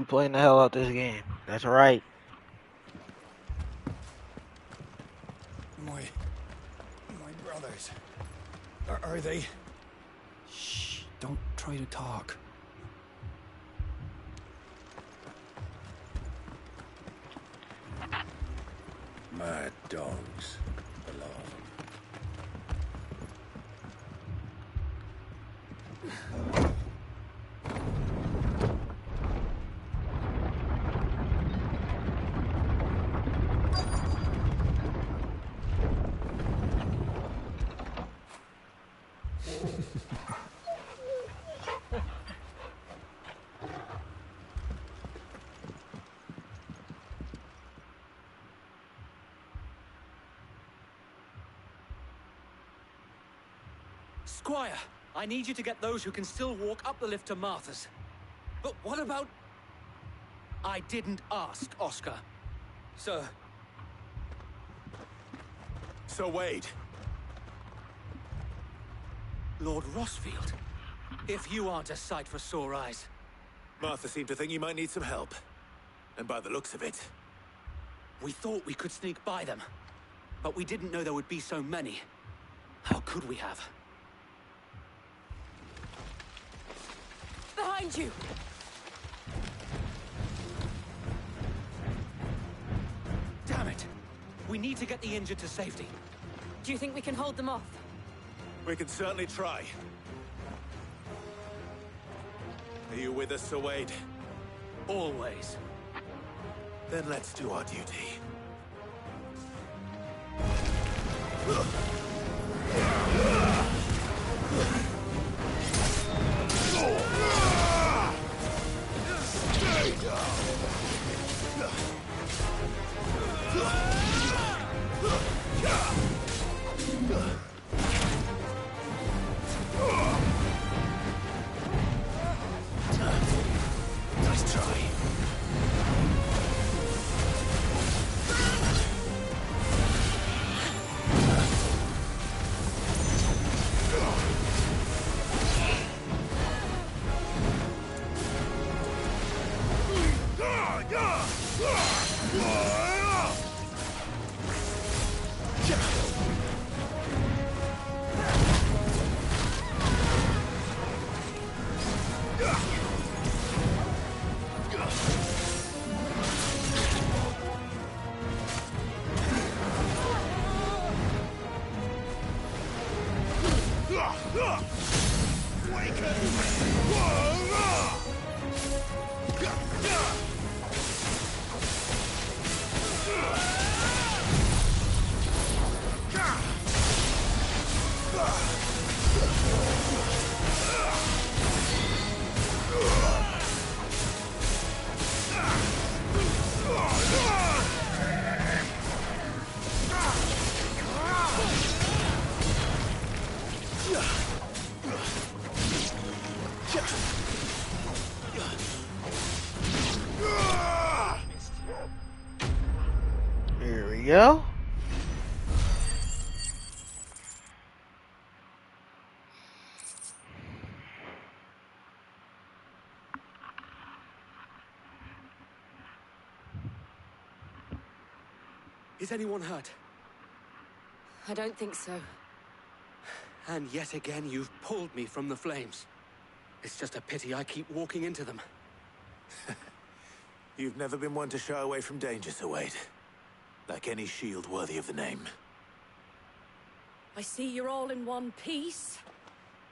playing the hell out this game. That's right. My brothers. Are they? Shh, don't try to talk. Mad dogs. A lot of them. Squire, I need you to get those who can still walk up the lift to Martha's. But what about... I didn't ask, Oscar. Sir. So Wade. Lord Rossfield. If you aren't a sight for sore eyes. Martha seemed to think you might need some help. And by the looks of it... We thought we could sneak by them. But we didn't know there would be so many. How could we have? Behind you! Damn it! We need to get the injured to safety. Do you think we can hold them off? We can certainly try. Are you with us, Sir Wade? Always. Then let's do our duty. Nice try. Here we go. Is anyone hurt? I don't think so. And yet again, you've pulled me from the flames. It's just a pity I keep walking into them. You've never been one to shy away from danger, Sir Wade. Like any shield worthy of the name. I see you're all in one piece.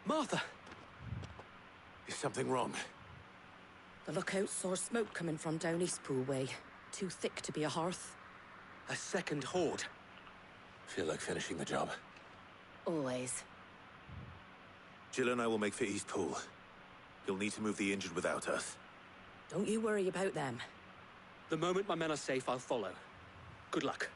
Martha! Is something wrong? The lookout saw smoke coming from down Eastpool way. Too thick to be a hearth. A second horde. Feel like finishing the job. Always. Jill and I will make for Eastpool. You'll need to move the injured without us. Don't you worry about them. The moment my men are safe, I'll follow. Good luck.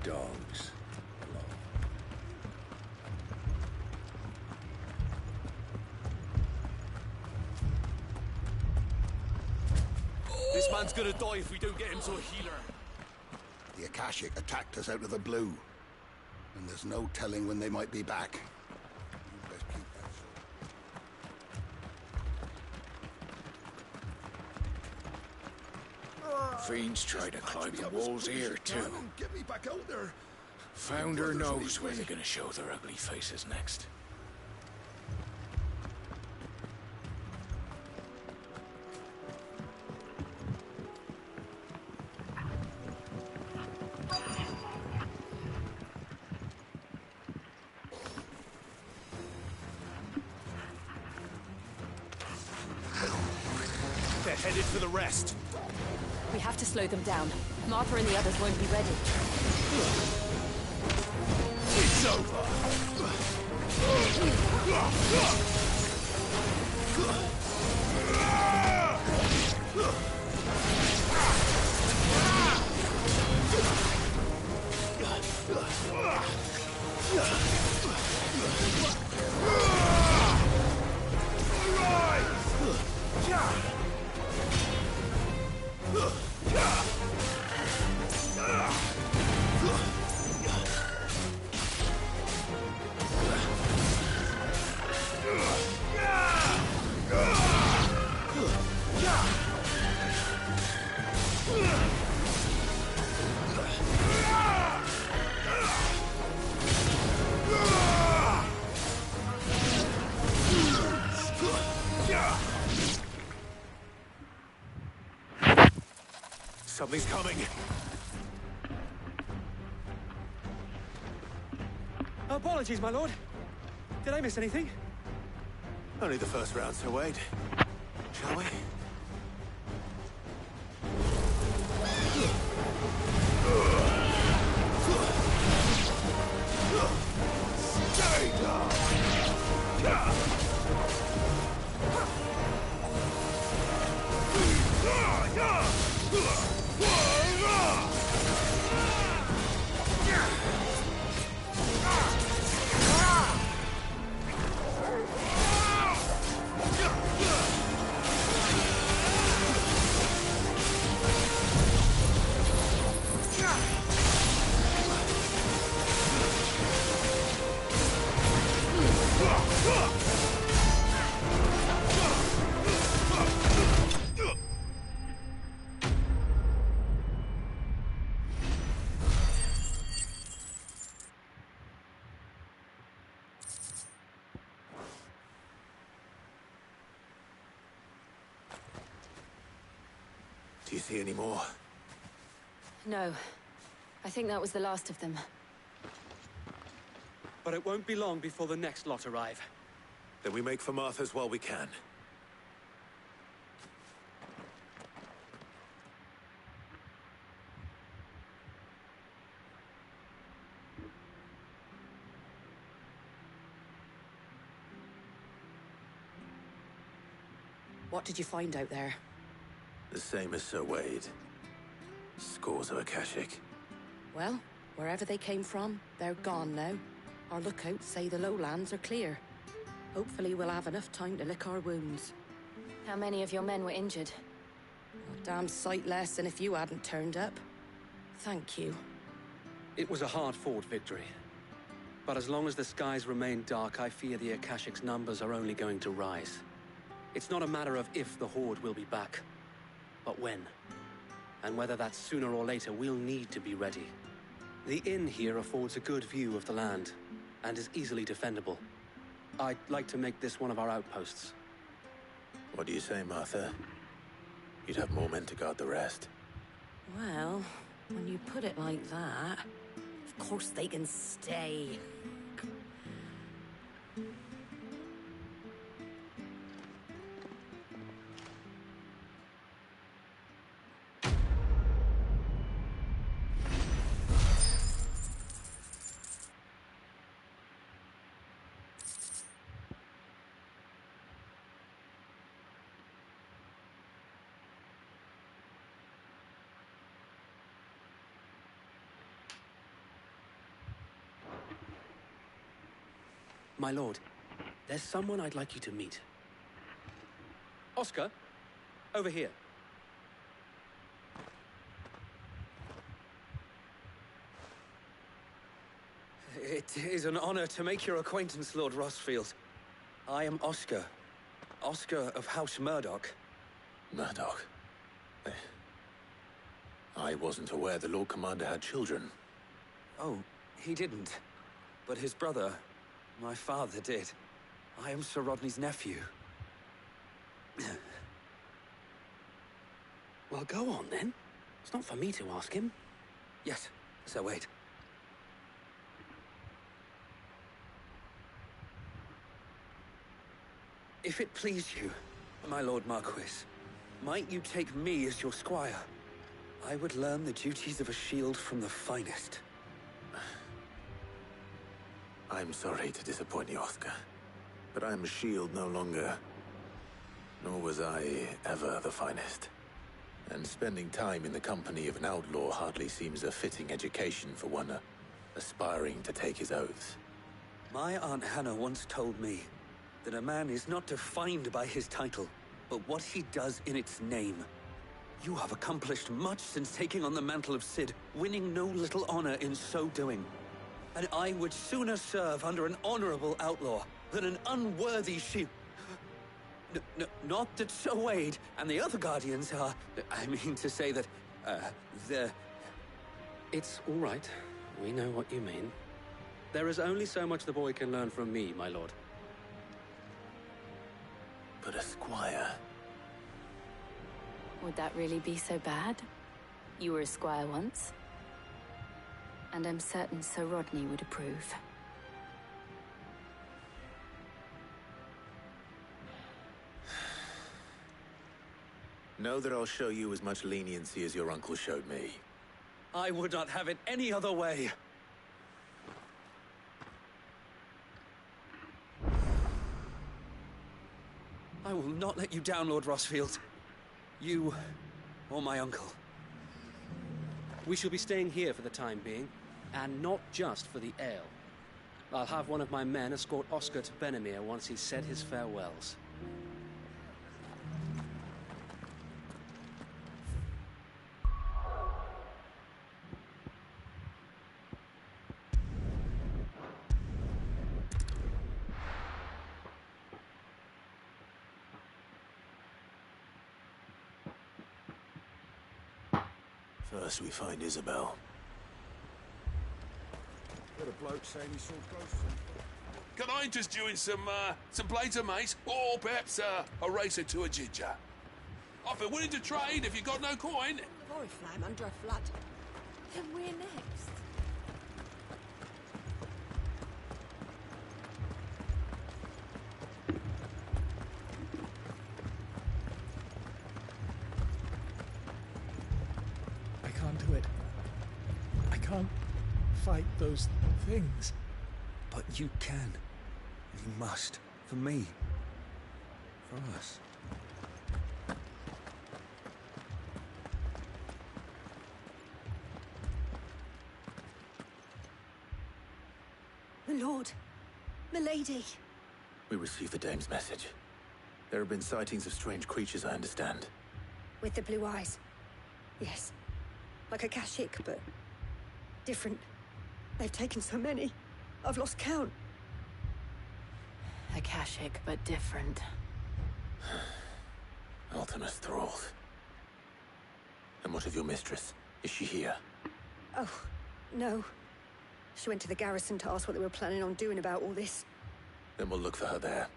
dogs alone. This man's gonna die if we don't get him to a healer. The Akashic attacked us out of the blue. And there's no telling when they might be back. You best keep that short. Fiends try to climb the walls here, too. Get me back out there. Founder knows where they're gonna show their ugly faces next. They're headed for the rest. We have to slow them down. Martha and the others won't be ready. It's over. Something's coming. Apologies, my lord. Did I miss anything? Only the first round, so wait. Shall we? Stay down! Do you see any more? No. I think that was the last of them. But it won't be long before the next lot arrive. Then we make for Martha's while we can. What did you find out there? The same as Sir Wade. Scores of Akashic. Well, wherever they came from, they're gone now. Our lookouts say the lowlands are clear. Hopefully we'll have enough time to lick our wounds. How many of your men were injured? A damn sight less than if you hadn't turned up. Thank you. It was a hard-fought victory. But as long as the skies remain dark, I fear the Akashic's numbers are only going to rise. It's not a matter of if the Horde will be back, but when. And whether that's sooner or later, we'll need to be ready. The inn here affords a good view of the land, and is easily defendable. I'd like to make this one of our outposts. What do you say, Martha? You'd have more men to guard the rest. Well, when you put it like that, of course they can stay. My lord, there's someone I'd like you to meet. Oscar, over here. It is an honor to make your acquaintance, Lord Rossfield. I am Oscar. Oscar of House Murdoch. Murdoch? I wasn't aware the Lord Commander had children. Oh, he didn't. But his brother, my father, did. I am Sir Rodney's nephew. Well, go on, then. It's not for me to ask him. Yes, so wait. If it please you, my Lord Marquis, might you take me as your squire? I would learn the duties of a shield from the finest. I'm sorry to disappoint you, Oscar, but I'm a shield no longer. Nor was I ever the finest. And spending time in the company of an outlaw hardly seems a fitting education for one aspiring to take his oaths. My Aunt Hannah once told me that a man is not defined by his title, but what he does in its name. You have accomplished much since taking on the mantle of Cid, winning no little honor in so doing. And I would sooner serve under an honorable outlaw than an unworthy shield. Not that Sir Wade and the other guardians are... I mean to say that, they're... It's all right. We know what you mean. There is only so much the boy can learn from me, my lord. But a squire... Would that really be so bad? You were a squire once. And I'm certain Sir Rodney would approve. Know that I'll show you as much leniency as your uncle showed me. I would not have it any other way. I will not let you down, Lord Rossfield. You, or my uncle. We shall be staying here for the time being, and not just for the ale. I'll have one of my men escort Oscar to Benimir once he's said his farewells. First we find Isabel. Got a bloke saying he saw ghosts. Can I interest you in some plates of mace? Or perhaps a racer to a ginger? I've been willing to trade if you got no coin. Oriflamme under a flood. Then we're next. I can't do it. I can't fight those things. But you can. You must. For me. For us. My lord. Milady. We received the dame's message. There have been sightings of strange creatures, I understand. With the blue eyes. Yes. Like a Kashik, but different. They've taken so many. I've lost count. Akashic, but different. Ultimus thralls. And what of your mistress? Is she here? Oh, no. She went to the garrison to ask what they were planning on doing about all this. Then we'll look for her there.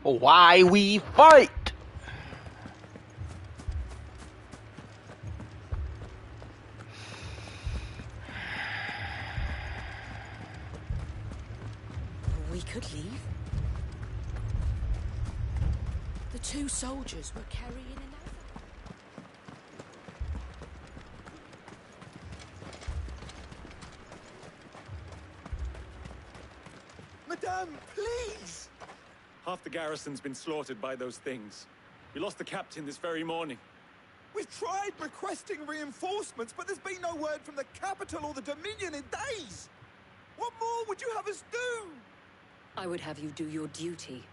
Why we fight? We could leave. The two soldiers were carrying another. Madame, please! Half the garrison's been slaughtered by those things. We lost the captain this very morning. We've tried requesting reinforcements, but there's been no word from the capital or the Dominion in days. What more would you have us do? I would have you do your duty.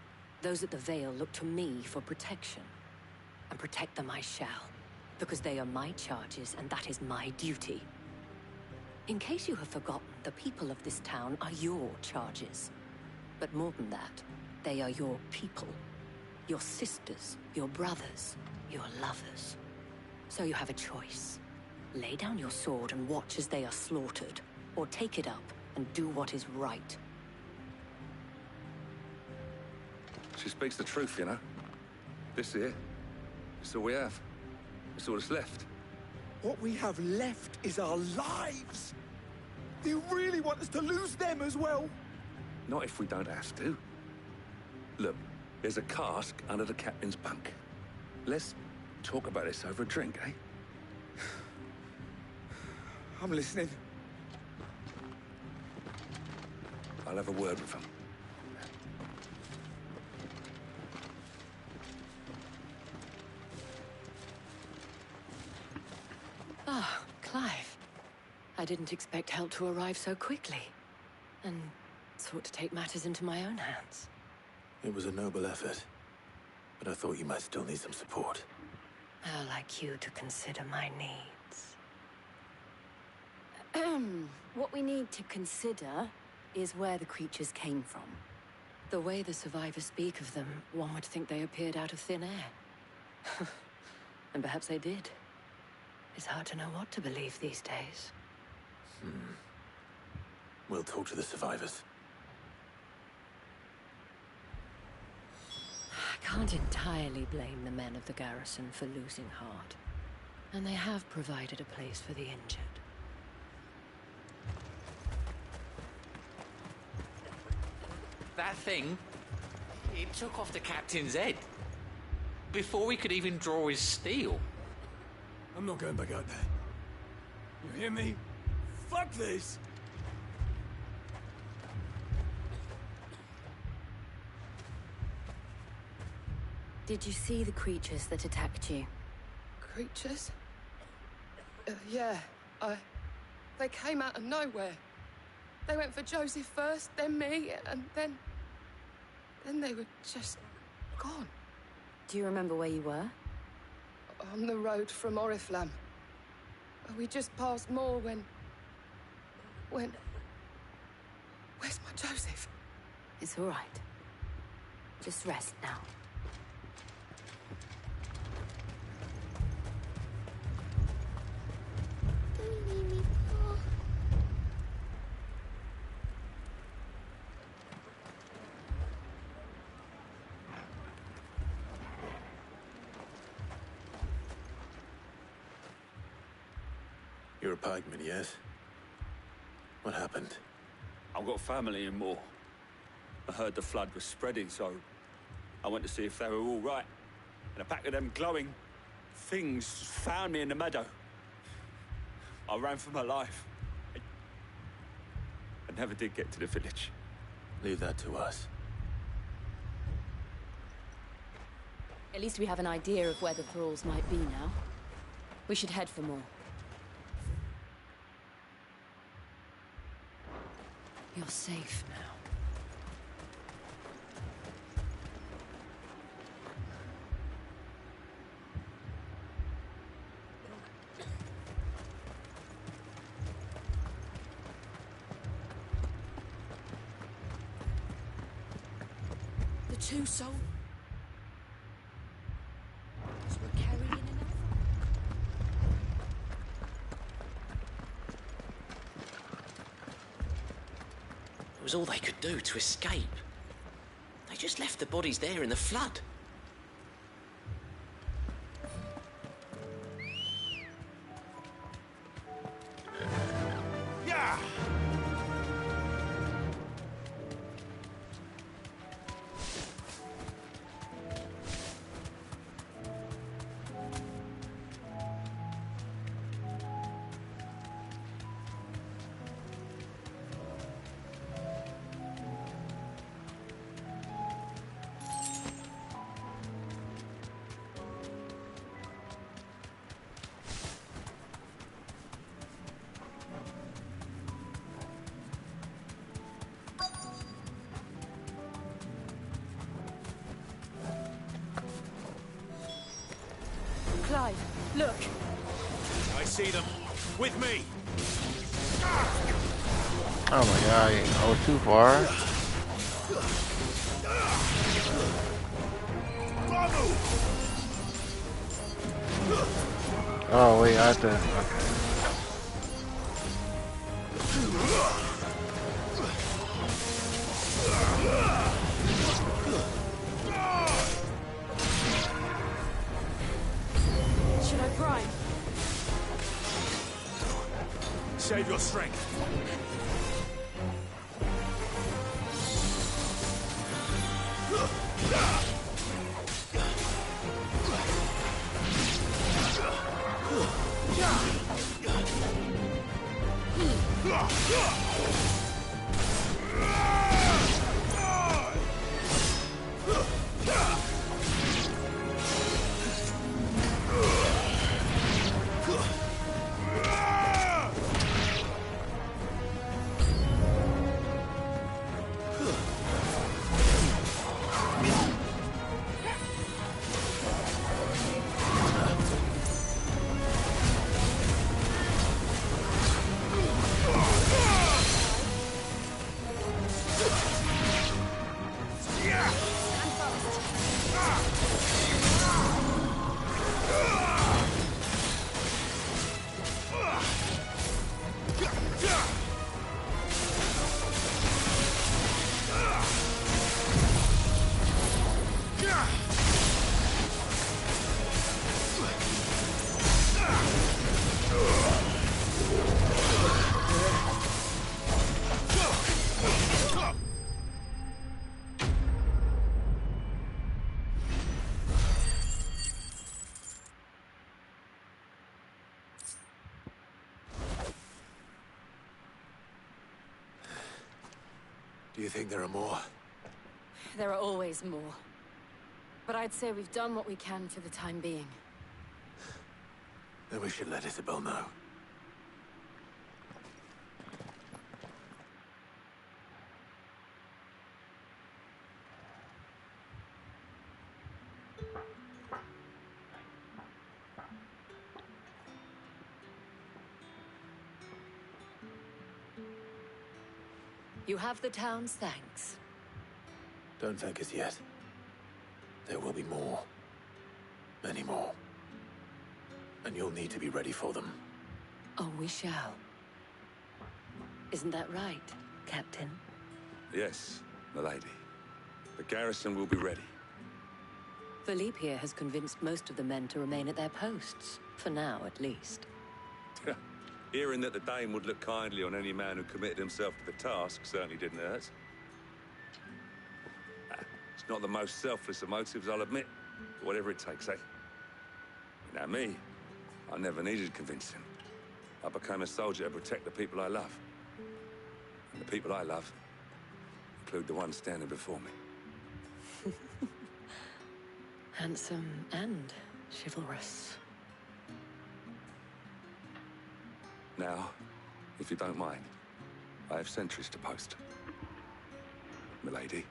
Those at the Vale look to me for protection. And protect them I shall. Because they are my charges, and that is my duty. In case you have forgotten, the people of this town are your charges. But more than that, they are your people. Your sisters, your brothers, your lovers. So you have a choice. Lay down your sword and watch as they are slaughtered, or take it up and do what is right. She speaks the truth, you know. This here, it's all we have. It's all that's left. What we have left is our lives. Do you really want us to lose them as well? Not if we don't have to. Look, there's a cask under the captain's bunk. Let's talk about this over a drink, eh? I'm listening. I'll have a word with him. Ah, Clive. I didn't expect help to arrive so quickly. And sought to take matters into my own hands. It was a noble effort, but I thought you might still need some support. I'd like you to consider my needs. What we need to consider is where the creatures came from. The way the survivors speak of them, one would think they appeared out of thin air. And perhaps they did. It's hard to know what to believe these days. We'll talk to the survivors. I can't entirely blame the men of the garrison for losing heart. And they have provided a place for the injured. That thing, it took off the captain's head. Before we could even draw his steel. I'm not going back out there. You hear me? Fuck this! Did you see the creatures that attacked you? Creatures? Yeah, they came out of nowhere. They went for Joseph first, then me, and then they were just gone. Do you remember where you were? On the road from Oriflamme. We just passed Moor when... Where's my Joseph? It's all right. Just rest now. Don't leave me, Paul. You're a pikeman, yes? What happened? I've got family in Moor. I heard the flood was spreading, so I went to see if they were all right. And a pack of them glowing things found me in the meadow. I ran for my life. I never did get to the village. Leave that to us. At least we have an idea of where the thralls might be now. We should head for more. You're safe now. The two souls were carrying enough. It was all they could do to escape. They just left the bodies there in the flood. Yeah! Look! I see them. With me! Oh my god, I was too far. Oh wait, I have to. Okay. Should I prime? Save your strength. Do you think there are more? There are always more. But I'd say we've done what we can for the time being. Then we should let Isabel know. You have the town's thanks. Don't thank us yet. There will be more. Many more. And you'll need to be ready for them. Oh, we shall. Isn't that right, Captain? Yes, milady. The garrison will be ready. Philippe here has convinced most of the men to remain at their posts. For now, at least. Hearing that the Dane would look kindly on any man who committed himself to the task certainly didn't hurt. It's not the most selfless of motives, I'll admit. But whatever it takes, eh? You know me, I never needed convincing. I became a soldier to protect the people I love. And the people I love include the one standing before me. Handsome and chivalrous. Now, if you don't mind, I have sentries to post. Milady.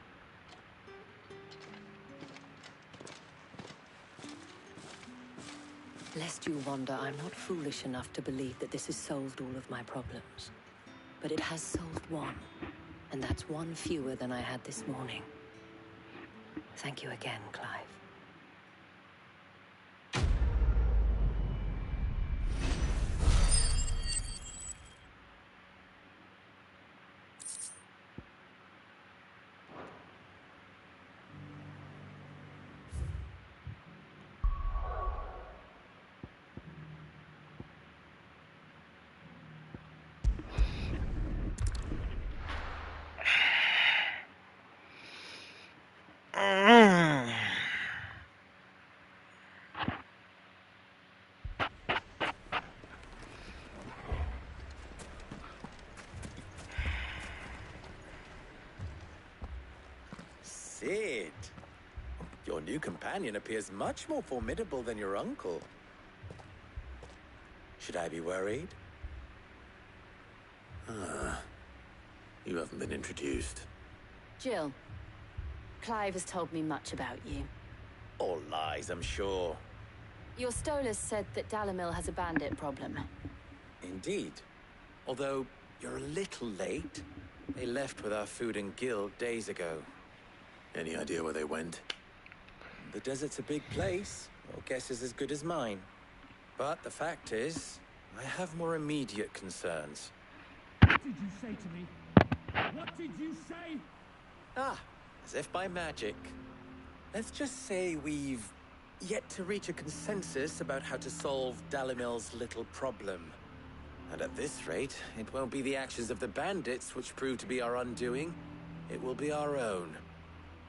Lest you wonder, I'm not foolish enough to believe that this has solved all of my problems. But it has solved one, and that's one fewer than I had this morning. Thank you again, Clive. Sid, your new companion appears much more formidable than your uncle. Should I be worried? You haven't been introduced. Jill, Clive has told me much about you. All lies, I'm sure. Your Stolas said that Dalamil has a bandit problem. Indeed. Although, you're a little late. They left with our food and guild days ago. Any idea where they went? The desert's a big place. Your guess is as good as mine. But the fact is, I have more immediate concerns. What did you say to me? What did you say? Ah, as if by magic. Let's just say we've yet to reach a consensus about how to solve Dalamil's little problem. And at this rate, it won't be the actions of the bandits which prove to be our undoing. It will be our own.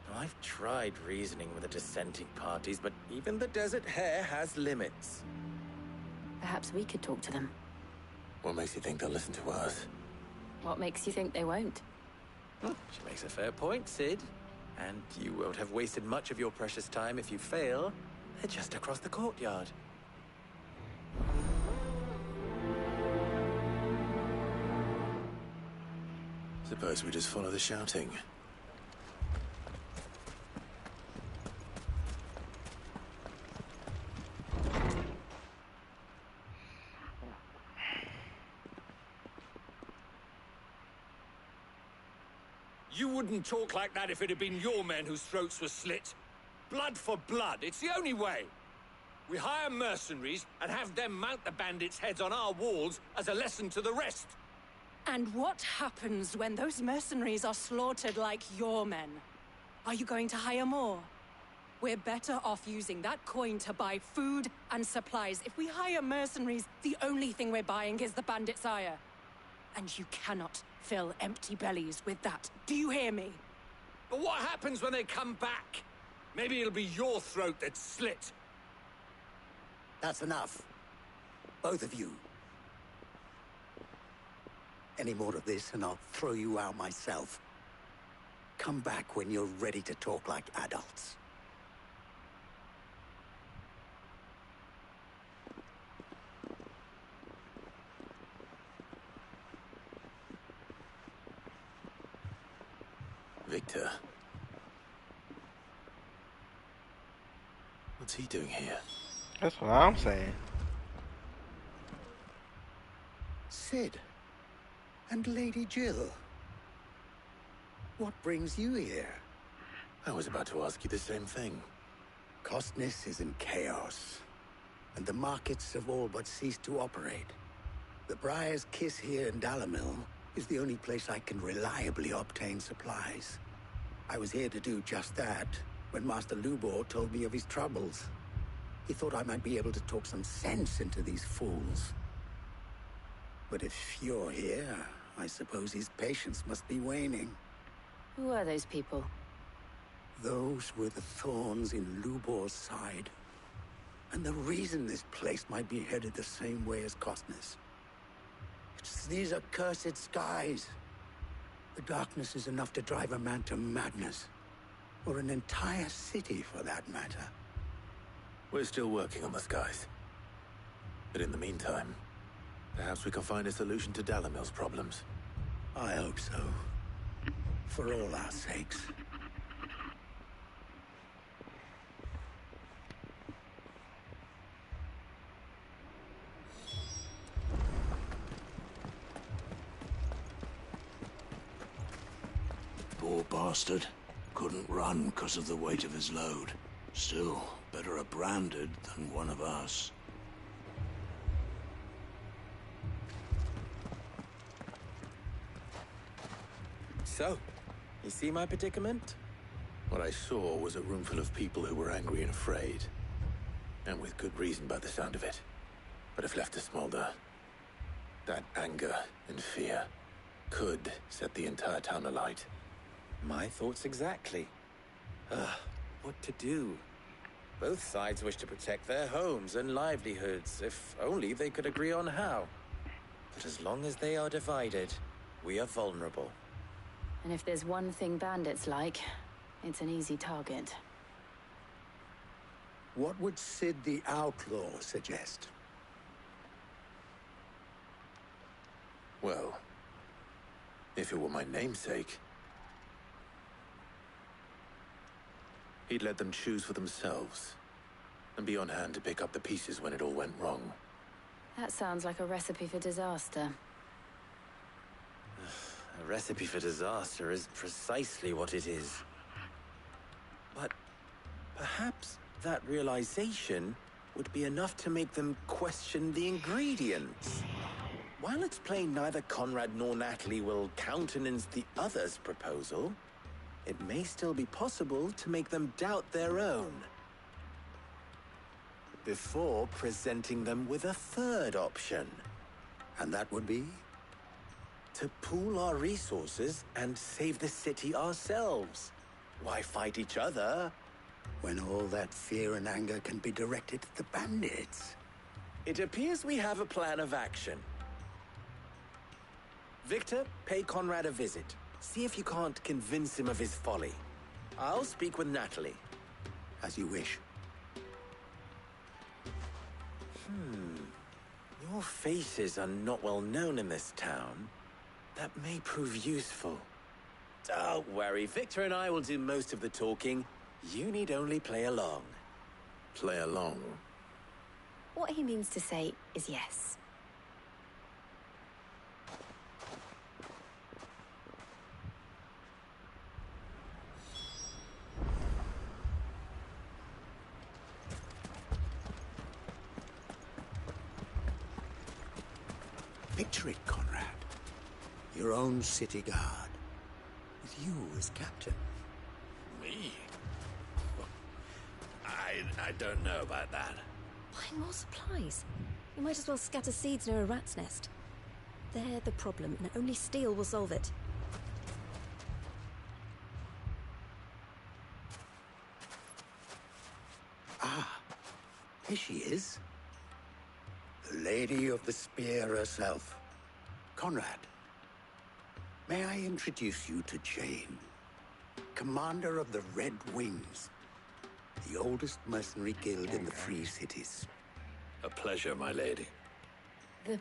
Now, I've tried reasoning with the dissenting parties, but even the Desert Hare has limits. Perhaps we could talk to them. What makes you think they'll listen to us? What makes you think they won't? She makes a fair point, Sid. And you won't have wasted much of your precious time if you fail. They're just across the courtyard. Suppose we just follow the shouting. You wouldn't talk like that if it had been your men whose throats were slit. Blood for blood, it's the only way. We hire mercenaries and have them mount the bandits' heads on our walls as a lesson to the rest. And what happens when those mercenaries are slaughtered like your men? Are you going to hire more? We're better off using that coin to buy food and supplies. If we hire mercenaries, the only thing we're buying is the bandits' ire. And you cannot fill empty bellies with that. Do you hear me? But what happens when they come back? Maybe it'll be your throat that's slit. That's enough. Both of you. Any more of this and I'll throw you out myself. Come back when you're ready to talk like adults. Victor. What's he doing here? That's what I'm saying. Sid. And Lady Jill. What brings you here? I was about to ask you the same thing. Costness is in chaos, and the markets have all but ceased to operate. The Briar's Kiss here in Dalamil is the only place I can reliably obtain supplies. I was here to do just that when Master Lubor told me of his troubles. He thought I might be able to talk some sense into these fools. But if you're here, I suppose his patience must be waning. Who are those people? Those were the thorns in Lubor's side. And the reason this place might be headed the same way as Costness. It's these accursed skies. The darkness is enough to drive a man to madness. Or an entire city, for that matter. We're still working on the skies. But in the meantime, perhaps we can find a solution to Dalamil's problems. I hope so. For all our sakes. Poor bastard. Couldn't run because of the weight of his load. Still, better a branded than one of us. So, you see my predicament? What I saw was a room full of people who were angry and afraid. And with good reason by the sound of it. But if left to smolder, that anger and fear could set the entire town alight. My thoughts exactly. What to do? Both sides wish to protect their homes and livelihoods, if only they could agree on how. But as long as they are divided, we are vulnerable. And if there's one thing bandits like, it's an easy target. What would Sid the Outlaw suggest? Well, if it were my namesake, he'd let them choose for themselves. and be on hand to pick up the pieces when it all went wrong. That sounds like a recipe for disaster. A recipe for disaster is precisely what it is. But perhaps that realization would be enough to make them question the ingredients. While it's plain neither Conrad nor Natalie will countenance the other's proposal, it may still be possible to make them doubt their own. Before presenting them with a third option. And that would be? To pool our resources and save the city ourselves. Why fight each other? When all that fear and anger can be directed at the bandits. It appears we have a plan of action. Victor, pay Conrad a visit. See if you can't convince him of his folly. I'll speak with Natalie. As you wish. Your faces are not well known in this town. That may prove useful. Don't worry, Victor and I will do most of the talking. You need only play along. Play along? What he means to say is yes. Picture it, Conrad. Your own city guard. With you as captain. Me? I don't know about that. Find more supplies. You might as well scatter seeds near a rat's nest. They're the problem, and only steel will solve it. Ah, here she is. The Lady of the Spear herself. Conrad, may I introduce you to Jane, commander of the Red Wings, the oldest mercenary guild in the Free Cities. A pleasure, my lady. The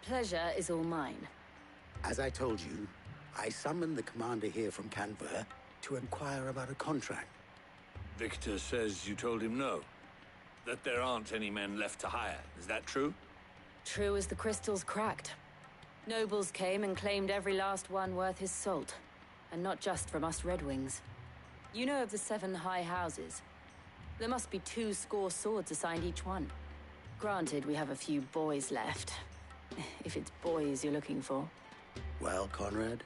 pleasure is all mine. As I told you, I summoned the commander here from Canberra to inquire about a contract. Victor says you told him no. That there aren't any men left to hire. Is that true? True as the crystals cracked. Nobles came and claimed every last one worth his salt. And not just from us Red Wings. You know of the 7 high houses. There must be 200 swords assigned each one. Granted, we have a few boys left. If it's boys you're looking for. Well, Conrad,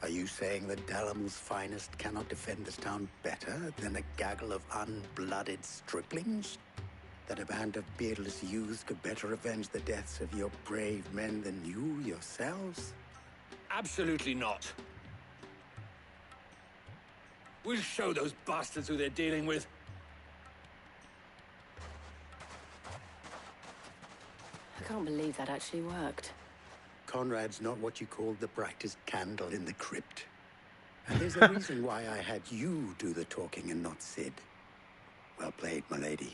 are you saying that Dalamil's finest cannot defend this town better than a gaggle of unblooded striplings? That a band of beardless youths could better avenge the deaths of your brave men than you yourselves? Absolutely not. We'll show those bastards who they're dealing with. I can't believe that actually worked. Conrad's not what you called the brightest candle in the crypt. And there's a reason why I had you do the talking and not Sid. Well played, my lady.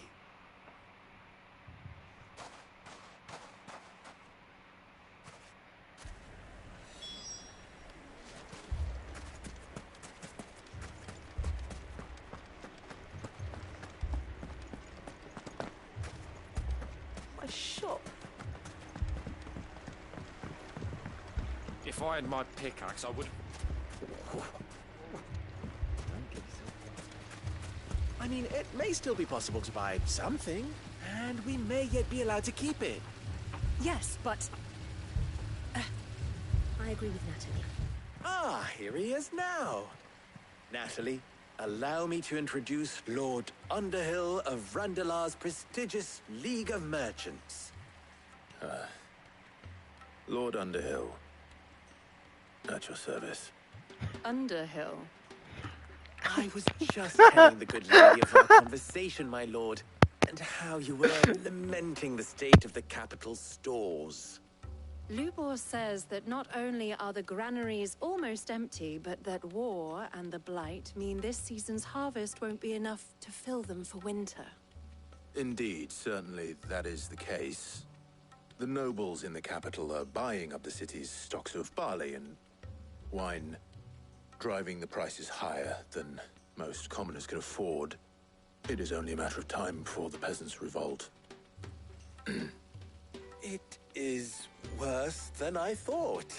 My shop. If I had my pickaxe, I would... I mean, it may still be possible to buy something, and we may yet be allowed to keep it. Yes, but... I agree with Natalie. Ah, here he is now. Natalie, allow me to introduce Lord Underhill of Randalar's prestigious League of Merchants. Lord Underhill. At your service. Underhill. I was just telling the good lady of our conversation, my lord, and how you were lamenting the state of the capital's stores. Lubor says that not only are the granaries almost empty, but that war and the Blight mean this season's harvest won't be enough to fill them for winter. Indeed, certainly that is the case. The nobles in the capital are buying up the city's stocks of barley and wine, driving the prices higher than most commoners can afford. It is only a matter of time before the peasants revolt. It is worse than I thought.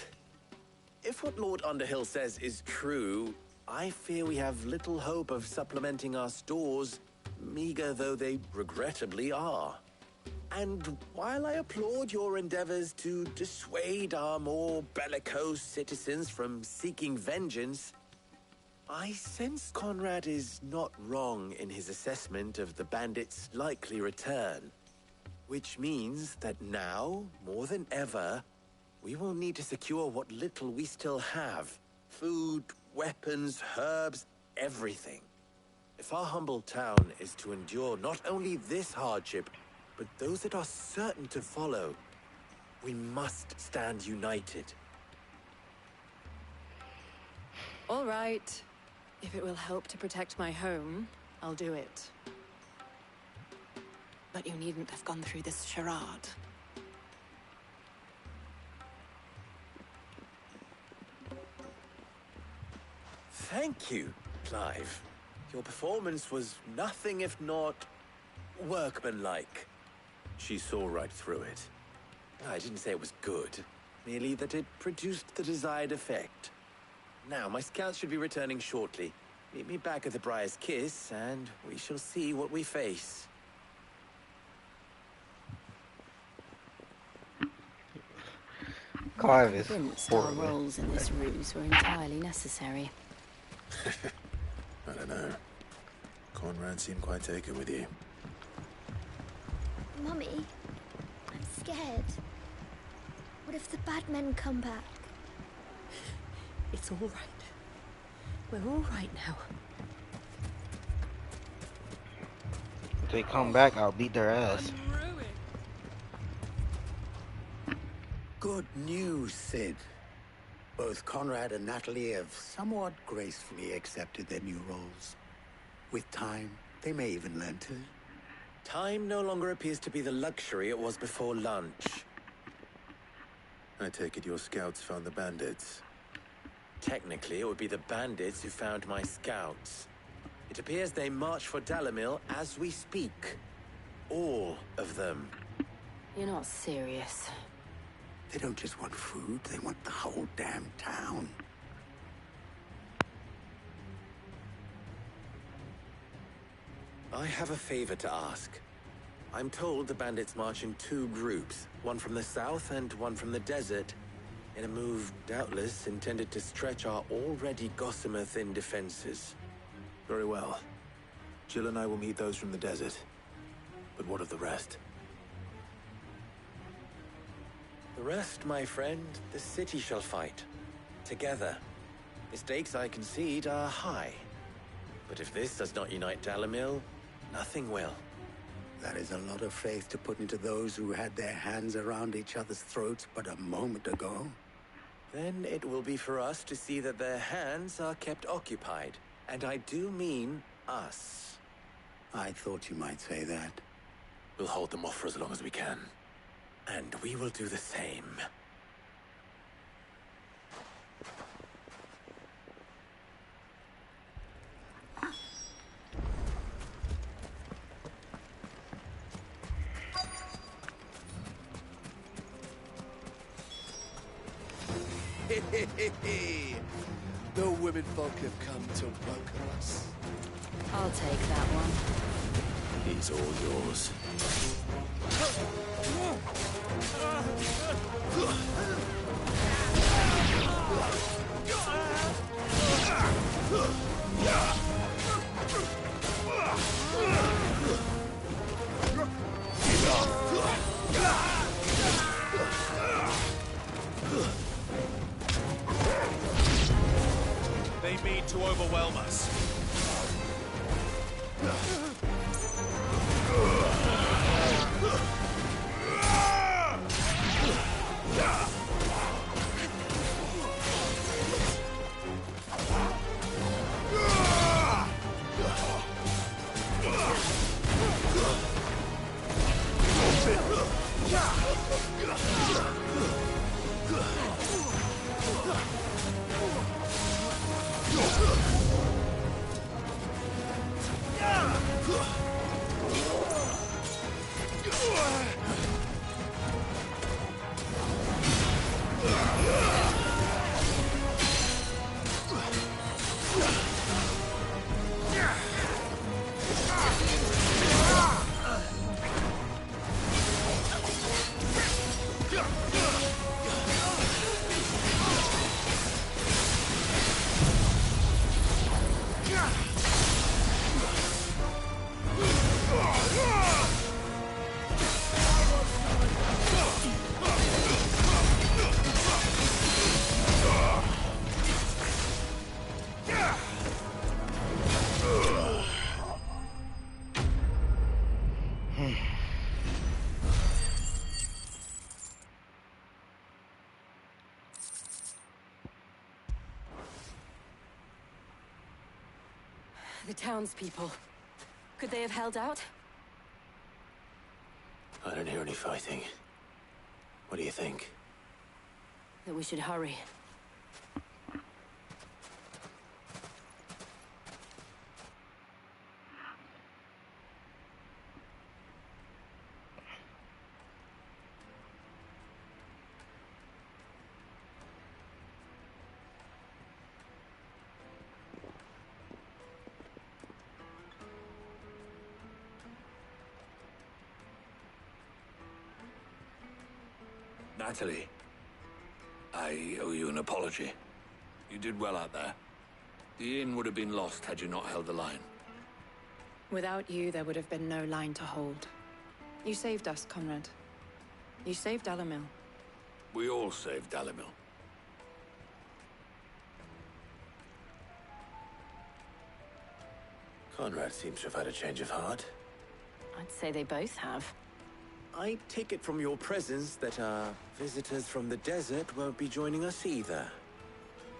If what Lord Underhill says is true, I fear we have little hope of supplementing our stores, meager though they regrettably are. And while I applaud your endeavors to dissuade our more bellicose citizens from seeking vengeance, I sense Conrad is not wrong in his assessment of the bandits' likely return. Which means that now, more than ever, we will need to secure what little we still have. Food, weapons, herbs, everything. If our humble town is to endure not only this hardship, but those that are certain to follow, we must stand united. All right. If it will help to protect my home, I'll do it. But you needn't have gone through this charade. Thank you, Clive. Your performance was nothing if not workmanlike. She saw right through it. I didn't say it was good, merely that it produced the desired effect. Now, my scouts should be returning shortly. Meet me back at the Briar's Kiss, and we shall see what we face. Clive is convinced our roles in this ruse were entirely necessary. I don't know. Conrad seemed quite taken with you. Mummy, I'm scared. What if the bad men come back? It's all right. We're all right now. If they come back, I'll beat their ass. Good news, Sid. Both Conrad and Natalie have somewhat gracefully accepted their new roles. With time, they may even learn to. Time no longer appears to be the luxury it was before lunch. I take it your scouts found the bandits. Technically, it would be the bandits who found my scouts. It appears they march for Dalimil as we speak. All of them. You're not serious. They don't just want food, they want the whole damn town. I have a favor to ask. I'm told the bandits march in 2 groups, one from the south and one from the desert, in a move doubtless intended to stretch our already gossamer-thin defenses. Very well. Jill and I will meet those from the desert. But what of the rest? The rest, my friend, the city shall fight. Together. The stakes, I concede, are high. But if this does not unite Dalimil, nothing will. That is a lot of faith to put into those who had their hands around each other's throats but a moment ago. Then it will be for us to see that their hands are kept occupied. And I do mean us. I thought you might say that. We'll hold them off for as long as we can. And we will do the same. The women folk have come to welcome us. I'll take that one. He's all yours. They mean to overwhelm us. The townspeople. Could they have held out? I don't hear any fighting. What do you think? That we should hurry. Natalie, I owe you an apology. You did well out there. The inn would have been lost had you not held the line. Without you, there would have been no line to hold. You saved us, Conrad. You saved Dalimil. We all saved Dalimil. Conrad seems to have had a change of heart. I'd say they both have. I take it from your presence that our visitors from the desert won't be joining us either.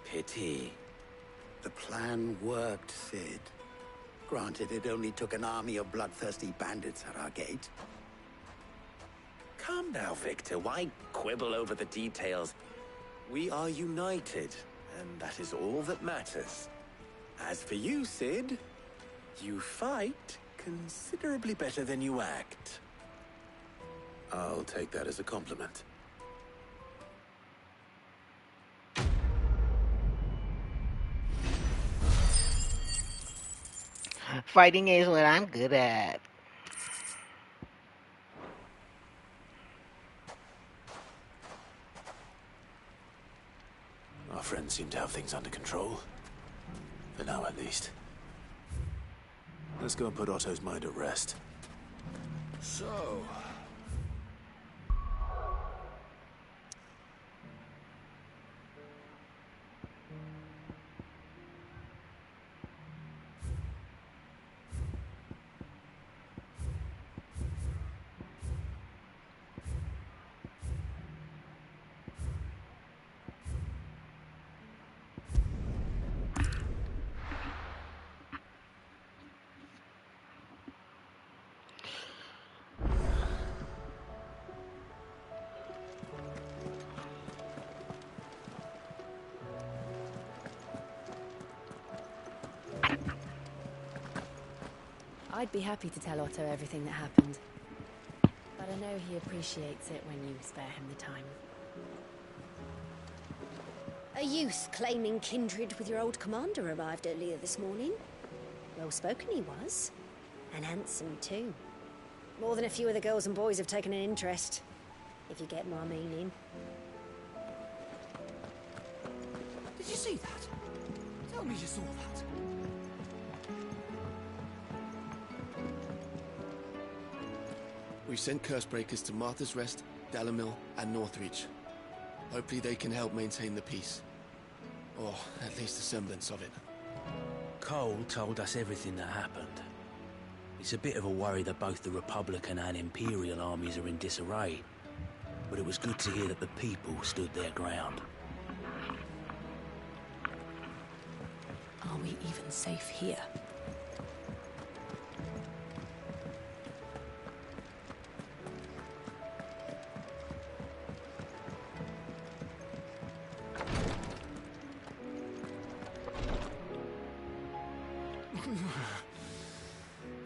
Pity. The plan worked, Sid. Granted, it only took an army of bloodthirsty bandits at our gate. Calm now, Victor. Why quibble over the details? We are united, and that is all that matters. As for you, Sid, you fight considerably better than you act. I'll take that as a compliment. Fighting is what I'm good at. Our friends seem to have things under control. For now, at least. Let's go and put Otto's mind at rest. So... I'd be happy to tell Otto everything that happened. But I know he appreciates it when you spare him the time. A youth claiming kindred with your old commander arrived earlier this morning. Well spoken he was. And handsome too. More than a few of the girls and boys have taken an interest. If you get my meaning. Did you see that? Tell me you saw that. We've sent Cursebreakers to Martha's Rest, Dalimil, and Northreach. Hopefully they can help maintain the peace. Or at least a semblance of it. Cole told us everything that happened. It's a bit of a worry that both the Republican and Imperial armies are in disarray. But it was good to hear that the people stood their ground. Are we even safe here?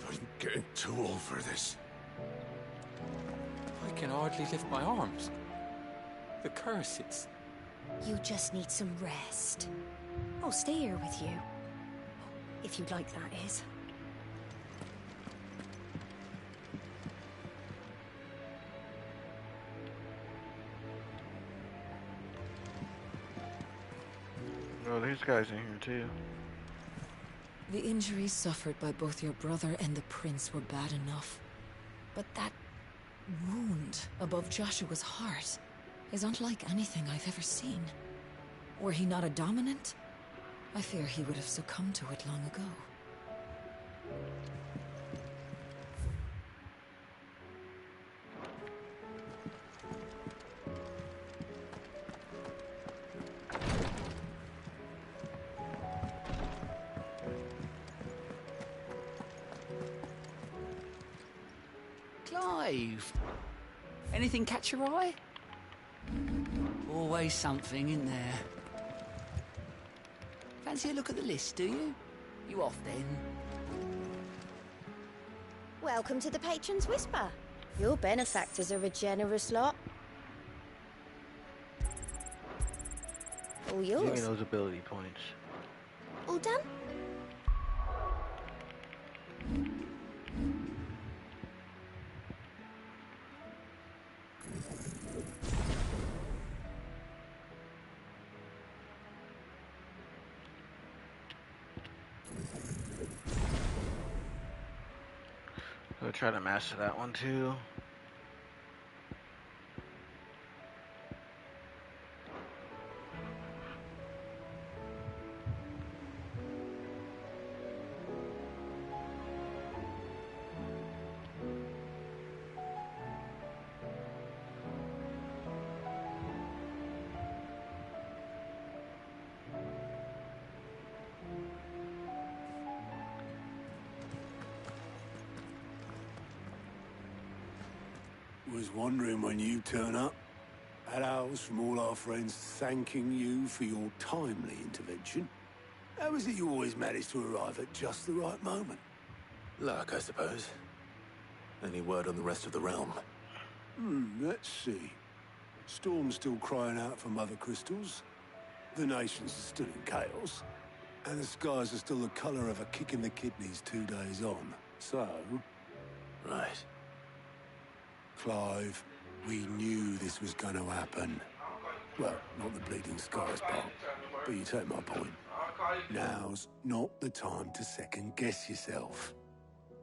I'm getting too old for this. I can hardly lift my arms. The curses. You just need some rest. I'll stay here with you. If you'd like, that is. Oh, these guys in here too. The injuries suffered by both your brother and the prince were bad enough. But that wound above Joshua's heart is unlike anything I've ever seen. Were he not a dominant, I fear he would have succumbed to it long ago. Clive. Anything catch your eye? Always something in there. Fancy a look at the list, do you? You off then? Welcome to the Patron's Whisper. Your benefactors are a generous lot. All Give me yours. those ability points. All done? I'll try to master that one too. Was wondering when you turn up. Had owls from all our friends thanking you for your timely intervention. How is it you always manage to arrive at just the right moment? Luck, I suppose. Any word on the rest of the realm? Let's see. Storm's still crying out for mother crystals. The nations are still in chaos. And the skies are still the colour of a kick in the kidneys 2 days on. So... Right. Clive, we knew this was going to happen. Well, not the bleeding skies part, but you take my point. Now's not the time to second-guess yourself.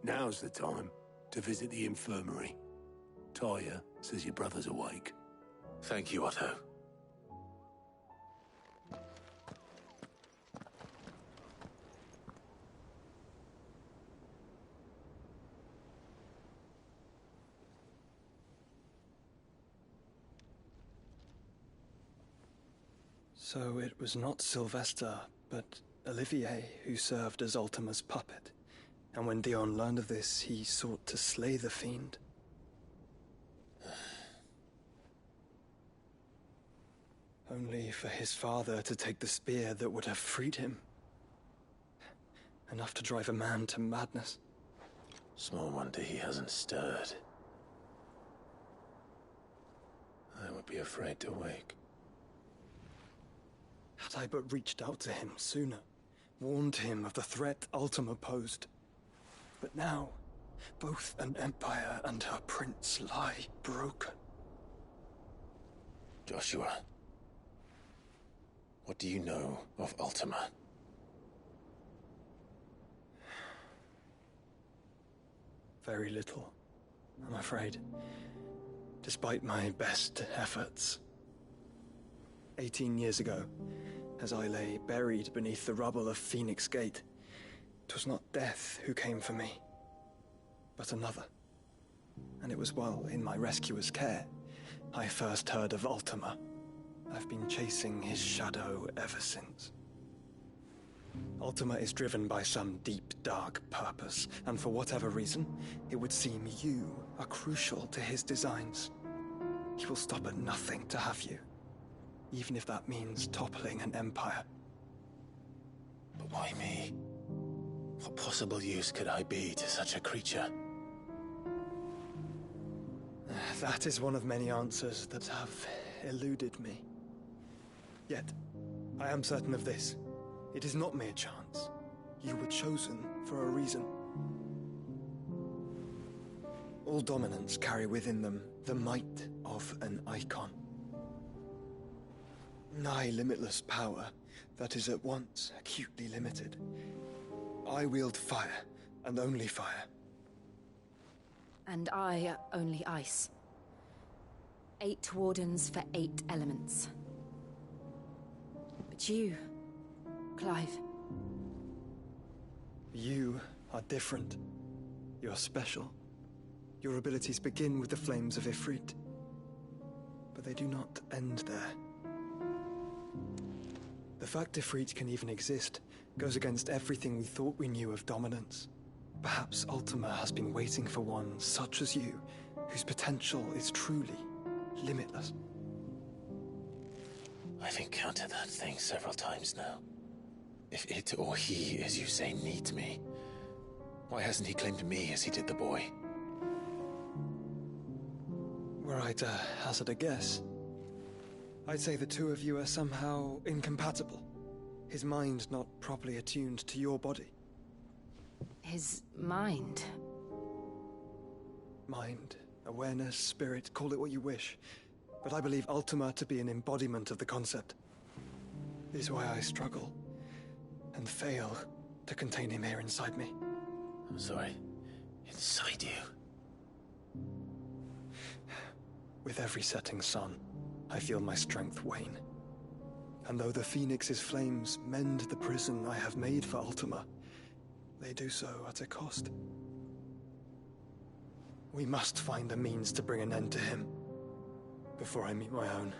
Now's the time to visit the infirmary. Talia says your brother's awake. Thank you, Otto. So it was not Sylvester, but Olivier who served as Ultima's puppet. And when Dion learned of this, he sought to slay the fiend. Only for his father to take the spear that would have freed him. Enough to drive a man to madness. Small wonder he hasn't stirred. I would be afraid to wake. Had I but reached out to him sooner, warned him of the threat Ultima posed. But now, both an empire and her prince lie broken. Joshua, what do you know of Ultima? Very little, I'm afraid. Despite my best efforts. 18 years ago, as I lay buried beneath the rubble of Phoenix Gate, 'twas not death who came for me, but another. And it was while in my rescuer's care, I first heard of Ultima. I've been chasing his shadow ever since. Ultima is driven by some deep, dark purpose, and for whatever reason, it would seem you are crucial to his designs. He will stop at nothing to have you, even if that means toppling an empire. But why me? What possible use could I be to such a creature? That is one of many answers that have eluded me. Yet, I am certain of this. It is not mere chance. You were chosen for a reason. All dominants carry within them the might of an icon. Nigh limitless power that is at once acutely limited. I wield fire, and only fire. And I only ice. 8 wardens for 8 elements. But you, Clive. You are different. You're special. Your abilities begin with the flames of Ifrit. But they do not end there. The fact Ifrit can even exist goes against everything we thought we knew of dominance. Perhaps Ultima has been waiting for one such as you whose potential is truly limitless. I've encountered that thing several times now. If it or he, as you say, needs me, why hasn't he claimed me as he did the boy? Were I to hazard a guess, I'd say the two of you are somehow incompatible. His mind not properly attuned to your body. His mind? Mind, awareness, spirit, call it what you wish. But I believe Ultima to be an embodiment of the concept. This is why I struggle and fail to contain him here inside me. I'm sorry. Inside you? With every setting sun, I feel my strength wane. And though the Phoenix's flames mend the prison I have made for Ultima, they do so at a cost. We must find a means to bring an end to him before I meet my own.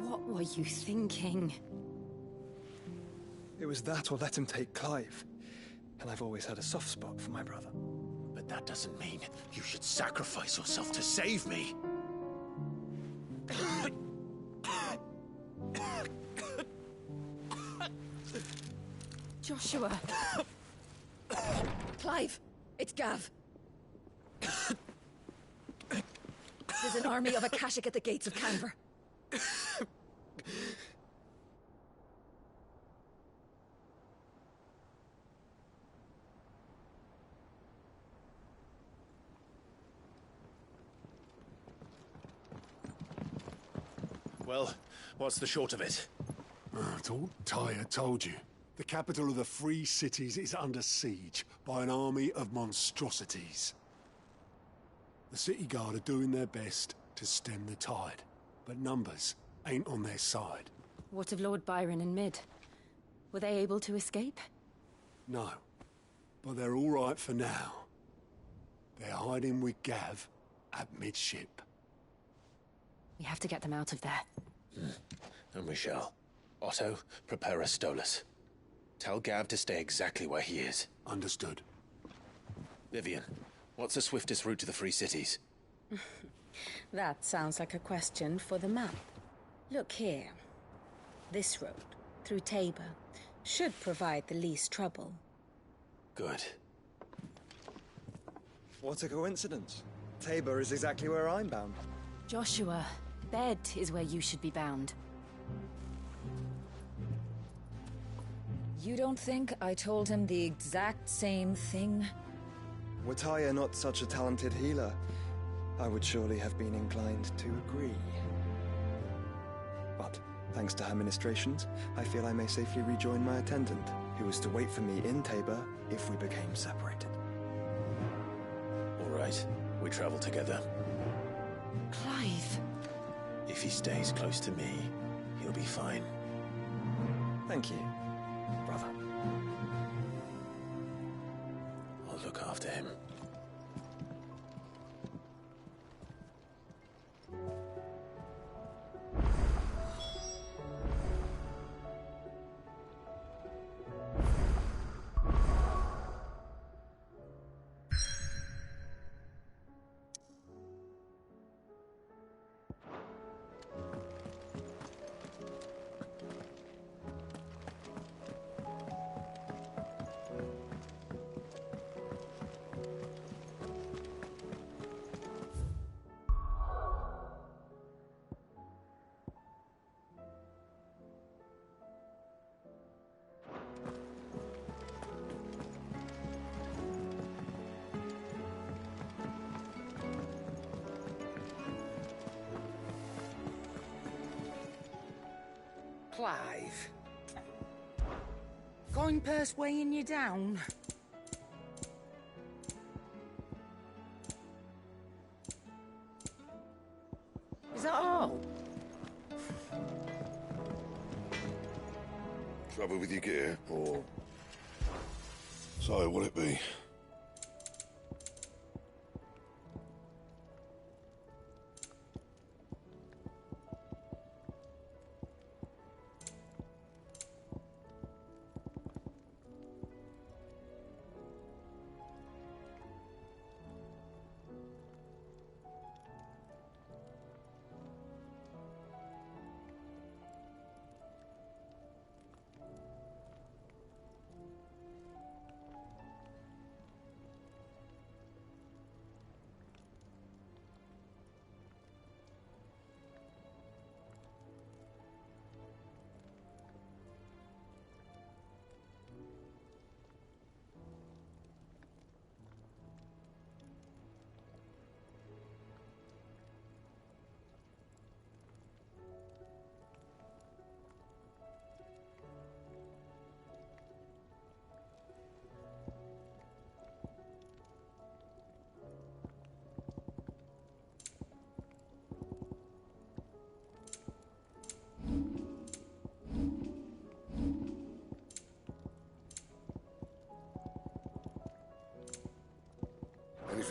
What were you thinking? It was that or let him take Clive. And I've always had a soft spot for my brother. But that doesn't mean you should sacrifice yourself to save me. Joshua. Clive, it's Gav. There's an army of Akashic at the gates of Canver. Well, what's the short of it? Thought Tyre told you. The capital of the Free Cities is under siege by an army of monstrosities. The city guard are doing their best to stem the tide, but numbers ain't on their side. What of Lord Byron and Mid? Were they able to escape? No, but they're all right for now. They're hiding with Gav at midship. We have to get them out of there. And we shall. Otto, prepare a Stolas. Tell Gav to stay exactly where he is. Understood. Vivian, what's the swiftest route to the Free Cities? That sounds like a question for the map. Look here. This road, through Tabor, should provide the least trouble. Good. What a coincidence. Tabor is exactly where I'm bound. Joshua, bed is where you should be bound. You don't think I told him the exact same thing? Were Tyre not such a talented healer, I would surely have been inclined to agree. But, thanks to her ministrations, I feel I may safely rejoin my attendant, who was to wait for me in Tabor if we became separated. All right, we travel together. Clive. If he stays close to me, he'll be fine. Thank you, brother. I'll look after him. Clive. Going purse weighing you down? Is that all? Trouble with your gear, or... So, will it be?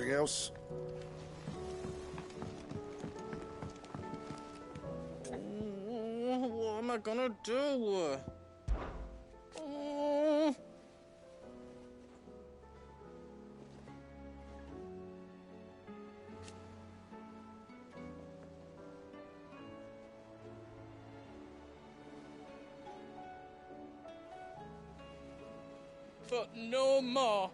Anything else? What am I gonna do? But no more.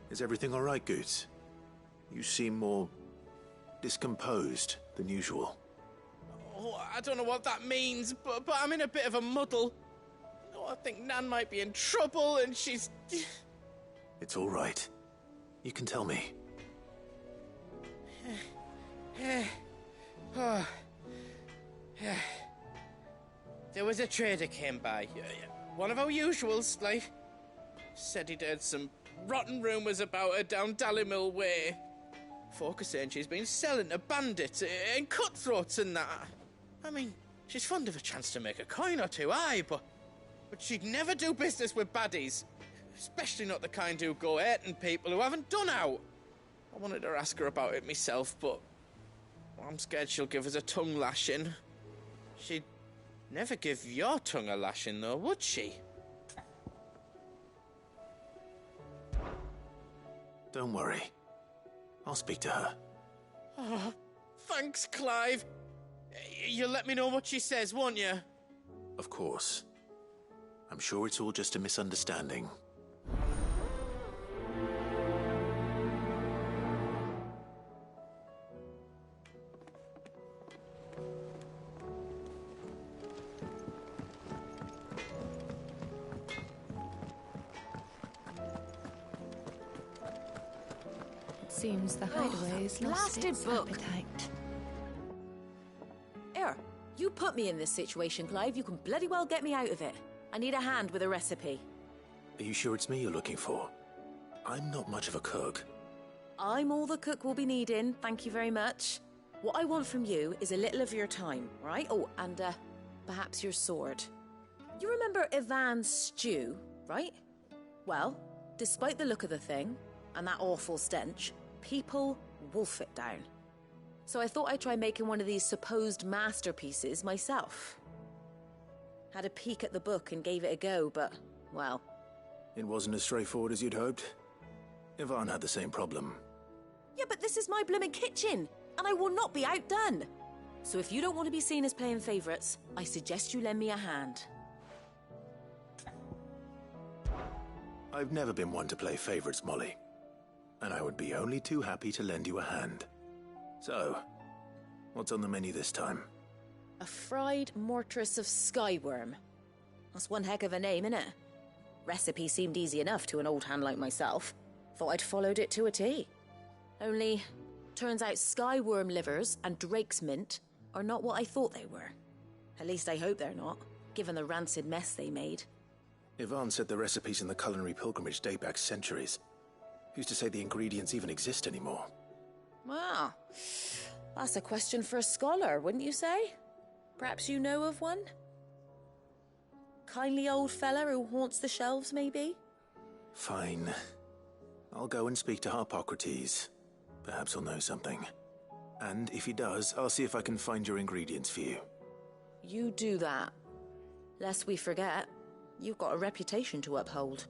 Is everything all right, Goots? You seem more discomposed than usual. Oh, I don't know what that means, but I'm in a bit of a muddle. Oh, I think Nan might be in trouble, and she's... It's all right. You can tell me. There was a trader came by. One of our usuals, like. Said he'd heard some rotten rumours about her down Dallimil Way. Folk are saying she's been selling to bandits and cutthroats and that. I mean, she's fond of a chance to make a coin or two, aye, but she'd never do business with baddies. Especially not the kind who go hurting people who haven't done out. I wanted to ask her about it myself, but I'm scared she'll give us a tongue lashing. She'd never give your tongue a lashing, though, would she? Don't worry. I'll speak to her. Oh, thanks, Clive. You'll let me know what she says, won't you? Of course. I'm sure it's all just a misunderstanding. Seems the hideaway's lost its appetite. Here, you put me in this situation, Clive. You can bloody well get me out of it. I need a hand with a recipe. Are you sure it's me you're looking for? I'm not much of a cook. I'm all the cook will be needing, thank you very much. What I want from you is a little of your time, right? Oh, and perhaps your sword. You remember Ivan's stew, right? Well, despite the look of the thing, and that awful stench, people wolf it down. So I thought I'd try making one of these supposed masterpieces myself. Had a peek at the book and gave it a go, but, well... It wasn't as straightforward as you'd hoped. Ivan had the same problem. Yeah, but this is my blooming kitchen, and I will not be outdone. So if you don't want to be seen as playing favourites, I suggest you lend me a hand. I've never been one to play favourites, Molly. And I would be only too happy to lend you a hand. So, what's on the menu this time? A fried mortress of skyworm. That's one heck of a name, innit? Recipe seemed easy enough to an old hand like myself. Thought I'd followed it to a T. Only, turns out skyworm livers and drake's mint are not what I thought they were. At least I hope they're not, given the rancid mess they made. Ivan said the recipes in the culinary pilgrimage date back centuries. Who's to say the ingredients even exist anymore? Well, that's a question for a scholar, wouldn't you say? Perhaps you know of one? Kindly old fella who haunts the shelves, maybe? Fine. I'll go and speak to Harpocrates. Perhaps he'll know something. And if he does, I'll see if I can find your ingredients for you. You do that. Lest we forget, you've got a reputation to uphold.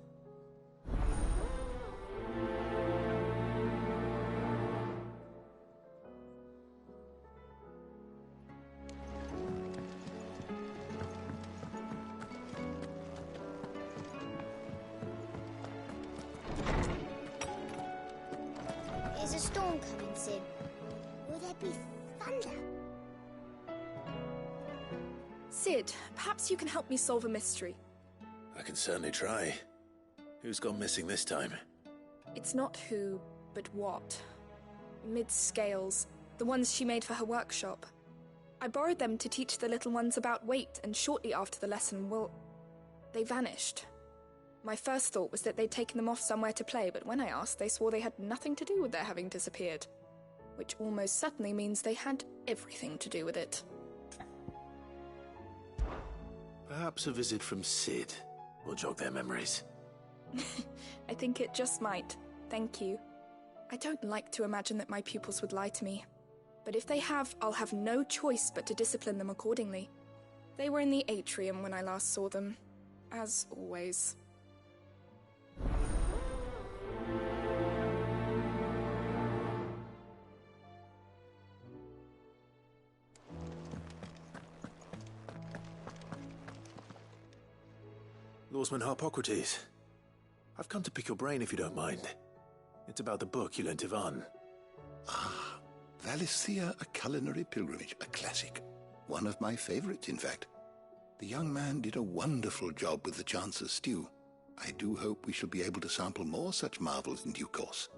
There's a storm coming soon. Will there be thunder? Sid, perhaps you can help me solve a mystery. I can certainly try. Who's gone missing this time? It's not who, but what. Mid's scales, the ones she made for her workshop. I borrowed them to teach the little ones about weight, and shortly after the lesson, well, they vanished. My first thought was that they'd taken them off somewhere to play, but when I asked, they swore they had nothing to do with their having disappeared. which almost certainly means they had everything to do with it. Perhaps a visit from Sid will jog their memories. I think it just might. Thank you. I don't like to imagine that my pupils would lie to me. But if they have, I'll have no choice but to discipline them accordingly. They were in the atrium when I last saw them, as always. Lawsman Harpocrates, I've come to pick your brain if you don't mind. It's about the book you lent Ivan. Ah, Valisthea, A Culinary Pilgrimage, a classic. One of my favorites, in fact. The young man did a wonderful job with the Chance's stew. I do hope we shall be able to sample more such marvels in due course.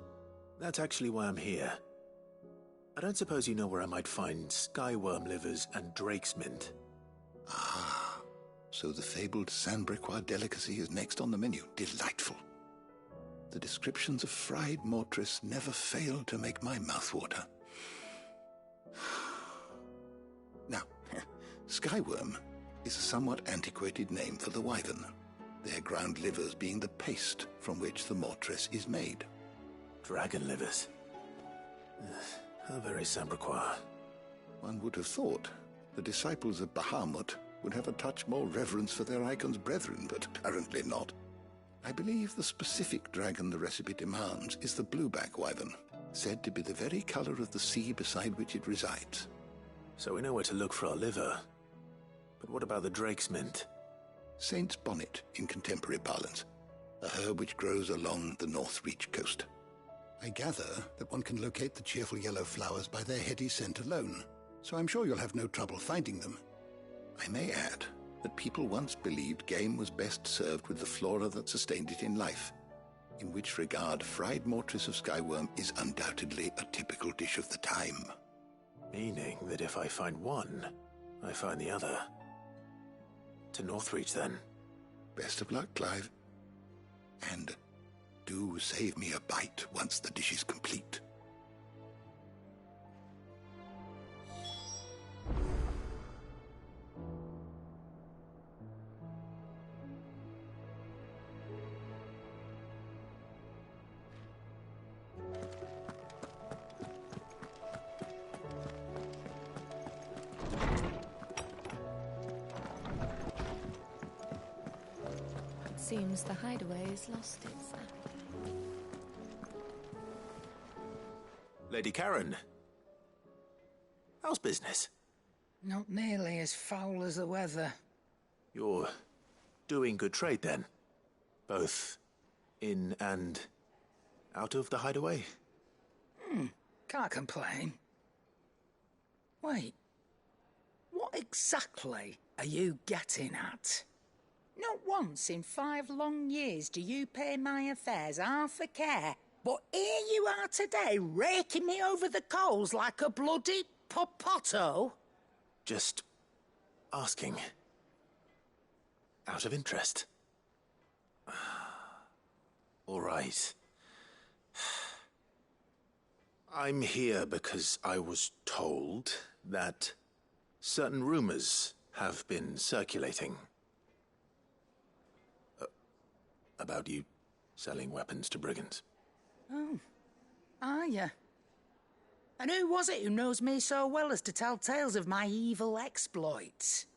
That's actually why I'm here. I don't suppose you know where I might find skyworm livers and drake's mint. Ah, so the fabled Sandbrequois delicacy is next on the menu. Delightful. The descriptions of fried mortress never fail to make my mouth water. Now, skyworm is a somewhat antiquated name for the wyvern, their ground livers being the paste from which the mortress is made. Dragon livers. How very Sandbrequois. One would have thought the disciples of Bahamut would have a touch more reverence for their icon's brethren, but apparently not. I believe the specific dragon the recipe demands is the blueback wyvern, said to be the very color of the sea beside which it resides. So we know where to look for our liver. But what about the drake's mint? Saint's bonnet in contemporary parlance, a herb which grows along the North Reach coast. I gather that one can locate the cheerful yellow flowers by their heady scent alone, so I'm sure you'll have no trouble finding them. I may add that people once believed game was best served with the flora that sustained it in life, in which regard fried mortress of skyworm is undoubtedly a typical dish of the time. Meaning that if I find one, I find the other. To Northreach, then. Best of luck, Clive. And do save me a bite once the dish is complete. Seems the hideaway has lost its Lady Karen. How's business? Not nearly as foul as the weather. You're doing good trade, then? Both in and out of the hideaway? Can't complain. Wait. What exactly are you getting at? Not once in 5 long years do you pay my affairs half a care, but here you are today, raking me over the coals like a bloody popoto? Just asking. Out of interest. All right. I'm here because I was told that certain rumors have been circulating. About you selling weapons to brigands. Oh, are you? And who was it who knows me so well as to tell tales of my evil exploits?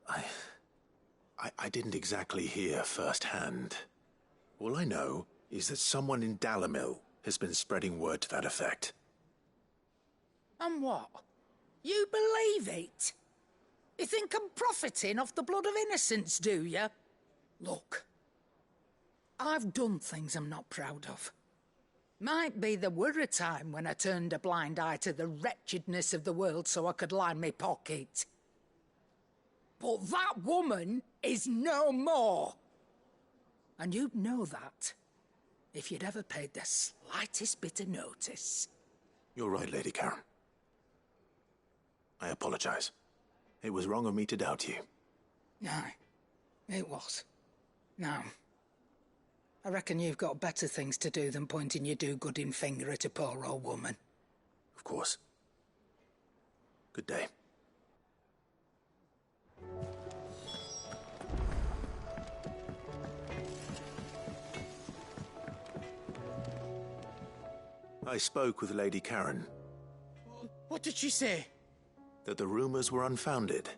I didn't exactly hear firsthand. All I know is that someone in Dalimil has been spreading word to that effect. And what? You believe it? You think I'm profiting off the blood of innocents, do you? Look, I've done things I'm not proud of. Might be there were a time when I turned a blind eye to the wretchedness of the world so I could line my pocket. But that woman is no more. And you'd know that if you'd ever paid the slightest bit of notice. You're right, Lady Karen. I apologize. It was wrong of me to doubt you. Aye, it was. Now, I reckon you've got better things to do than pointing your do-gooding finger at a poor old woman. Of course. Good day. I spoke with Lady Karen. What did she say? That the rumors were unfounded,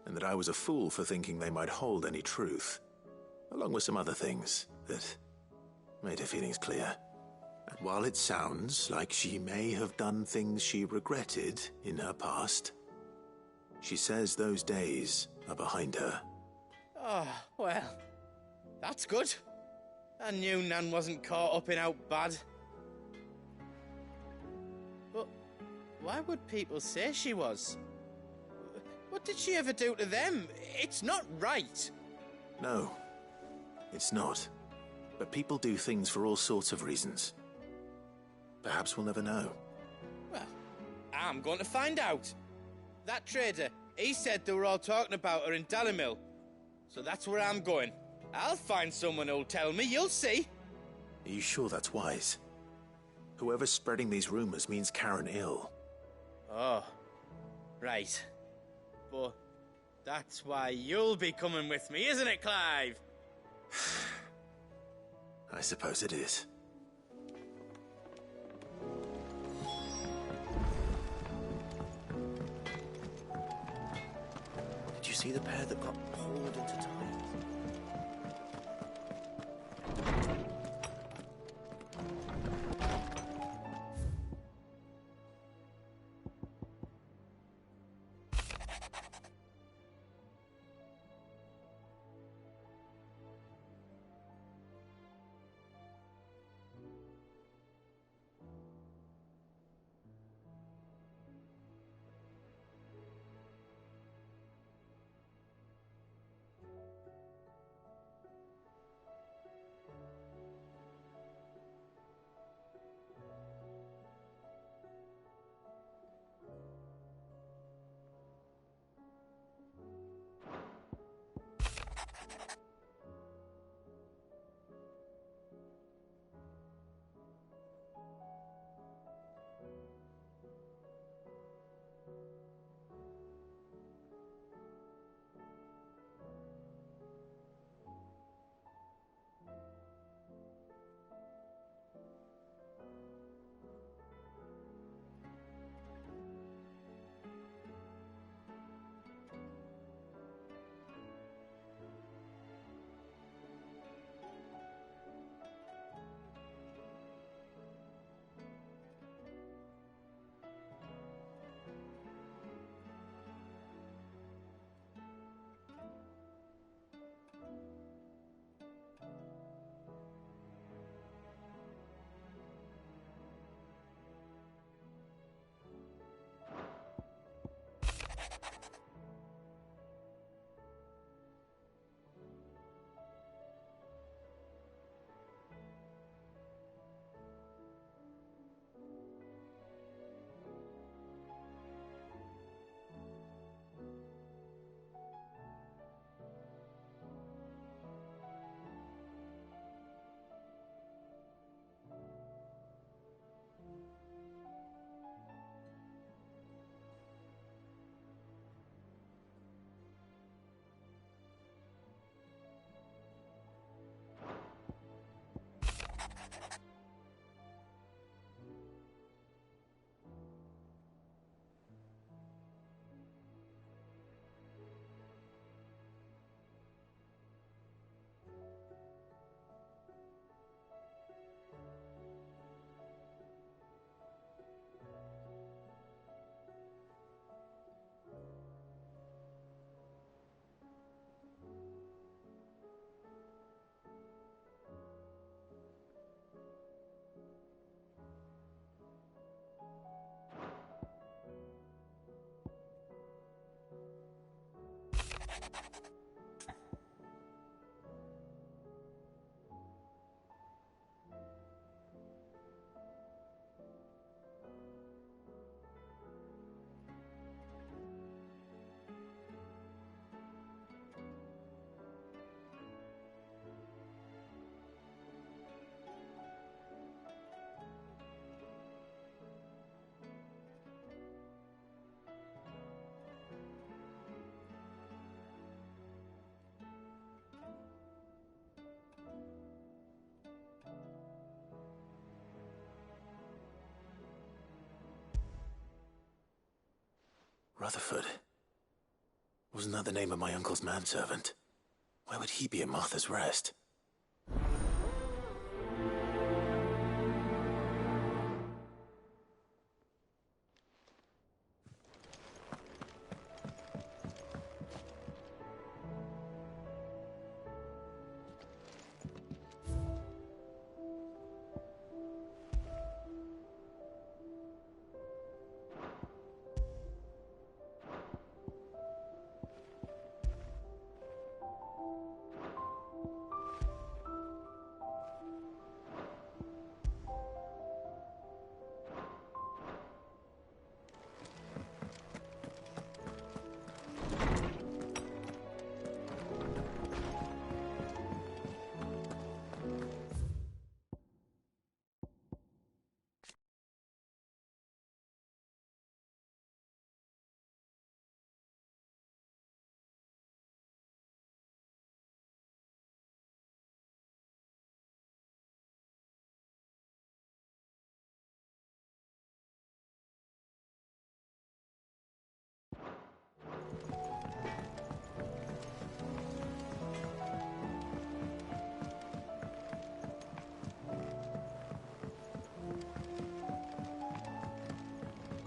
and that I was a fool for thinking they might hold any truth, along with some other things that made her feelings clear. And while it sounds like she may have done things she regretted in her past, she says those days are behind her. Oh, well, that's good. I knew Nan wasn't caught up in out bad. But why would people say she was? What did she ever do to them? It's not right. No, it's not. But people do things for all sorts of reasons. Perhaps we'll never know. Well, I'm going to find out. That trader, he said they were all talking about her in Dalimil. So that's where I'm going. I'll find someone who'll tell me, you'll see. Are you sure that's wise? Whoever's spreading these rumors means Karen ill. Oh, right. But that's why you'll be coming with me, isn't it, Clive? I suppose it is. Did you see the pair that got hauled into time? Rutherford. Wasn't that the name of my uncle's manservant? Why would he be at Martha's Rest?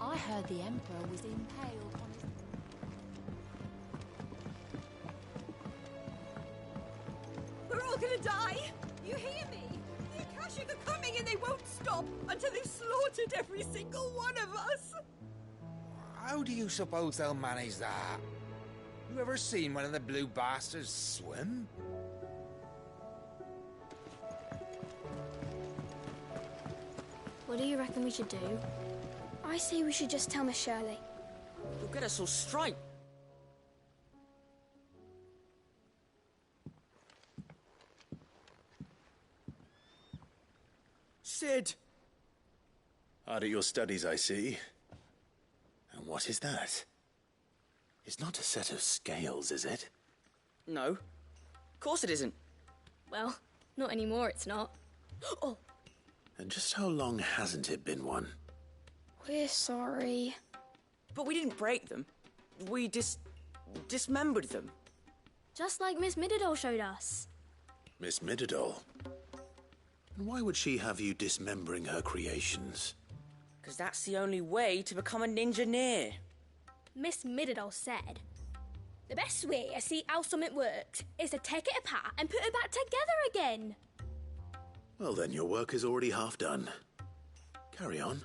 I heard the Emperor was impaled on his... We're all gonna die! You hear me? The Akashic are coming and they won't stop until they've slaughtered every single one of us! How do you suppose they'll manage that? You ever seen one of the blue bastards swim? What do you reckon we should do? I say we should just tell Miss Shirley. You'll get us all straight. Sid! Hard at your studies, I see. And what is that? It's not a set of scales, is it? No. Of course it isn't. Well, not anymore, it's not. Oh! And just how long hasn't it been one? We're sorry. But we didn't break them. We dismembered them. Just like Miss Mididol showed us. Miss Mididol? And why would she have you dismembering her creations? Because that's the only way to become a ninja-neer. Miss Mididol said, the best way to see how something works is to take it apart and put it back together again. Well then, your work is already half done. Carry on.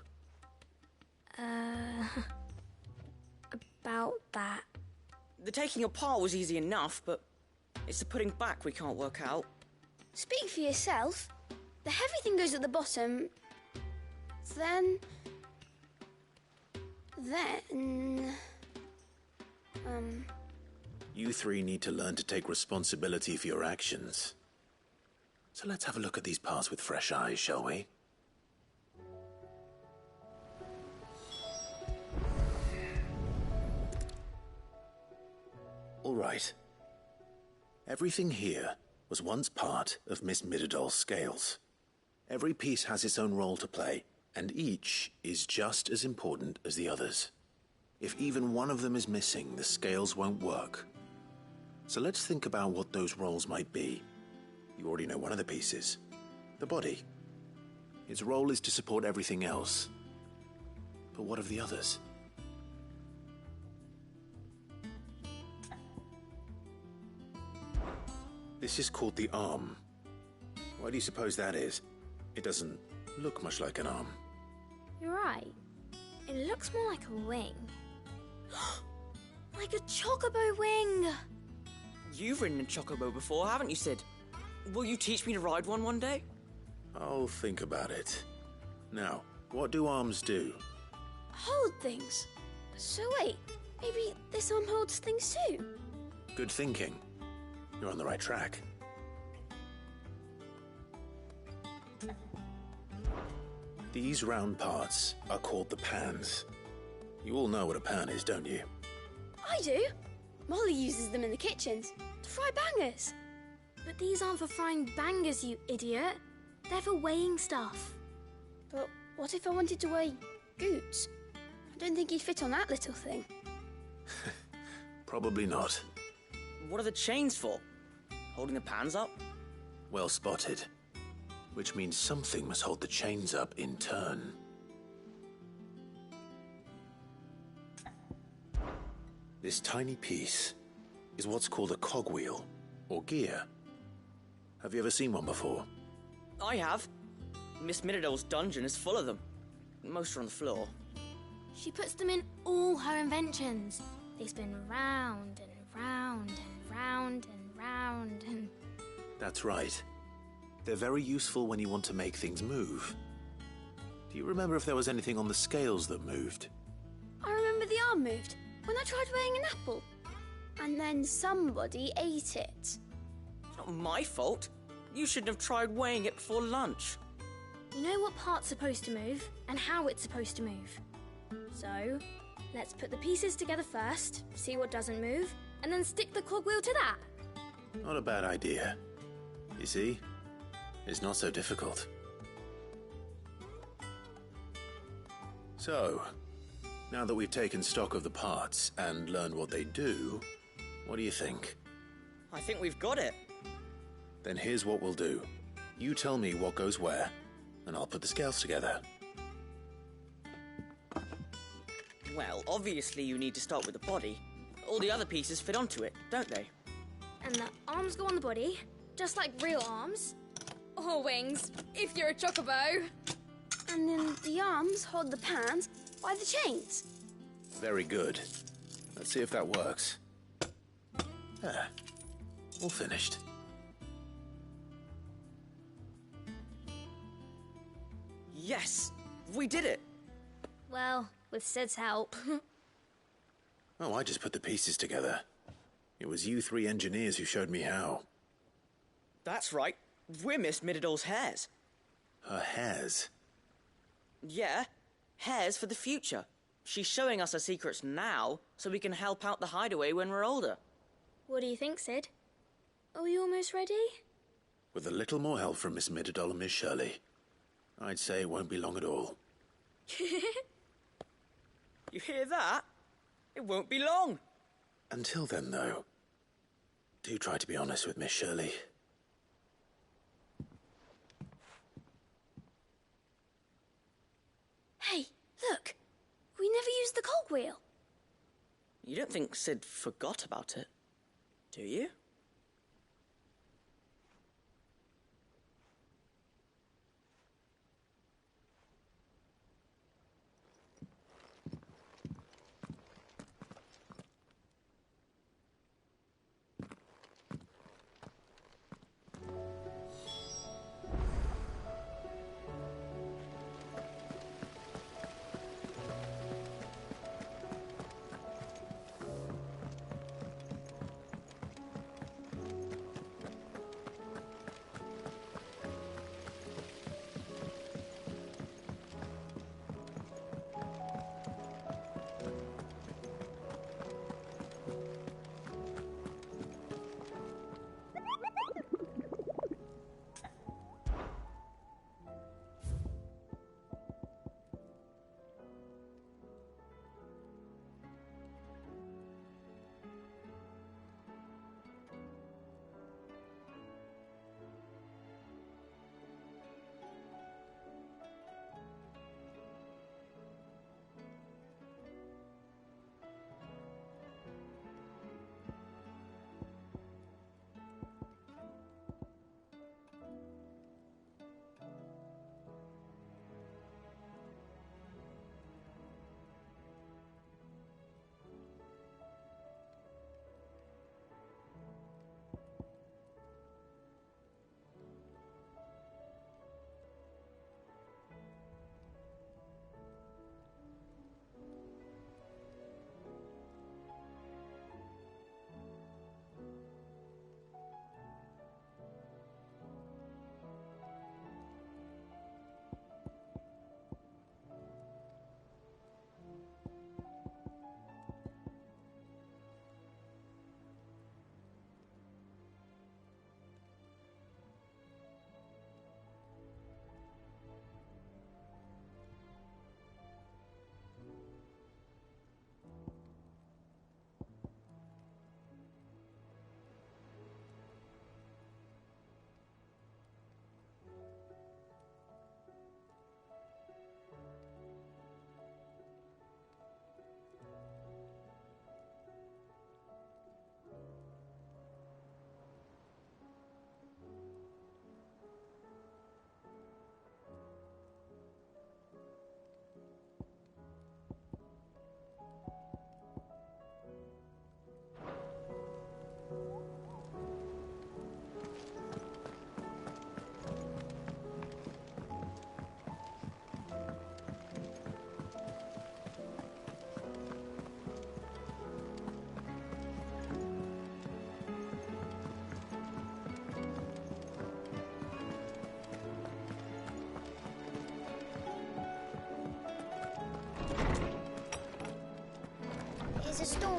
About that. The taking apart was easy enough, but it's the putting back we can't work out. Speak for yourself. The heavy thing goes at the bottom. Then... You three need to learn to take responsibility for your actions. So let's have a look at these parts with fresh eyes, shall we? All right. Everything here was once part of Miss Mididol's scales. Every piece has its own role to play, and each is just as important as the others. If even one of them is missing, the scales won't work. So let's think about what those roles might be. You already know one of the pieces. The body. Its role is to support everything else. But what of the others? This is called the arm. Why do you suppose that is? It doesn't look much like an arm. You're right. It looks more like a wing. Like a chocobo wing! You've ridden a chocobo before, haven't you, Sid? Will you teach me to ride one day? I'll think about it. Now, what do arms do? Hold things. So wait, maybe this arm holds things too? Good thinking. You're on the right track. These round parts are called the pans. You all know what a pan is, don't you? I do. Molly uses them in the kitchens to fry bangers. But these aren't for frying bangers, you idiot. They're for weighing stuff. But what if I wanted to weigh Goots? I don't think he'd fit on that little thing. Probably not. What are the chains for? Holding the pans up? Well spotted. Which means something must hold the chains up in turn. This tiny piece is what's called a cogwheel, or gear. Have you ever seen one before? I have. Miss Middledale's dungeon is full of them. Most are on the floor. She puts them in all her inventions. They spin round and round and round and round and... That's right. They're very useful when you want to make things move. Do you remember if there was anything on the scales that moved? I remember the arm moved when I tried weighing an apple. And then somebody ate it. It's not my fault. You shouldn't have tried weighing it before lunch. You know what part's supposed to move and how it's supposed to move. So, let's put the pieces together first, see what doesn't move, and then stick the cogwheel to that. Not a bad idea. You see? It's not so difficult. So, now that we've taken stock of the parts and learned what they do, what do you think? I think we've got it. Then here's what we'll do. You tell me what goes where, and I'll put the scales together. Well, obviously you need to start with the body. All the other pieces fit onto it, don't they? And the arms go on the body, just like real arms. Or wings, if you're a chocobo. And then the arms hold the pans by the chains. Very good. Let's see if that works. There. All finished. Yes! We did it! Well, with Sid's help. Oh, I just put the pieces together. It was you three engineers who showed me how. That's right. We're Miss Middledale's hares. Her hairs? Yeah, hares for the future. She's showing us her secrets now, so we can help out the hideaway when we're older. What do you think, Sid? Are we almost ready? With a little more help from Miss Middledale and Miss Shirley, I'd say it won't be long at all. You hear that? It won't be long. Until then, though, do try to be honest with Miss Shirley. Hey, look! We never used the cogwheel. You don't think Sid forgot about it, do you?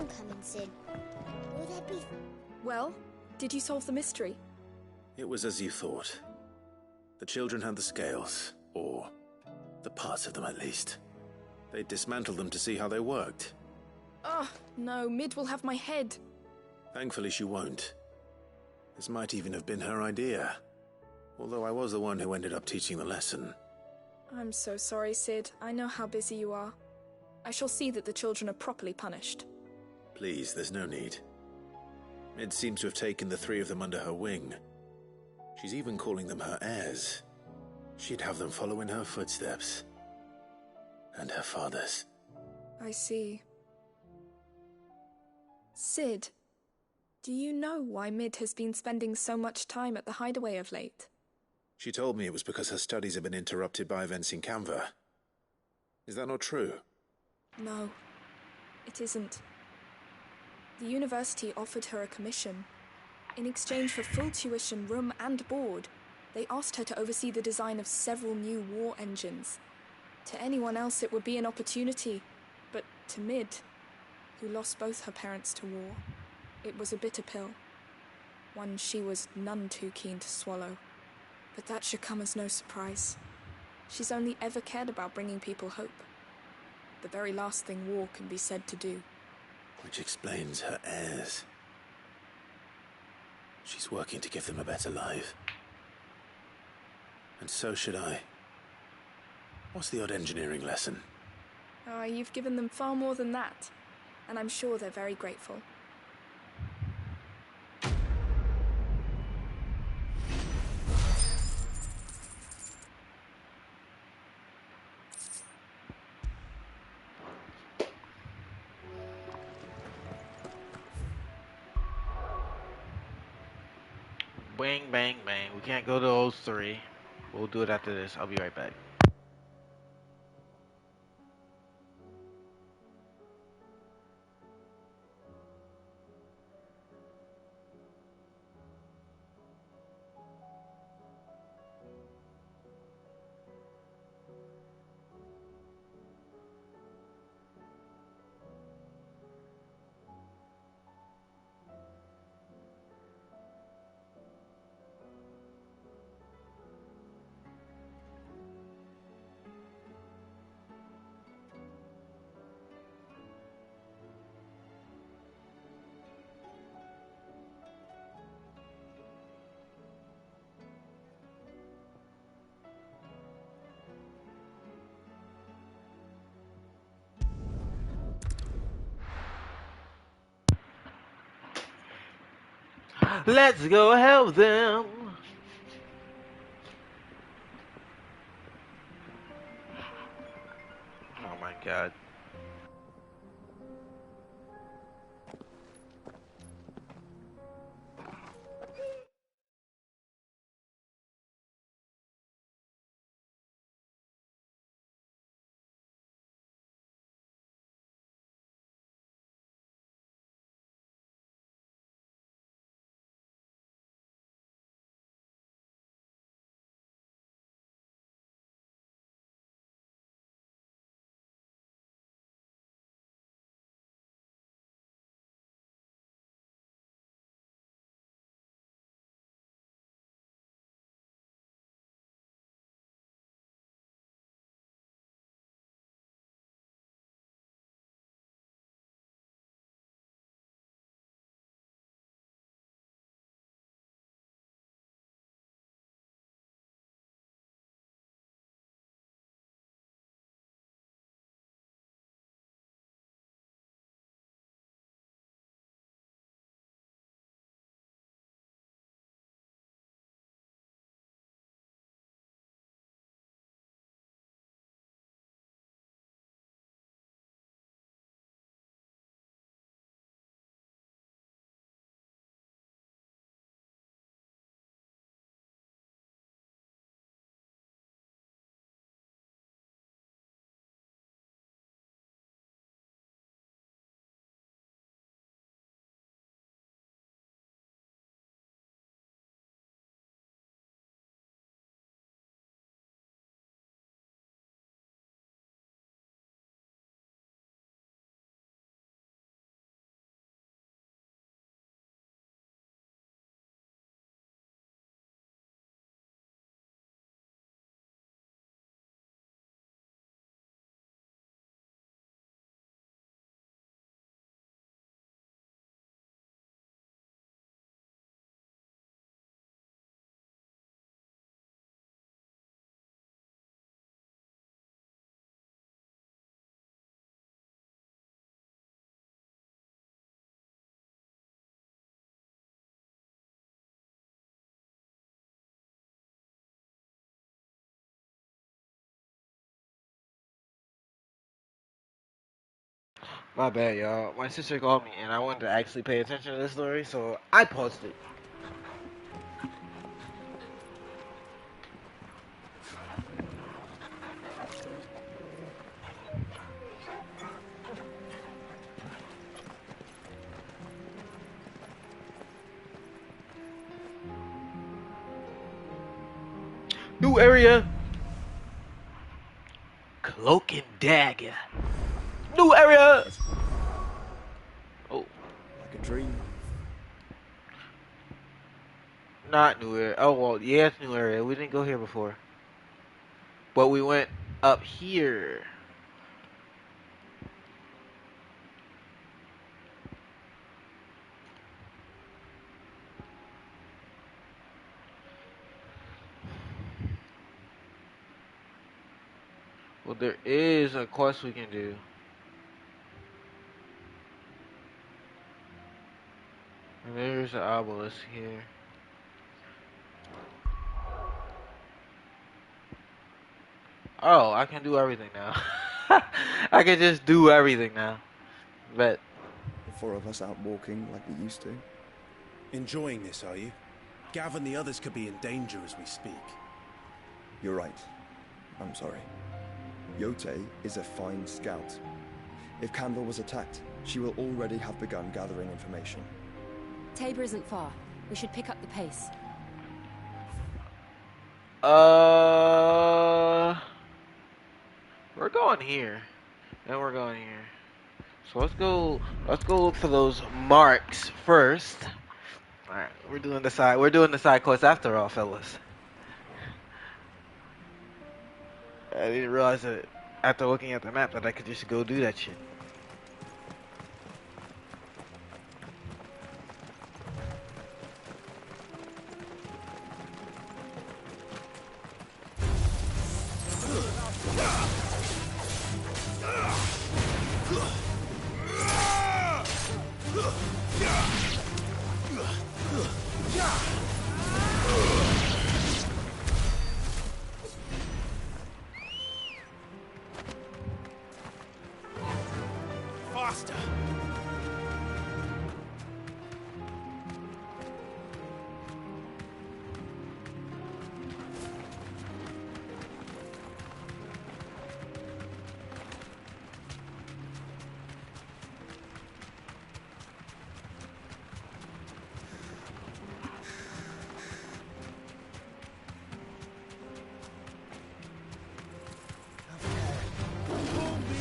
storm coming, Sid. Will there be... Well, did you solve the mystery? It was as you thought. The children had the scales, or the parts of them at least. They dismantled them to see how they worked. Oh, no, Mid will have my head. Thankfully she won't. This might even have been her idea. Although I was the one who ended up teaching the lesson. I'm so sorry, Sid. I know how busy you are. I shall see that the children are properly punished. Please, there's no need. Mid seems to have taken the three of them under her wing. She's even calling them her heirs. She'd have them follow in her footsteps. And her father's. I see. Sid, do you know why Mid has been spending so much time at the hideaway of late? She told me it was because her studies have been interrupted by events in Canva. Is that not true? No, it isn't. The university offered her a commission. In exchange for full tuition, room and board, they asked her to oversee the design of several new war engines. To anyone else it would be an opportunity, but to Mid, who lost both her parents to war, it was a bitter pill. One she was none too keen to swallow. But that should come as no surprise. She's only ever cared about bringing people hope. The very last thing war can be said to do. Which explains her heirs. She's working to give them a better life. And so should I. What's the odd engineering lesson? You've given them far more than that, and I'm sure they're very grateful. Bang, bang, bang. We can't go to those three. We'll do it after this. I'll be right back. Let's go help them. Oh my god. My bad, y'all. My sister called me, and I wanted to actually pay attention to this story, so I paused it. New area. Cloak and dagger. New area. Oh, Like a dream. not new area. Oh well, yeah, it's new area. We didn't go here before, but we went up here. Well, there is a quest we can do. And there's an obelisk here. Oh, I can do everything now. I can just do everything now. Bet. The four of us out walking like we used to. Enjoying this, are you? Gav and the others could be in danger as we speak. You're right. I'm sorry. Yote is a fine scout. If Candle was attacked, she will already have begun gathering information. Tabor isn't far. We should pick up the pace. We're going here. And we're going here. So let's go look for those marks first. Alright, we're doing the side quest after all, fellas. I didn't realize that after looking at the map that I could just go do that shit. Faster!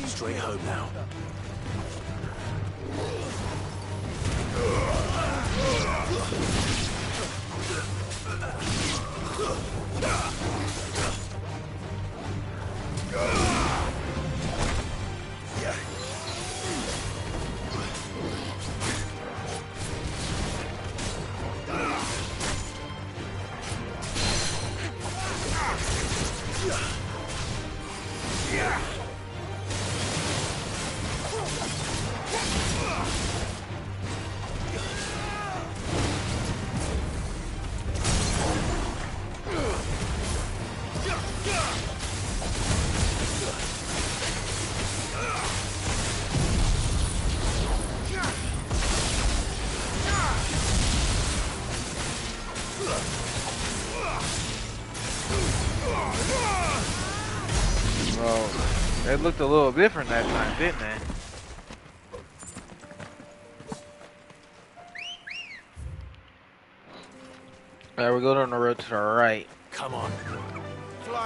Straight home now. Well, it looked a little different that time, didn't it? Alright, we're going on the road to the right. Come on.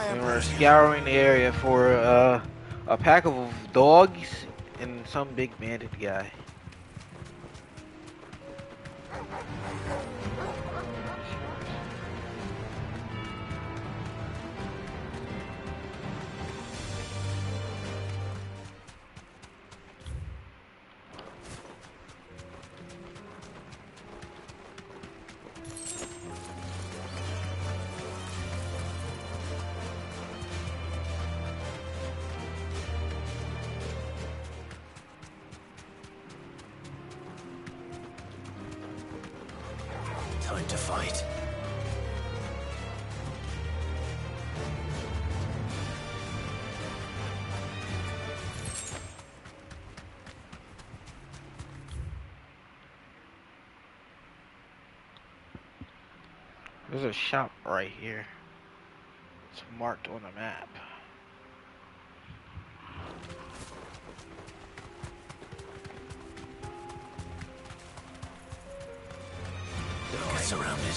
And we're scouring the area for a pack of dogs and some big bandit guy. Time to fight. There's a shop right here. It's marked on the map. Don't get surrounded.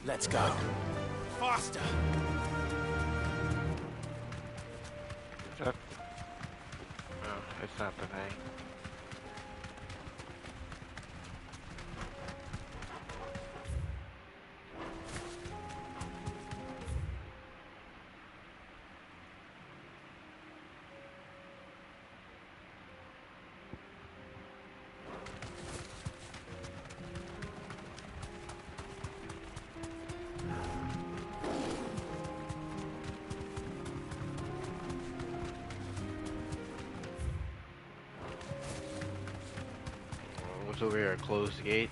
Let's go. Faster! Is that... No, it's not the name. What's over here? Close the gate.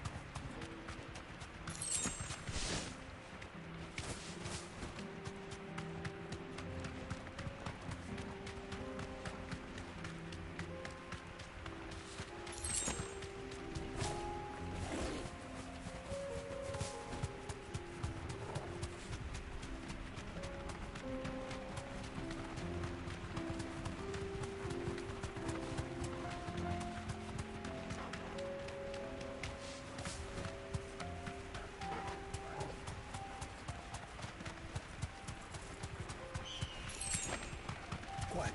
Quiet.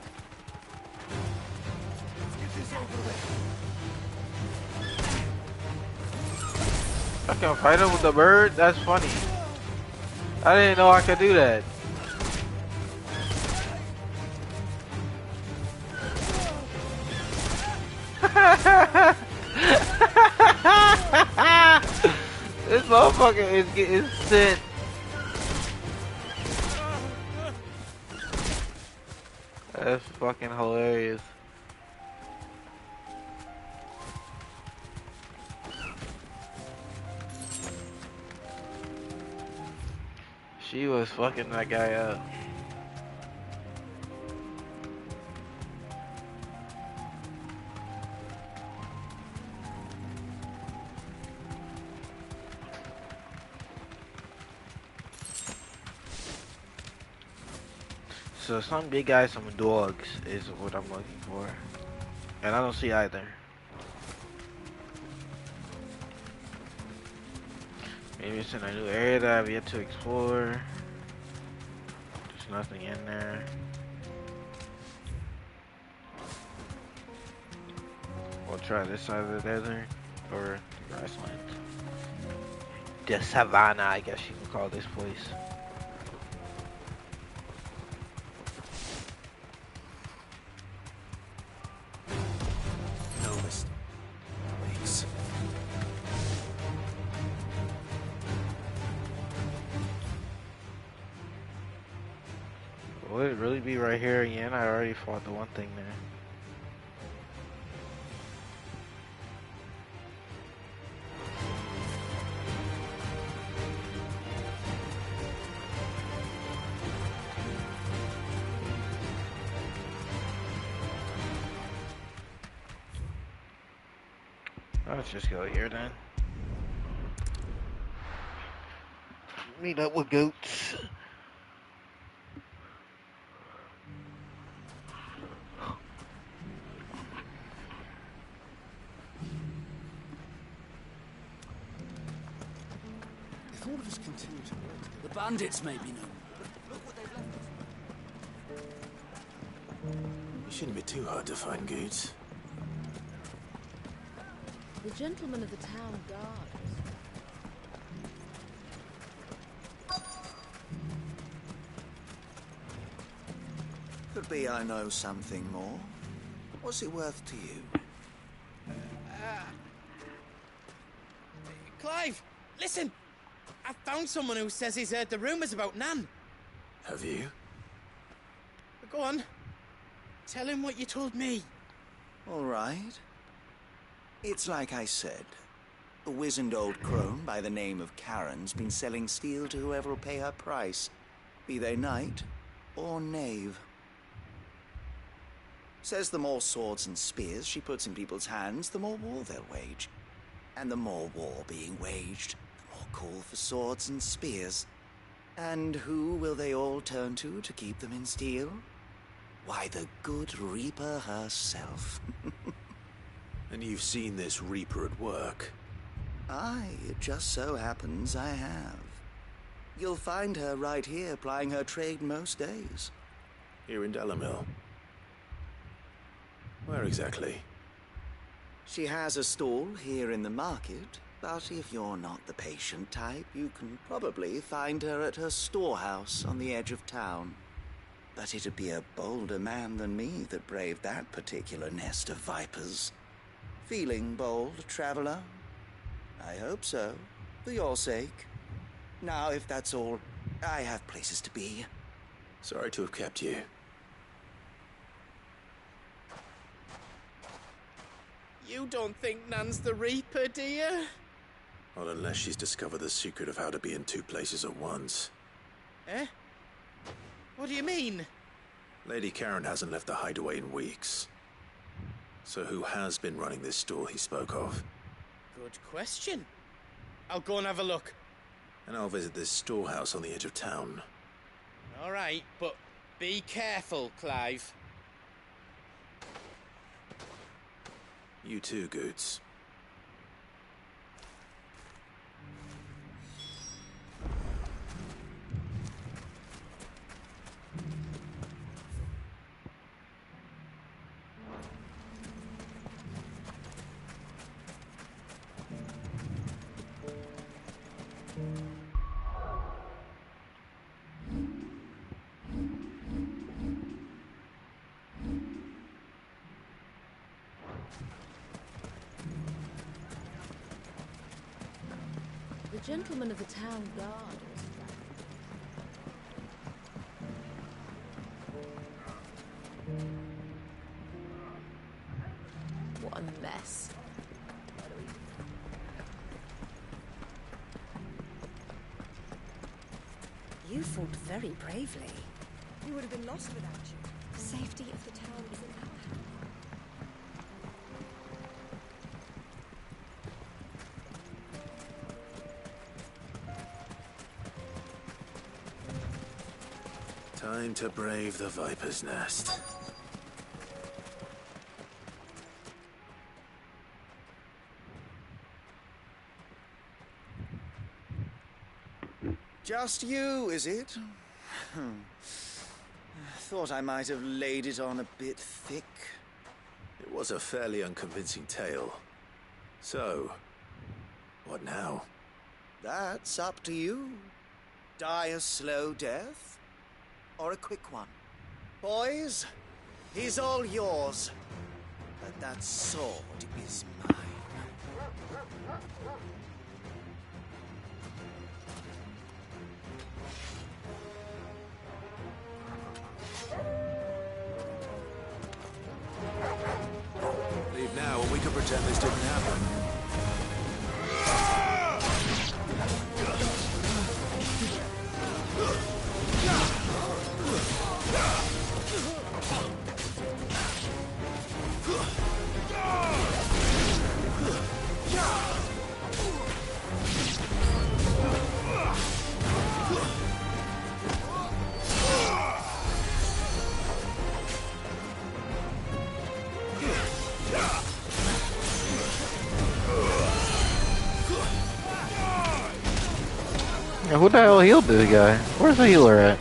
Let's get this over with. I can fight him with the bird? That's funny. I didn't know I could do that. This motherfucker is getting sent. That's fucking hilarious. She was fucking that guy up. So some big guys, some dogs is what I'm looking for. And I don't see either. Maybe it's in a new area that I've yet to explore. There's nothing in there. We'll try this side of the desert or the grassland. The savannah, I guess you can call this place. Would it really be right here again? I already fought the one thing there. Let's just go here then. Meet up with goats. If all of us continue to work together, the bandits may be known. Look what they've left us. It shouldn't be too hard to find goods. The gentlemen of the town guards. Could be I know something more. What's it worth to you? Clive, listen! I found someone who says he's heard the rumours about Nan. Have you? Go on. Tell him what you told me. All right. It's like I said. A wizened old crone by the name of Karen's been selling steel to whoever will pay her price, be they knight or knave. Says the more swords and spears she puts in people's hands, the more war they'll wage. And the more war being waged, the more call for swords and spears. And who will they all turn to keep them in steel? Why, the good Reaper herself. And you've seen this Reaper at work? Aye, it just so happens I have. You'll find her right here plying her trade most days. Here in Dalimil? Where exactly? She has a stall here in the market, but if you're not the patient type, you can probably find her at her storehouse on the edge of town. But it'd be a bolder man than me that braved that particular nest of vipers. Feeling bold, traveler? I hope so, for your sake. Now, if that's all, I have places to be. Sorry to have kept you. You don't think Nan's the Reaper, do you? Not unless she's discovered the secret of how to be in two places at once. Eh? What do you mean? Lady Karen hasn't left the hideaway in weeks. So who has been running this stall he spoke of? Good question. I'll go and have a look. And I'll visit this storehouse on the edge of town. All right, but be careful, Clive. You too, Goots. The gentleman of the town guard was back. What a mess. You fought very bravely. We would have been lost without you. The safety of the town is in our hands. Time to brave the Viper's Nest. Just you, is it? Thought I might have laid it on a bit thick. It was a fairly unconvincing tale. So, what now? That's up to you. Die a slow death, or a quick one. Boys, he's all yours. But that sword is mine. Leave now and we can pretend this didn't happen. Yeah, who the hell healed this guy? Where's the healer at?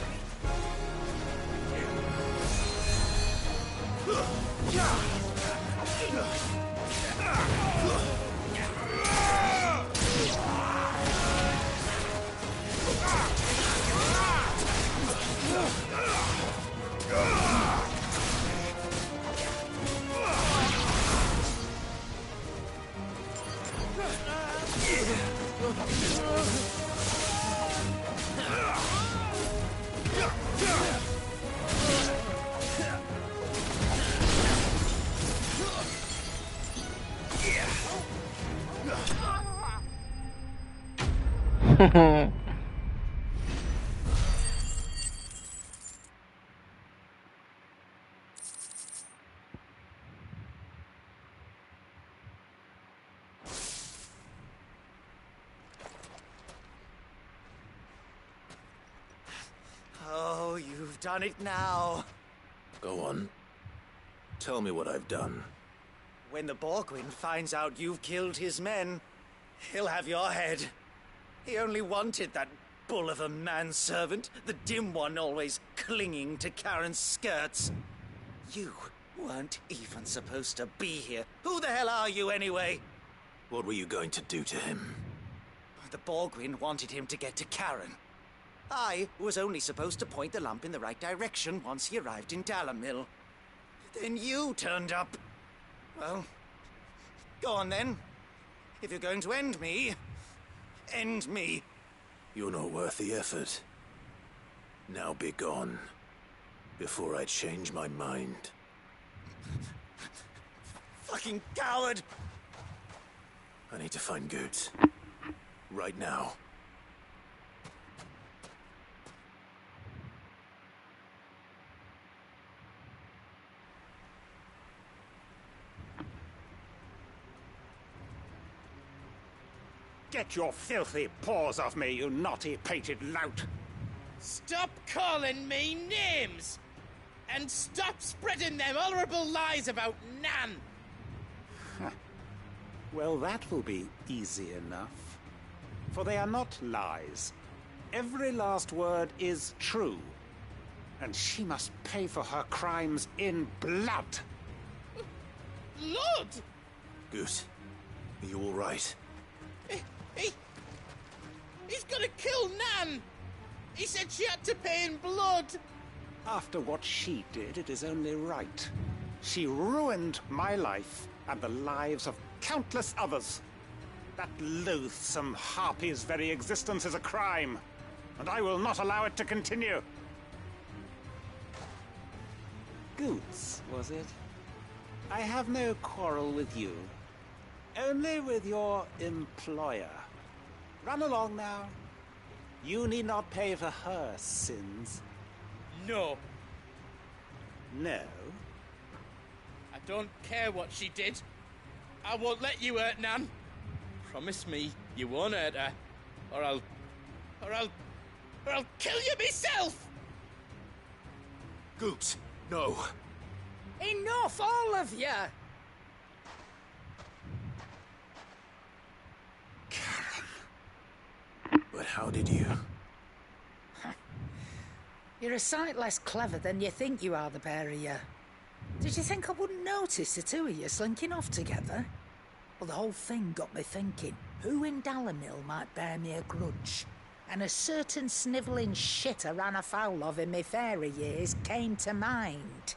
Oh, you've done it now. Go on. Tell me what I've done. When the Borgwyn finds out you've killed his men, he'll have your head. He only wanted that bull of a manservant, the dim one always clinging to Karen's skirts. You weren't even supposed to be here. Who the hell are you anyway? What were you going to do to him? The Borgwyn wanted him to get to Karen. I was only supposed to point the lamp in the right direction once he arrived in Dalamil. Then you turned up. Well, go on then. If you're going to end me, end me. You're not worth the effort. Now be gone, before I change my mind. Fucking coward! I need to find Goots. Right now. Get your filthy paws off me, you naughty-pated lout! Stop calling me names! And stop spreading them horrible lies about Nan! Well, that will be easy enough. For they are not lies. Every last word is true. And she must pay for her crimes in blood. Blood? Goose, are you all right? He's gonna kill Nan! He said she had to pay in blood! After what she did, it is only right. She ruined my life and the lives of countless others. That loathsome harpy's very existence is a crime, and I will not allow it to continue. Goots, was it? I have no quarrel with you. Only with your employer. Run along now. You need not pay for her sins. No. No? I don't care what she did. I won't let you hurt Nan. Promise me you won't hurt her, or I'll kill you myself! Goots, no. Enough, all of you! But how did you? You're a sight less clever than you think you are, the pair of you. Did you think I wouldn't notice the two of you slinking off together? Well, the whole thing got me thinking, who in Dalamil might bear me a grudge? And a certain snivelling shit I ran afoul of in my fairy years came to mind.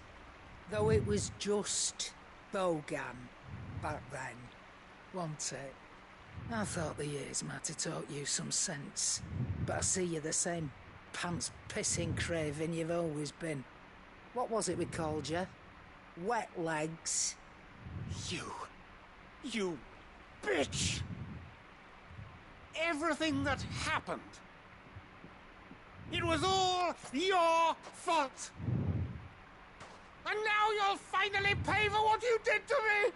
Though it was just Bogan back then, wasn't it? I thought the years might have taught you some sense, but I see you're the same pants-pissing craven you've always been. What was it we called you? Wet legs? You bitch! Everything that happened, it was all your fault! And now you'll finally pay for what you did to me!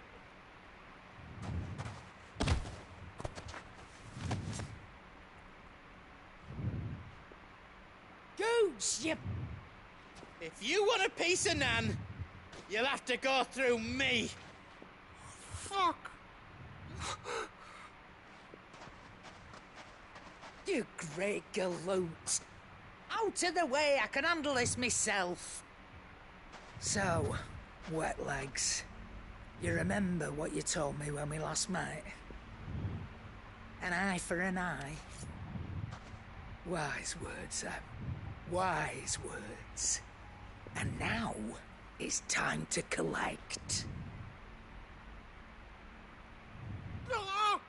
Goots, you... If you want a piece of Nan, you'll have to go through me. Fuck! You great galoot. Out of the way, I can handle this myself. So, wet legs, you remember what you told me when we last met? An eye for an eye. Wise words, Sam. Wise words. And now, it's time to collect. No!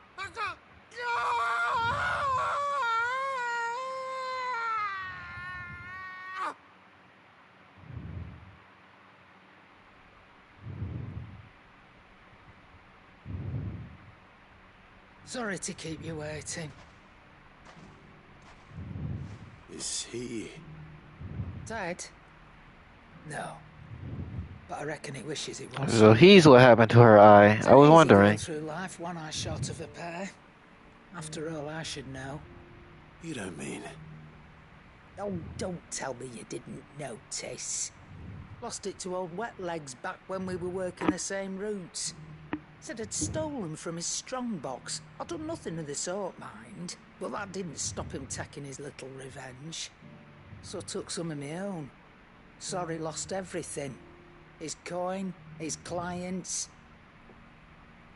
Sorry to keep you waiting. Is he... Dead? No. But I reckon he wishes he was. So he's what happened to her eye. I was wondering. Through life, one eye short of a pair. After all, I should know. You don't mean... Oh, don't tell me you didn't notice. Lost it to old Wet Legs back when we were working the same routes. Said I'd stolen from his strongbox. I'd done nothing of the sort, mind. But that didn't stop him taking his little revenge. So I took some of my own. Sorry, lost everything. His coin, his clients.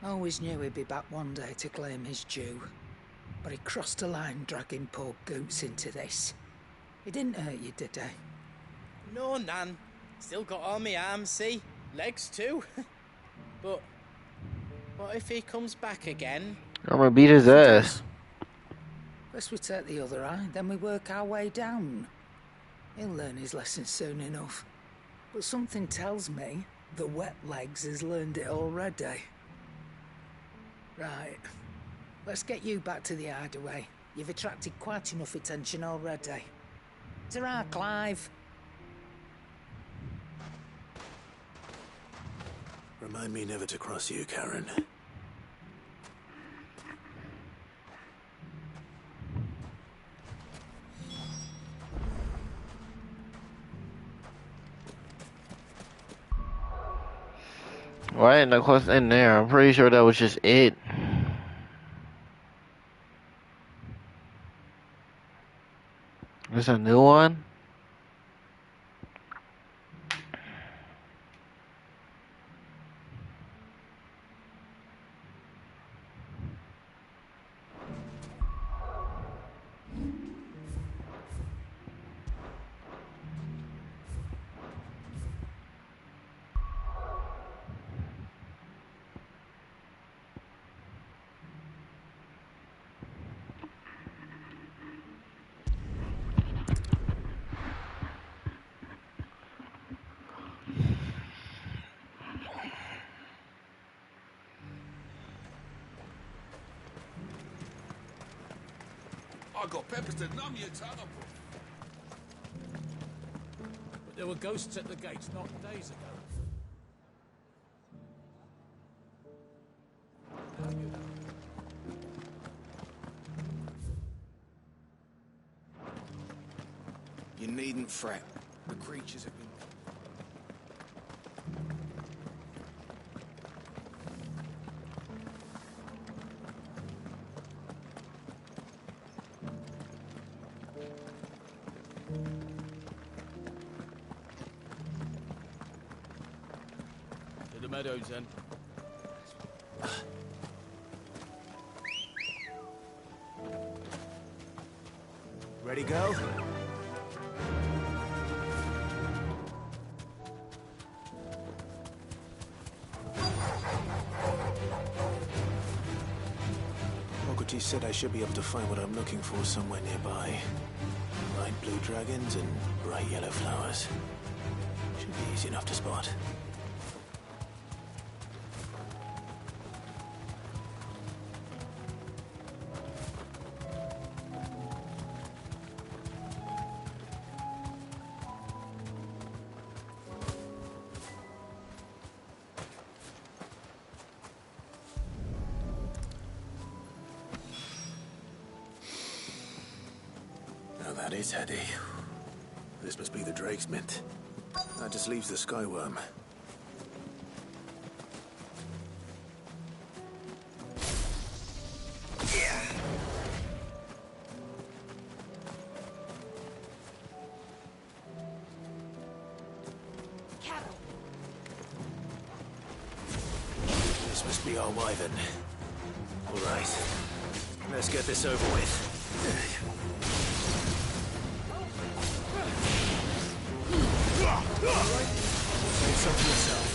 Always knew he'd be back one day to claim his due. But he crossed a line dragging poor Goots into this. He didn't hurt you, did he? No, Nan. Still got all my arms, see? Legs too. But what if he comes back again? I'm gonna beat his ass. First we take the other eye, then we work our way down. He'll learn his lesson soon enough. But something tells me the Wet Legs has learned it already. Right. Let's get you back to the hideaway. You've attracted quite enough attention already. Ta-ra, Clive. Remind me never to cross you, Karen. Why ain't no quest in there? I'm pretty sure that was just it. There's a new one? I got peppers to numb your tongue. But there were ghosts at the gates not days ago. Now you know. You needn't fret. The creatures have been... To the meadows, then. Ready, go? He said I should be able to find what I'm looking for somewhere nearby. Bright blue dragons and bright yellow flowers. Should be easy enough to spot. That is heady. This must be the Drake's Mint. That just leaves the Skyworm. This must be our wyvern. All right. Let's get this over with. Say something yourself.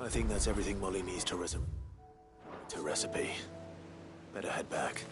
I think that's everything Molly needs to recipe. Better head back.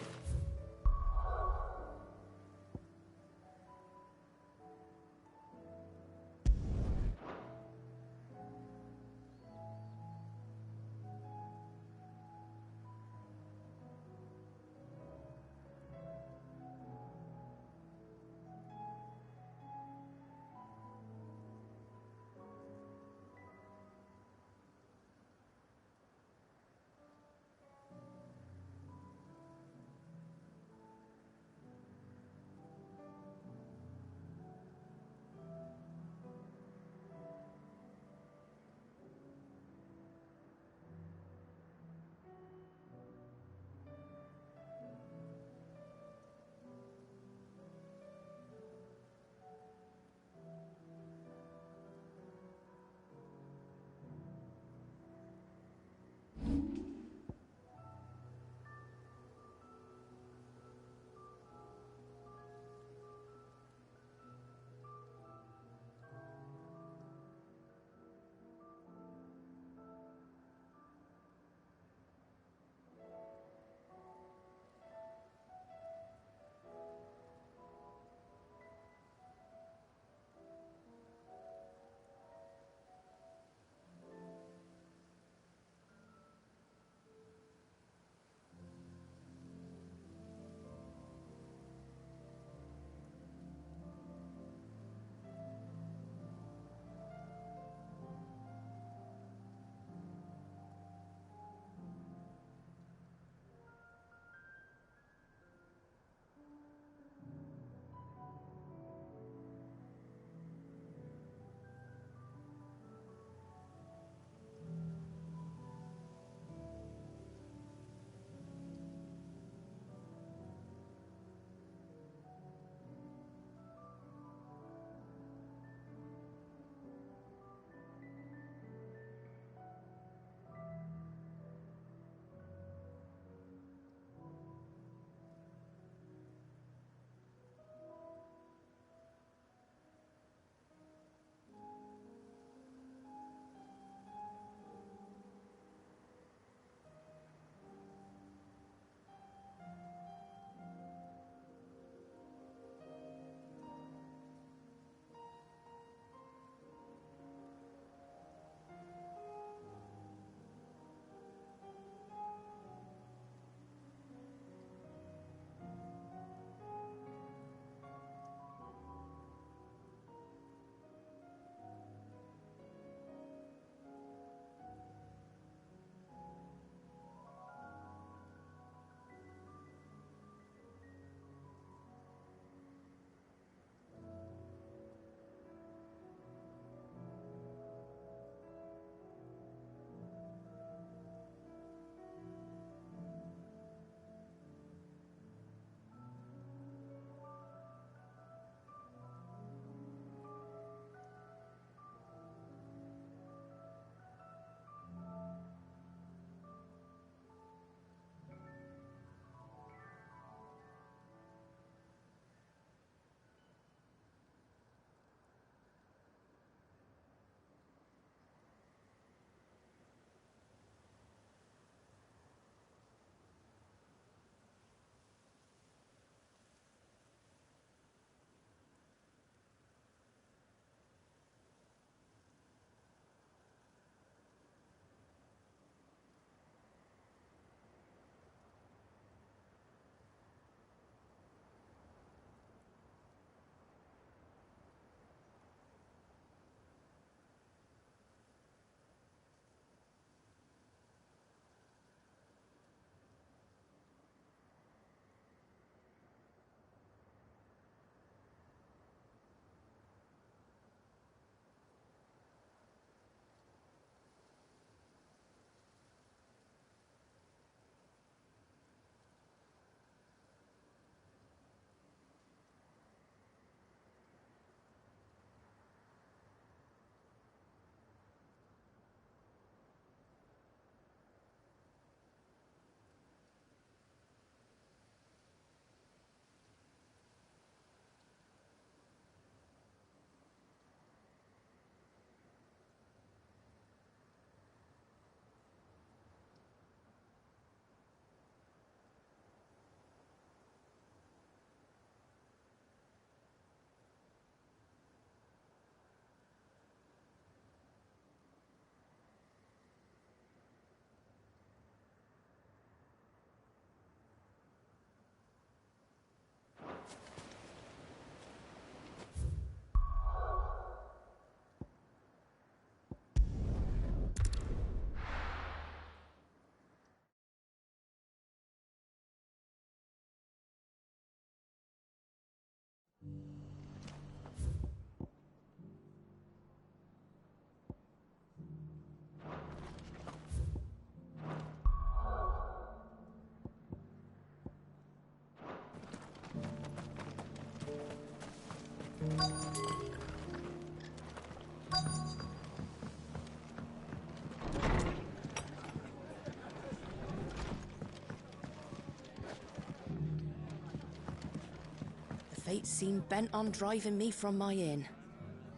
The fates seem bent on driving me from my inn.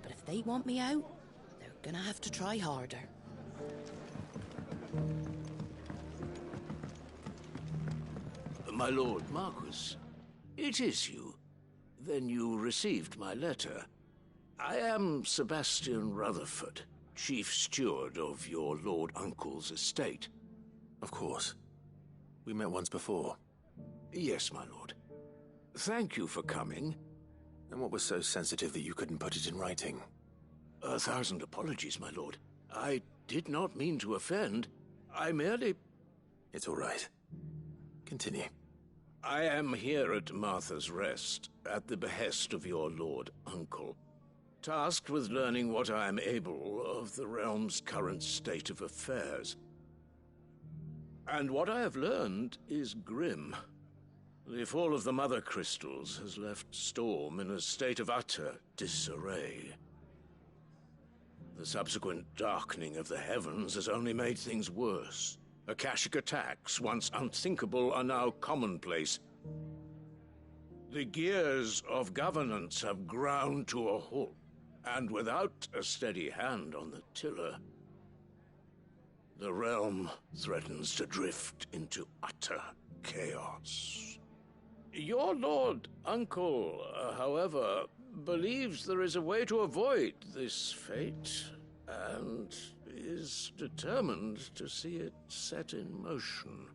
But if they want me out, they're gonna have to try harder. My lord Marquis, it is you. Then you received my letter. I am Sebastian Rutherford, chief steward of your lord uncle's estate. Of course. We met once before. Yes, my lord. Thank you for coming. And what was so sensitive that you couldn't put it in writing? 1,000 apologies, my lord. I did not mean to offend. I merely... It's all right. Continue. I am here at Martha's Rest, at the behest of your lord uncle, tasked with learning what I am able of the realm's current state of affairs. And what I have learned is grim. The fall of the Mother Crystals has left Storm in a state of utter disarray. The subsequent darkening of the heavens has only made things worse. Akashic attacks, once unthinkable, are now commonplace. The gears of governance have ground to a halt, and without a steady hand on the tiller, the realm threatens to drift into utter chaos. Your lord uncle, however, believes there is a way to avoid this fate, and is determined to see it set in motion.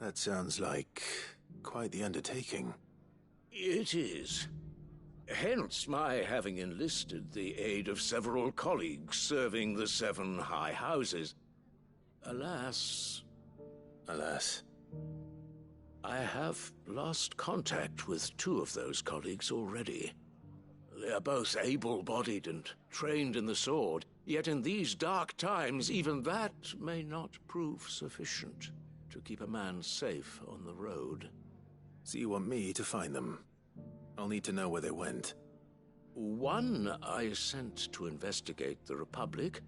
That sounds like quite the undertaking. It is. Hence my having enlisted the aid of several colleagues serving the 7 high houses. Alas, I have lost contact with 2 of those colleagues already. They are both able-bodied and trained in the sword, yet in these dark times, even that may not prove sufficient to keep a man safe on the road. So you want me to find them? I'll need to know where they went. One I sent to investigate the Republic,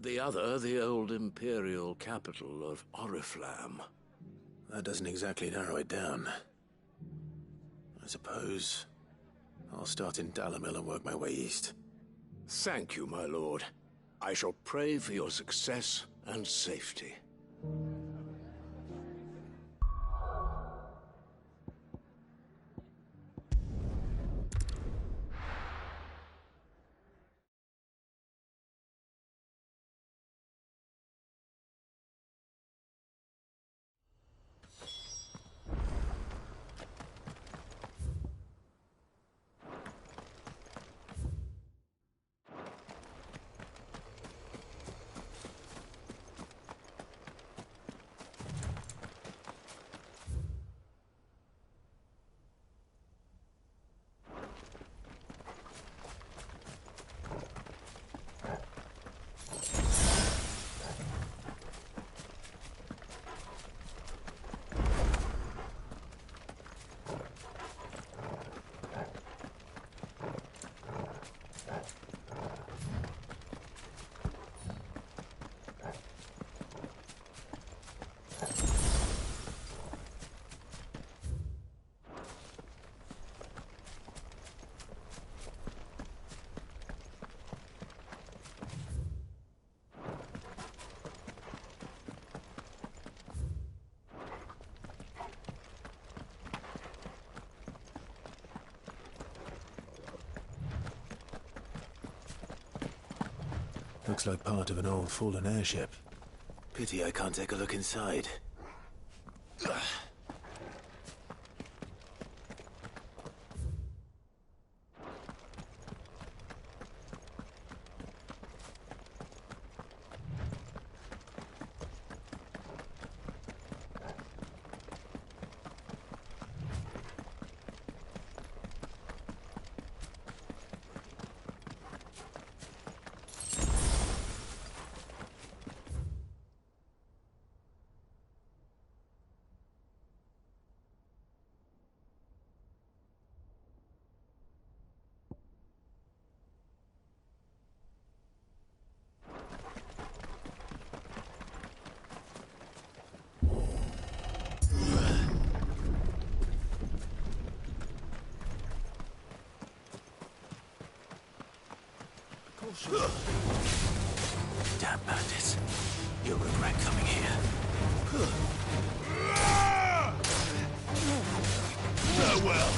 the other the old Imperial capital of Oriflamme. That doesn't exactly narrow it down. I suppose I'll start in Dalimil and work my way east. Thank you, my lord. I shall pray for your success and safety. Looks like part of an old fallen airship. Pity I can't take a look inside. Damn bandits. You'll regret coming here. Farewell.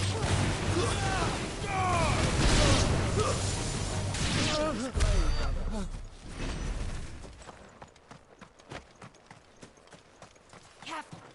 Careful.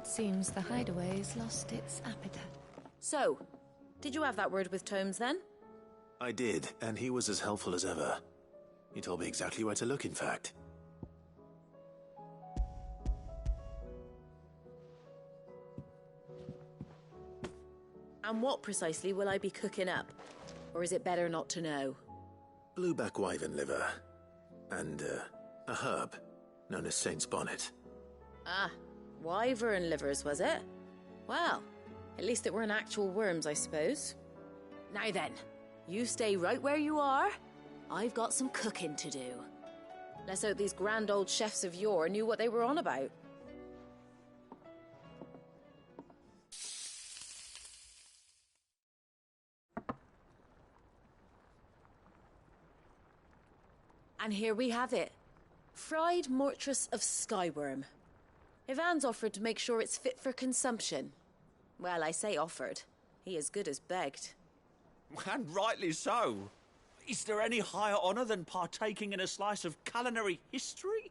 Seems the hideaway's lost its appetite. So, did you have that word with Tomes then? I did, and he was as helpful as ever. He told me exactly where to look, in fact. And what precisely will I be cooking up? Or is it better not to know? Blueback wyvern liver. And, a herb known as Saint's Bonnet. Ah, wyvern livers, was it? Well, at least it weren't actual worms, I suppose. Now then, you stay right where you are. I've got some cooking to do. Let's hope these grand old chefs of yore knew what they were on about. And here we have it. Fried mortress of skyworm. Ivan's offered to make sure it's fit for consumption. Well, I say offered. He as good as begged. And rightly so. Is there any higher honour than partaking in a slice of culinary history?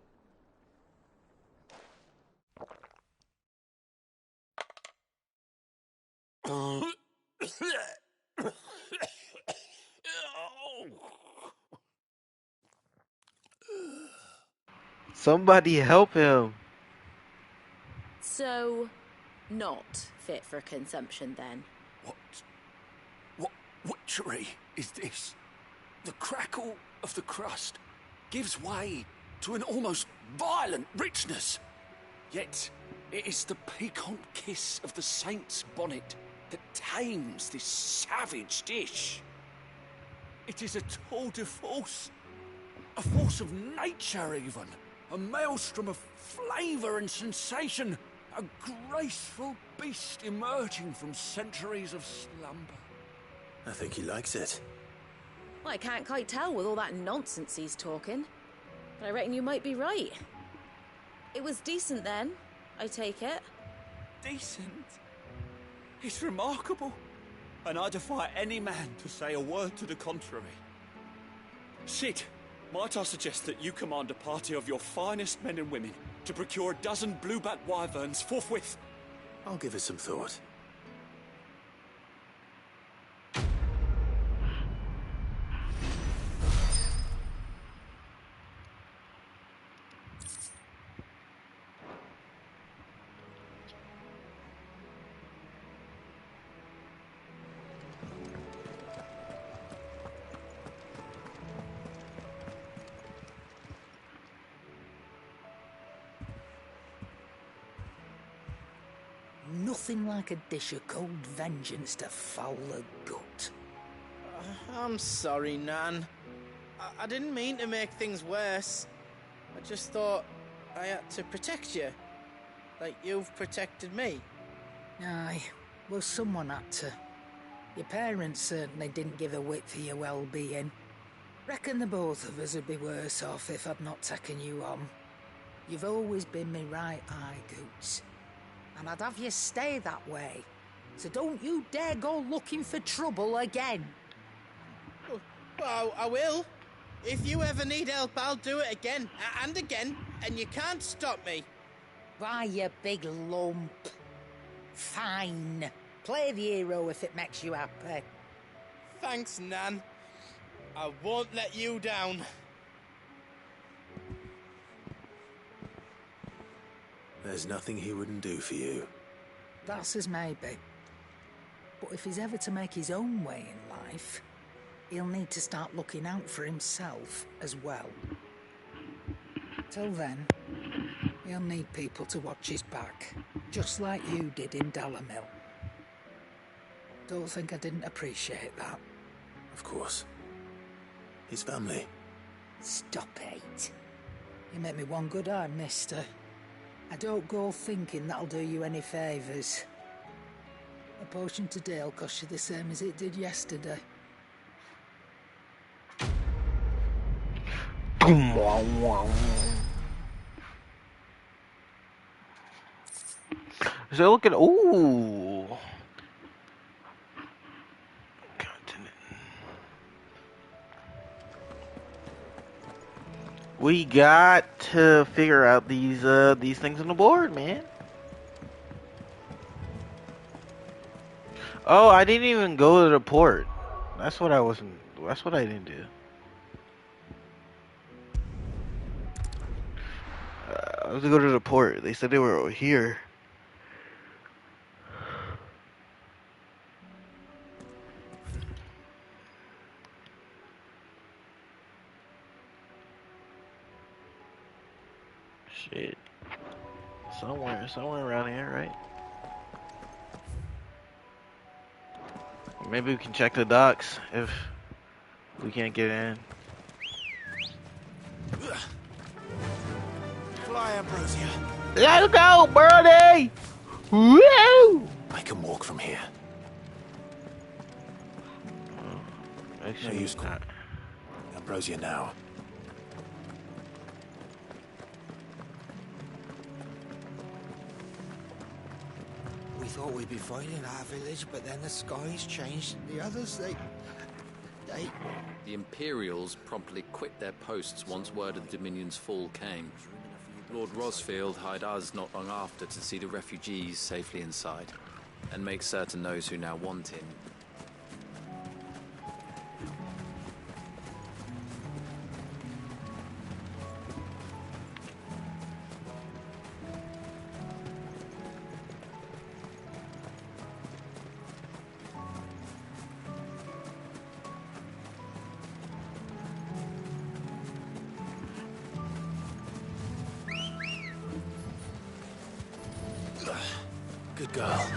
Somebody help him. So, not fit for consumption then? What witchery is this? The crackle of the crust gives way to an almost violent richness. Yet, it is the piquant kiss of the saint's bonnet that tames this savage dish. It is a tour de force. A force of nature, even. A maelstrom of flavour and sensation. A graceful beast emerging from centuries of slumber. I think he likes it. Well, I can't quite tell with all that nonsense he's talking. But I reckon you might be right. It was decent then, I take it. Decent? It's remarkable. And I defy any man to say a word to the contrary. Sid, might I suggest that you command a party of your finest men and women to procure a dozen blueback wyverns forthwith? I'll give it some thought. Nothing like a dish of cold vengeance to foul the gut. I'm sorry, Nan. I didn't mean to make things worse. I just thought I had to protect you. Like you've protected me. Aye, well, someone had to. Your parents certainly didn't give a whit for your well-being. Reckon the both of us would be worse off if I'd not taken you on. You've always been me right eye, Goots. And I'd have you stay that way. So don't you dare go looking for trouble again. Well, I will. If you ever need help, I'll do it again and again, and you can't stop me. Why, you big lump. Fine. Play the hero if it makes you happy. Thanks, Nan. I won't let you down. There's nothing he wouldn't do for you. That's as maybe. But if he's ever to make his own way in life, he'll need to start looking out for himself as well. Till then, he'll need people to watch his back, just like you did in Dalimil. Don't think I didn't appreciate that. Of course. His family. Stop it. You make me one good eye, mister. I don't go thinking that'll do you any favours. A potion today will cost you the same as it did yesterday. So look at ooh. We got to figure out these things on the board, man. Oh, I didn't even go to the port. That's what I didn't do. I was to go to the port. They said they were over here. Shit. Somewhere around here, right? Maybe we can check the docks if we can't get in. Fly, Ambrosia. Let's go, birdie! Woo! I can walk from here. No use calling. Ambrosia now. We thought we'd be fine in our village, but then the skies changed. The others, they... The Imperials promptly quit their posts once word of the Dominion's fall came. Lord Rosfield hired us not long after to see the refugees safely inside, and make certain those who now want in. Good girl.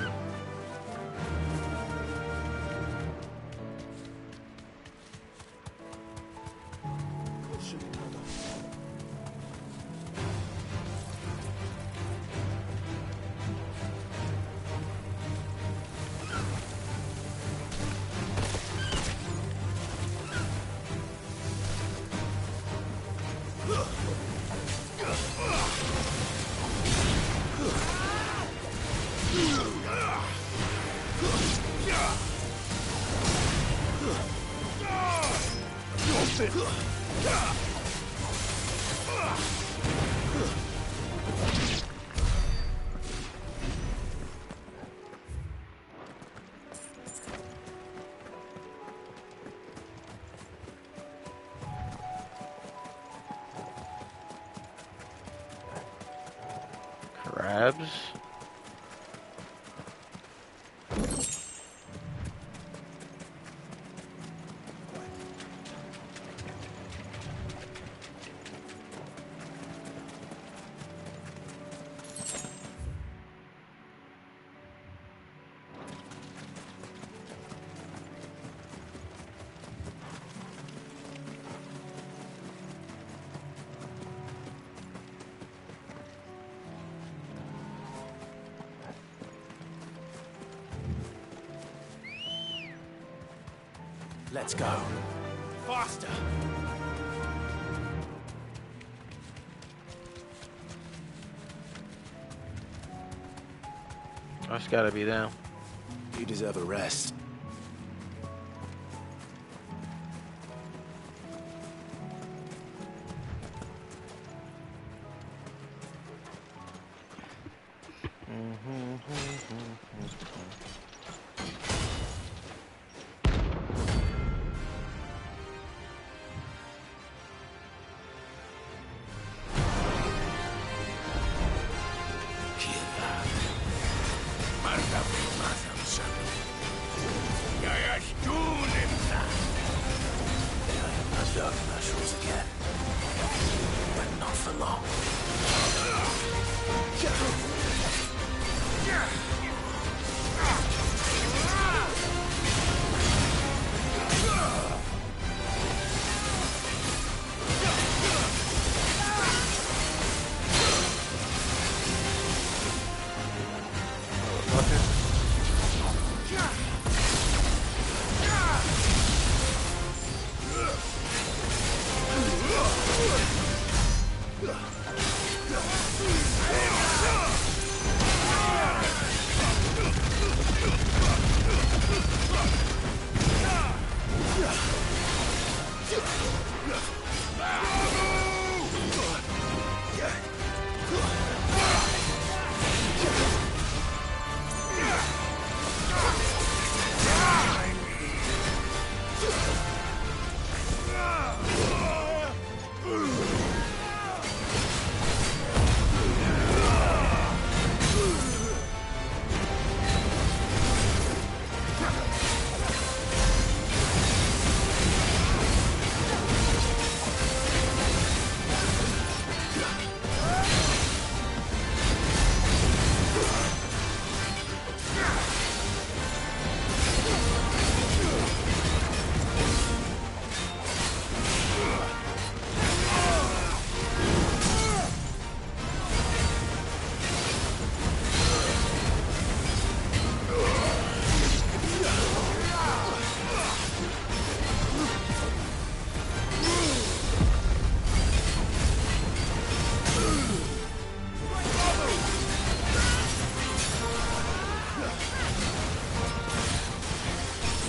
Crabs. Let's go. Faster! That's gotta be them. You deserve a rest.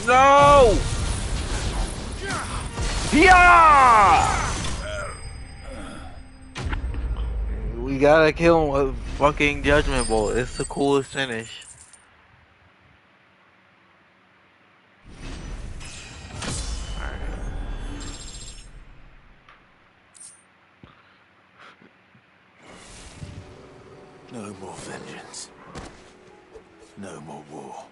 No! Yeah! We gotta kill him with fucking Judgment Bolt. It's the coolest finish. No more vengeance. No more war.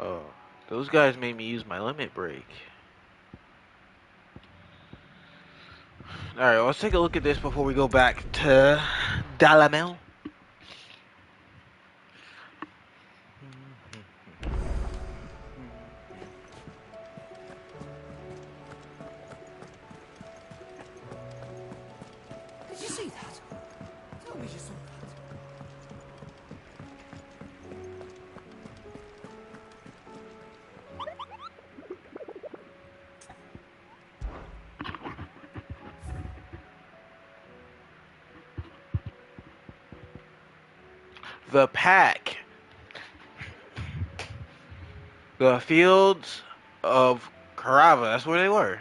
Oh, those guys made me use my limit break. Alright, let's take a look at this before we go back to Dalamel. Did you see that? Tell me you saw that. The pack. The fields of Carava. That's where they were.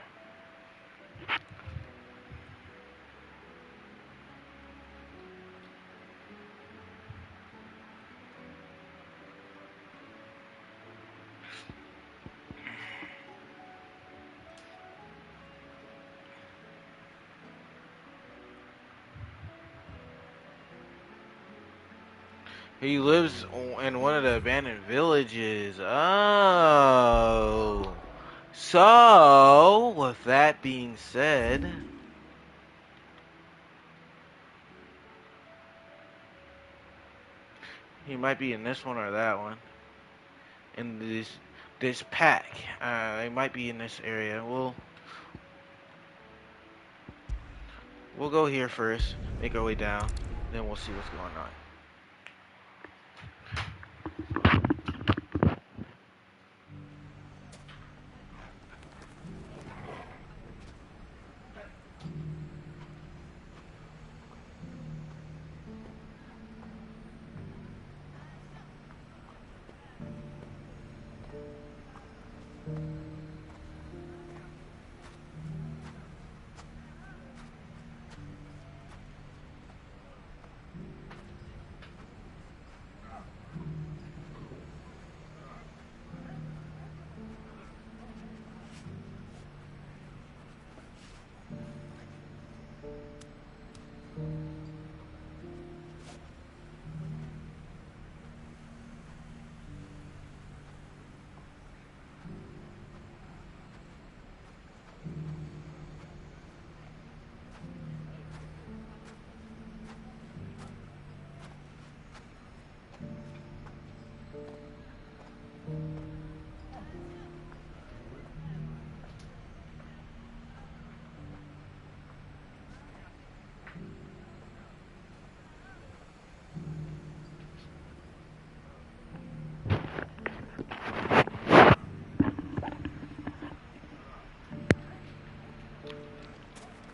He lives in one of the abandoned villages. Oh. So, with that being said, he might be in this one or that one. In this pack. They might be in this area. We'll We'll go here first, make our way down, then we'll see what's going on.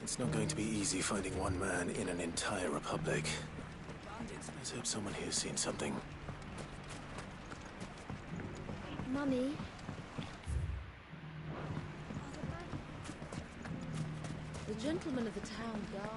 It's not going to be easy finding one man in an entire republic. Let's hope someone here's seen something. Mummy? The gentlemen of the town guard.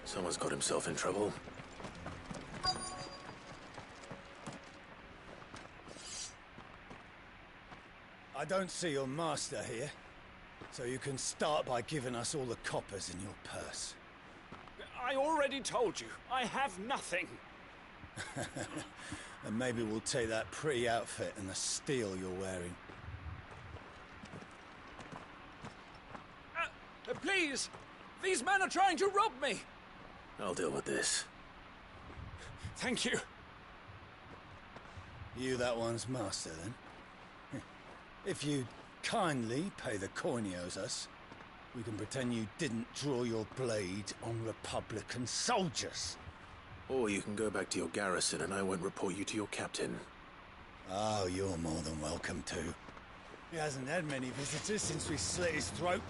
Someone's got himself in trouble. I don't see your master here, so you can start by giving us all the coppers in your purse. I already told you, I have nothing. And maybe we'll take that pretty outfit and the steel you're wearing. Please! These men are trying to rob me! I'll deal with this. Thank you. You that one's master, then? If you'd kindly pay the coin he owes us, we can pretend you didn't draw your blade on Republican soldiers. Or you can go back to your garrison and I won't report you to your captain. Oh, you're more than welcome to. He hasn't had many visitors since we slit his throat.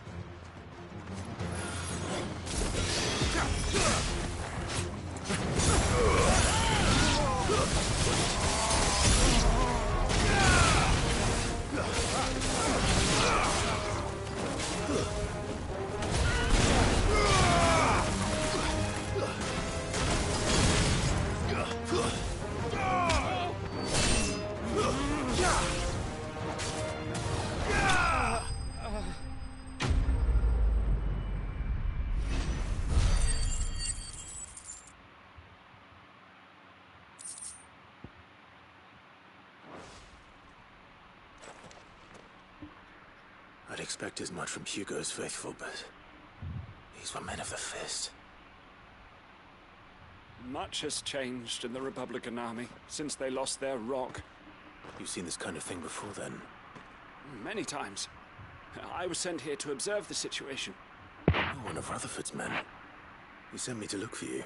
I'd expect as much from Hugo's faithful, but these were men of the fist. Much has changed in the Republican army since they lost their rock. You've seen this kind of thing before, then? Many times. I was sent here to observe the situation. You're one of Rutherford's men. He sent me to look for you.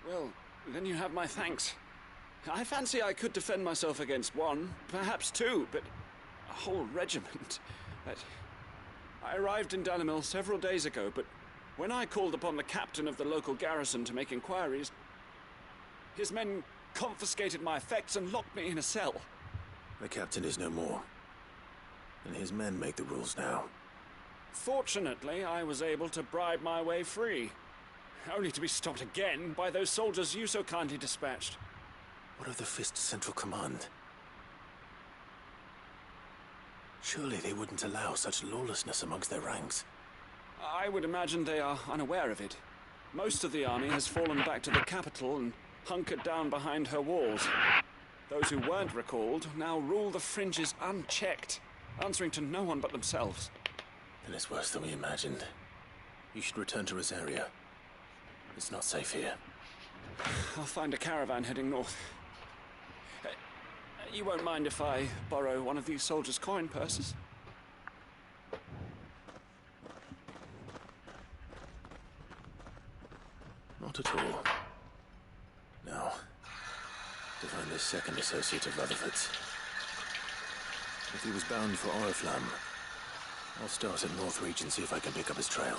Well, then you have my thanks. I fancy I could defend myself against one, perhaps two, but a whole regiment. I arrived in Dalimil several days ago, but when I called upon the captain of the local garrison to make inquiries, his men confiscated my effects and locked me in a cell. The captain is no more, and his men make the rules now. Fortunately, I was able to bribe my way free, only to be stopped again by those soldiers you so kindly dispatched. What of the Fist's central command? Surely they wouldn't allow such lawlessness amongst their ranks. I would imagine they are unaware of it. Most of the army has fallen back to the capital and hunkered down behind her walls. Those who weren't recalled now rule the fringes unchecked. answering to no one but themselves. Then it's worse than we imagined. You should return to Rosaria. It's not safe here. I'll find a caravan heading north. You won't mind if I borrow one of these soldiers' coin purses? Not at all. Now, to find this second associate of Rutherford's. If he was bound for Oriflamme, I'll start at Northreach and see if I can pick up his trail.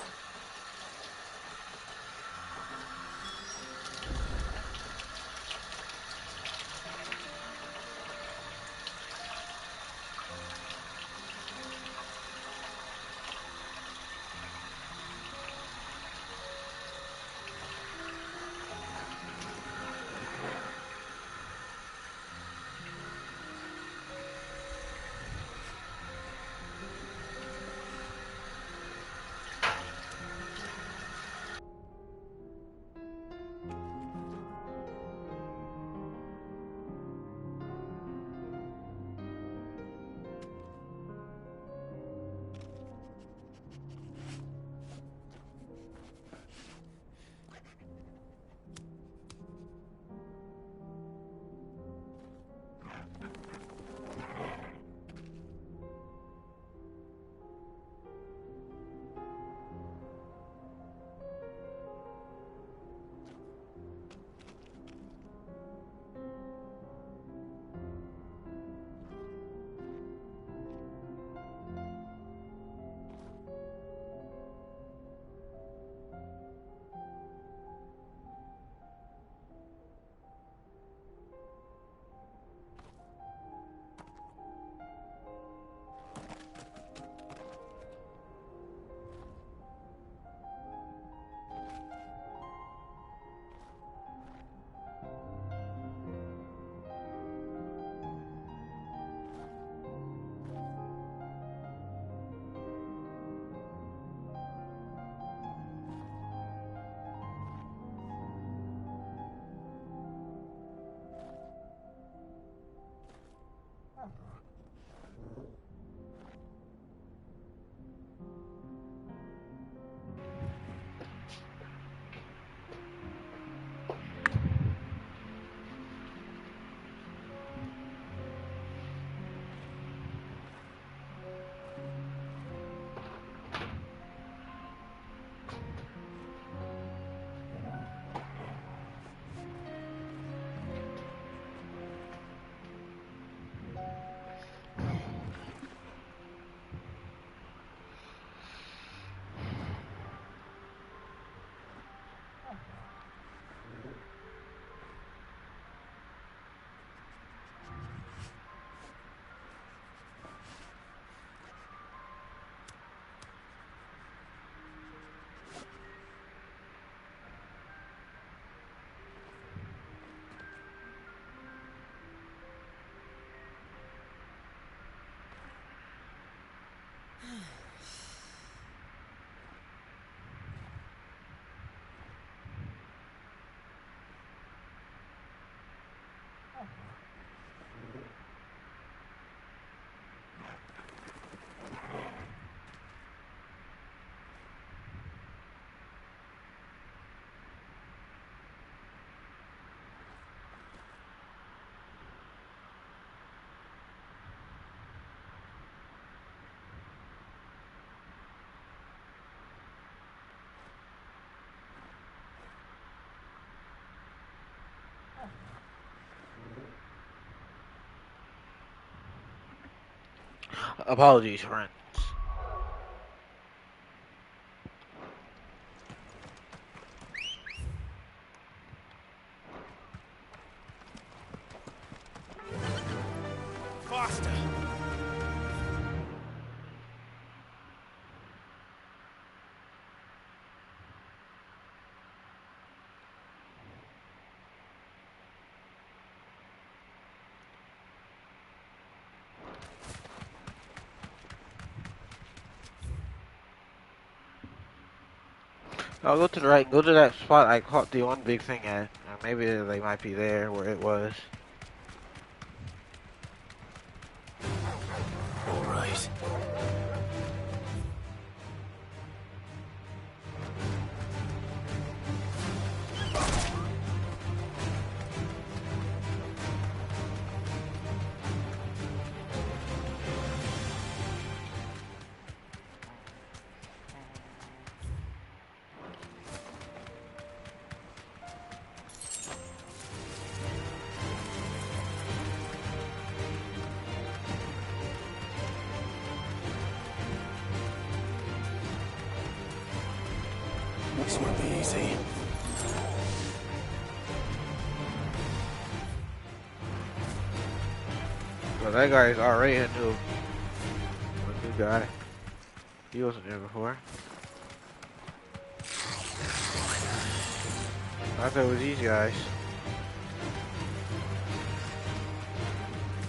Apologies, friend. Faster! I'll go to the right. Go to that spot I caught the one big thing at. Maybe they might be there where it was. All right. it. This won't be easy. Well, that guy is already a new guy. He wasn't there before. I thought it was these guys.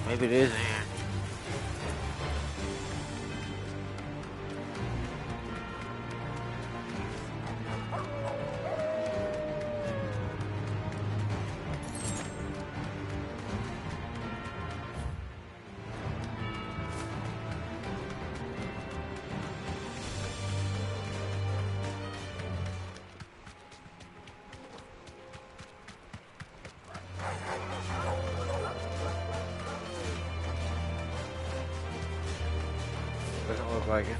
Maybe it is in here. Doesn't look like it.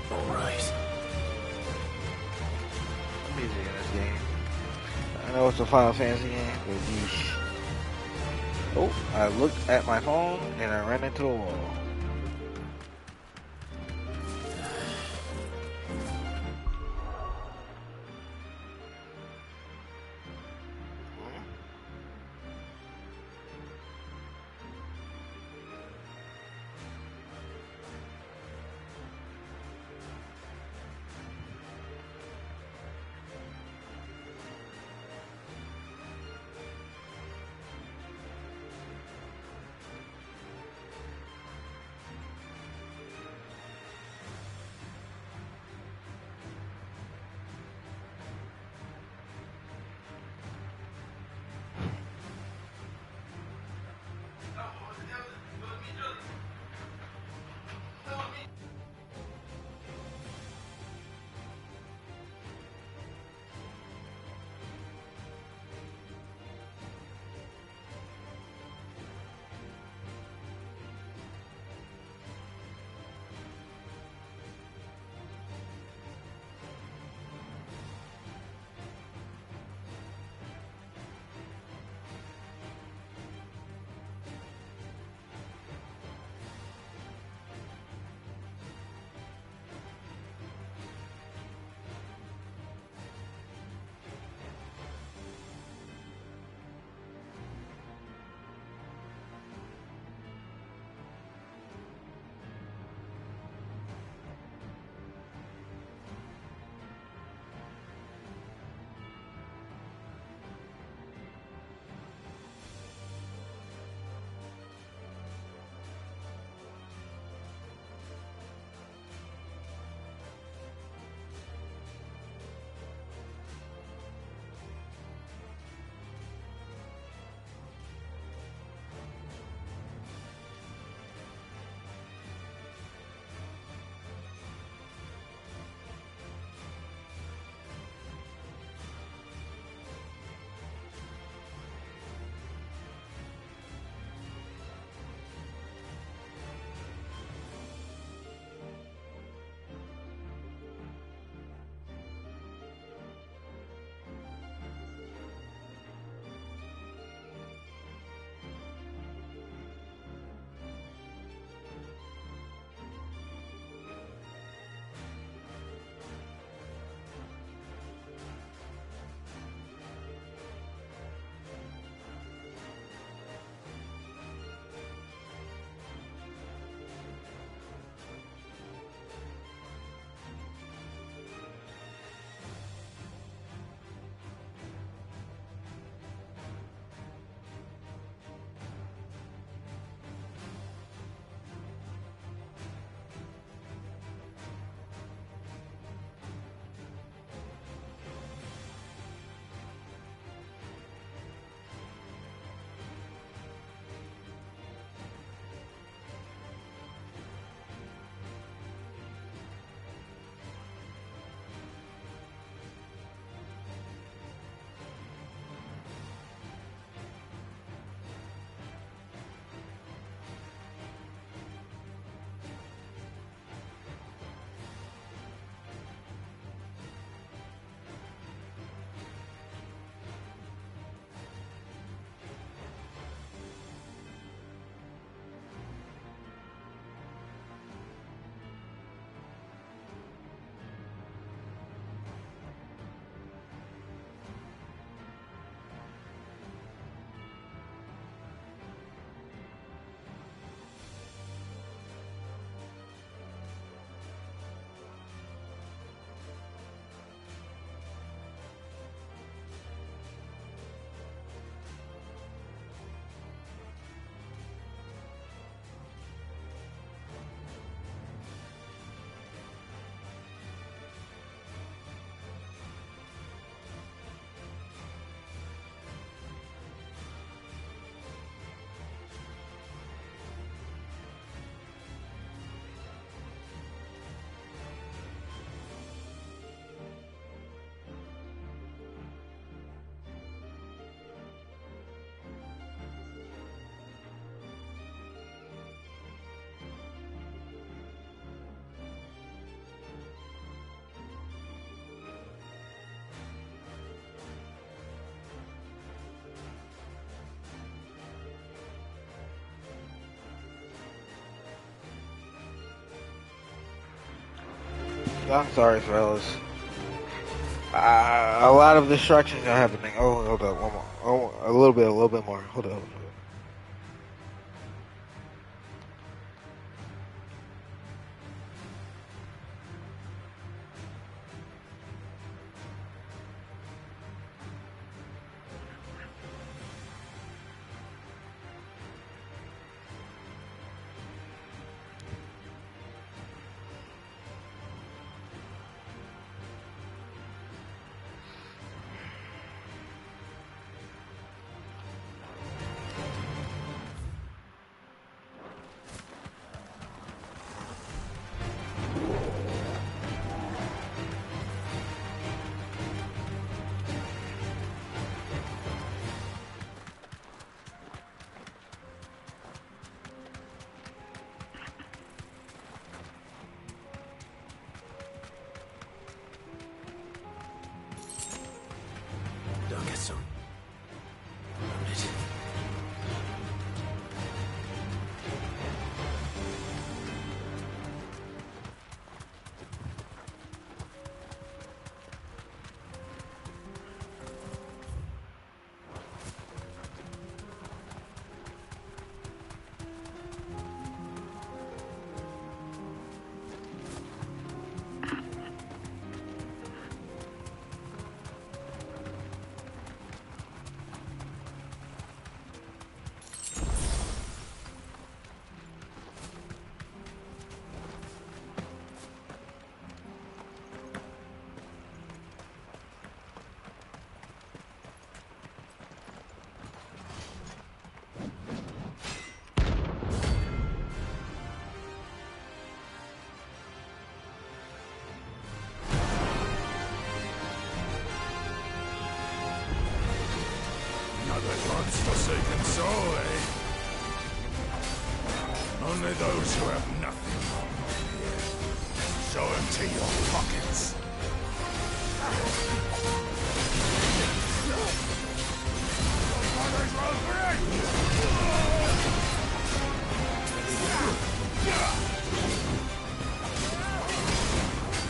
Alright. Music in this game. I know it's a Final Fantasy game, but yeesh. Oh, I looked at my phone and I ran into a wall. I'm sorry, fellas. A lot of destructions are happening. Oh, hold up, one more. Oh, a little bit more. Hold up. Don't get some. Damn it. God's forsaken soul, eh? Only those who have nothing here. Show empty your pockets.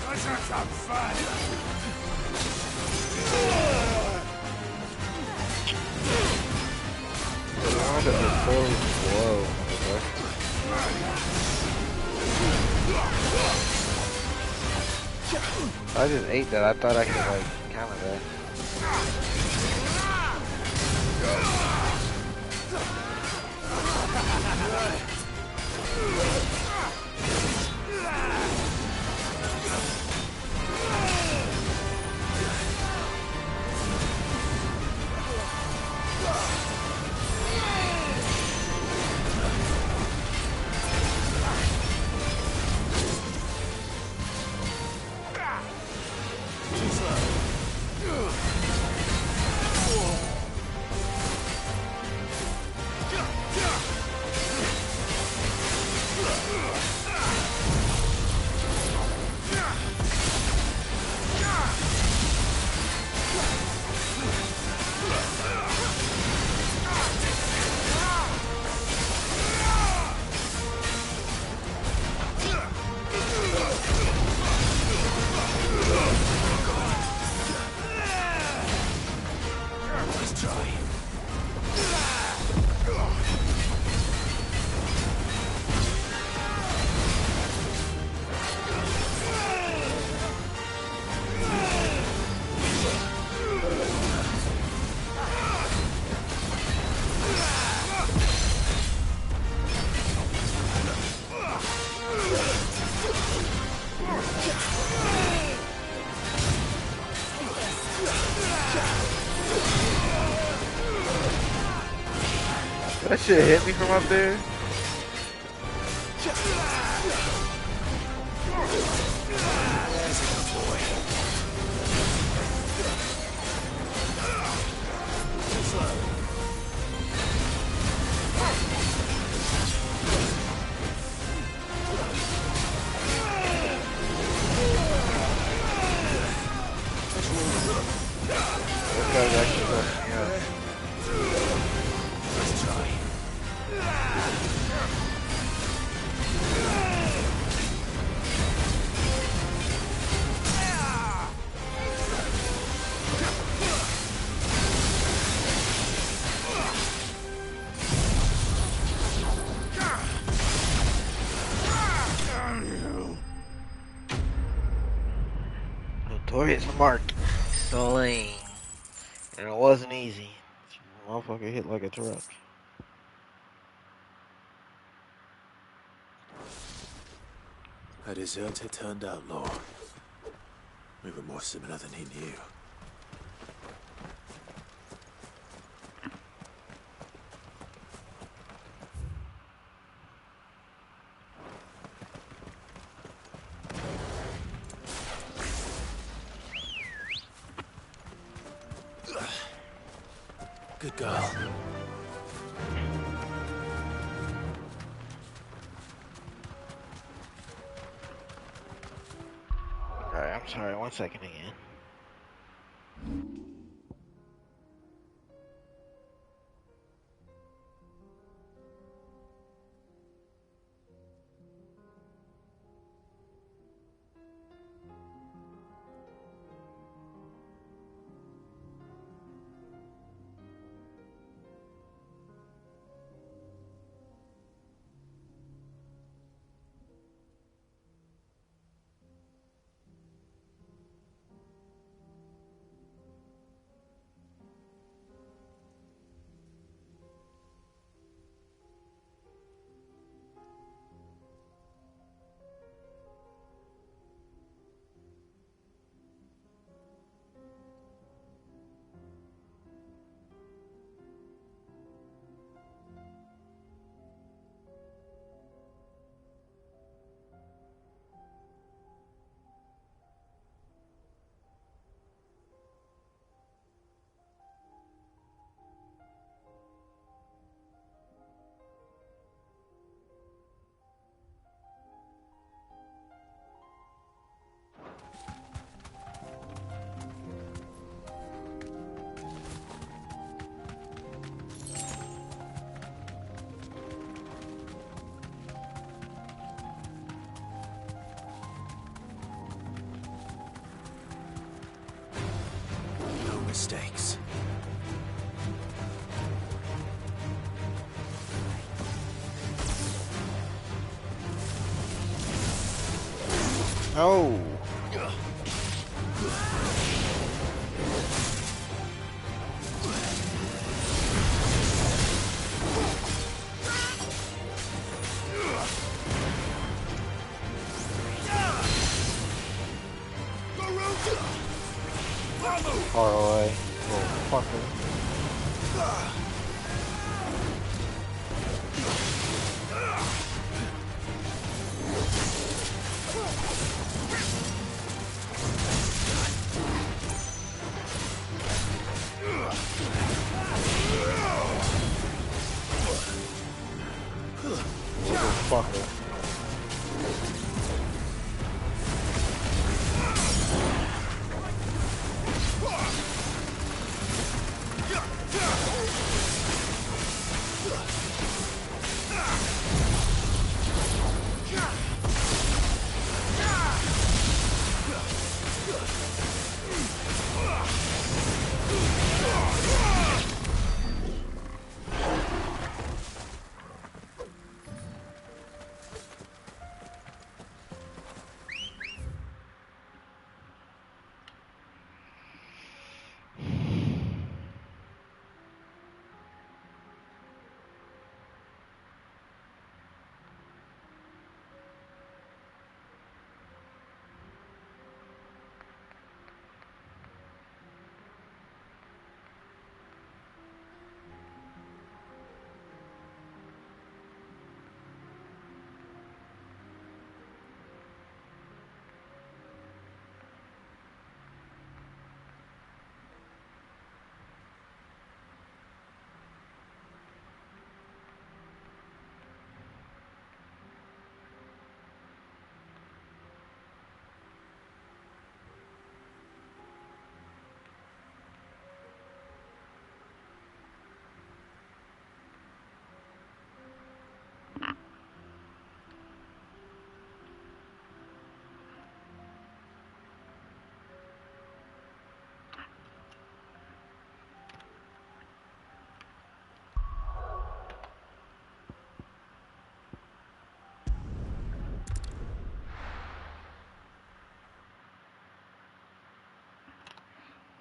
Let's have some fun! Whoa. I just ate that. I thought I could like counter that. That shit hit me from up there. Let's try. Notorious Mark slain. And it wasn't easy. Motherfucker hit like a truck. A deserter turned outlaw. We were more similar than he knew. Good girl. Alright, I'm sorry, 1 second again. No mistakes. Oh. Far away. Oh, fucker. Fucker.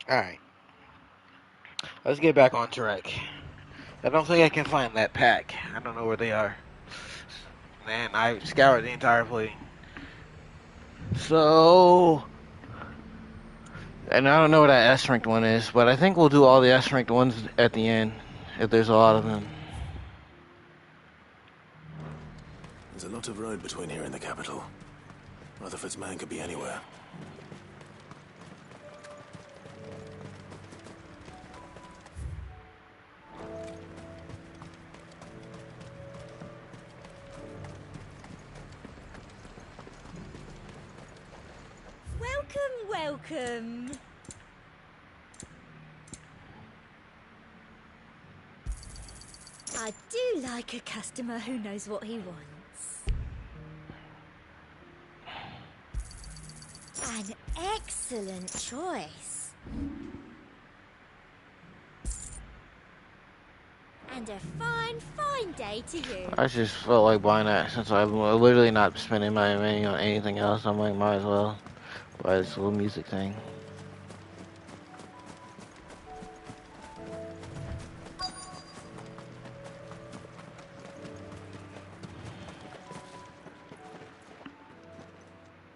Alright. Let's get back on track. I don't think I can find that pack. I don't know where they are. Man, I scoured the entire place. So... And I don't know where that S-ranked one is, but I think we'll do all the S-ranked ones at the end, if there's a lot of them. There's a lot of road between here and the capital. Rutherford's man could be anywhere. Welcome. I do like a customer who knows what he wants. An excellent choice. And a fine day to you. I just felt like buying that since I'm literally not spending my money on anything else. I'm like, might as well buy this little music thing.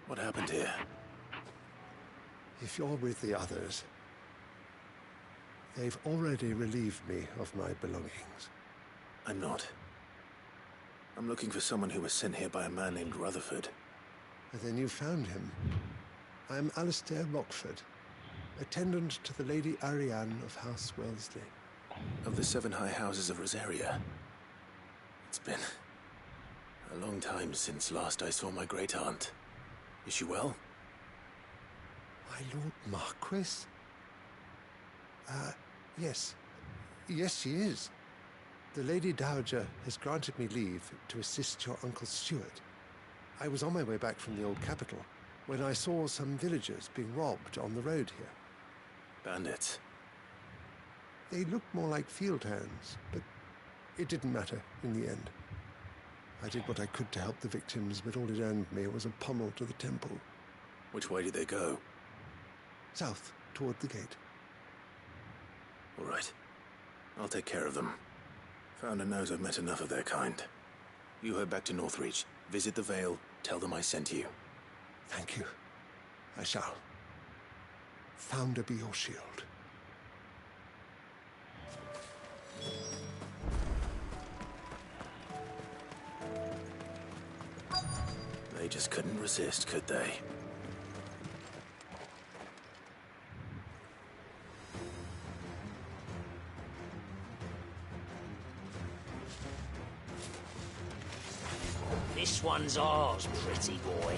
What happened here? If you're with the others, they've already relieved me of my belongings. I'm not. I'm looking for someone who was sent here by a man named Rutherford. And then you found him. I'm Alistair Rockford, attendant to the Lady Ariane of House Wellesley. Of the 7 high houses of Rosaria. It's been a long time since last I saw my great-aunt. Is she well? My Lord Marquis? Yes. Yes, she is. The Lady Dowager has granted me leave to assist your Uncle Stuart. I was on my way back from the old capital when I saw some villagers being robbed on the road here. Bandits? They looked more like field hands, but it didn't matter in the end. I did what I could to help the victims, but all it earned me was a pommel to the temple. Which way did they go? South, toward the gate. All right. I'll take care of them. Founder knows I've met enough of their kind. You head back to Northreach, visit the Vale, tell them I sent you. Thank you. I shall. Founder be your shield. They just couldn't resist, could they? This one's ours, pretty boy.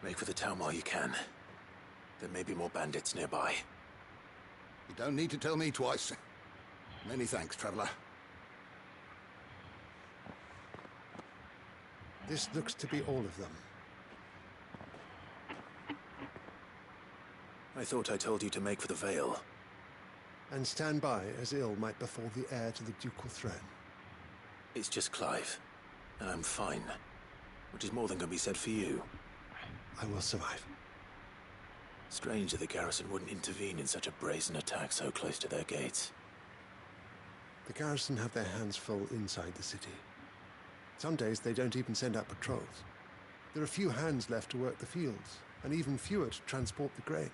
Make for the town while you can. There may be more bandits nearby. You don't need to tell me twice. Many thanks, traveler. This looks to be all of them. I thought I told you to make for the Vale. And stand by as ill might befall the heir to the ducal throne. It's just Clive, and I'm fine. Which is more than can be said for you. I will survive. Strange that the garrison wouldn't intervene in such a brazen attack so close to their gates. The garrison have their hands full inside the city. Some days they don't even send out patrols. There are few hands left to work the fields, and even fewer to transport the grain.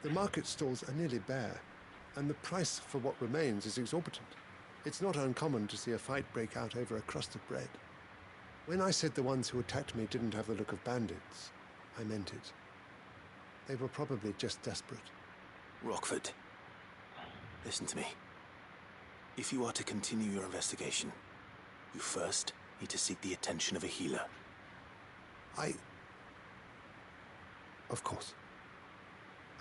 The market stalls are nearly bare, and the price for what remains is exorbitant. It's not uncommon to see a fight break out over a crust of bread. When I said the ones who attacked me didn't have the look of bandits, I meant it. They were probably just desperate. Rockford, listen to me. If you are to continue your investigation, you first need to seek the attention of a healer. Of course.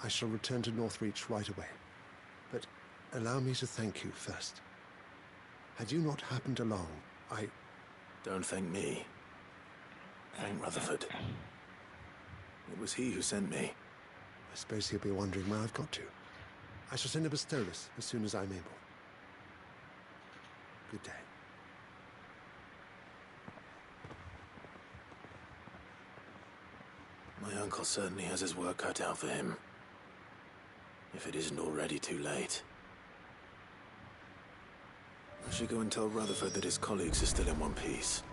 I shall return to Northreach right away. But allow me to thank you first. Had you not happened along, Don't thank me. Thank Rutherford. It was he who sent me. I suppose he'll be wondering where I've got to. I shall send a Bastolus as soon as I'm able. Good day. My uncle certainly has his work cut out for him. If it isn't already too late. I should go and tell Rutherford that his colleagues are still in one piece.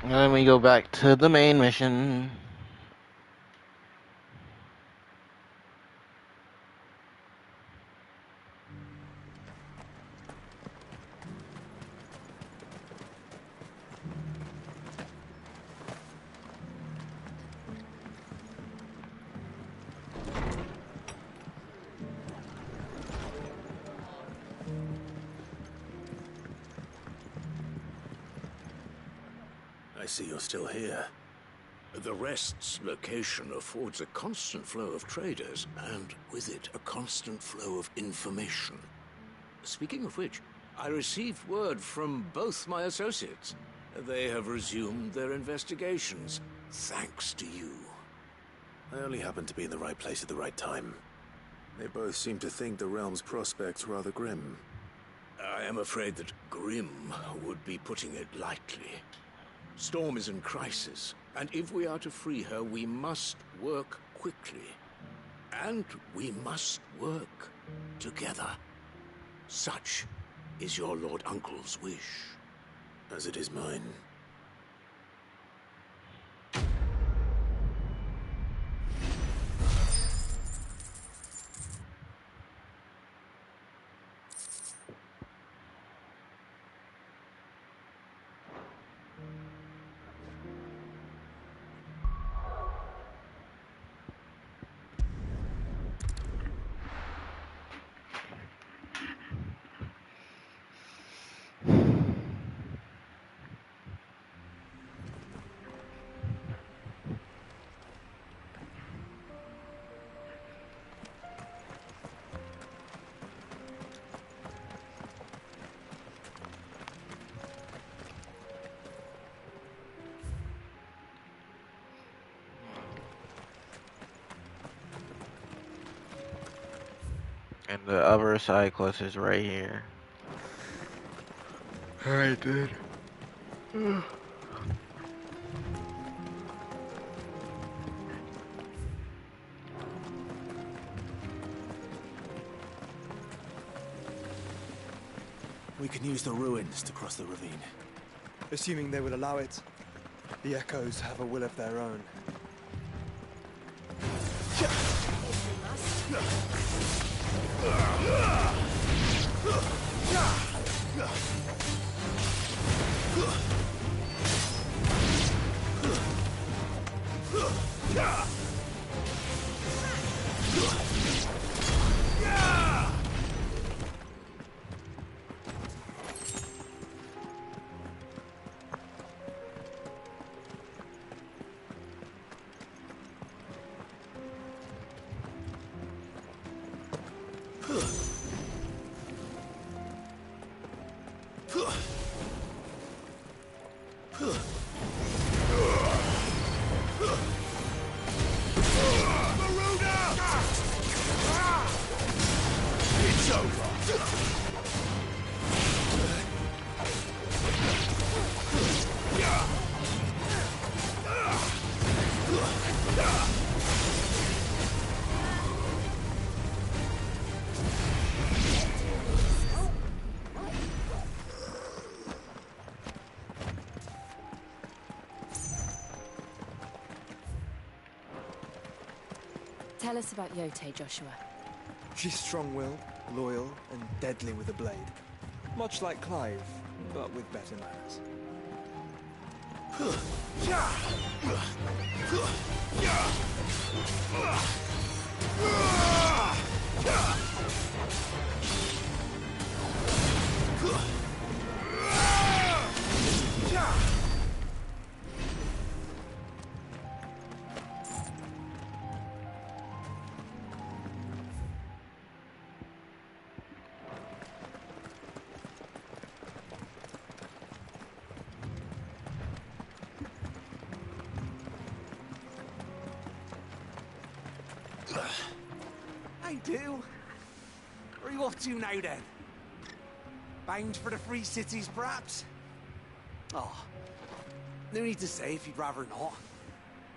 And then we go back to the main mission. I see you're still here. The Rest's location affords a constant flow of traders, and with it, a constant flow of information. Speaking of which, I received word from both my associates. They have resumed their investigations, thanks to you. I only happened to be in the right place at the right time. They both seem to think the realm's prospects rather grim. I am afraid that grim would be putting it lightly. Storm is in crisis, and if we are to free her, we must work quickly. And we must work together. Such is your Lord Uncle's wish. As it is mine. And the other side quest is right here. Alright, dude. We can use the ruins to cross the ravine. Assuming they will allow it. The Echoes have a will of their own. Tell us about Yote, Joshua. She's strong-willed, loyal, and deadly with a blade. Much like Clive, but with better manners. Hey, do. Where are you off to now, then? Bound for the Free Cities, perhaps? Oh, no need to say if you'd rather not.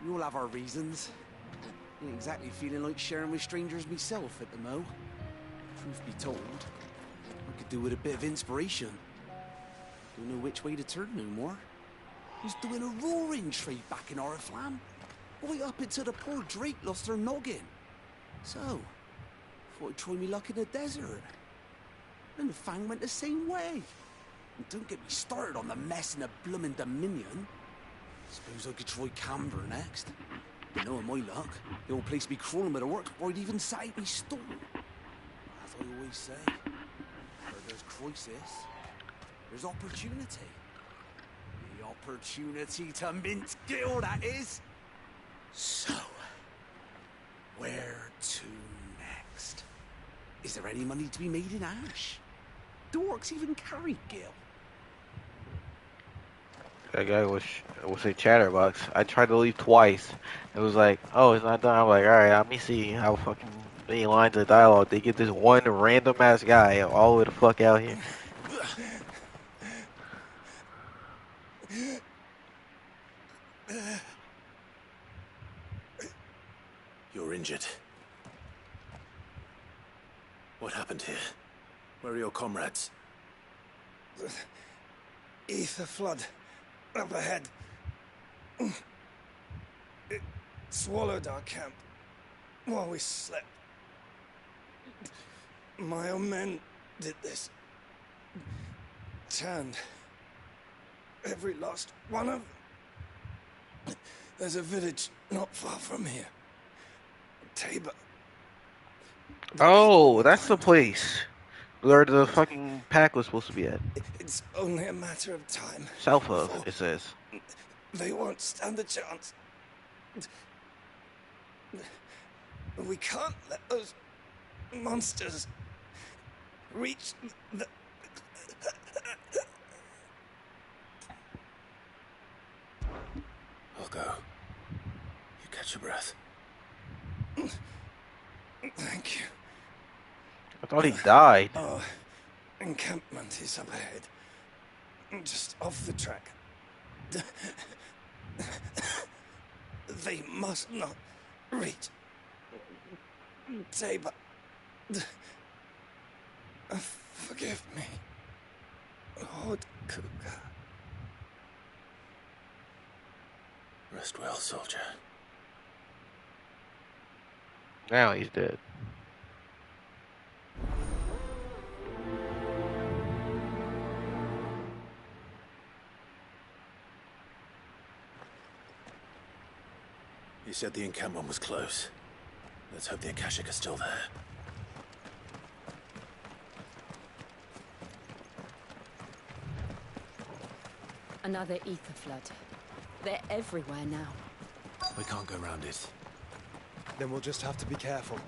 We all have our reasons. Ain't exactly feeling like sharing with strangers myself at the mo. Truth be told, I could do with a bit of inspiration. Don't know which way to turn no more. Who's doing a roaring trade back in Oriflamme? Right up until the poor Drake lost her noggin. So, thought I'd try me luck in the desert. And the Fang went the same way. And don't get me started on the mess in the bloomin' Dominion. Suppose I could try Canberra next. But knowing my luck, the old place be crawling with the work right even sat out me store. As I always say, where there's crisis, there's opportunity. The opportunity to mint Gil, that is. So, where to next? Is there any money to be made in Ash? Do orcs even carry Gil? That guy was say Chatterbox. I tried to leave twice. It was like, oh, it's not done. I'm like, all right, let me see how fucking many lines of dialogue they get this one random ass guy all the way the fuck out here. You're injured. What happened here? Where are your comrades? Ether flood. Up ahead. It swallowed our camp while we slept. My own men did this. Turned every last one of them. There's a village not far from here. Tabor. Oh, that's the place where the fucking pack was supposed to be at. It's only a matter of time. South of, it says. They won't stand a chance. We can't let those monsters reach the... I'll go. You catch your breath. Thank you. I thought he died. Our encampment is up ahead. Just off the track. They must not reach Tabor. Forgive me, Lord Cougar. Rest well, soldier. Now he's dead. You said the encampment was close. Let's hope the Akashic are still there. Another ether flood. They're everywhere now. We can't go around it. Then we'll just have to be careful.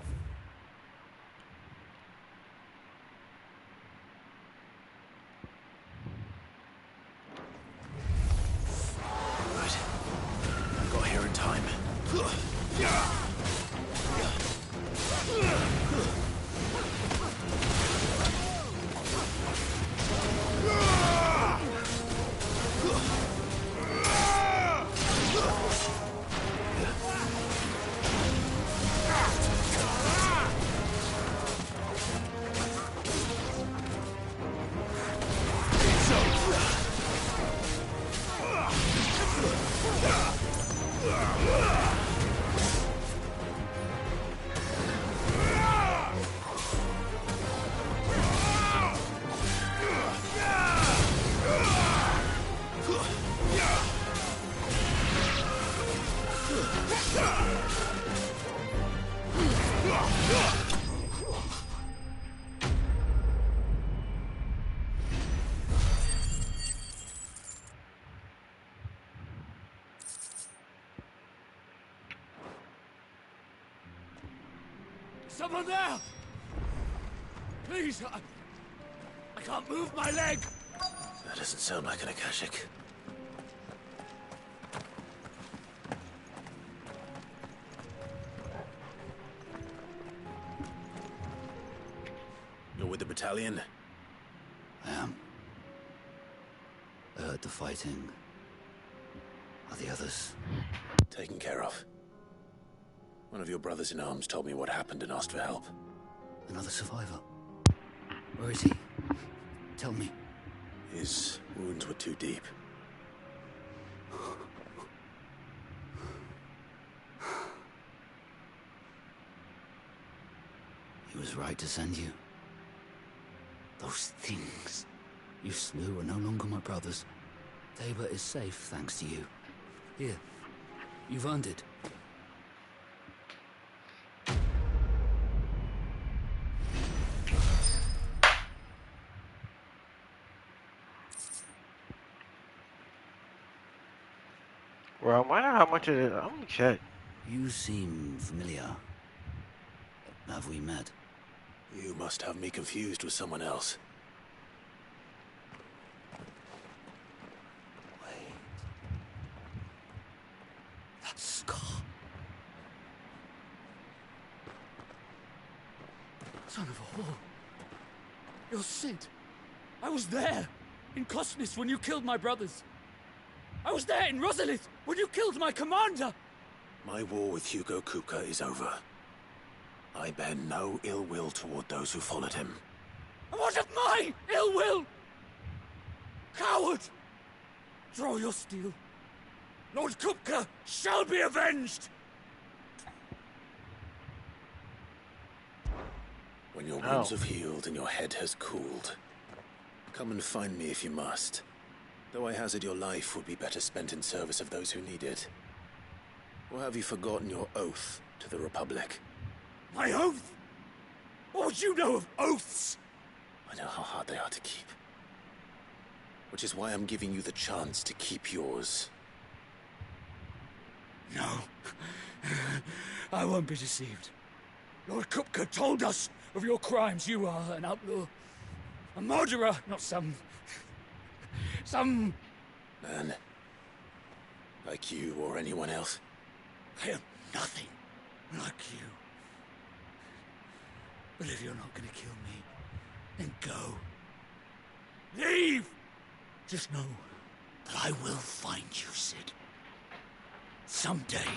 Right. Got here in time. Someone there! Please, I can't move my leg! That doesn't sound like an Akashic. You're with the battalion? I am. I heard the fighting. Are the others? Taken care of. One of your brothers in arms told me what happened and asked for help. Another survivor? Where is he? Tell me. His wounds were too deep. He was right to send you. Those things you slew are no longer my brothers. Tabor is safe thanks to you. Here, you've earned it. Well, I wonder how much it is. I'm gonna check. You seem familiar. Have we met? You must have me confused with someone else. Wait. That scar. Son of a whore. You're Sid. I was there, in Cosnis, when you killed my brothers. I was there in Rosalith, when you killed my commander. My war with Hugo Kupka is over. I bear no ill will toward those who followed him. And what of my ill will? Coward! Draw your steel. Lord Kupka shall be avenged! When your wounds have healed and your head has cooled, come and find me if you must. Though I hazard your life would be better spent in service of those who need it. Or have you forgotten your oath to the Republic? My oath? What would you know of oaths? I know how hard they are to keep. Which is why I'm giving you the chance to keep yours. No. I won't be deceived. Lord Kupka told us of your crimes. You are an outlaw. A murderer, not some... Man. Like you or anyone else. I am nothing like you. But if you're not gonna kill me, then go. Leave! Just know that I will find you, Sid. Someday.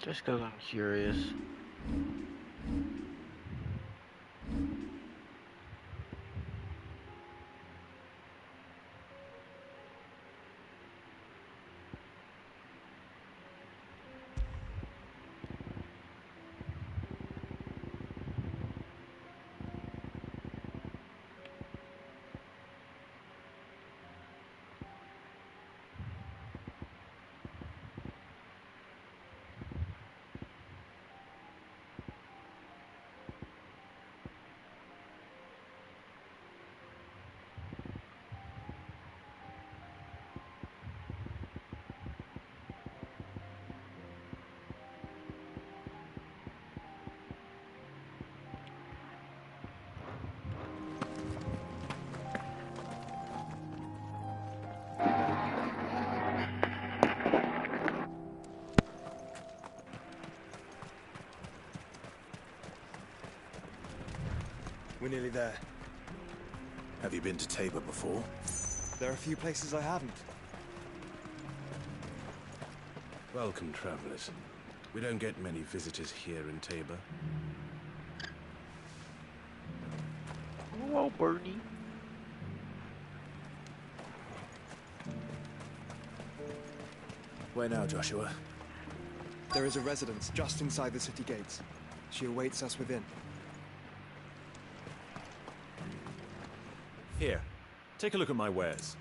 Just because I'm curious. We're nearly there. Have you been to Tabor before? There are a few places I haven't. Welcome, travelers. We don't get many visitors here in Tabor. Hello, Bernie. Where now, Joshua? There is a residence just inside the city gates. She awaits us within. Here, take a look at my wares.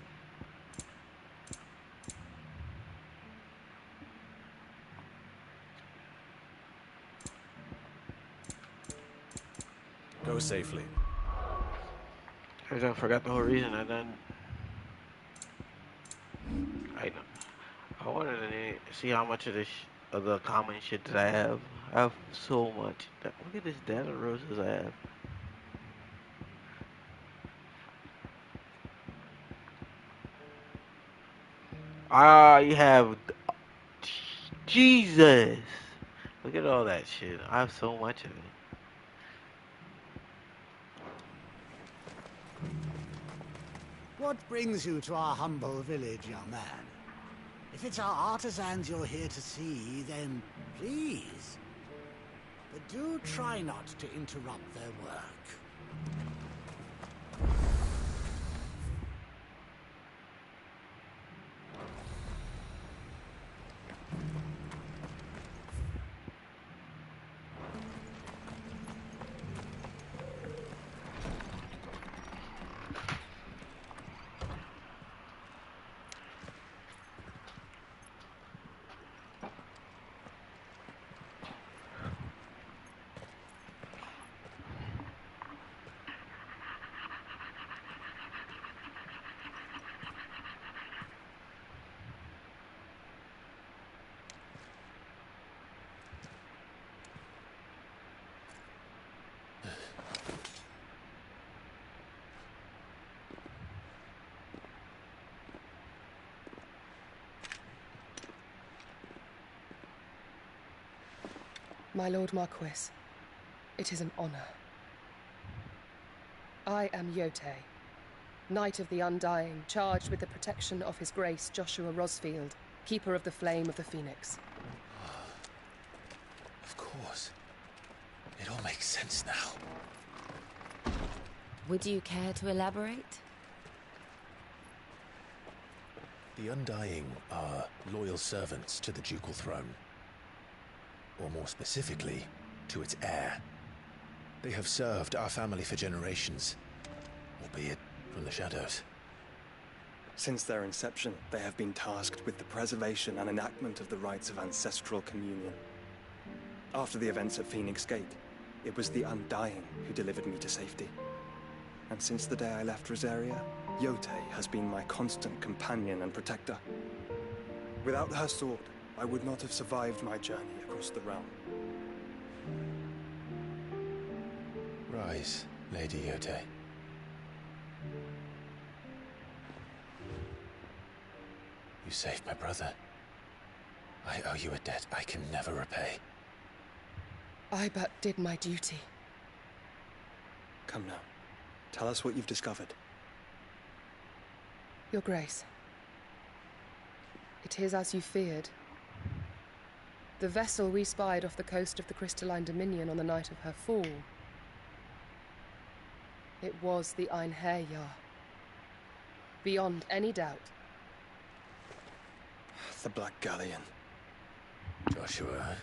Go safely. I forgot the whole reason I done. I wanted to see how much of this of the common shit that I have. I have so much. Look at this data roses I have. You have Jesus. Look at all that shit. I have so much of it. What brings you to our humble village, young man? If it's our artisans you're here to see, then please. But do try not to interrupt their work. My Lord Marquis, it is an honor. I am Yotei, Knight of the Undying, charged with the protection of His Grace Joshua Rosfield, Keeper of the Flame of the Phoenix. Of course. It all makes sense now. Would you care to elaborate? The Undying are loyal servants to the ducal throne. Or more specifically, to its heir. They have served our family for generations, albeit from the shadows. Since their inception, they have been tasked with the preservation and enactment of the rites of ancestral communion. After the events at Phoenix Gate, it was the Undying who delivered me to safety. And since the day I left Rosaria, Yotei has been my constant companion and protector. Without her sword, I would not have survived my journey across the realm. Rise, Lady Yotei. You saved my brother. I owe you a debt I can never repay. I but did my duty. Come now. Tell us what you've discovered. Your Grace. It is as you feared. The vessel we spied off the coast of the Crystalline Dominion on the night of her fall. It was the Einherjar. Beyond any doubt. The Black Galleon. Joshua,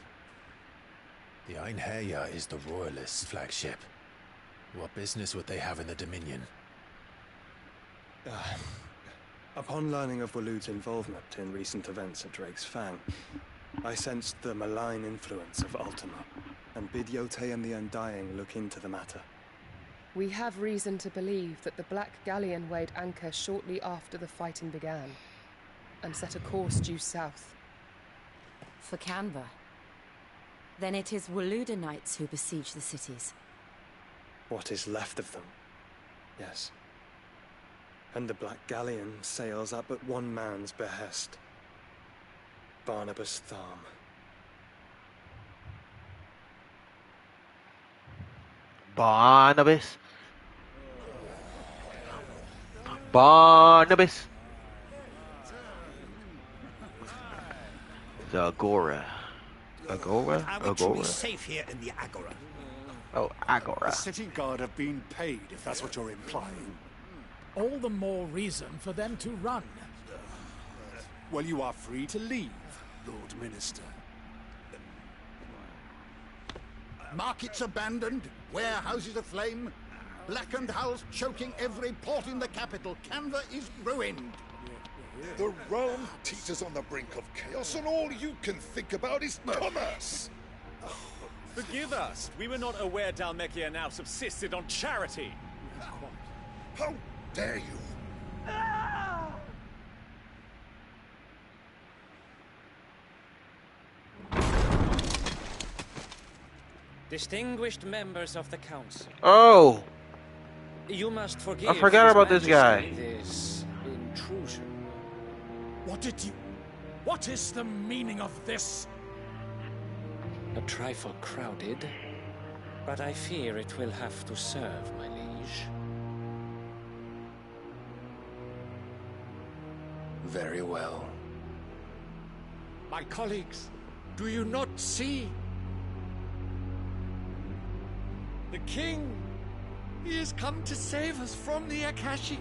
the Einherjar is the Royalists' flagship. What business would they have in the Dominion? Upon learning of Waloed's involvement in recent events at Drake's Fang, I sensed the malign influence of Ultima, and bid Yotei and the Undying look into the matter. We have reason to believe that the Black Galleon weighed anchor shortly after the fighting began, and set a course due south. For Canva. Then it is Waloeda Knights who besiege the cities. What is left of them, yes. And the Black Galleon sails at but one man's behest. Barnabas Tharm. Barnabas? Barnabas. The Agora. Agora? Amateur Agora? is safe here in the Agora. Oh, Agora. The city guard have been paid, if that's what you're implying. All the more reason for them to run. Well, you are free to leave, Lord Minister. Markets abandoned, warehouses aflame, blackened hulls choking every port in the capital. Canva is ruined. The realm teeters on the brink of chaos, and all you can think about is commerce. Forgive us. We were not aware Dalmekia now subsisted on charity. How dare you? Distinguished members of the council. Oh! You must forgive. I forgot about this guy. This intrusion. What is the meaning of this? A trifle crowded, but I fear it will have to serve, my liege. Very well. My colleagues, do you not see? The king! He has come to save us from the Akashic.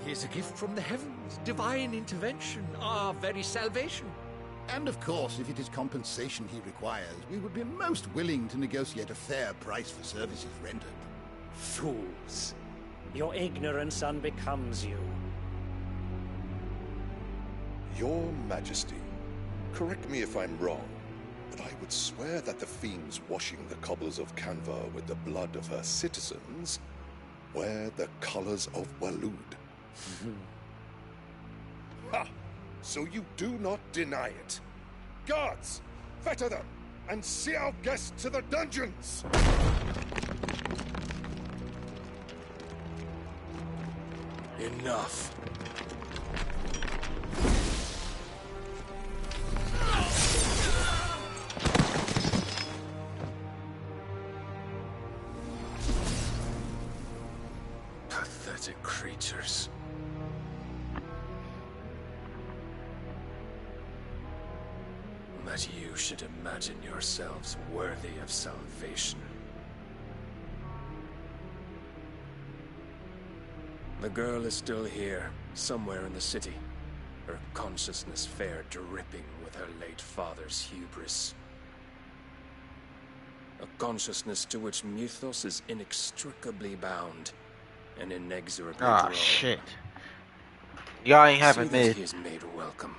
He is a gift from the heavens, divine intervention, our very salvation. And of course, if it is compensation he requires, we would be most willing to negotiate a fair price for services rendered. Fools. Your ignorance unbecomes you. Your Majesty, correct me if I'm wrong, but I would swear that the fiends washing the cobbles of Canva with the blood of her citizens wear the colors of Waloed. Ha! So you do not deny it. Guards, fetter them, and see our guests to the dungeons! Enough. Pathetic creatures. That you should imagine yourselves worthy of salvation. The girl is still here, somewhere in the city. Her consciousness fair dripping with her late father's hubris. A consciousness to which Mythos is inextricably bound and inexorably drawn. Shit. Y'all ain't having me. me. He is made welcome.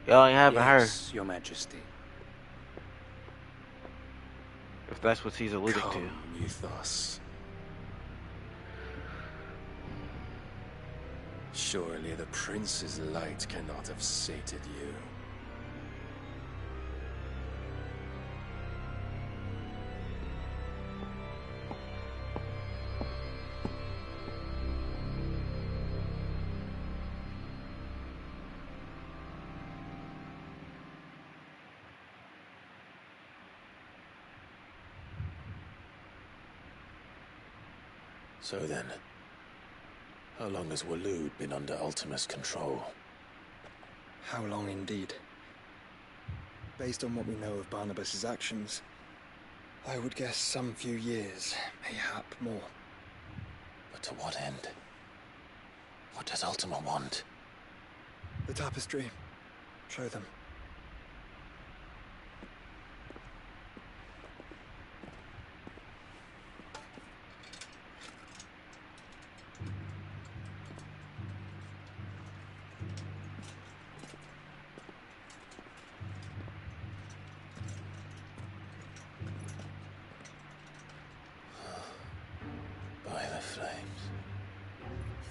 Y'all ain't having Yes, Your Majesty. her. If that's what he's alluding Come, to. Mythos. Surely the prince's light cannot have sated you. So then, how long has Waloed been under Ultima's control? How long indeed? Based on what we know of Barnabas's actions, I would guess some few years, mayhap more. But to what end? What does Ultima want? The tapestry. Show them.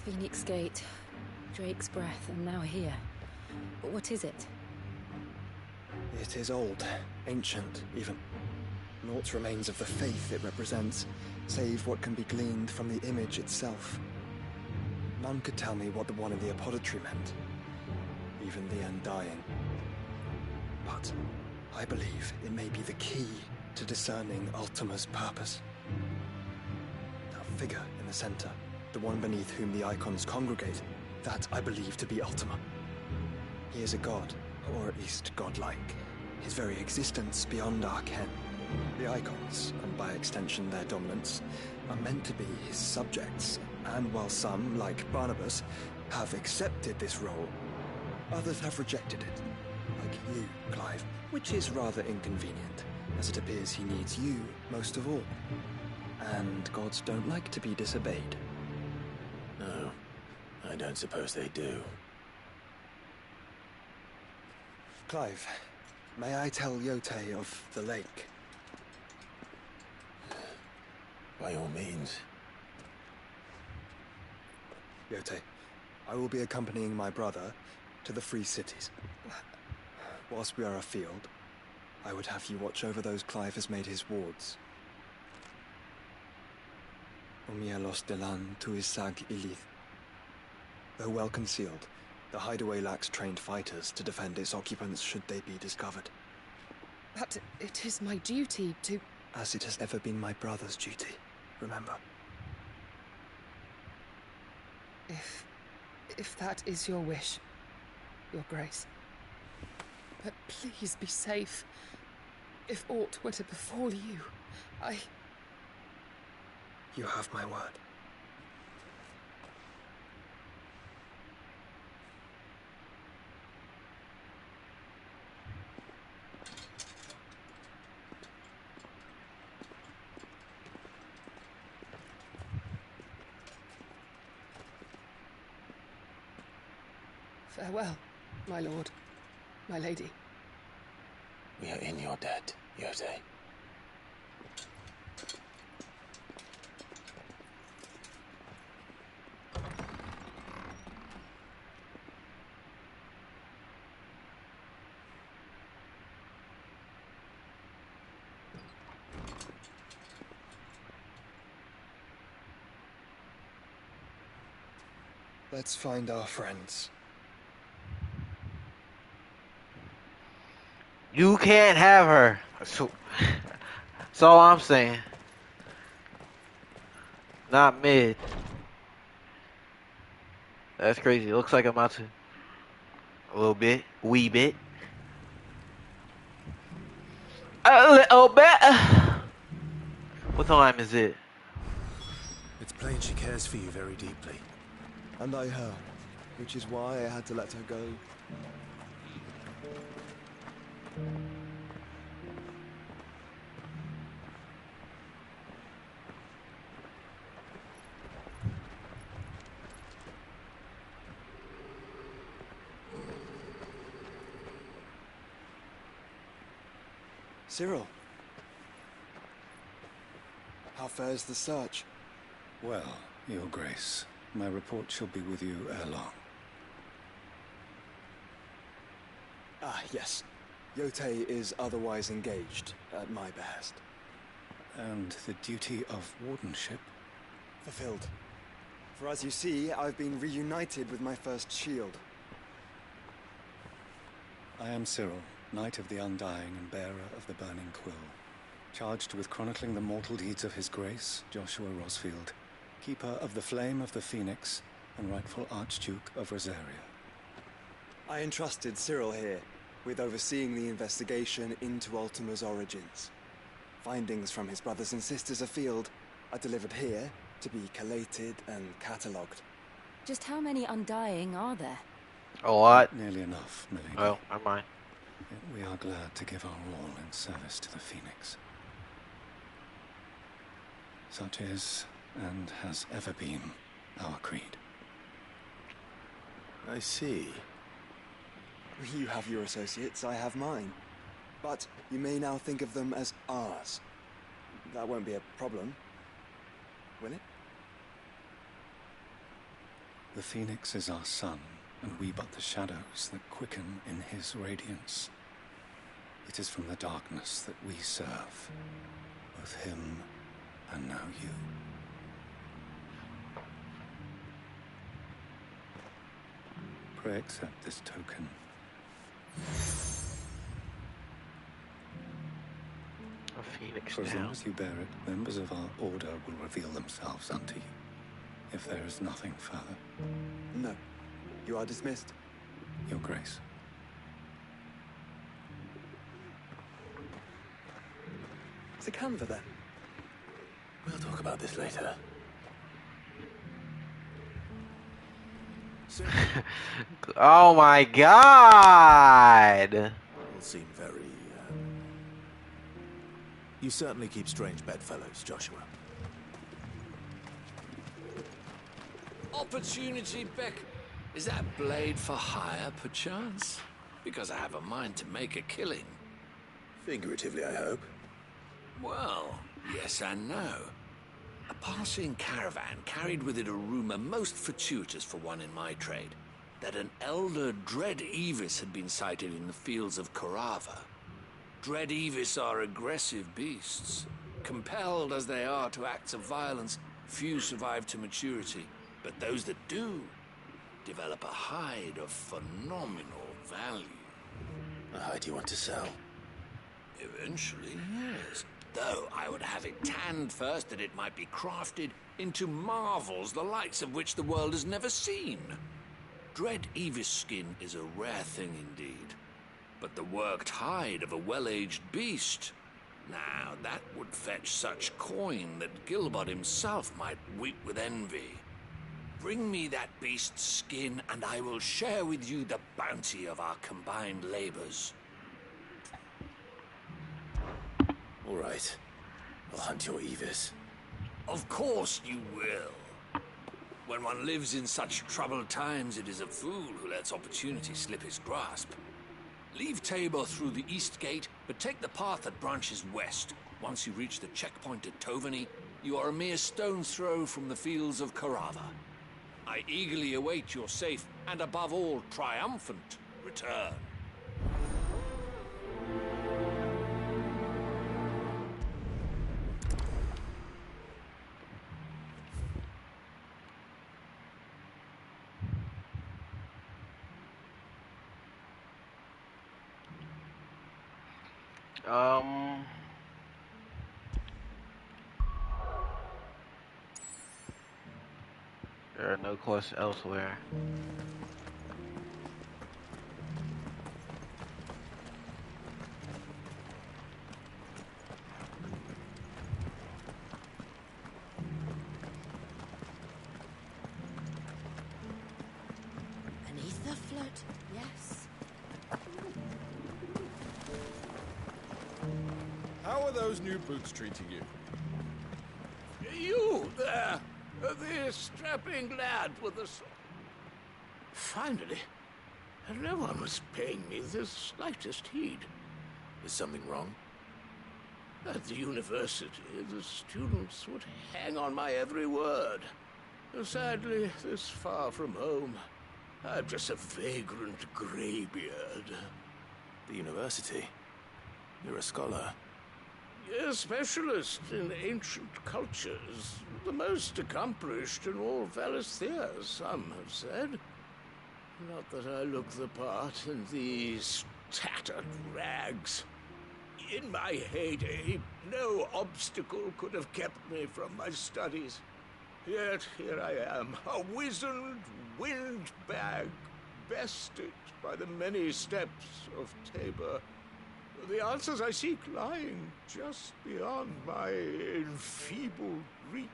Phoenix Gate, Drake's Breath, and now here. But what is it? It is old, ancient, even. Naught remains of the faith it represents, save what can be gleaned from the image itself. None could tell me what the one in the apothecary meant. Even the Undying. but I believe it may be the key to discerning Ultima's purpose. That figure in the center, the one beneath whom the icons congregate, that I believe to be Ultima. He is a god, or at least godlike, his very existence beyond our ken. The icons, and by extension their dominants, are meant to be his subjects, and while some, like Barnabas, have accepted this role, others have rejected it, like you, Clive, which is rather inconvenient, as it appears he needs you most of all. And gods don't like to be disobeyed. No, I don't suppose they do. Clive, may I tell Yote of the lake? By all means. Yote, I will be accompanying my brother to the Free Cities. Whilst we are afield, I would have you watch over those Clive has made his wards. Omielos delan tuisag ilith. Though well concealed, the hideaway lacks trained fighters to defend its occupants should they be discovered. But it is my duty to... As it has ever been my brother's duty, remember. If that is your wish, Your Grace. But please be safe. If aught were to befall you, You have my word. Farewell, my lord, my lady. We are in your debt, Yote. Let's find our friends. You can't have her. That's all I'm saying. Not mid. That's crazy. It looks like I'm about to. A little bit. Wee bit. A little bit. What time is it? It's plain she cares for you very deeply. And I her, which is why I had to let her go. Cyril, how fares the search? Well, Your Grace, my report shall be with you ere long. Ah, yes. Yote is otherwise engaged, at my behest. And the duty of wardenship? Fulfilled. For as you see, I've been reunited with my first shield. I am Cyril, Knight of the Undying and bearer of the Burning Quill, charged with chronicling the mortal deeds of His Grace, Joshua Rosfield, Keeper of the Flame of the Phoenix and rightful Archduke of Rosaria. I entrusted Cyril here with overseeing the investigation into Ultima's origins. Findings from his brothers and sisters afield are delivered here to be collated and catalogued. Just how many Undying are there? A lot. Nearly enough, milady. Oh, never mind. Yet we are glad to give our all in service to the Phoenix. Such is, and has ever been, our creed. I see. You have your associates, I have mine. But you may now think of them as ours. That won't be a problem, will it? The Phoenix is our sun, and we but the shadows that quicken in his radiance. It is from the darkness that we serve, both him and now you. Pray accept this token. Phoenix For as now. long as you bear it, members of our order will reveal themselves unto you. If there is nothing further. No. You are dismissed. Your Grace. Is it Canva then? We'll talk about this later. Oh my god! Will seem very, You certainly keep strange bedfellows, Joshua. Opportunity, Beck. Is that blade for hire, perchance? Because I have a mind to make a killing. Figuratively, I hope. Well, yes and no. A passing caravan carried with it a rumor most fortuitous for one in my trade, that an elder Dread Evis had been sighted in the fields of Carava. Dread Evis are aggressive beasts. Compelled as they are to acts of violence, few survive to maturity, but those that do develop a hide of phenomenal value. A hide you want to sell? Eventually, yes. Though I would have it tanned first that it might be crafted into marvels the likes of which the world has never seen. Dread Evis skin is a rare thing indeed. But the worked hide of a well-aged beast, now that would fetch such coin that Gilbert himself might weep with envy. Bring me that beast's skin, and I will share with you the bounty of our combined labors. All right. I'll hunt your Evis. Of course you will. When one lives in such troubled times, it is a fool who lets opportunity slip his grasp. Leave Tabor through the east gate, but take the path that branches west. Once you reach the checkpoint at Tovany, you are a mere stone's throw from the fields of Carava. I eagerly await your safe, and above all, triumphant return. There are no quests elsewhere. Beneath the flood, yes. How are those new boots treating you? You there! The strapping lad with the sword. Finally, no one was paying me the slightest heed. Is something wrong? At the university, the students would hang on my every word. Sadly, this far from home, I'm just a vagrant greybeard. The university? You're a scholar. A specialist in ancient cultures. The most accomplished in all Valisthea, some have said. Not that I look the part in these tattered rags. In my heyday, no obstacle could have kept me from my studies. Yet here I am, a wizened windbag, bested by the many steps of Tabor. The answers I seek lying just beyond my enfeebled reach.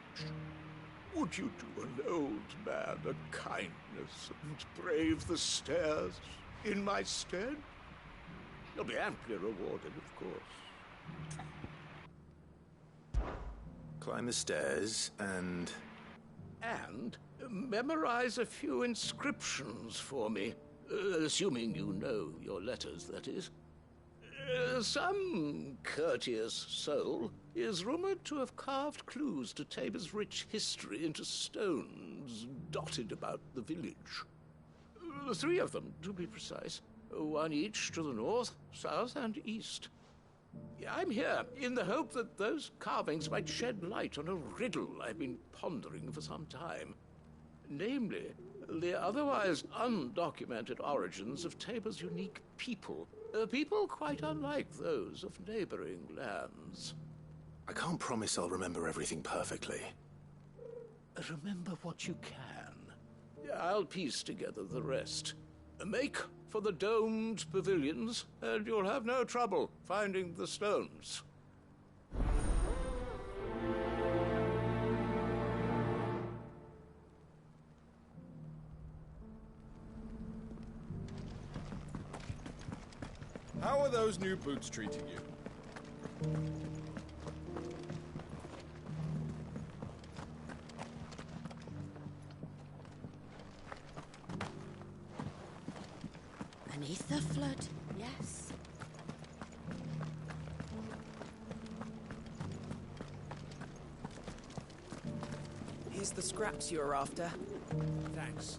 Would you do an old man a kindness and brave the stairs in my stead? You'll be amply rewarded, of course. Climb the stairs and... And memorize a few inscriptions for me, assuming you know your letters, that is. Some courteous soul is rumored to have carved clues to Tabor's rich history into stones dotted about the village. 3 of them, to be precise. 1 each to the north, south, and east. I'm here in the hope that those carvings might shed light on a riddle I've been pondering for some time. Namely, the otherwise undocumented origins of Tabor's unique people. People quite unlike those of neighboring lands. I can't promise I'll remember everything perfectly. Remember what you can. I'll piece together the rest. Make for the domed pavilions, and you'll have no trouble finding the stones. How are those new boots treating you? Beneath the flood, yes. Here's the scraps you're after. Thanks.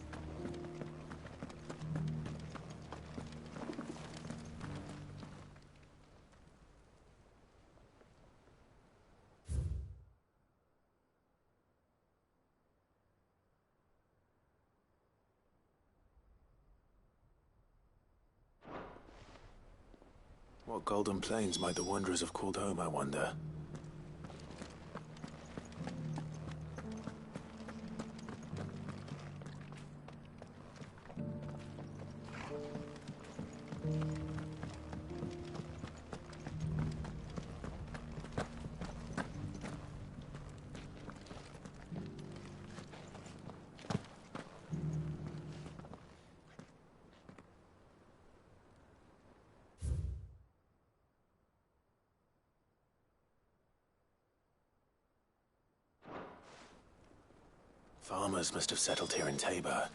What golden plains might the wanderers have called home, I wonder? Farmers must have settled here in Tabor.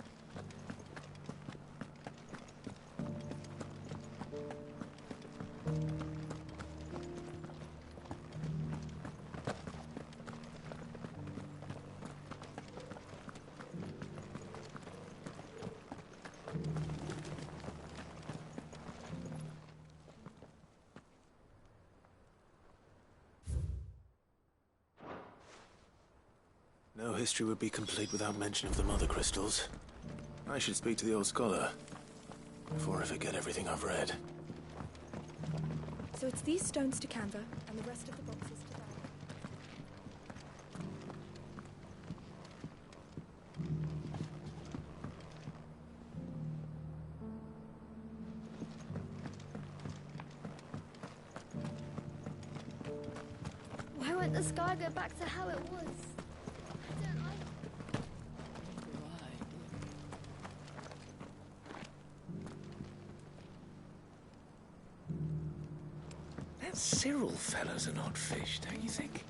No history would be complete without mention of the mother crystals. I should speak to the old scholar before I forget everything I've read. So it's these stones to Canva and the rest of the boxes to Val. Why won't the sky go back to how it was? Cyril fellow's an odd fish, don't you think?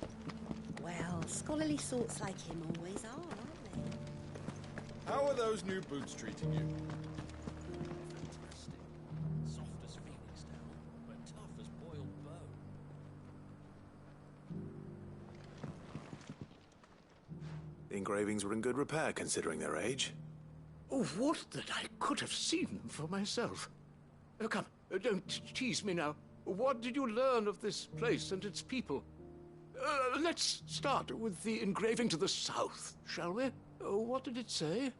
Well, scholarly sorts like him always are, aren't they? How are those new boots treating you? Fantastic. Soft as phoenix down, but tough as boiled bone. The engravings were in good repair, considering their age. Oh, would that I could have seen them for myself. Oh, come, don't tease me now. What did you learn of this place and its people? Let's start with the engraving to the south, shall we? What did it say?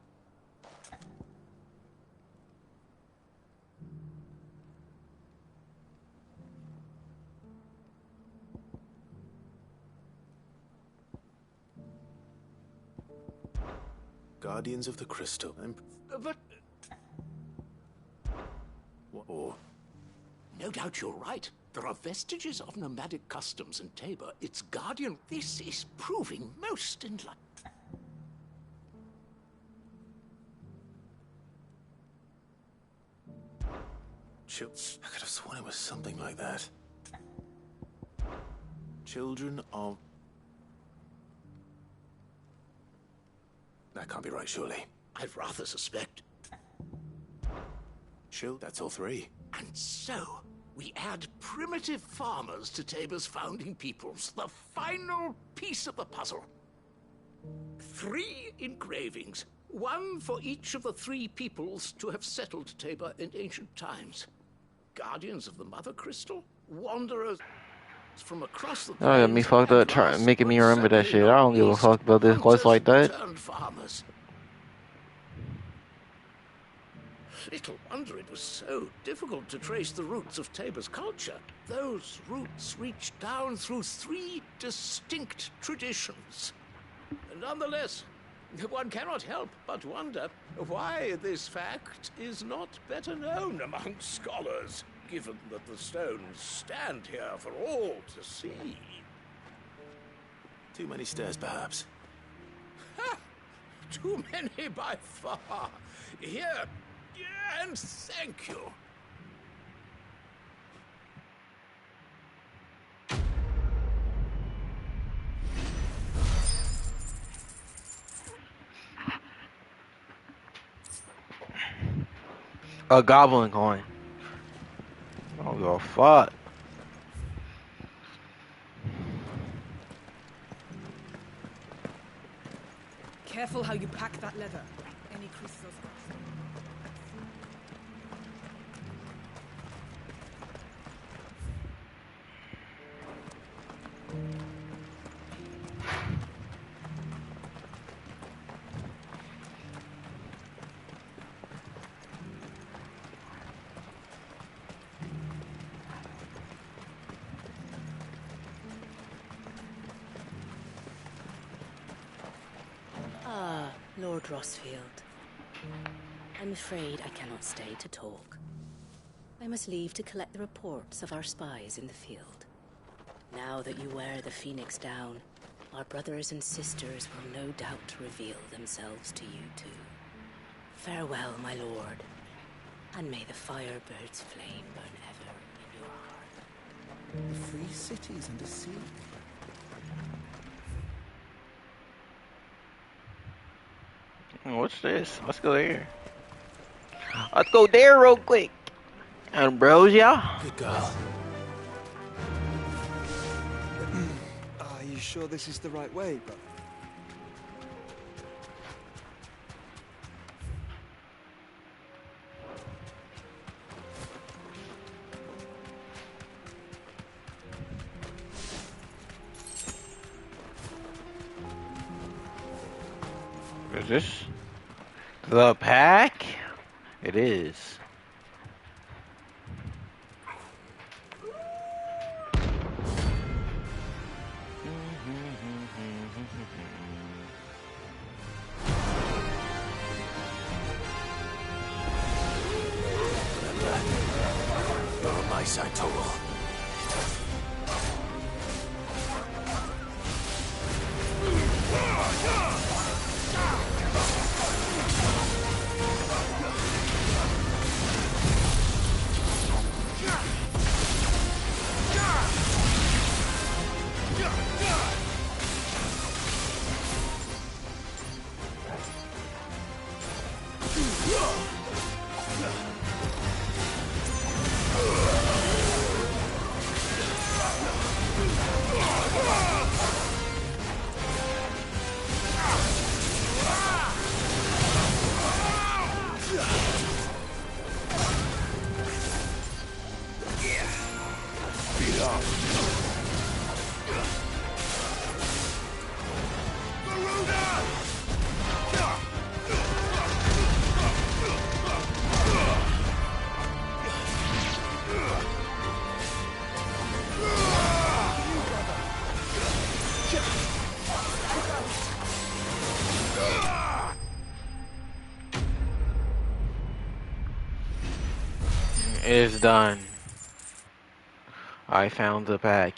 Guardians of the Crystal. But... What? No doubt you're right. There are vestiges of nomadic customs in Tabor. Its guardian... This is proving most enlightening. I could have sworn it was something like that. Children of... That can't be right, surely. I'd rather suspect. That's all three. And so, we add primitive farmers to Tabor's founding peoples, the final piece of the puzzle. 3 engravings, one for each of the 3 peoples to have settled Tabor in ancient times. Guardians of the Mother Crystal, wanderers from across the Oh, got me fucked up making me remember that shit. I don't give a fuck about this quest like that. Farmers. Little wonder it was so difficult to trace the roots of Tabor's culture. Those roots reach down through 3 distinct traditions. Nonetheless, one cannot help but wonder why this fact is not better known among scholars, given that the stones stand here for all to see. Too many stairs, perhaps. Ha! Too many by far. Here, and thank you. A goblin coin. Oh, the fuck. Careful how you pack that leather. Any creases or scratches. Ah, Lord Rosfield. I'm afraid I cannot stay to talk. I must leave to collect the reports of our spies in the field. Now that you wear the Phoenix down, our brothers and sisters will no doubt reveal themselves to you too. Farewell, my lord, and may the Firebird's flame burn ever in your heart. Free cities and a sea. What's this? Let's go there. Let's go there real quick. Ambrosia? Good girl. Are you sure this is the right way, brother? Is this the pack? It is. You're on my side, Total. It is done. I found the pack.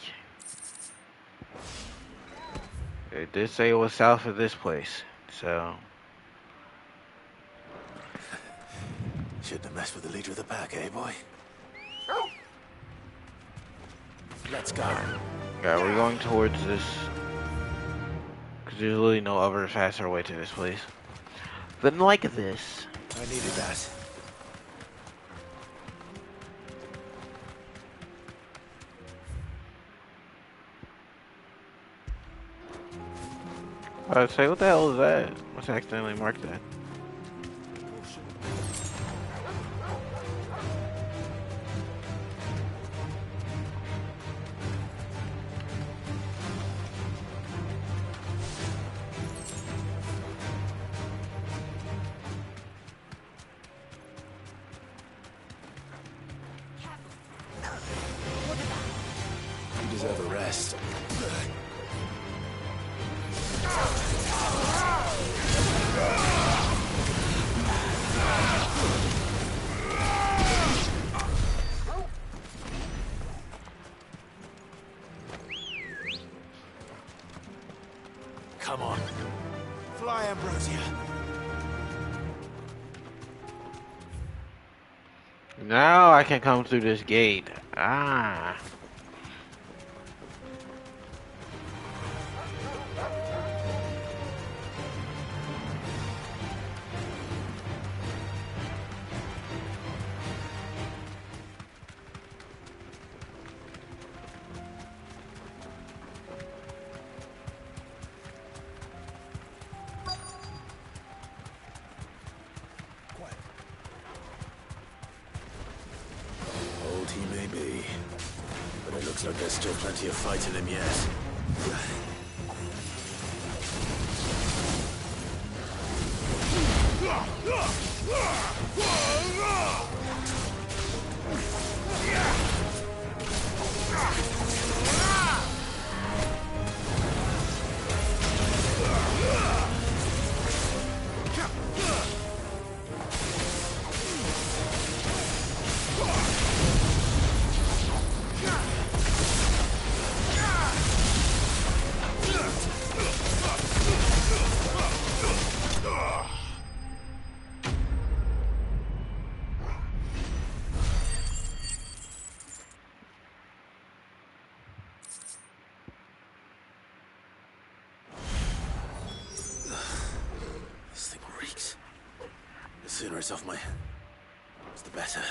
It did say it was south of this place, so. Shouldn't have messed with the leader of the pack, eh, boy? Let's go. Yeah, we're going towards this. Because there's really no other faster way to this place than like this. I needed that. I'd say, what the hell is that? Must accidentally mark that. on. Fly, Ambrosia. Now I can come through this gate. Ah. Old he may be, but it looks like there's still plenty of fight in him yet. This thing reeks. The sooner it's off my hands, the better.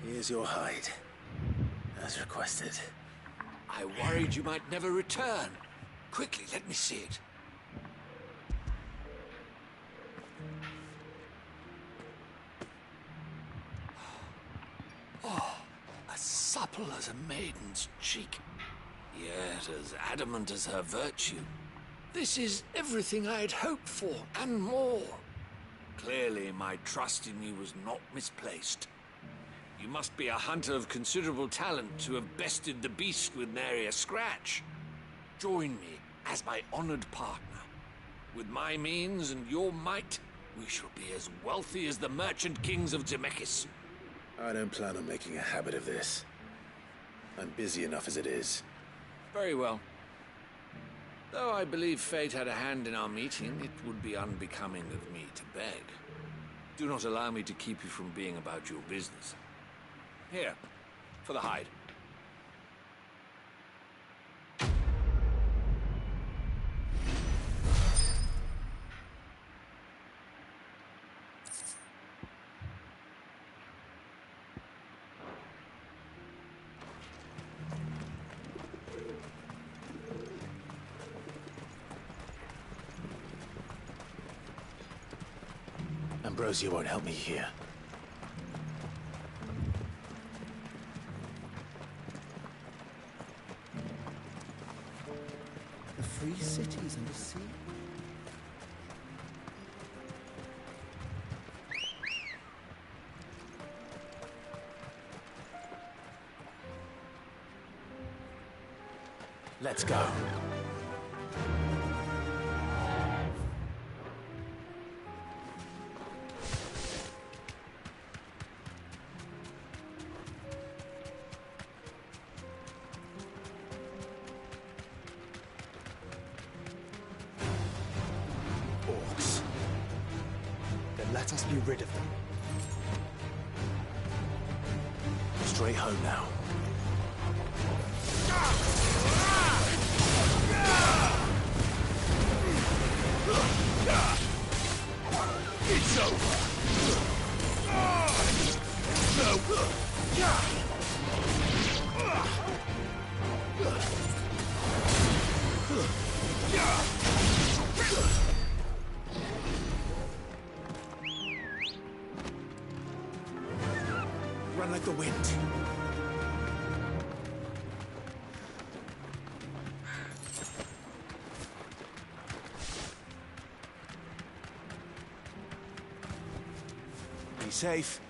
Here's your hide, as requested. I worried you might never return. Quickly, let me see it. Oh, as supple as a maiden's cheek, yet as adamant as her virtue. This is everything I had hoped for, and more. Clearly, my trust in you was not misplaced. You must be a hunter of considerable talent to have bested the beast with nary a scratch. Join me as my honored partner. With my means and your might, we shall be as wealthy as the merchant kings of Zemeckis. I don't plan on making a habit of this. I'm busy enough as it is. Very well. Though I believe fate had a hand in our meeting, it would be unbecoming of me to beg. Do not allow me to keep you from being about your business. Here, for the hide. Ambrosia won't help me here. The free cities and the sea. Let's go. Orcs. Then let us be rid of them. Straight home now. It's over! Run like the wind. Be safe.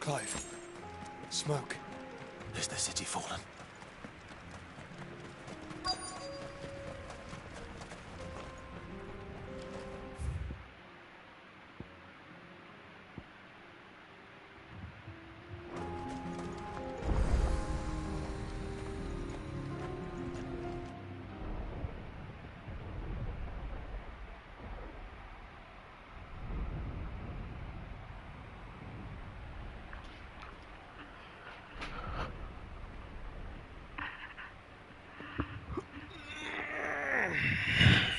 Clive. Smoke. Is the city fallen?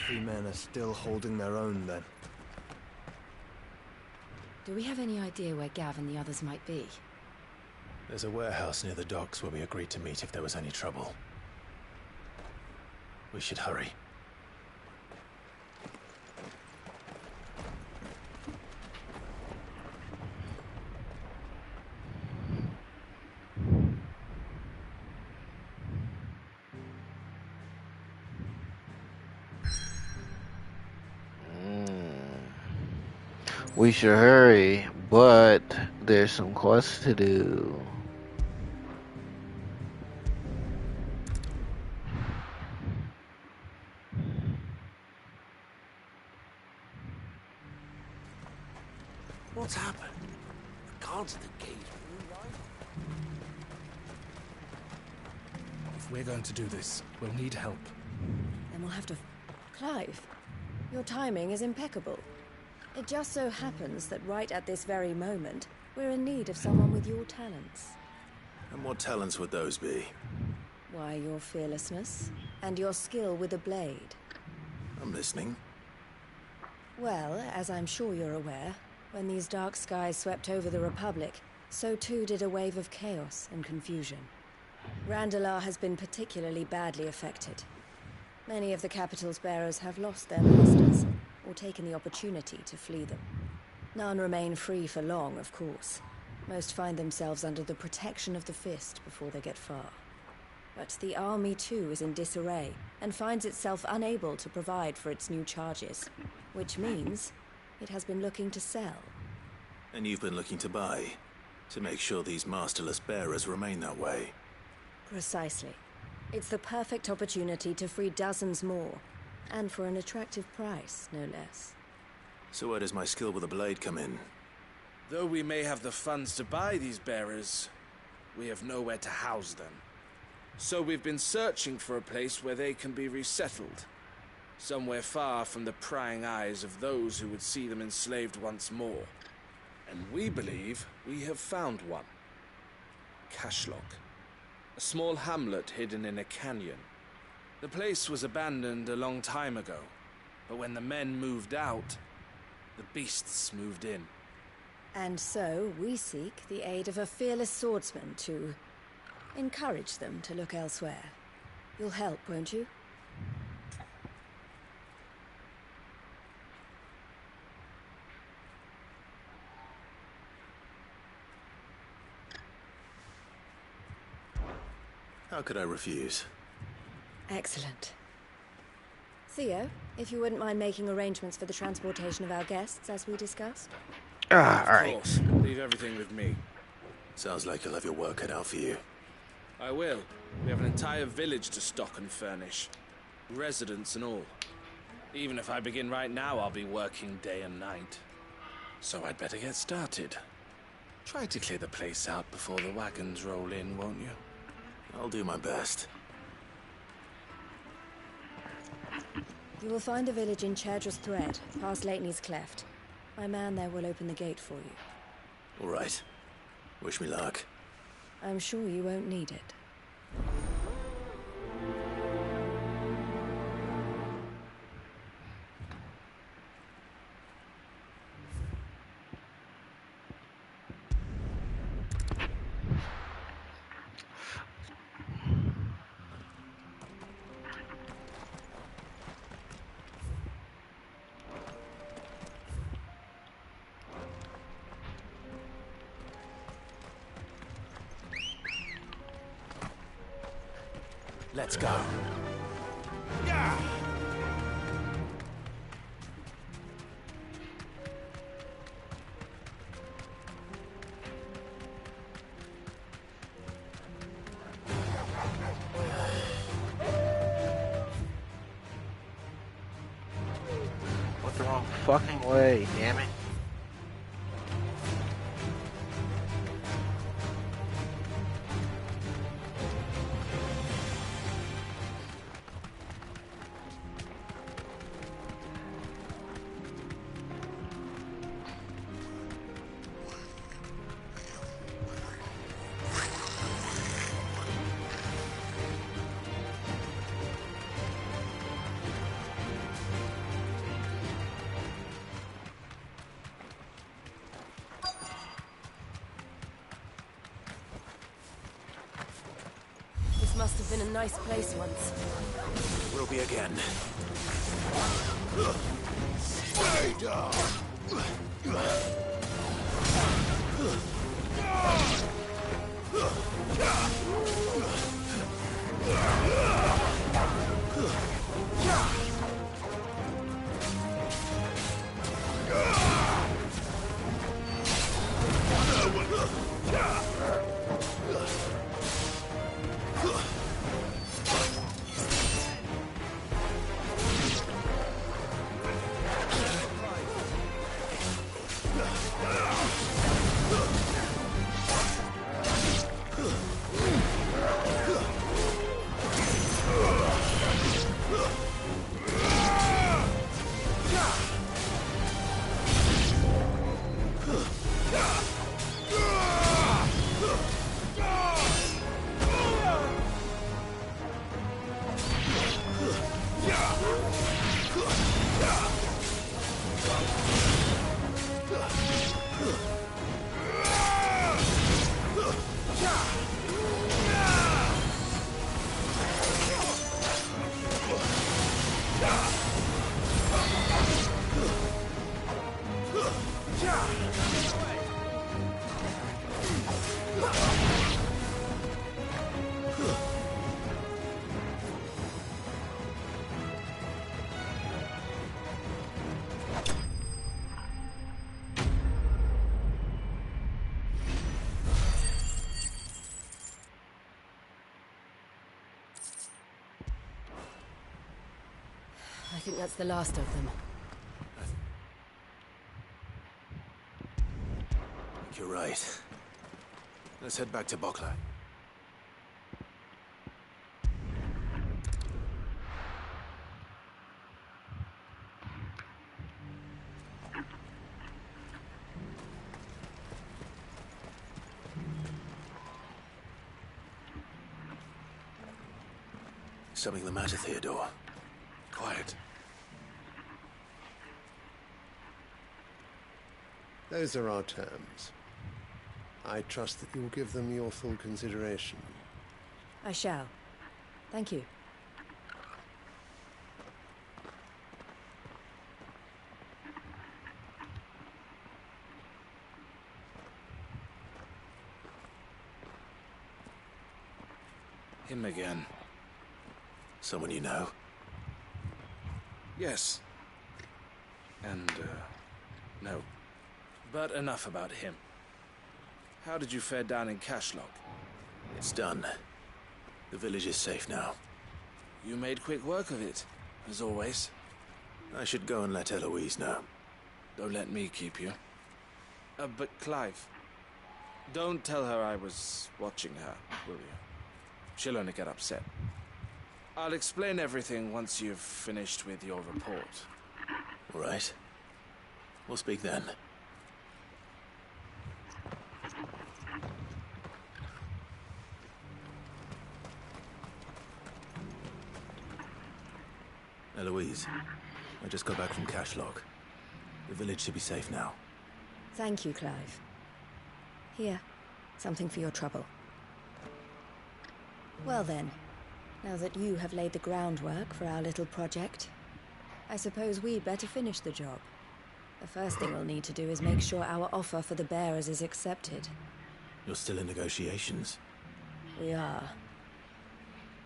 Three men are still holding their own, then. Do we have any idea where Gav and the others might be? There's a warehouse near the docks where we agreed to meet if there was any trouble. We should hurry. We should hurry, but there's some quests to do. What's happened? The guards at the gate. If we're going to do this, we'll need help. Then we'll have to... Clive, your timing is impeccable. It just so happens that right at this very moment, we're in need of someone with your talents. And what talents would those be? Why, your fearlessness and your skill with a blade. I'm listening. Well, as I'm sure you're aware, when these dark skies swept over the Republic, so too did a wave of chaos and confusion. Randalar has been particularly badly affected. Many of the capital's bearers have lost their masters, or taken the opportunity to flee them. None remain free for long, of course. Most find themselves under the protection of the Fist before they get far. But the army too is in disarray, and finds itself unable to provide for its new charges. Which means it has been looking to sell. And you've been looking to buy, to make sure these masterless bearers remain that way. Precisely. It's the perfect opportunity to free dozens more, and for an attractive price, no less. So where does my skill with a blade come in? Though we may have the funds to buy these bearers, we have nowhere to house them. So we've been searching for a place where they can be resettled. Somewhere far from the prying eyes of those who would see them enslaved once more. And we believe we have found one. Cashlock. A small hamlet hidden in a canyon. The place was abandoned a long time ago, but when the men moved out, the beasts moved in. And so we seek the aid of a fearless swordsman to encourage them to look elsewhere. You'll help, won't you? How could I refuse? Excellent. Theo, if you wouldn't mind making arrangements for the transportation of our guests, as we discussed. All right. Of course. Leave everything with me. Sounds like you'll have your work cut out for you. I will. We have an entire village to stock and furnish. Residents and all. Even if I begin right now, I'll be working day and night. So I'd better get started. Try to clear the place out before the wagons roll in, won't you? I'll do my best. You will find a village in Chairdra's Thread, past Lateney's Cleft. My man there will open the gate for you. All right. Wish me luck. I'm sure you won't need it. Let's go. Yeah! What's the wrong fucking way, damn it? This must have been a nice place once. Will be again. Stay down! I think that's the last of them. I think you're right. Let's head back to Bokla. Something the matter, Theodore? Quiet. Those are our terms. I trust that you'll give them your full consideration. I shall. Thank you. Him again. Someone you know? Yes. And, no. But enough about him. How did you fare down in Cashlock? It's done. The village is safe now. You made quick work of it, as always. I should go and let Eloise know. Don't let me keep you. But Clive, don't tell her I was watching her, will you? She'll only get upset. I'll explain everything once you've finished with your report. All right. We'll speak then. Eloise, I just got back from Cashlog. The village should be safe now. Thank you, Clive. Here, something for your trouble. Well then, now that you have laid the groundwork for our little project, I suppose we'd better finish the job. The first thing we'll need to do is make sure our offer for the bearers is accepted. You're still in negotiations? We are.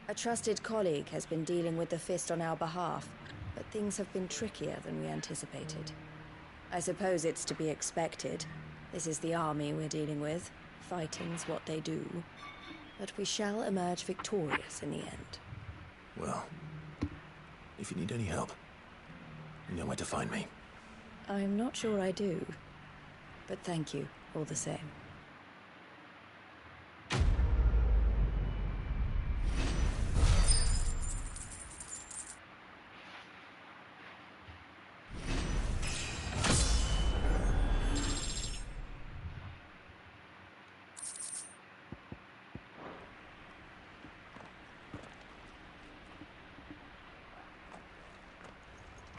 A trusted colleague has been dealing with the Fist on our behalf, but things have been trickier than we anticipated. I suppose it's to be expected. This is the army we're dealing with. Fighting's what they do. But we shall emerge victorious in the end. Well, if you need any help, you know where to find me. I'm not sure I do, but thank you all the same.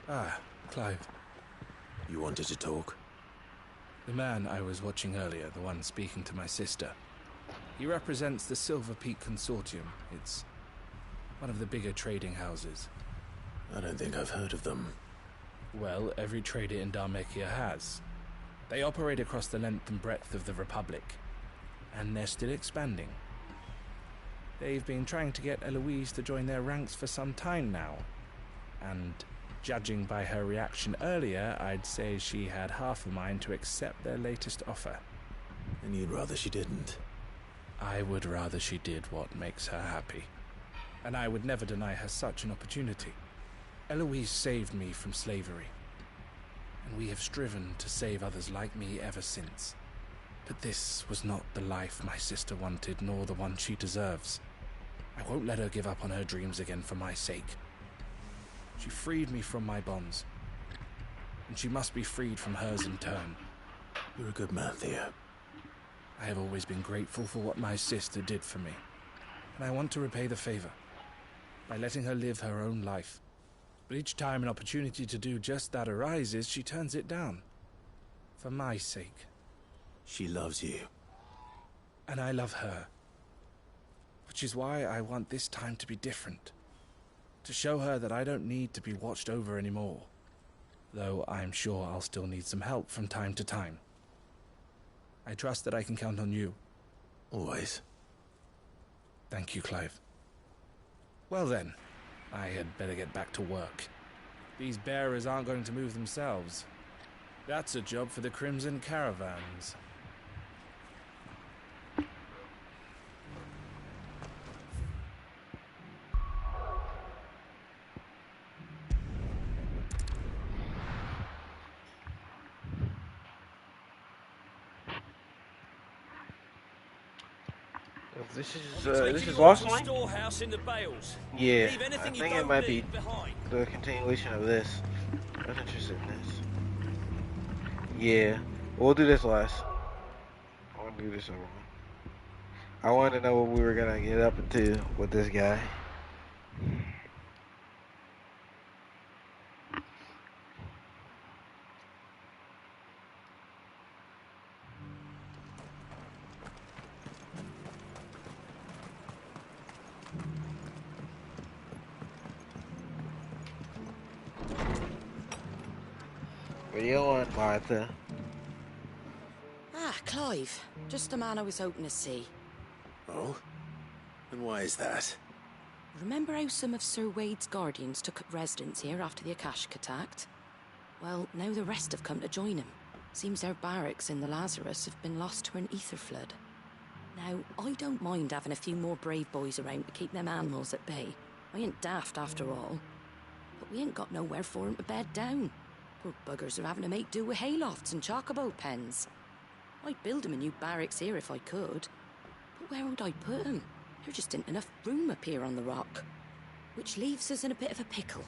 Ah, Clive. You wanted to talk? The man I was watching earlier, the one speaking to my sister. He represents the Silver Peak Consortium. It's one of the bigger trading houses. I don't think I've heard of them. Well, every trader in Dhalmekia has. They operate across the length and breadth of the Republic, and they're still expanding. They've been trying to get Eloise to join their ranks for some time now, and judging by her reaction earlier, I'd say she had half a mind to accept their latest offer. And you'd rather she didn't? I would rather she did what makes her happy. And I would never deny her such an opportunity. Eloise saved me from slavery, and we have striven to save others like me ever since. But this was not the life my sister wanted, nor the one she deserves. I won't let her give up on her dreams again for my sake. She freed me from my bonds, and she must be freed from hers in turn. You're a good man, Theo. I have always been grateful for what my sister did for me, and I want to repay the favor by letting her live her own life. But each time an opportunity to do just that arises, she turns it down. For my sake. She loves you. And I love her. Which is why I want this time to be different. To show her that I don't need to be watched over anymore. Though I'm sure I'll still need some help from time to time. I trust that I can count on you. Always. Thank you, Clive. Well then, I had better get back to work. These bearers aren't going to move themselves. That's a job for the Crimson Caravans. This is Lost Link? Storehouse in the bales. Yeah, Leave I anything think you it don't might be need behind. the continuation of this. I was interested in this. Yeah, we'll do this last. I want to do this over. I want to know what we were gonna get up into with this guy. What do you want, Martha? Ah, Clive. Just the man I was hoping to see. Oh? And why is that? Remember how some of Sir Wade's guardians took up residence here after the Akashic attacked? Well, now the rest have come to join him. Seems their barracks in the Lazarus have been lost to an ether flood. Now, I don't mind having a few more brave boys around to keep them animals at bay. I ain't daft after all. But we ain't got nowhere for 'em to bed down. Poor buggers are having to make do with haylofts and chocobo pens. I'd build 'em a new barracks here if I could. But where would I put 'em? There just ain't enough room up here on the rock. Which leaves us in a bit of a pickle.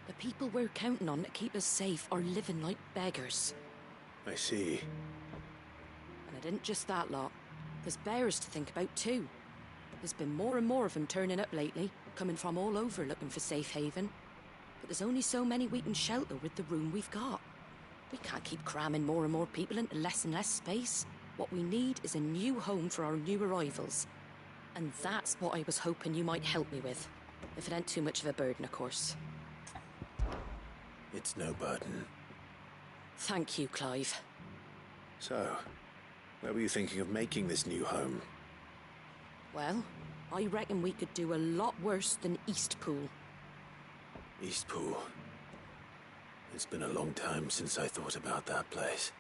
The people we're counting on to keep us safe are living like beggars. I see. And it isn't just that lot. There's bears to think about too. There's been more and more of them turning up lately, coming from all over looking for safe haven. But there's only so many we can shelter with the room we've got. We can't keep cramming more and more people into less and less space. What we need is a new home for our new arrivals. And that's what I was hoping you might help me with. If it ain't too much of a burden, of course. It's no burden. Thank you, Clive. So, where were you thinking of making this new home? Well, I reckon we could do a lot worse than Eastpool. Eastpool. It's been a long time since I thought about that place.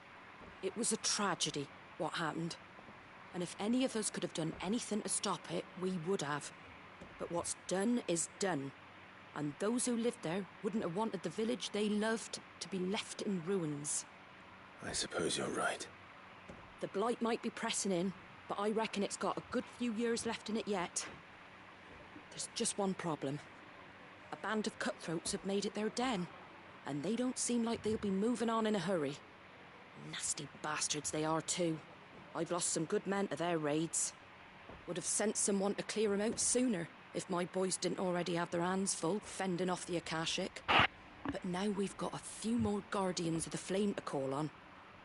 It was a tragedy, what happened. And if any of us could have done anything to stop it, we would have. But what's done is done. And those who lived there wouldn't have wanted the village they loved to be left in ruins. I suppose you're right. The blight might be pressing in, but I reckon it's got a good few years left in it yet. There's just one problem. A band of cutthroats have made it their den, and they don't seem like they'll be moving on in a hurry. Nasty bastards they are too. I've lost some good men to their raids. Would have sent someone to clear them out sooner, if my boys didn't already have their hands full fending off the Akashic. But now we've got a few more Guardians of the Flame to call on.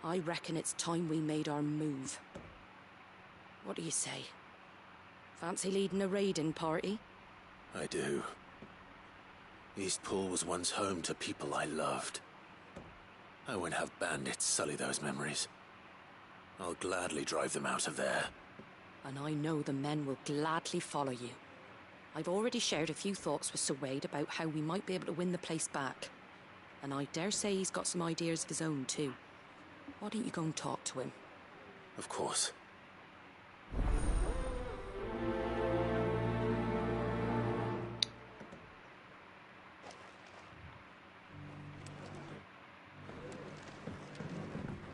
I reckon it's time we made our move. What do you say? Fancy leading a raiding party? I do. Eastpool was once home to people I loved. I won't have bandits sully those memories. I'll gladly drive them out of there. And I know the men will gladly follow you. I've already shared a few thoughts with Sir Wade about how we might be able to win the place back. And I dare say he's got some ideas of his own too. Why don't you go and talk to him? Of course.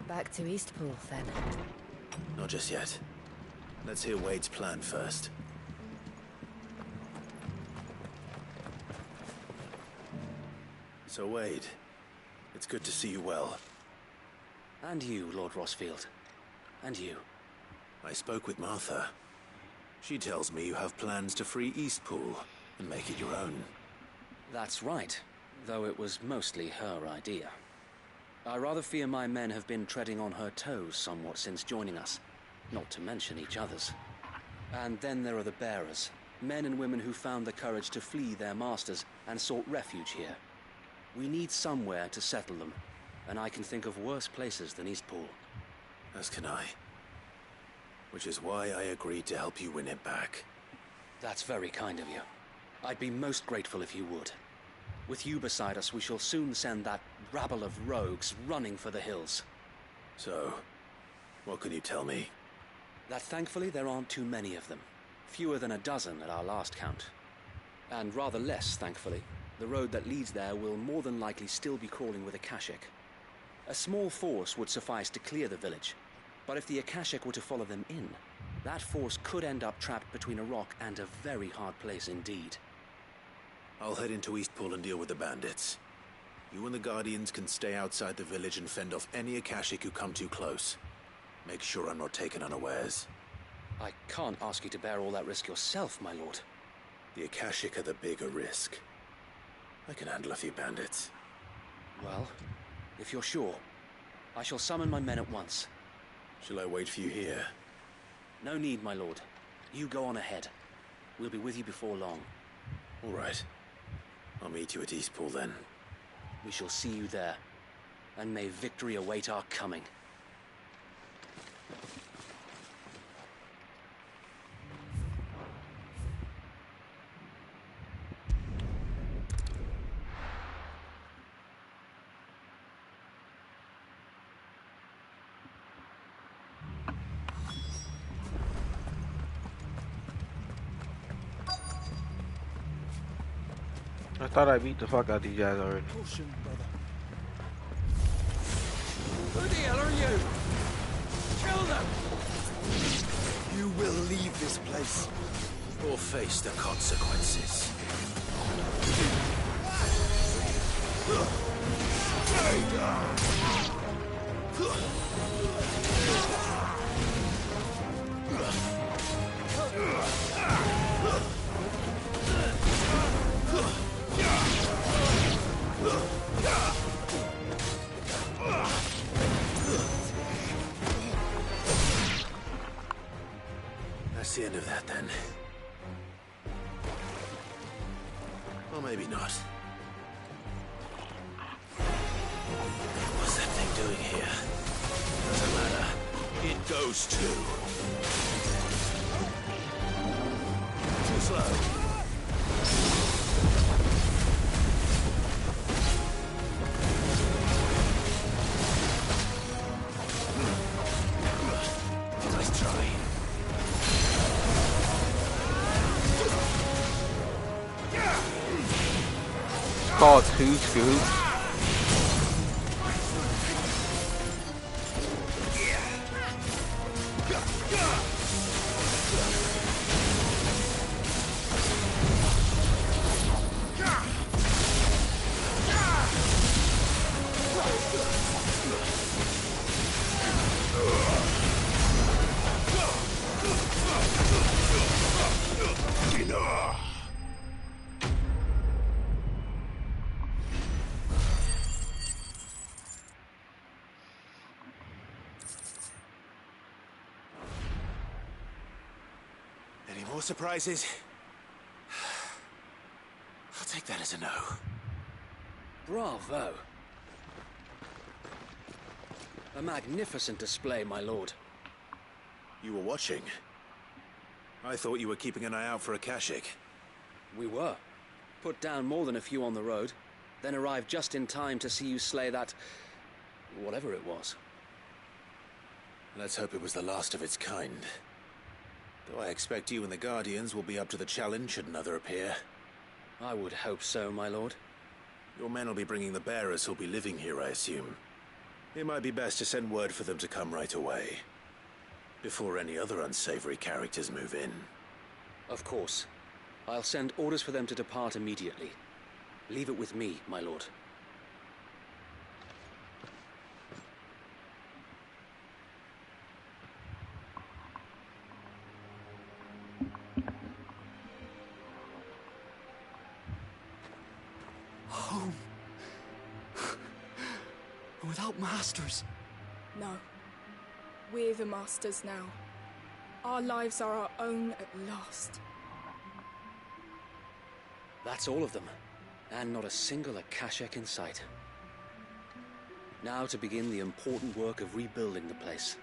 Back to Eastpool, then. Not just yet. Let's hear Wade's plan first. So, Wade, it's good to see you well. And you, Lord Rosfield. And you. I spoke with Martha. She tells me you have plans to free Eastpool and make it your own. That's right, though it was mostly her idea. I rather fear my men have been treading on her toes somewhat since joining us, not to mention each other's. And then there are the bearers, men and women who found the courage to flee their masters and sought refuge here. We need somewhere to settle them, and I can think of worse places than Eastpool. As can I. Which is why I agreed to help you win it back. That's very kind of you. I'd be most grateful if you would. With you beside us, we shall soon send that rabble of rogues running for the hills. So, what can you tell me? That thankfully there aren't too many of them. Fewer than a dozen at our last count. And rather less, thankfully. The road that leads there will more than likely still be crawling with Akashic. A small force would suffice to clear the village, but if the Akashic were to follow them in, that force could end up trapped between a rock and a very hard place indeed. I'll head into Eastpool and deal with the bandits. You and the Guardians can stay outside the village and fend off any Akashic who come too close. Make sure I'm not taken unawares. I can't ask you to bear all that risk yourself, my lord. The Akashic are the bigger risk. I can handle a few bandits. Well, if you're sure, I shall summon my men at once. Shall I wait for you here? No need, my lord. You go on ahead. We'll be with you before long. All right. I'll meet you at Eastpool then. We shall see you there. And may victory await our coming. I thought I beat the fuck out of these guys already. Caution, brother. Who the hell are you? Kill them! You will leave this place. or face the consequences. That's the end of that, then. Or maybe not. What's that thing doing here? Doesn't matter. It goes too. Too slow. Nice try. Called two scoops. Any more surprises? I'll take that as a no. Bravo. A magnificent display, my lord. You were watching? I thought you were keeping an eye out for a Kashik. We were. Put down more than a few on the road, then arrived just in time to see you slay that... whatever it was. Let's hope it was the last of its kind. Though I expect you and the Guardians will be up to the challenge should another appear. I would hope so, my lord. Your men will be bringing the bearers who'll be living here, I assume. It might be best to send word for them to come right away, before any other unsavory characters move in. Of course. I'll send orders for them to depart immediately. Leave it with me, my lord. Home. Without masters. No. We're the masters now. Our lives are our own at last. That's all of them. And not a single Akashek in sight. Now to begin the important work of rebuilding the place.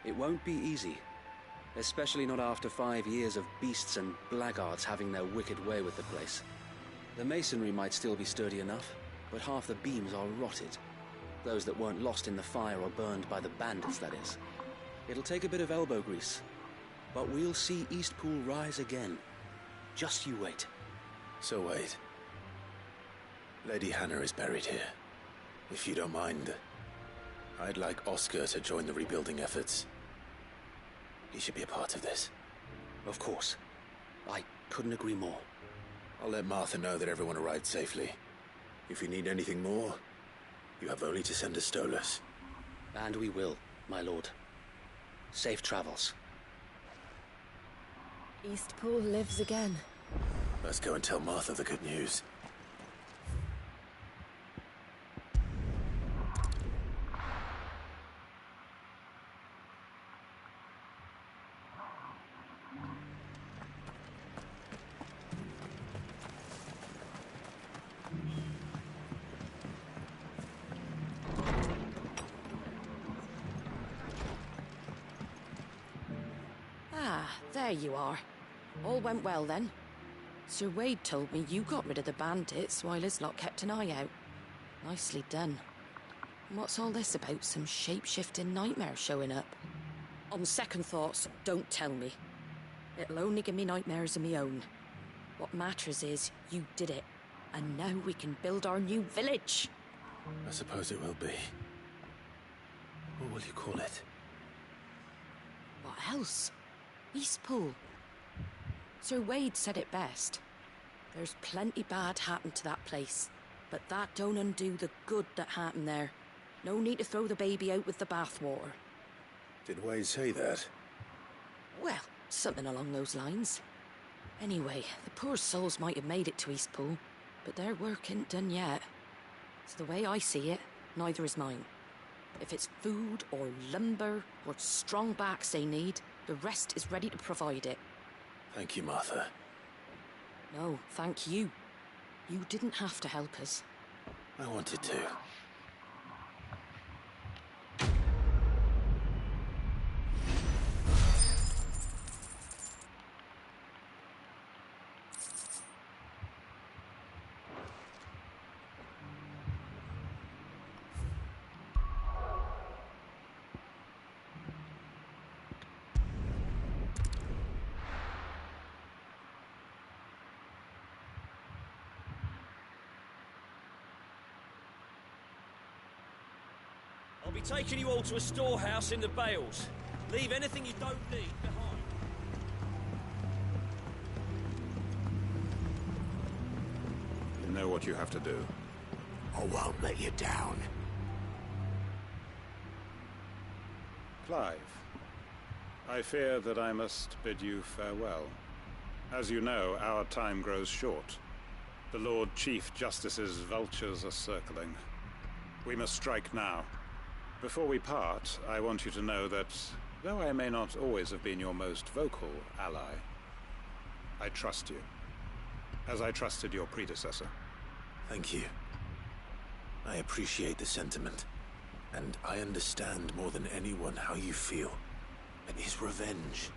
It won't be easy. Especially not after 5 years of beasts and blackguards having their wicked way with the place. The masonry might still be sturdy enough, but half the beams are rotted. Those that weren't lost in the fire or burned by the bandits, that is. It'll take a bit of elbow grease, but we'll see Eastpool rise again. Just you wait. So wait. Lady Hannah is buried here. If you don't mind, I'd like Oscar to join the rebuilding efforts. He should be a part of this. Of course. I couldn't agree more. I'll let Martha know that everyone arrived safely. If you need anything more, you have only to send a Stolas. And we will, my lord. Safe travels. Eastpool lives again. Let's go and tell Martha the good news. There you are. All went well then. Sir Wade told me you got rid of the bandits while his lot kept an eye out. Nicely done. What's all this about some shape-shifting nightmare showing up? On second thoughts, don't tell me. It'll only give me nightmares of my own. What matters is you did it, and now we can build our new village. I suppose it will be. What will you call it? What else? Eastpool. Sir Wade said it best. There's plenty bad happened to that place, but that don't undo the good that happened there. No need to throw the baby out with the bathwater. Did Wade say that? Well, something along those lines. Anyway, the poor souls might have made it to Eastpool, but their work ain't done yet. It's the way I see it, neither is mine. If it's food or lumber or strong backs they need, the rest is ready to provide it. Thank you, Martha. No, thank you. You didn't have to help us. I wanted to. I'll be taking you all to a storehouse in the Bales. Leave anything you don't need behind. You know what you have to do. I won't let you down. Clive, I fear that I must bid you farewell. As you know, our time grows short. The Lord Chief Justice's vultures are circling. We must strike now. Before we part, I want you to know that, though I may not always have been your most vocal ally, I trust you, as I trusted your predecessor. Thank you. I appreciate the sentiment, and I understand more than anyone how you feel. But is revenge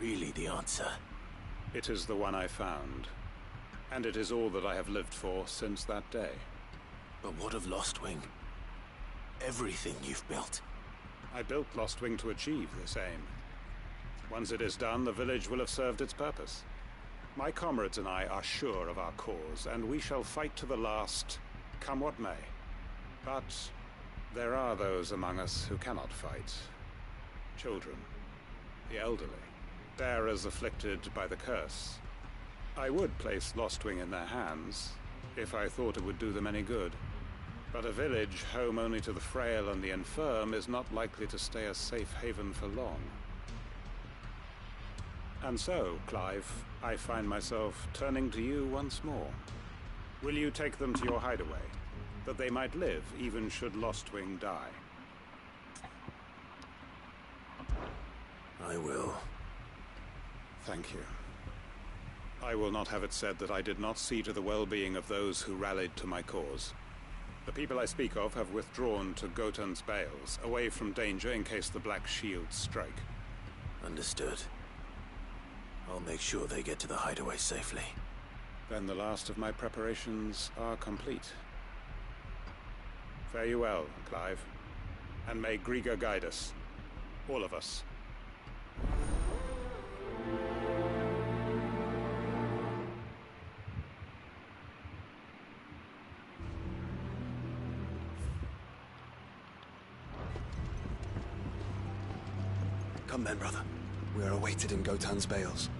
really the answer? It is the one I found, and it is all that I have lived for since that day. But what of Lostwing? Everything you've built. I built Lostwing to achieve this aim. Once it is done, the village will have served its purpose. My comrades and I are sure of our cause, and we shall fight to the last, come what may. But there are those among us who cannot fight. Children, the elderly, bearers afflicted by the curse. I would place Lostwing in their hands, if I thought it would do them any good. But a village home only to the frail and the infirm is not likely to stay a safe haven for long. And so, Clive, I find myself turning to you once more. Will you take them to your hideaway, that they might live even should Lostwing die? I will. Thank you. I will not have it said that I did not see to the well-being of those who rallied to my cause. The people I speak of have withdrawn to Gotan's Bales, away from danger in case the Black Shields strike. Understood. I'll make sure they get to the hideaway safely. Then the last of my preparations are complete. Fare you well, Clive. And may Griga guide us. All of us. Come then, brother. We are awaited in Gotan's Bales.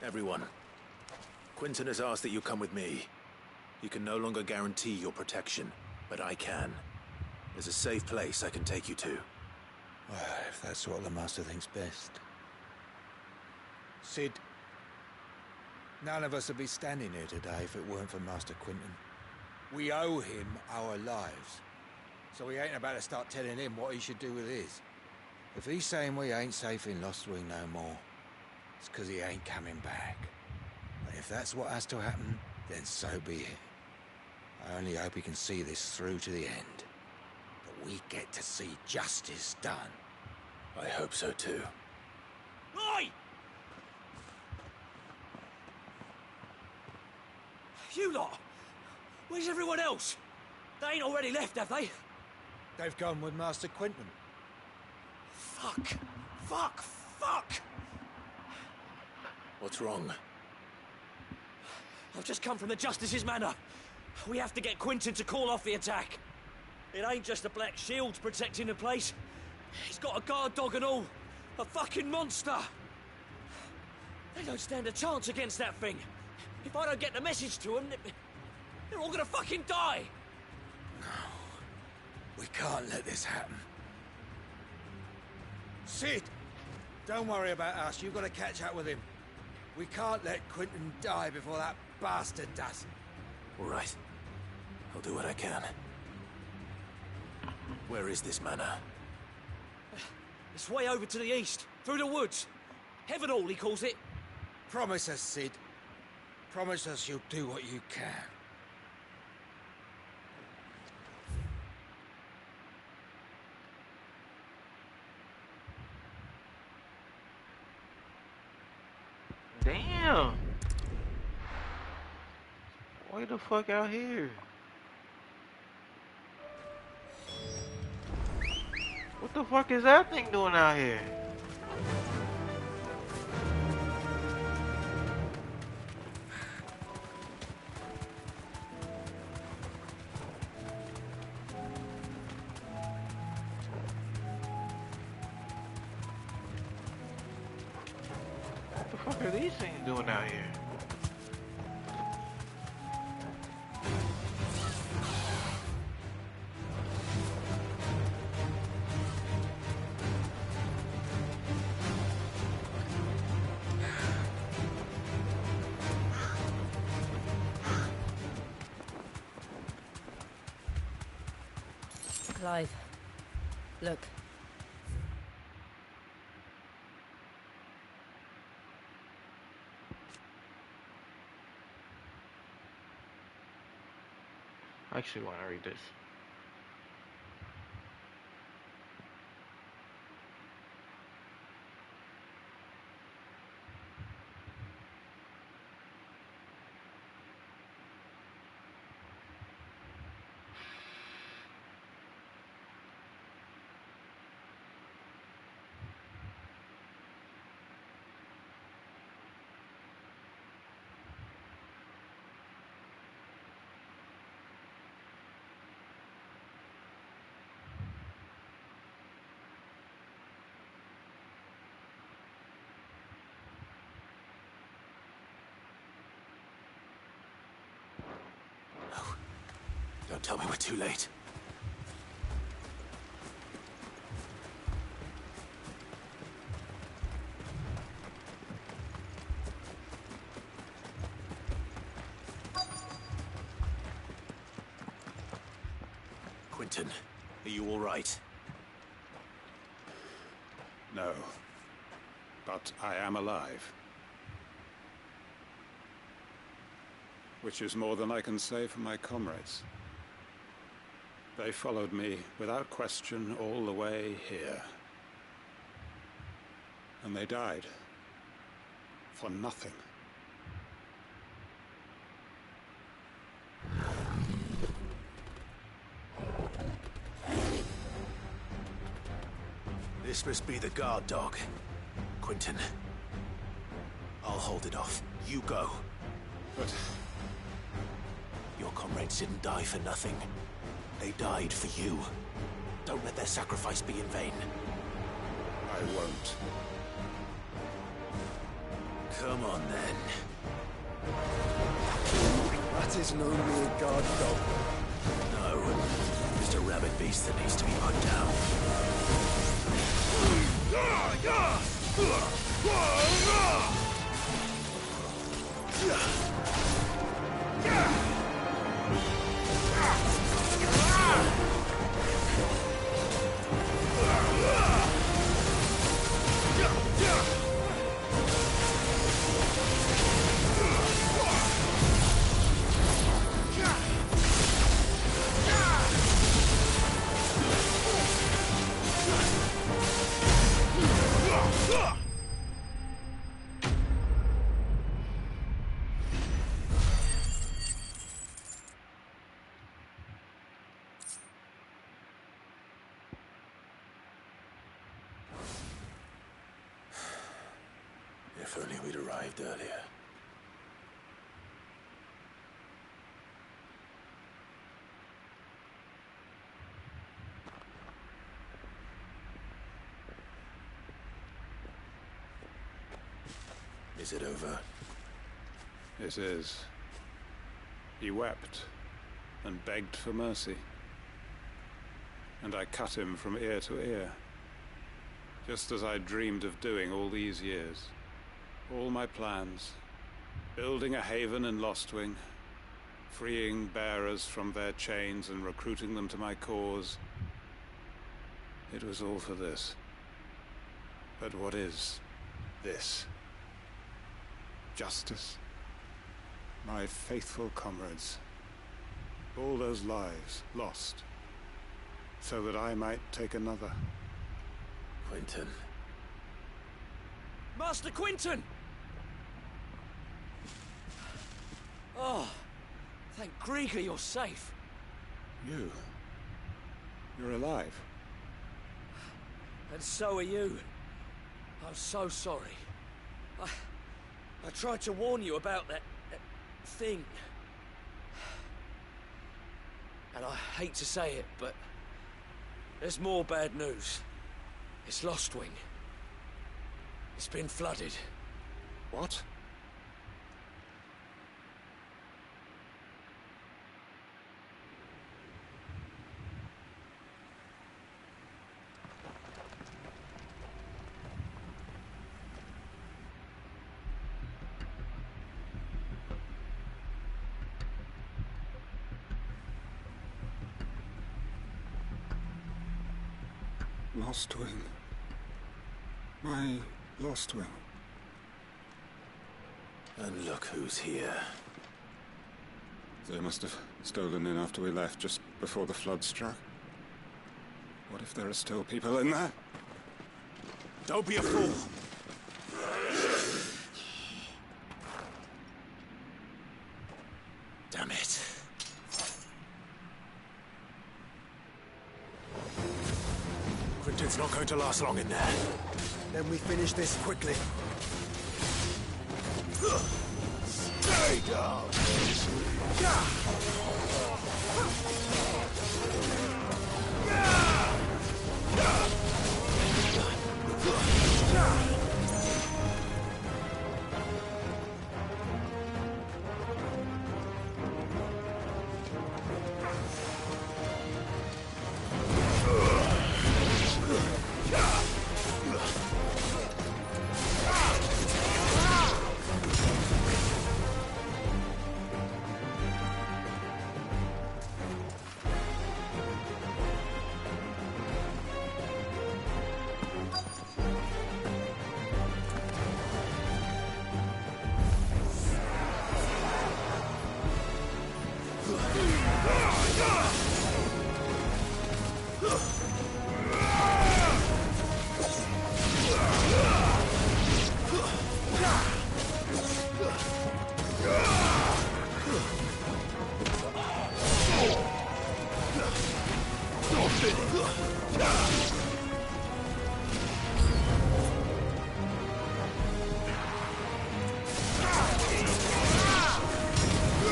Everyone, Quinton has asked that you come with me. He can no longer guarantee your protection, but I can. There's a safe place I can take you to. Well, if that's what the Master thinks best. Sid, none of us would be standing here today if it weren't for Master Quinton. We owe him our lives. so we ain't about to start telling him what he should do with his. If he's saying we ain't safe in Lost Wing no more, it's 'cause he ain't coming back. And if that's what has to happen, then so be it. I only hope he can see this through to the end. That we get to see justice done. I hope so too. Oi! You lot! Where's everyone else? They ain't already left, have they? They've gone with Master Quinton. Fuck! Fuck! Fuck! What's wrong? I've just come from the Justice's manor. We have to get Quinton to call off the attack. It ain't just the Black Shields protecting the place. He's got a guard dog and all. A fucking monster! They don't stand a chance against that thing. If I don't get the message to them, they're all gonna fucking die! We can't let this happen. Sid! Don't worry about us. You've got to catch up with him. We can't let Quinton die before that bastard does. All right. I'll do what I can. Where is this manor? It's way over to the east, through the woods. Heaven Hall, he calls it. Promise us, Sid. Promise us you'll do what you can. Damn! Way the fuck out here? What the fuck is that thing doing out here? What the fuck are these things doing out here? Clive, look. I actually want to read this. Don't tell me we're too late. Quinton, are you all right? No. But I am alive. Which is more than I can say for my comrades. They followed me without question all the way here. And they died. For nothing. This must be the guard dog. Quinton. I'll hold it off. You go. But... your comrades didn't die for nothing. They died for you. Don't let their sacrifice be in vain. I won't. Come on, then. That is no mere guard dog. No. Just a rabid beast that needs to be put down. If only we'd arrived earlier. Is it over? It is. He wept and begged for mercy. And I cut him from ear to ear, just as I dreamed of doing all these years. All my plans, building a haven in Lostwing, freeing bearers from their chains and recruiting them to my cause. It was all for this. But what is this? Justice? My faithful comrades. All those lives lost, so that I might take another. Quentin. Master Quentin! Oh, thank Grieger you're safe. You're alive. And so are you. I'm so sorry. I tried to warn you about that thing. And I hate to say it, but there's more bad news. It's Lostwing. It's been flooded. What? Lostwing. My Lostwing. And look who's here. They must have stolen in after we left, just before the flood struck. What if there are still people in there? Don't be a fool! Damn it. Quentin's not going to last long in there. Then we finish this quickly. Stay down!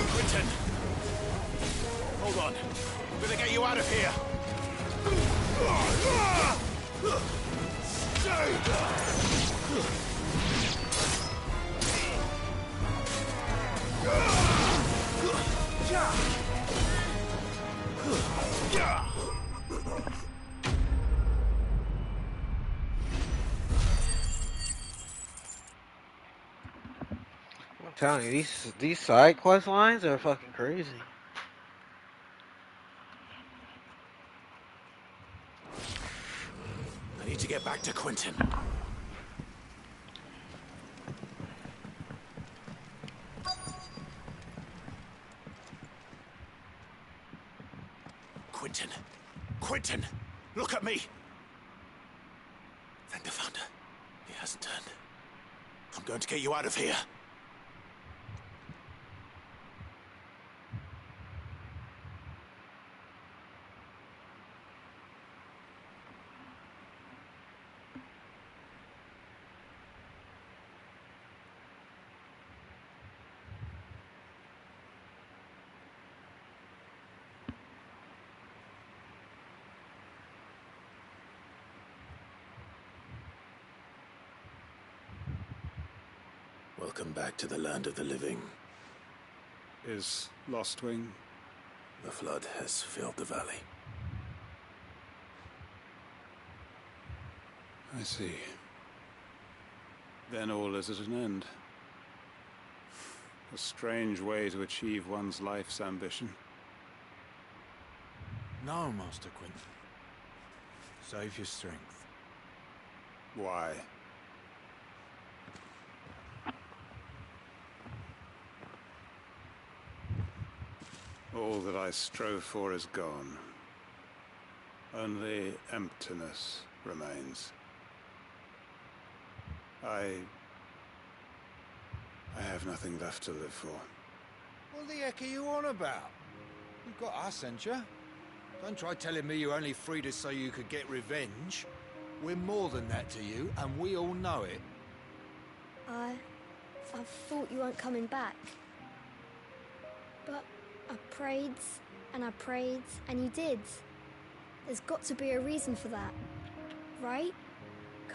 Quentin! Hold on. I'm gonna get you out of here! Stay I'm telling you, these side quest lines are fucking crazy. I need to get back to Quentin. Quentin! Quentin! Look at me! Thank the Founder. He hasn't turned. I'm going to get you out of here. Welcome back to the land of the living. Is Lostwing? The flood has filled the valley. I see. Then all is at an end. A strange way to achieve one's life's ambition. No, Master Quinton. Save your strength. Why? All that I strove for is gone. Only emptiness remains. I have nothing left to live for. What the heck are you on about? You've got us, ain't you? Don't try telling me you only freed us so you could get revenge. We're more than that to you, and we all know it. I thought you weren't coming back. But I prayed, and you did. There's got to be a reason for that, right?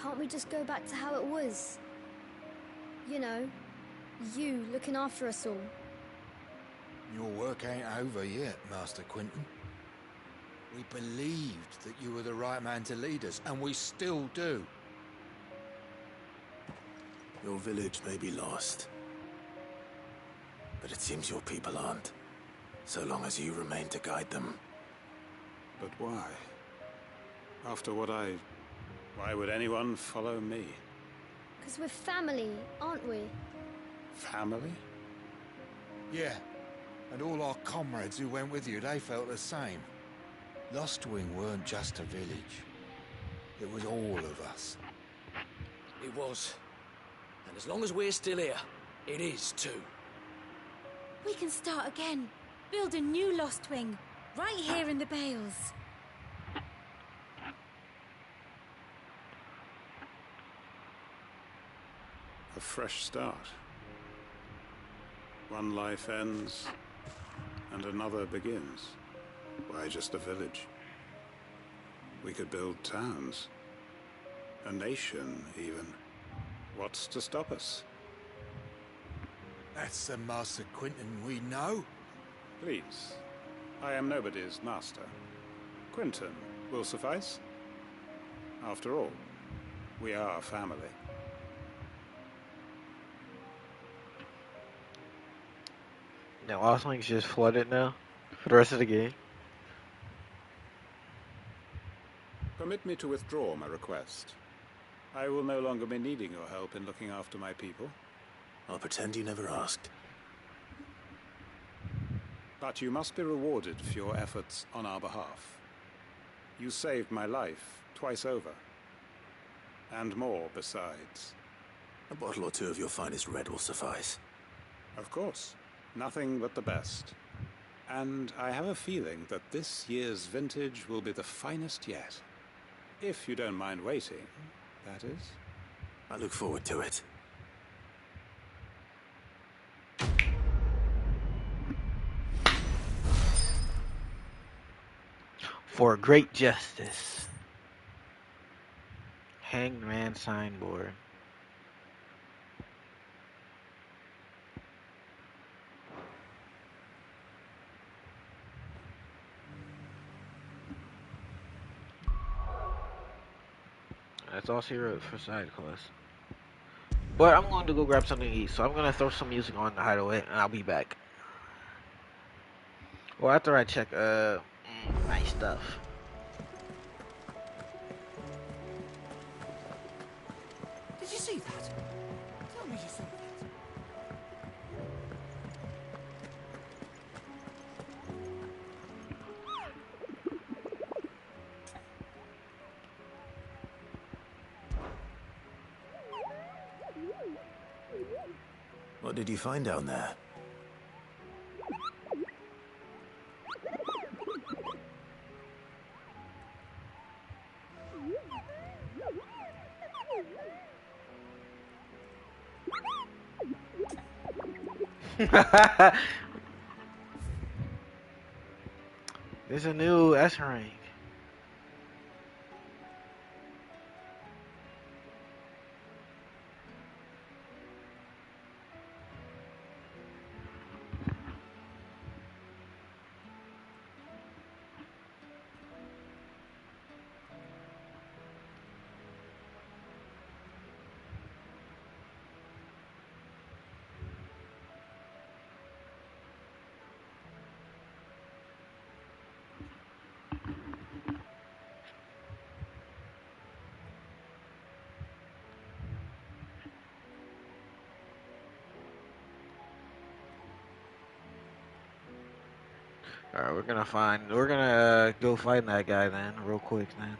Can't we just go back to how it was? You know, you looking after us all. Your work ain't over yet, Master Quinton. We believed that you were the right man to lead us, and we still do. Your village may be lost, but it seems your people aren't, so long as you remain to guide them. But why? After what why would anyone follow me? 'Cause we're family, aren't we? Family? Yeah, and all our comrades who went with you, they felt the same. Lostwing weren't just a village. It was all of us. It was. And as long as we're still here, it is too. We can start again. Build a new Lostwing, right here in the Bales. A fresh start. One life ends, and another begins. Why just a village? We could build towns. A nation, even. What's to stop us? That's the Master Quinton we know. Please. I am nobody's master. Quinton will suffice. After all, we are family. Now, Lostwing's just flooded now for the rest of the game. Permit me to withdraw my request. I will no longer be needing your help in looking after my people. I'll pretend you never asked. But you must be rewarded for your efforts on our behalf. You saved my life twice over. And more besides. A bottle or two of your finest red will suffice. Of course. Nothing but the best. And I have a feeling that this year's vintage will be the finest yet. If you don't mind waiting, that is. I look forward to it. For great justice. Hanged Man signboard. That's all she wrote for side quests. But I'm going to go grab something to eat, so I'm going to throw some music on the hideaway, and I'll be back. Well, after I check, my stuff. Did you see that? Tell me you saw that. What did you find down there? There's a new S rank. Alright, we're gonna go find that guy then, real quick then.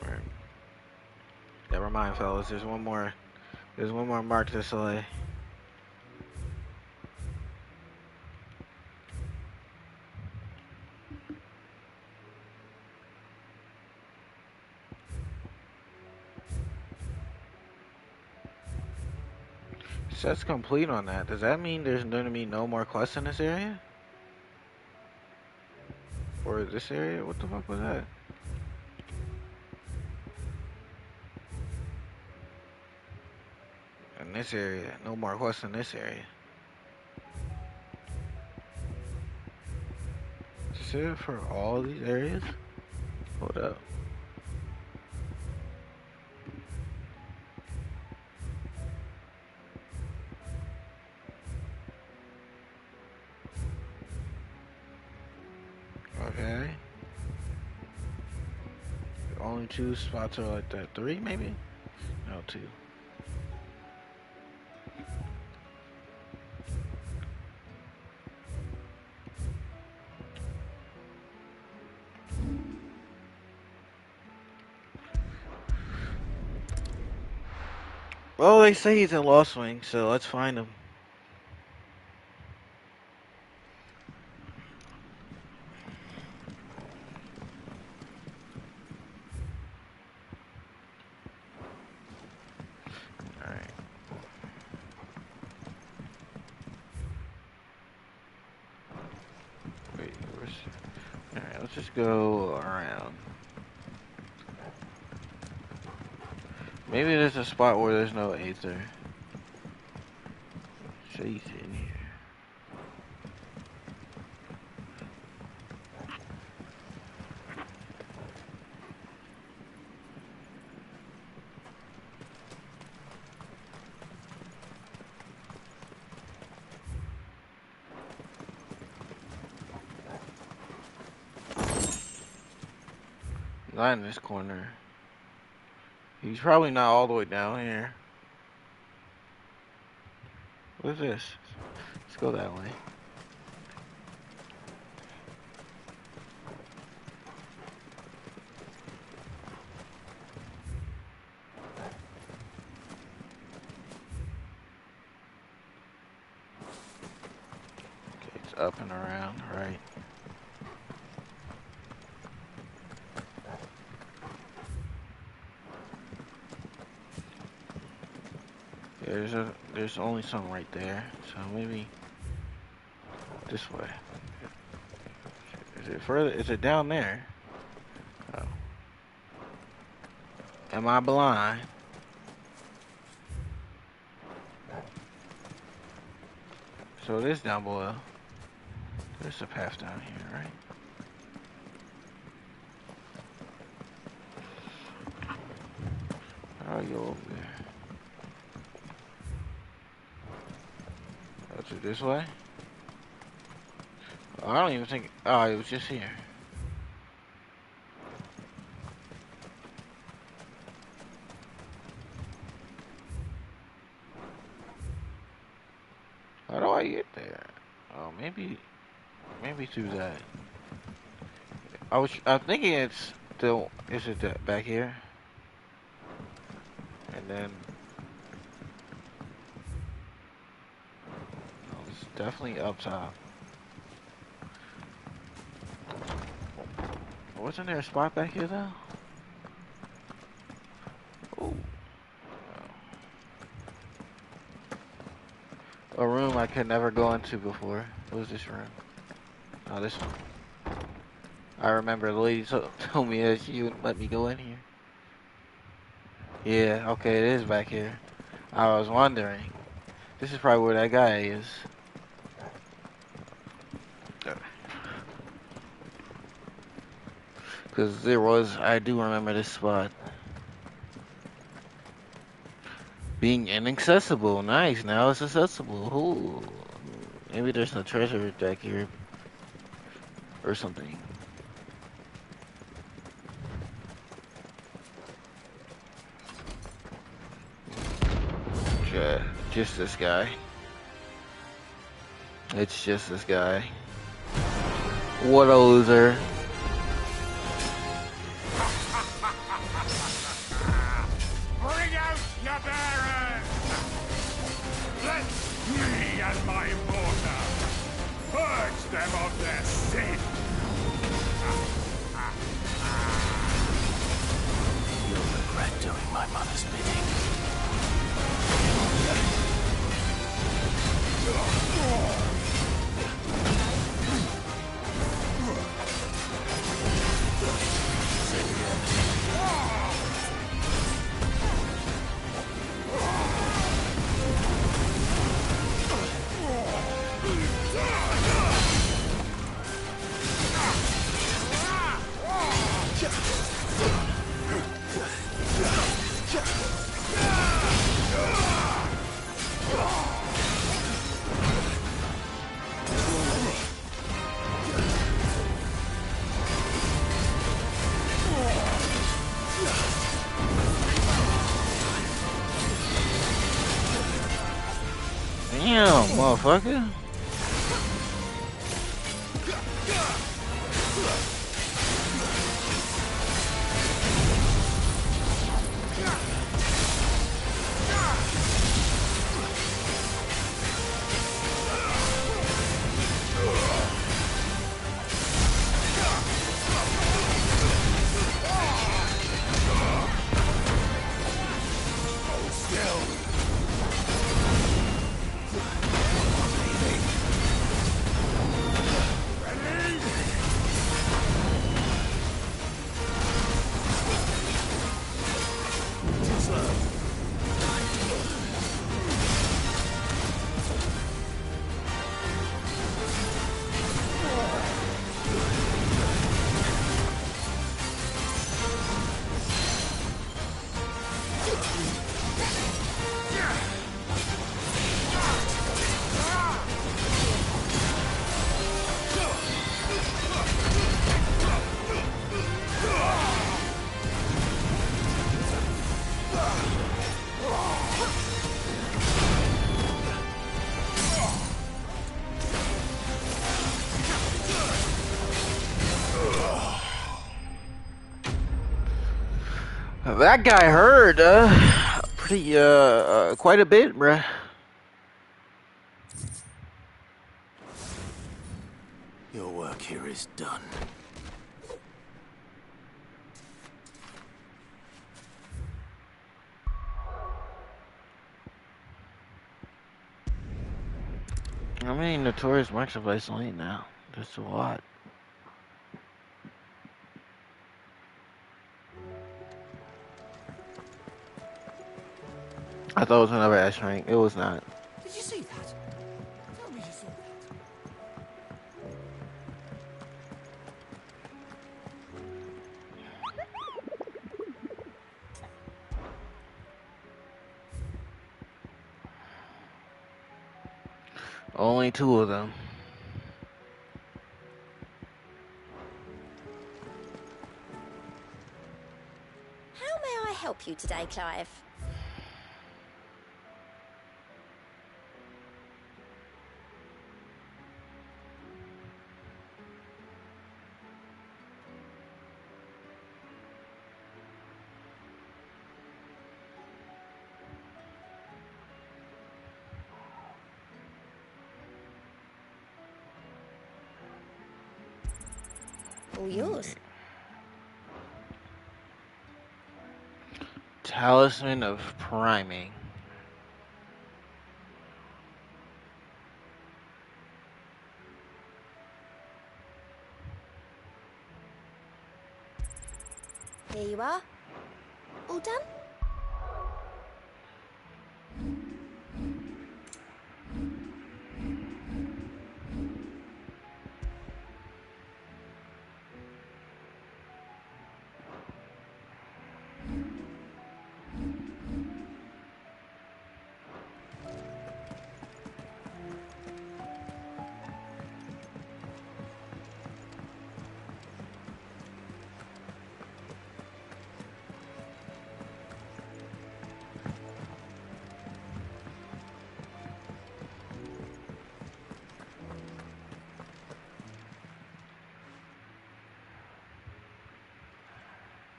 Alright. Never mind, fellas, there's one more mark this way. Says complete on that. Does that mean there's going to be no more quests in this area? Or this area? What the fuck was that? In this area. No more quests in this area. Is it for all these areas? Hold up. Okay. Only 2 spots are like that. 3 maybe? No, 2. Well, they say he's in Lost Wing, so let's find him. Alright. Wait, alright, let's just go around. Maybe there's a spot where there's no Aether. She's in here. Not in this corner. He's probably not all the way down here. What is this? Let's go that way. Okay, it's up and around, right? There's only some right there, so maybe this way. Is it further? Is it down there? Oh. Am I blind? So it is down below. There's a path down here, right? How do I go over there? That's it this way? Oh, I don't even think. Oh, it was just here. How do I get there? Oh, maybe through that. I'm thinking it's still. Is it back here? And then. Oh, it's definitely up top. Wasn't there a spot back here though? Ooh. A room I could never go into before. What was this room? Oh, this one. I remember the lady told me that she wouldn't let me go in here. Yeah, okay, it is back here. I was wondering. This is probably where that guy is. Because I do remember this spot. Being inaccessible. Nice, now it's accessible. Ooh. Maybe there's no treasure back here. Or something. Just this guy. It's just this guy. What a loser. Bring out your bearers! Let me and my mortar purge them of their sin! You'll regret doing my mother's bidding. Damn, motherfucker. That guy hurt, pretty, quite a bit, bruh. Your work here is done. How many notorious marks have I slain now? That's a lot. I thought it was another S rank. It was not. Did you see that? Tell me you saw that. Only 2 of them. How may I help you today, Clive? All yours. Talisman of Priming. Here you are. All done?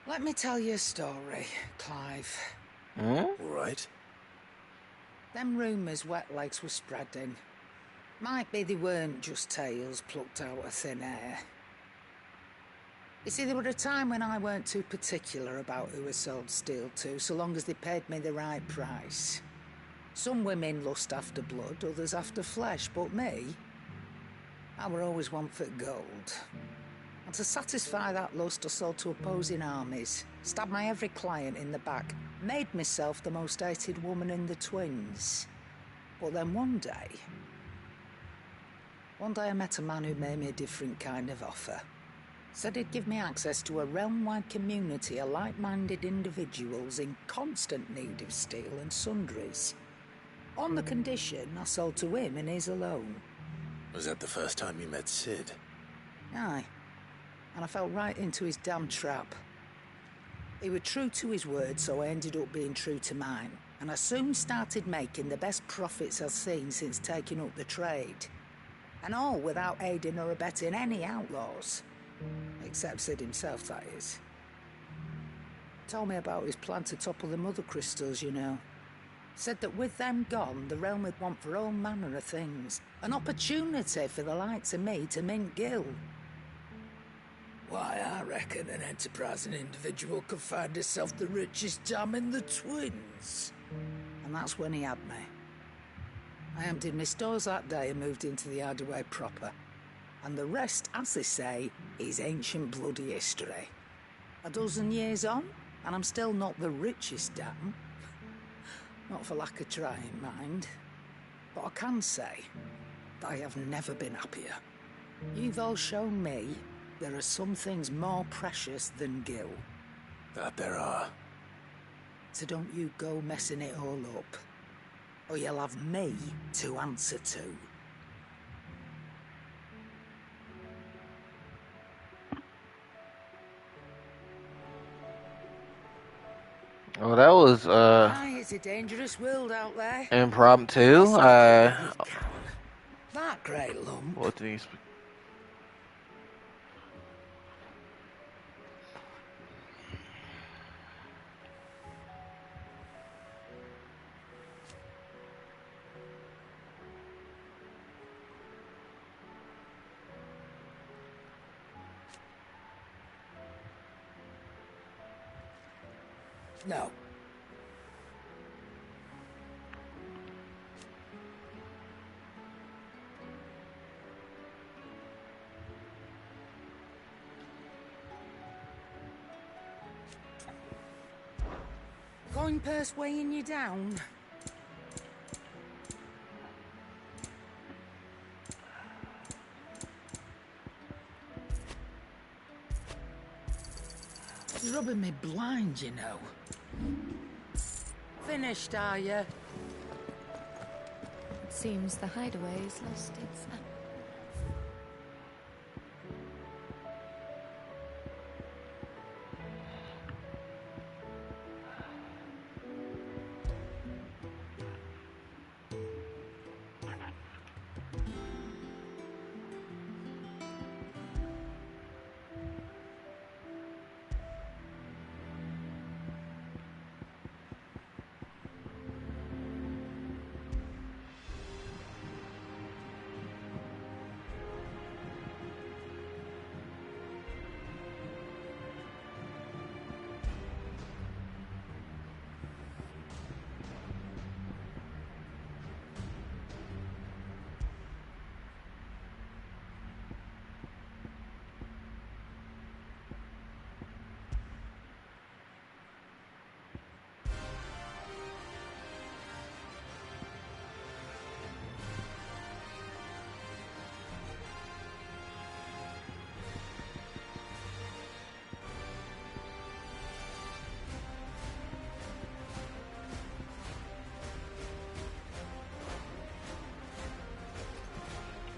Let me tell you a story, Clive. All right. Them rumours Wetlegs were spreading. Might be they weren't just tales plucked out of thin air. You see, there were a time when I weren't too particular about who I sold steel to, so long as they paid me the right price. Some women lust after blood, others after flesh, but me, I were always one for gold. And to satisfy that lust, I sold to opposing armies, stabbed my every client in the back, made myself the most hated woman in the twins. But then one day I met a man who made me a different kind of offer. Said he'd give me access to a realm-wide community of like-minded individuals in constant need of steel and sundries. On the condition I sold to him and his alone. Was that the first time you met Sid? Aye. And I fell right into his damn trap. He was true to his word, so I ended up being true to mine. And I soon started making the best profits I've seen since taking up the trade. And all without aiding or abetting any outlaws. Except Sid himself, that is. Told me about his plan to topple the mother crystals, you know. Said that with them gone, the realm would want for all manner of things. An opportunity for the likes of me to mint gil. Why, I reckon an enterprising individual could find himself the richest dam in the twins. And that's when he had me. I emptied my stores that day and moved into the Hideaway proper. And the rest, as they say, is ancient bloody history. A dozen years on, and I'm still not the richest dam. Not for lack of trying, mind. But I can say that I have never been happier. You've all shown me there are some things more precious than gil. That there are. So don't you go messing it all up, or you'll have me to answer to. Well, that was Aye, it's a dangerous world out there. impromptu. That great lump. What do you? No. Coin purse weighing you down? It's rubbing me blind, you know. Finished, are you? It seems the hideaway has lost its...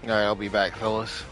Alright, I'll be back, fellas.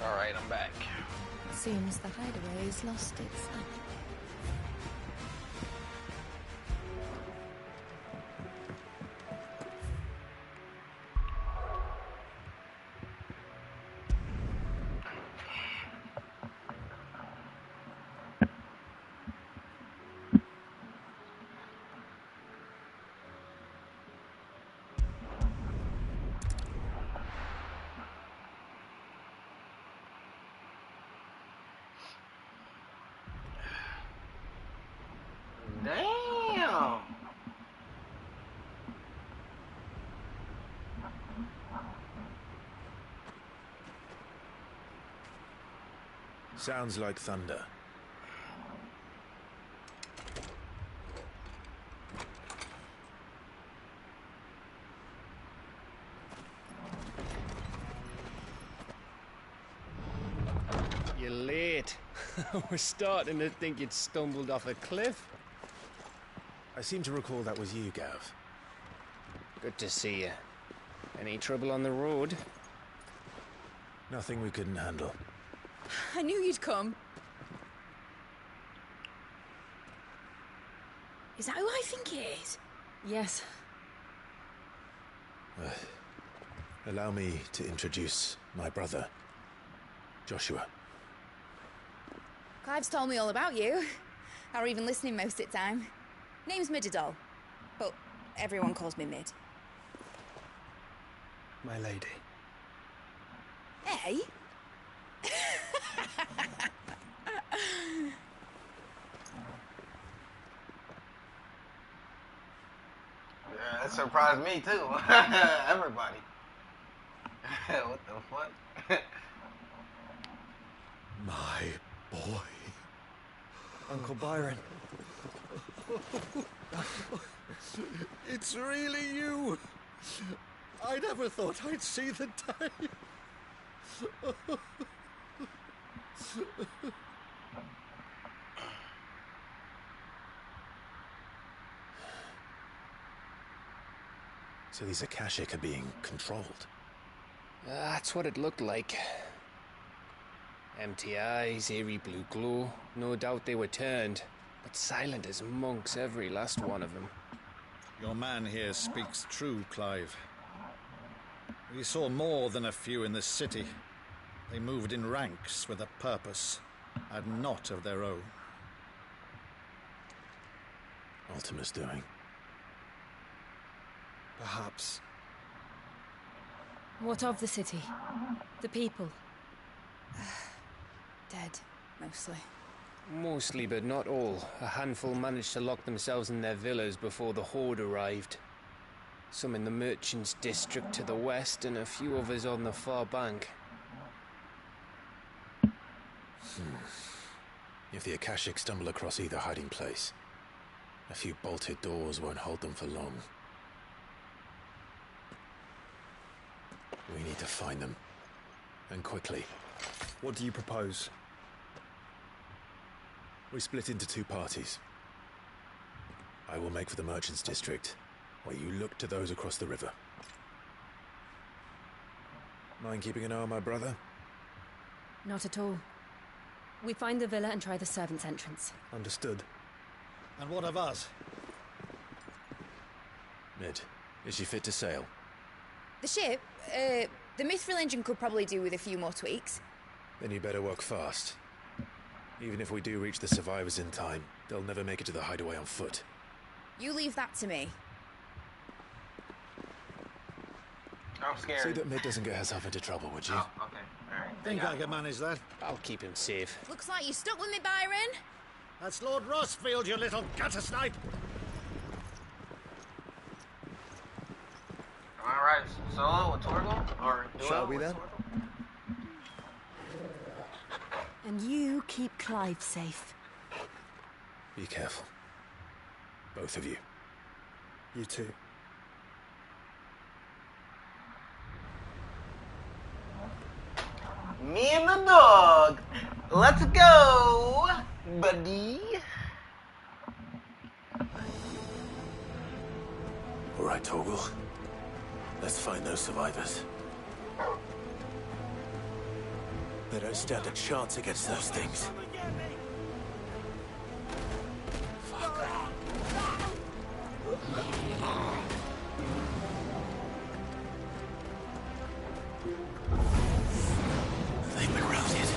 Alright, I'm back. Seems the hideaway's lost its up. Damn! Sounds like thunder. You're late. We're starting to think you'd stumbled off a cliff. I seem to recall that was you, Gav. Good to see you. Any trouble on the road? Nothing we couldn't handle. I knew you'd come. Is that who I think it is? Yes. Allow me to introduce my brother, Joshua. Clive's told me all about you. Or even listening most of the time. Name's Mididol, but everyone calls me Mid. My lady. Hey? Yeah, that surprised me too. Everybody. What the fuck? My boy. Uncle Byron. It's really you. I never thought I'd see the day. So these Akashic are being controlled. That's what it looked like. Empty eyes, eerie blue glow. No doubt they were turned, but silent as monks, every last one of them. Your man here speaks true, Clive. We saw more than a few in this city. They moved in ranks with a purpose, and not of their own. Ultima's doing. Perhaps. What of the city? The people? Dead, mostly. Mostly, but not all. A handful managed to lock themselves in their villas before the Horde arrived. Some in the Merchants' District to the west, and a few others on the far bank. If the Akashic stumble across either hiding place, a few bolted doors won't hold them for long. We need to find them. And quickly. What do you propose? We split into two parties. I will make for the Merchants' District, where you look to those across the river. Mind keeping an eye on my brother? Not at all. We find the villa and try the servants' entrance. Understood. And what of us? Mid, is she fit to sail? The ship, the Mithril engine could probably do with a few more tweaks. Then you better work fast. Even if we do reach the survivors in time, they'll never make it to the hideaway on foot. You leave that to me. I'm scared. See that Mid doesn't get herself into trouble, would you? Oh, okay. Alright. Think I can manage that. I'll keep him safe. Looks like you stuck with me, Byron. That's Lord Rossfield, you little gutter snipe. Alright, solo with Torgal? Or duo Shall we with then? Torgal? And you keep Clive safe. Be careful. Both of you. You too. Me and the dog. Let's go, buddy. All right, Torgal. Let's find those survivors. They don't stand a chance against those things. They've been routed.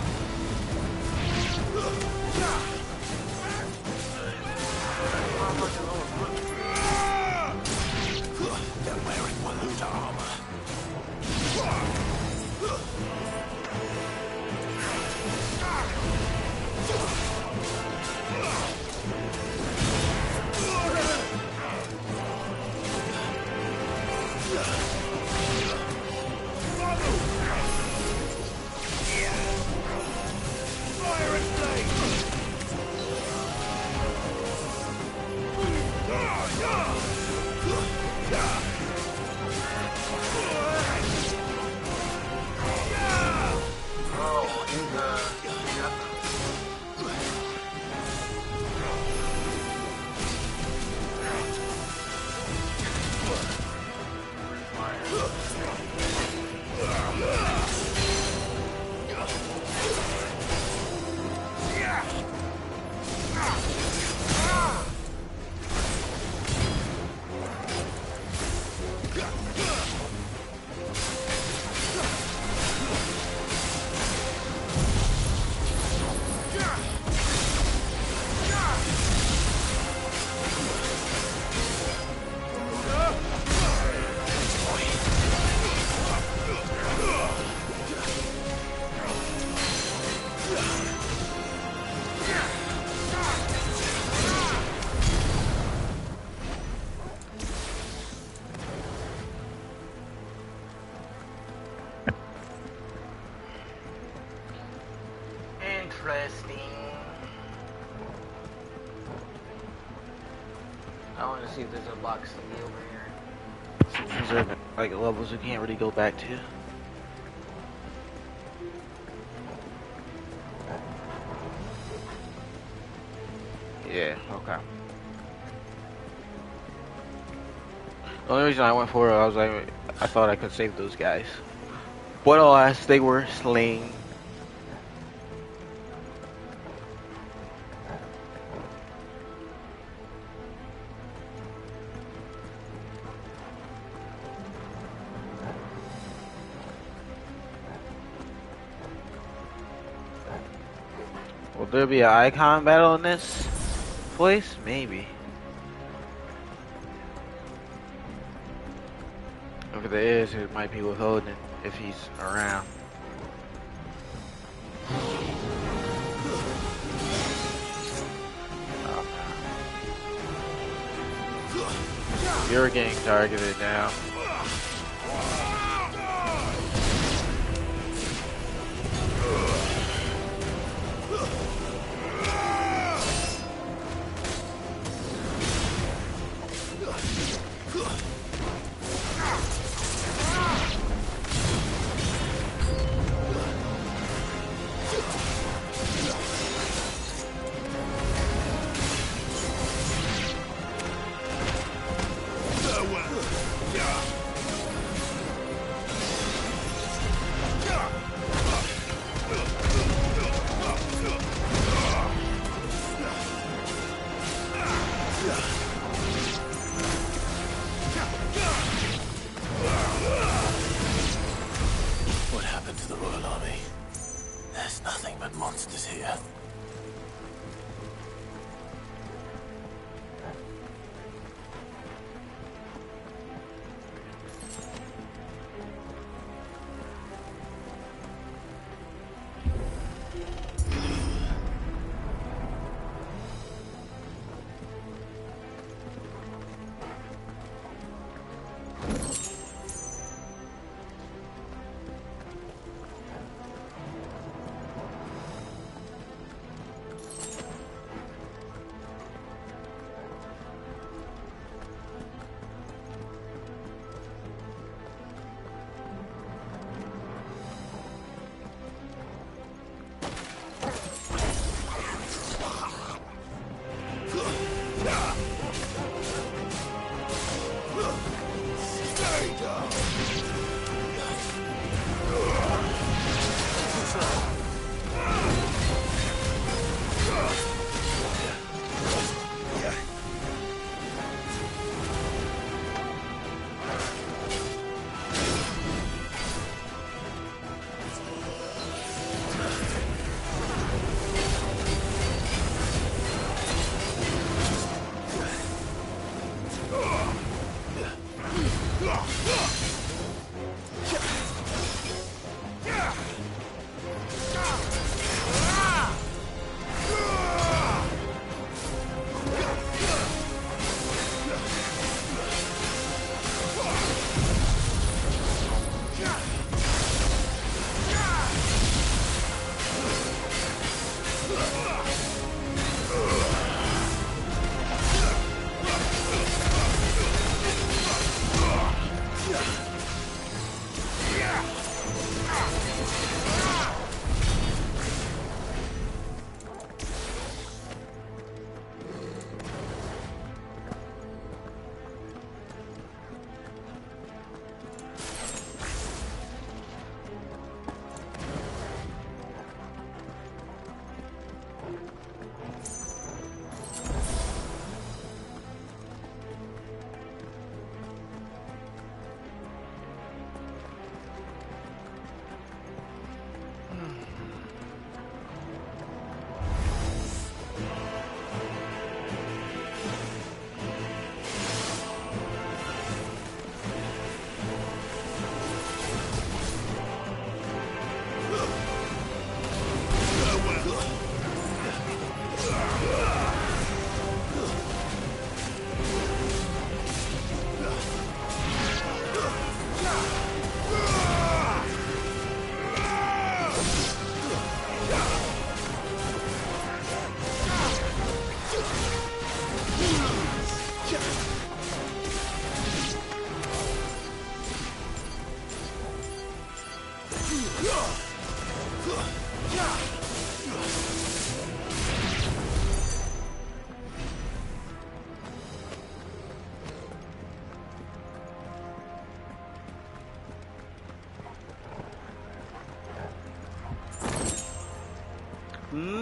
They're wearing Waluda armor. Interesting. I want to see if there's a box thingy over here. Since these are like levels we can't really go back to. Yeah, okay. The only reason I went for it, I was like, I thought I could save those guys. But alas, they were slain. Will there be an icon battle in this place? Maybe. If there is, it might be with Odin if he's around. You're getting targeted now. What happened to the Royal Army? There's nothing but monsters here.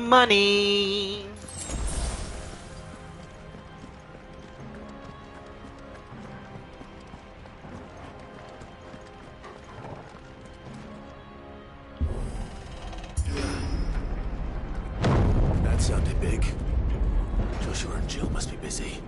money. That sounded big. Joshua and Jill must be busy.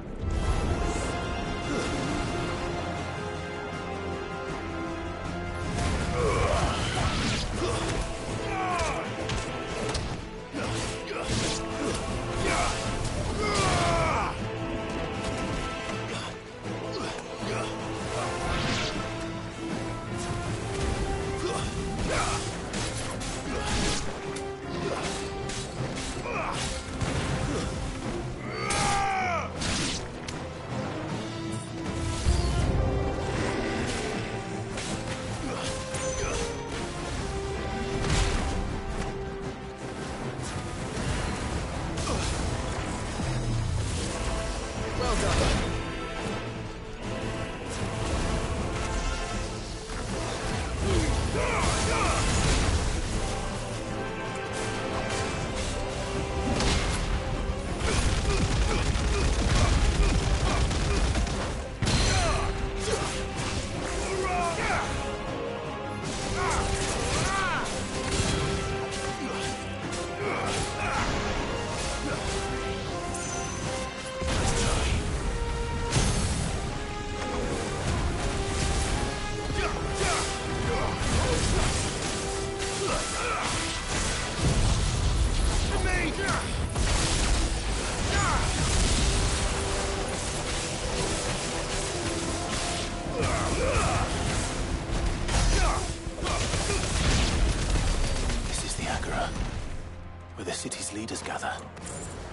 Where the city's leaders gather.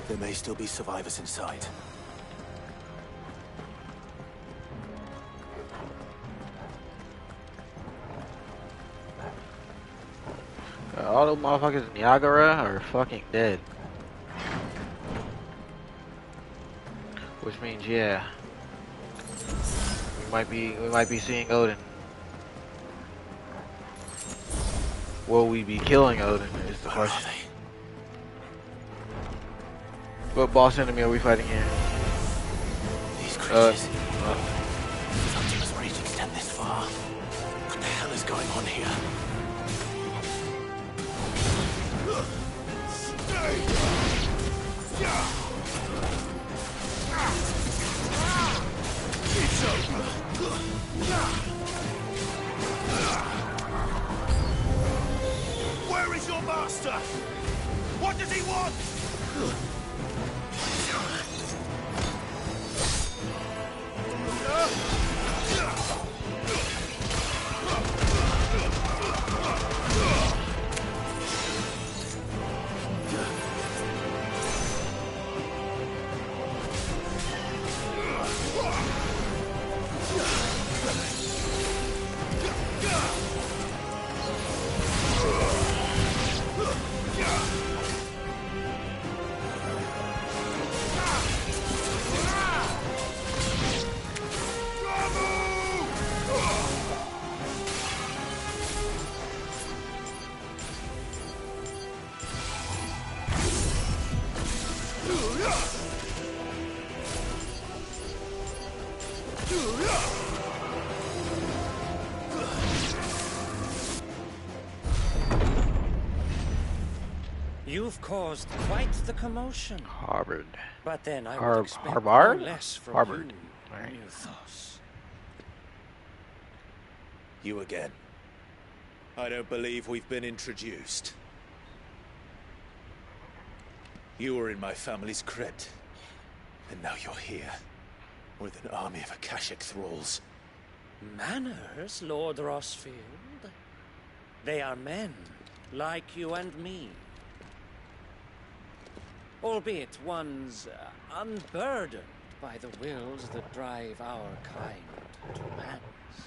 There may still be survivors inside. All the motherfuckers in Niagara are fucking dead. Which means, yeah, we might be seeing Odin. Will we be killing Odin is the question. What boss enemy are we fighting here? These creatures. Sometimes reach extend this far. What the hell is going on here? Where is your master? What does he want? You've caused quite the commotion. Harvard. But then I would expect Harvard? no less from Harvard. you, Right. Muthos. You again. I don't believe we've been introduced. You were in my family's crypt, and now you're here, with an army of Akashic thralls. Manners, Lord Rossfield? They are men, like you and me. Albeit ones unburdened by the wills that drive our kind to madness.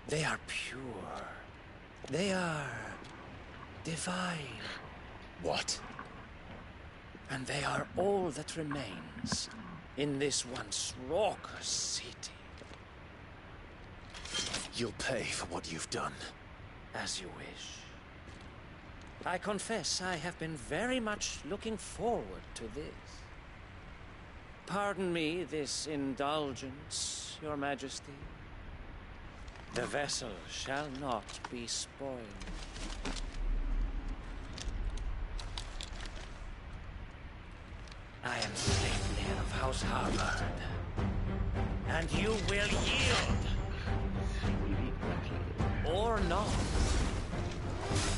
They are pure. They are divine. What? And they are all that remains in this once raucous city. You'll pay for what you've done. As you wish. I confess I have been very much looking forward to this. Pardon me this indulgence, Your Majesty. The vessel shall not be spoiled. I am Sleipnir of House Harvard, and you will yield. Or not.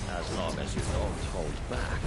As long as you don't hold back.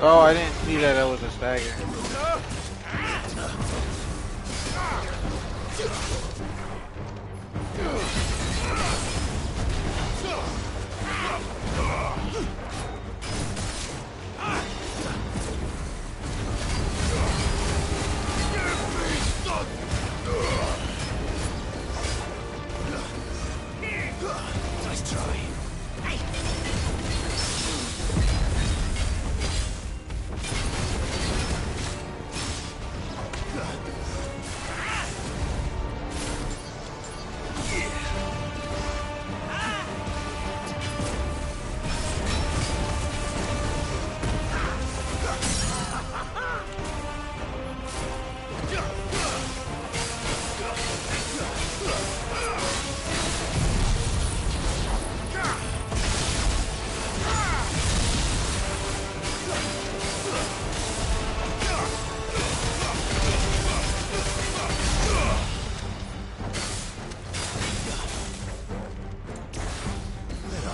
Oh, I didn't see that that was a stagger. Nice try.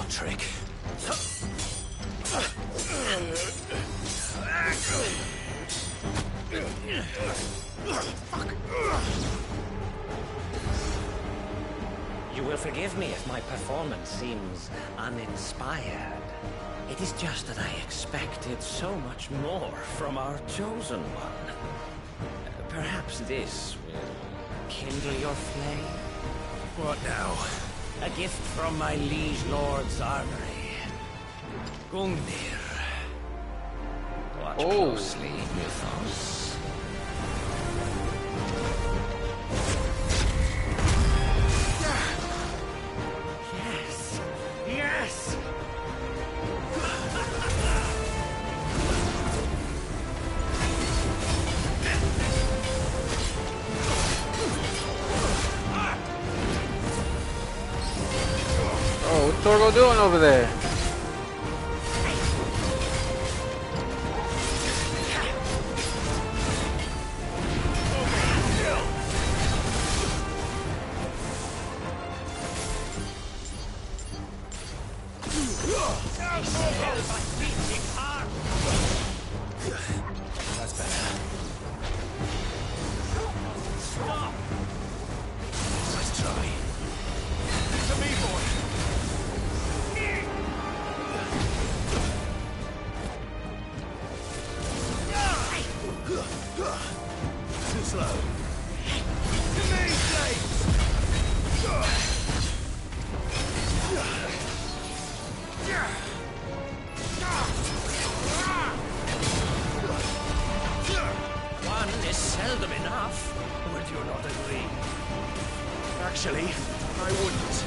Trick. You will forgive me if my performance seems uninspired. It is just that I expected so much more from our chosen one. Perhaps this will kindle your flame? What now? A gift from my liege lord's armory. Gungnir. Watch closely, Mythos. Yes! Yes! Oh, what's Torgo doing over there? That's better. Stop! Nice try. To me, boy. Too slow. To me, Blades! One is seldom enough. Would you not agree? Actually, I wouldn't.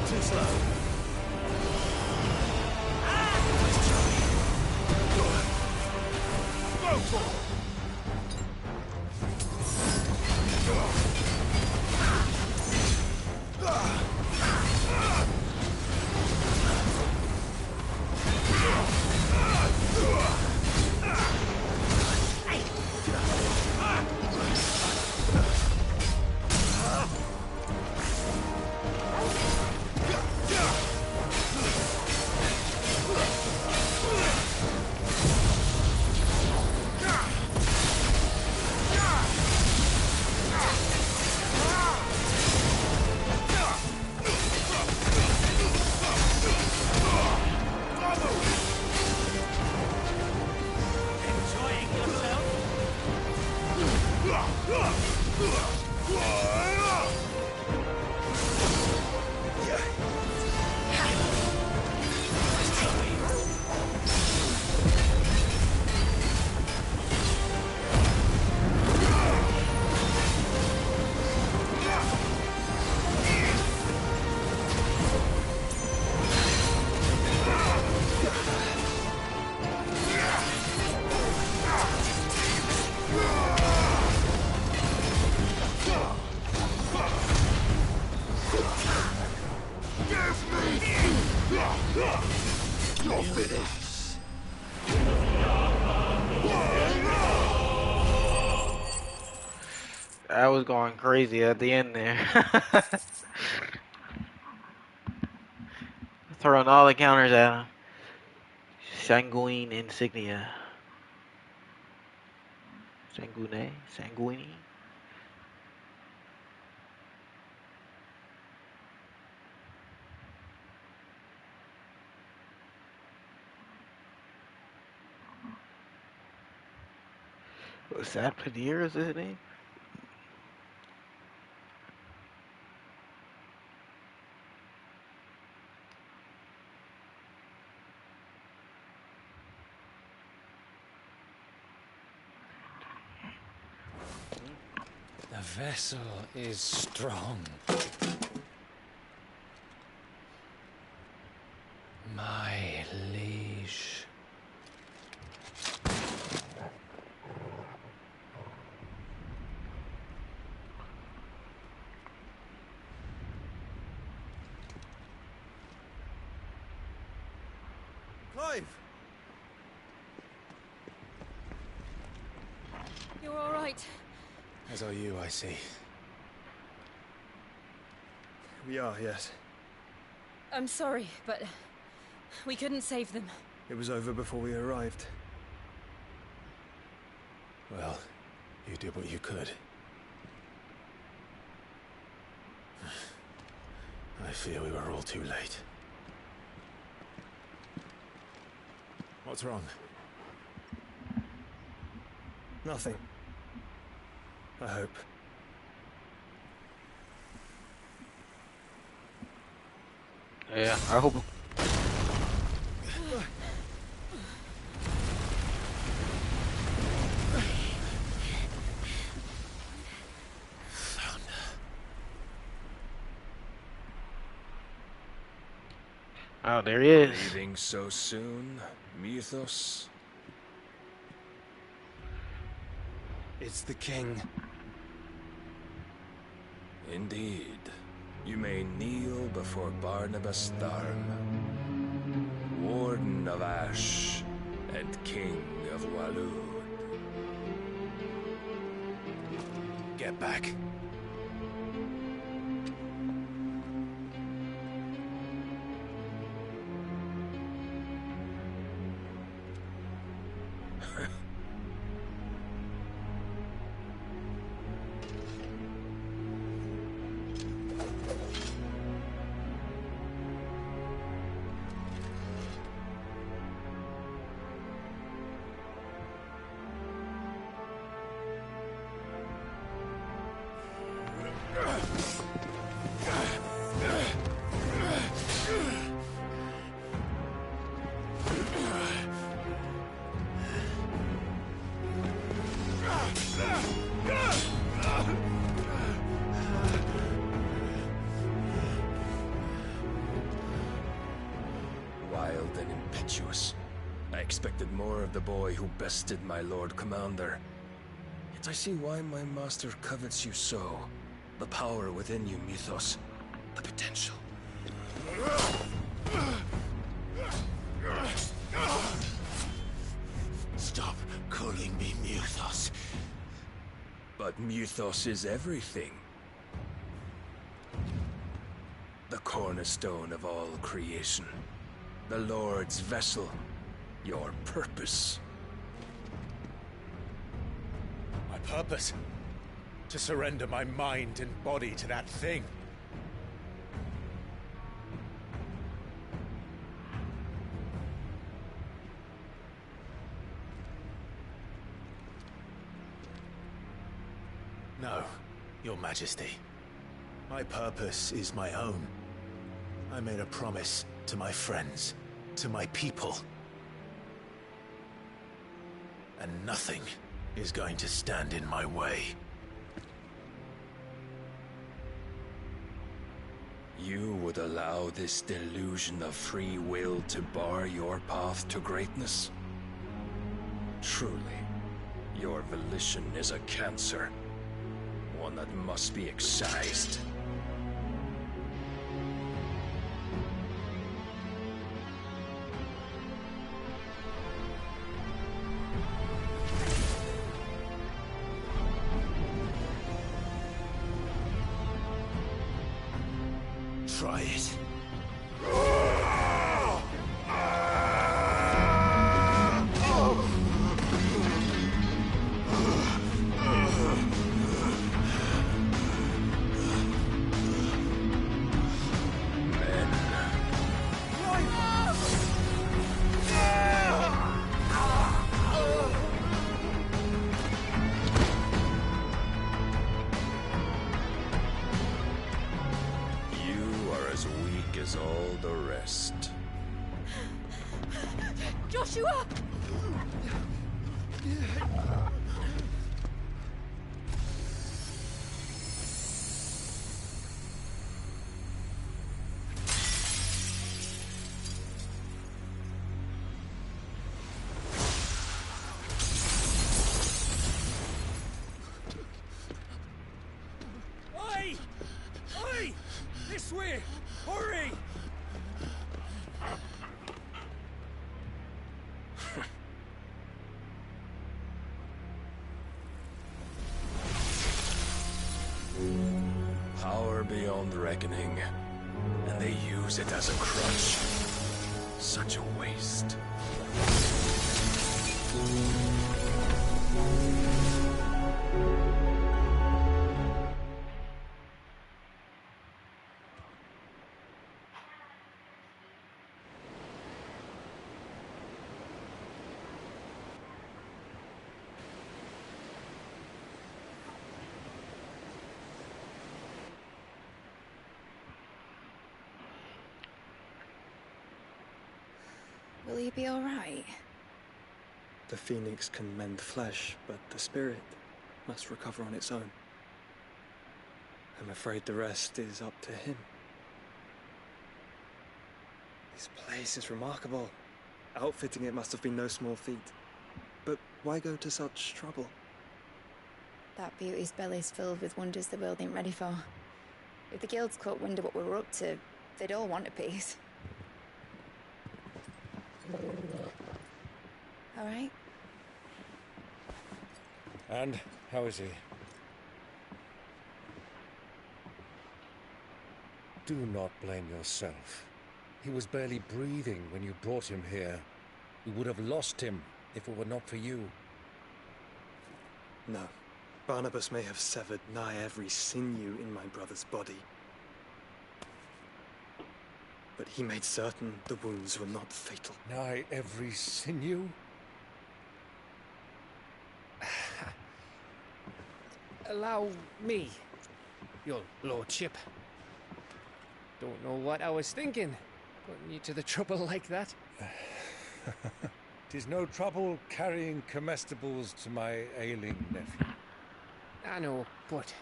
Too slow. I was going crazy at the end there. Throwing all the counters at him. Sanguine insignia. Sanguine? Was that Padir, is his name? The vessel is strong. My liege. Clive! You're all right. As are you, I see. We are, yes. I'm sorry, but we couldn't save them. It was over before we arrived. Well, you did what you could. I fear we were all too late. What's wrong? Nothing. I hope. Yeah, I hope. Oh, there he is. Leaving so soon, Mythos? It's the king. Indeed. You may kneel before Barnabas Tharm, Warden of Ash and King of Walud. Get back. Wild and impetuous. I expected more more of the boy who bested my Lord Commander. Yet I see why my master covets you so. The power within you, Mythos. The potential. Stop calling me Mythos. But Mythos is everything. The cornerstone of all creation. The Lord's vessel. Your purpose. My purpose? To surrender my mind and body to that thing. No, Your Majesty. My purpose is my own. I made a promise to my friends, to my people. And nothing is going to stand in my way. You would allow this delusion of free will to bar your path to greatness? Truly, your volition is a cancer. One that must be excised. Try it. As all the rest. Joshua! Oi! Oi! This way! Hurry! Power beyond reckoning, and they use it as a crutch. Such a waste. Will you be all right? The Phoenix can mend flesh, but the spirit must recover on its own. I'm afraid the rest is up to him. This place is remarkable. Outfitting it must have been no small feat. But why go to such trouble? That beauty's belly's filled with wonders the world ain't ready for. If the guilds caught wind of what we were up to, they'd all want a piece. All right? And how is he? Do not blame yourself. He was barely breathing when you brought him here. We would have lost him if it were not for you. No. Barnabas may have severed nigh every sinew in my brother's body. But he made certain the wounds were not fatal. Nigh every sinew? Allow me, your lordship. Don't know what I was thinking, putting you to the trouble like that. 'Tis no trouble carrying comestibles to my ailing nephew. I know, but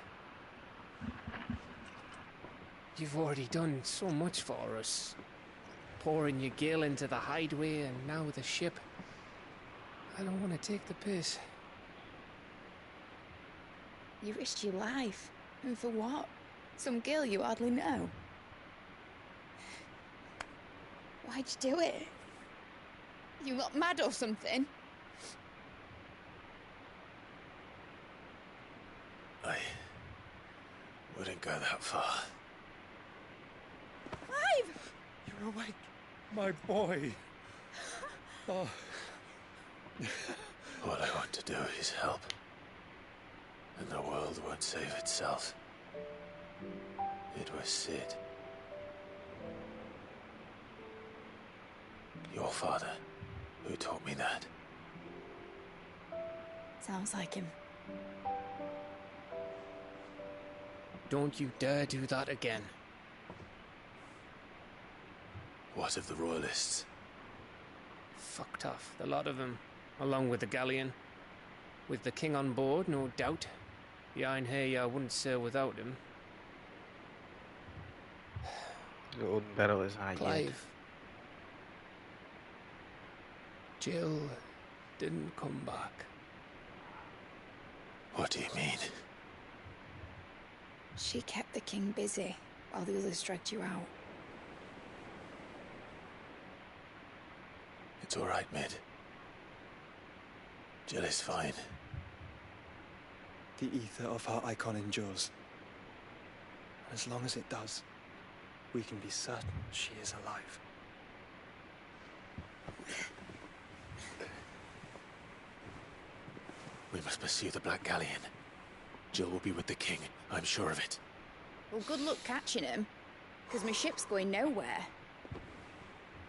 you've already done so much for us. Pouring your gil into the hideaway and now the ship. I don't want to take the piss. You risked your life. And for what? Some girl you hardly know. Why'd you do it? You got mad or something? I wouldn't go that far. Clive! You're awake, my boy. Oh. All I want to do is help. And the world won't save itself. It was Sid. Your father, who taught me that. Sounds like him. Don't you dare do that again. What of the Royalists? Fucked off, the lot of them, along with the galleon. With the king on board, no doubt. Behind here, I wouldn't sail without him. The old battle is not Clive. yet. Jill didn't come back. What do you mean? She kept the king busy while the others dragged you out. It's all right, Mid. Jill is fine. The ether of her icon endures. As long as it does, we can be certain she is alive. We must pursue the Black Galleon. Jill will be with the king, I'm sure of it. Well, good luck catching him, because my ship's going nowhere.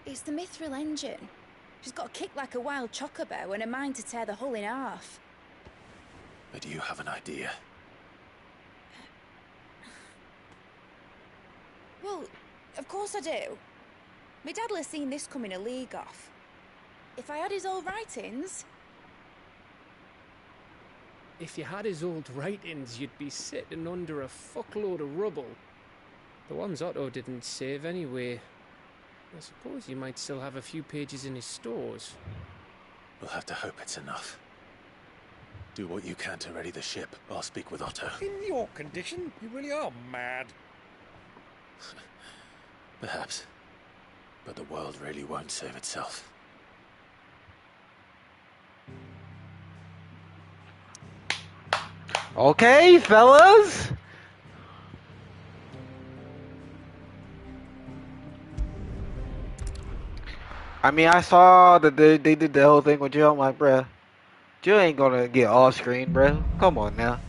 It's the Mithril engine. She's got a kick like a wild chocobo and a mind to tear the hull in half. But do you have an idea? Well, of course I do. My dad'll have seen this coming a league off. If I had his old writings... If you had his old writings, you'd be sitting under a fuckload of rubble. The ones Otto didn't save anyway. I suppose you might still have a few pages in his stores. We'll have to hope it's enough. Do what you can to ready the ship. I'll speak with Otto. In your condition, you really are mad. Perhaps. But the world really won't save itself. Okay, fellas. I mean, I saw that they did the whole thing with Jill. I'm like, bruh, Jill ain't gonna get off screen, bruh. Come on now.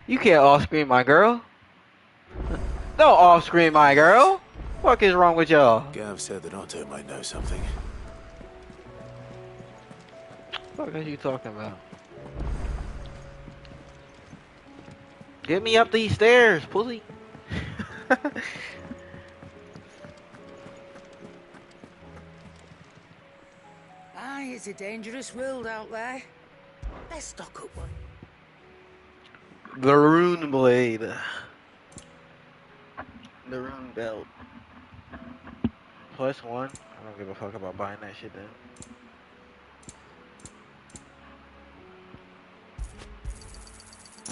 You can't off screen my girl. Don't off screen my girl. What is wrong with y'all? Gav said that Otto might know something. What are you talking about? Get me up these stairs, pussy. Aye, it's a dangerous world out there. Let's stock up one. The rune blade. The rune belt. +1. I don't give a fuck about buying that shit then.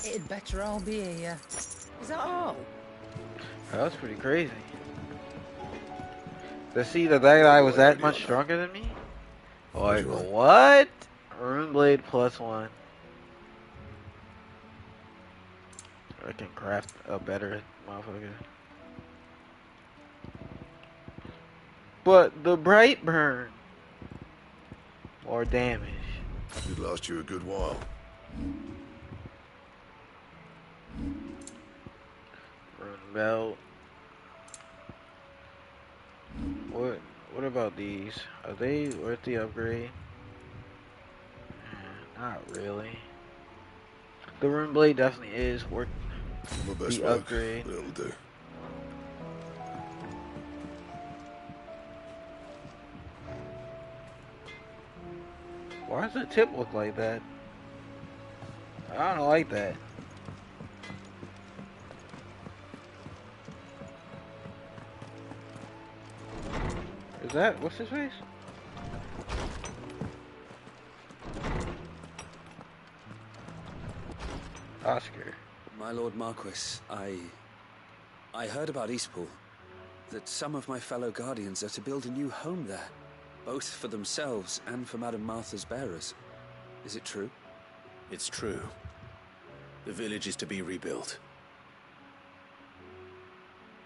It'd better all be here. Is that all? That was pretty crazy. To see that guy was that much stronger than me? Like, what? Rune blade +1. I can craft a better motherfucker. But the bright burn. More damage. Should last you a good while. Rune belt. What about these? Are they worth the upgrade? Not really. The rune blade definitely is worth My best the work, upgrade. but it'll do. Why does the tip look like that? I don't like that. Is that, what's his face? Oscar. My Lord Marquis, I heard about Eastpool. That some of my fellow Guardians are to build a new home there. Both for themselves and for Madame Martha's bearers. Is it true? It's true. The village is to be rebuilt.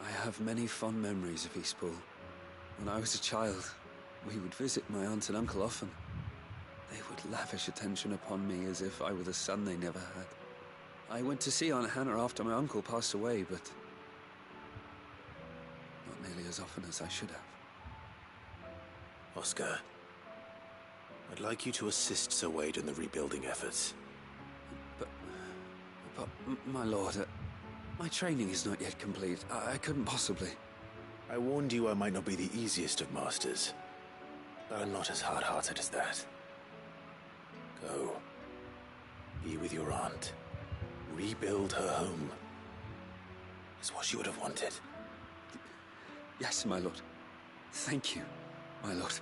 I have many fond memories of Eastpool. When I was a child, we would visit my aunt and uncle often. They would lavish attention upon me as if I were the son they never had. I went to see Aunt Hannah after my uncle passed away, but not nearly as often as I should have. Oscar, I'd like you to assist Sir Wade in the rebuilding efforts. But my lord, my training is not yet complete. I couldn't possibly. I warned you I might not be the easiest of masters, but I'm not as hard-hearted as that. Go. Be with your aunt. Rebuild her home. Is what she would have wanted. Yes, my lord. Thank you, my lord.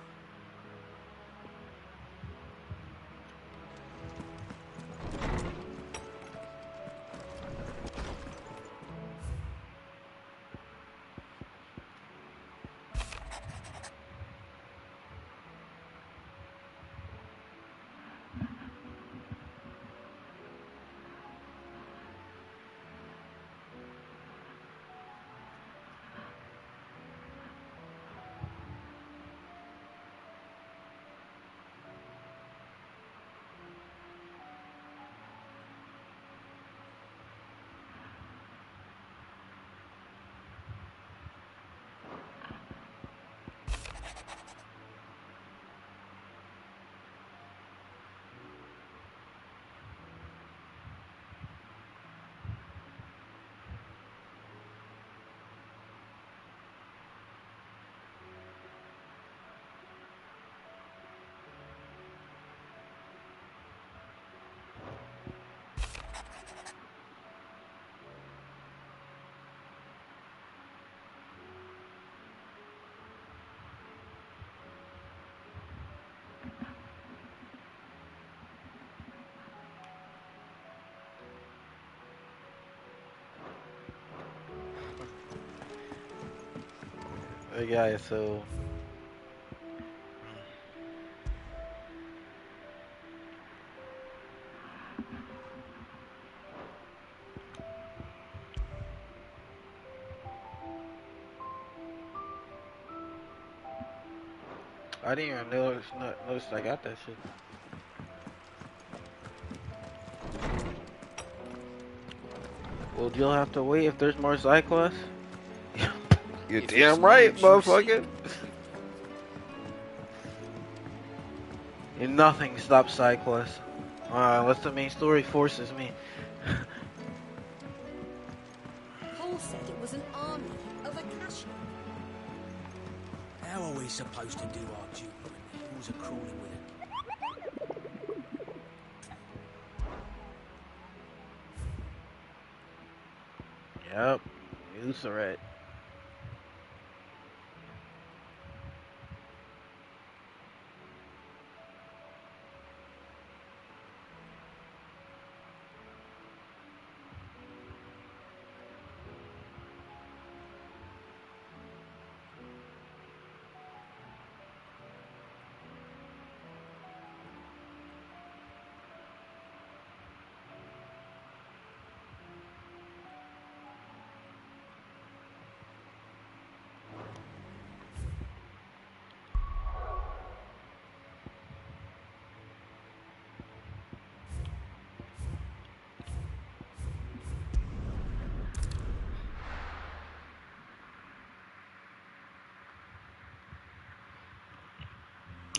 Yeah, so I didn't even notice I got that shit. Well, you'll have to wait if there's more side quests. You're damn right, motherfucker. And nothing stops side quests. Unless the main story forces me. Paul said it was an army of Akasha. How are we supposed to do our duty when the hills are crawling with it? Yep, you right.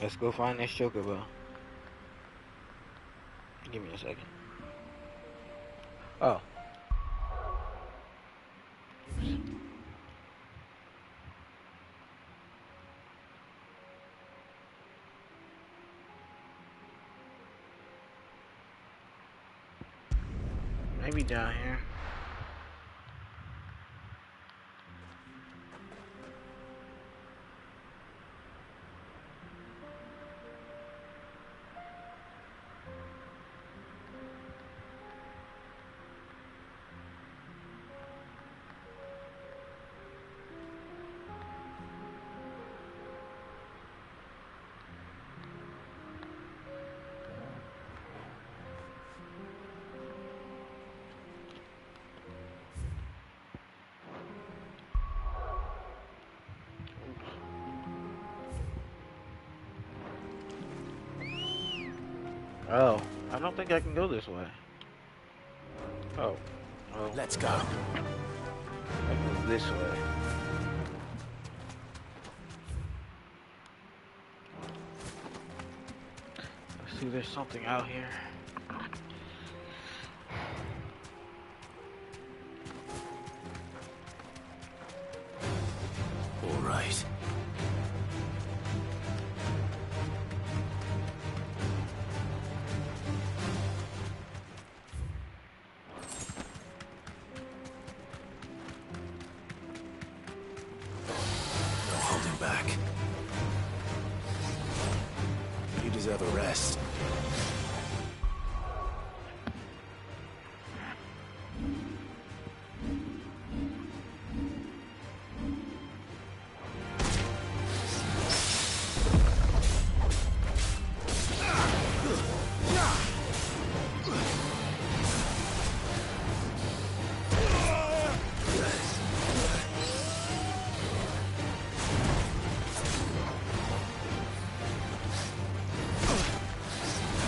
Let's go find this chocobo. Give me a second. Oh. Maybe down here. Oh, I don't think I can go this way. Oh. Oh. Let's go. I can go this way. Let's see, there's something out here. All right. No holding back. You deserve a rest.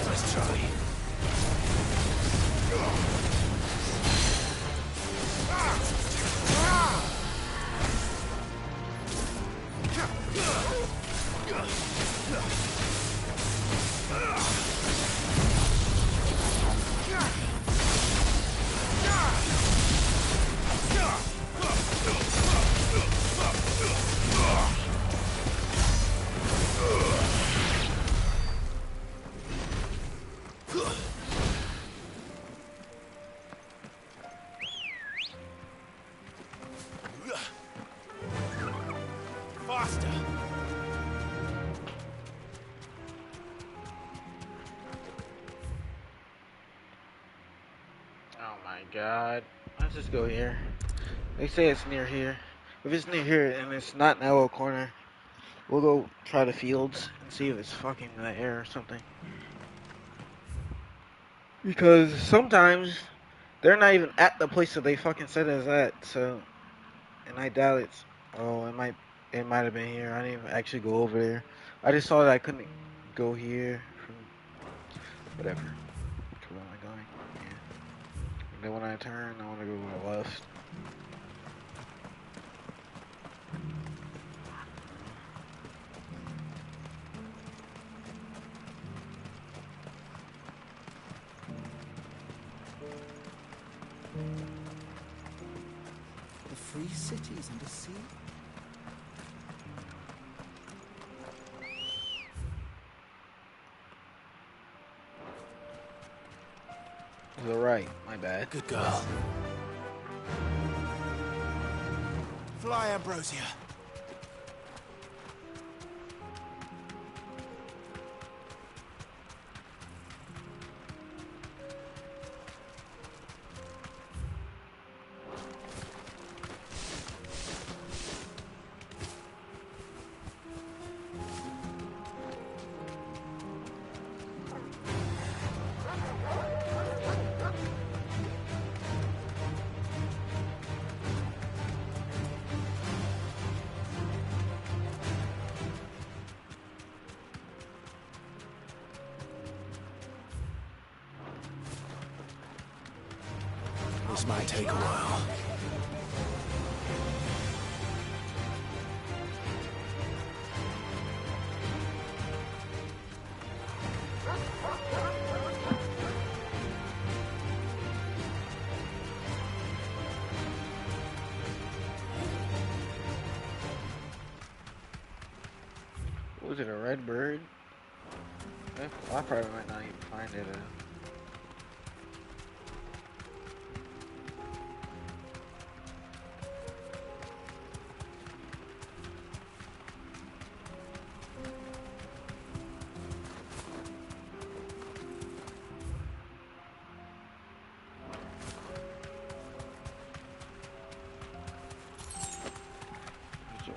Let's try. Faster! Oh my god. Let's just go here. They say it's near here. If it's near here and it's not Narrow Corner, we'll go try the fields and see if it's fucking there or something. Because sometimes they're not even at the place that they fucking said it's at, so, and I doubt it's, oh, it might have been here. I didn't even actually go over there. I just saw that I couldn't go here from, whatever. Where am I going? Yeah. And then when I turn, I want to go to the left. The free cities under sea? To the right, my bad. Good girl. Fly, Ambrosia. This might take a while. Was it a red bird? I probably might not even find it.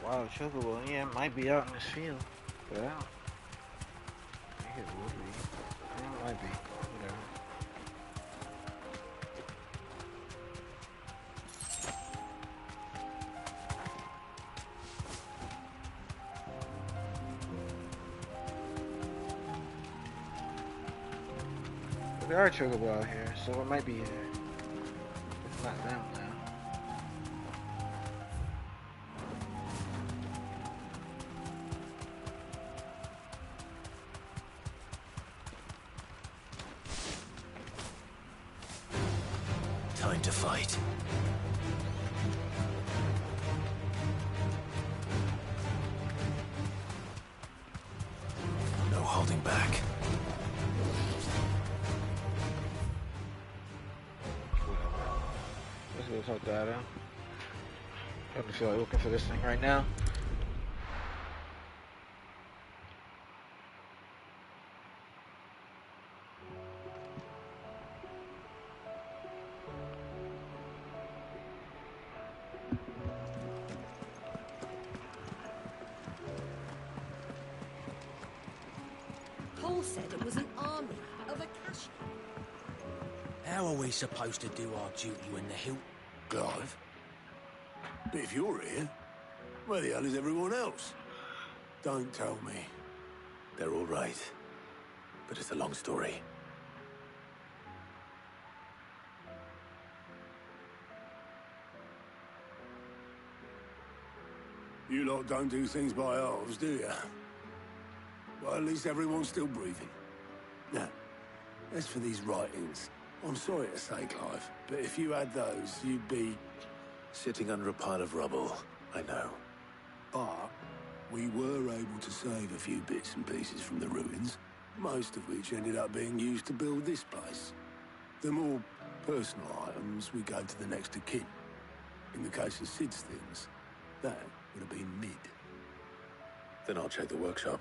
Wild chocobo, yeah, it might be out in this field, but I don't think it would be. Yeah, it might be. Whatever. There are chocobo out here, so it might be it's not them now. Time to fight. No holding back. Let's go talk that out. I don't feel like looking for this thing right now. Paul said it was an army of Akashi. How are we supposed to do our duty when the hilt... Clive? But if you're here, where the hell is everyone else? Don't tell me. They're all right. But it's a long story. You lot don't do things by halves, do you? Well, at least everyone's still breathing. Now, as for these writings, I'm sorry to say, Clive, but if you had those, you'd be... Sitting under a pile of rubble, I know. But we were able to save a few bits and pieces from the ruins, most of which ended up being used to build this place. The more personal items, we gave to the next of kin. In the case of Sid's things, that would have been mid. Then I'll check the workshop.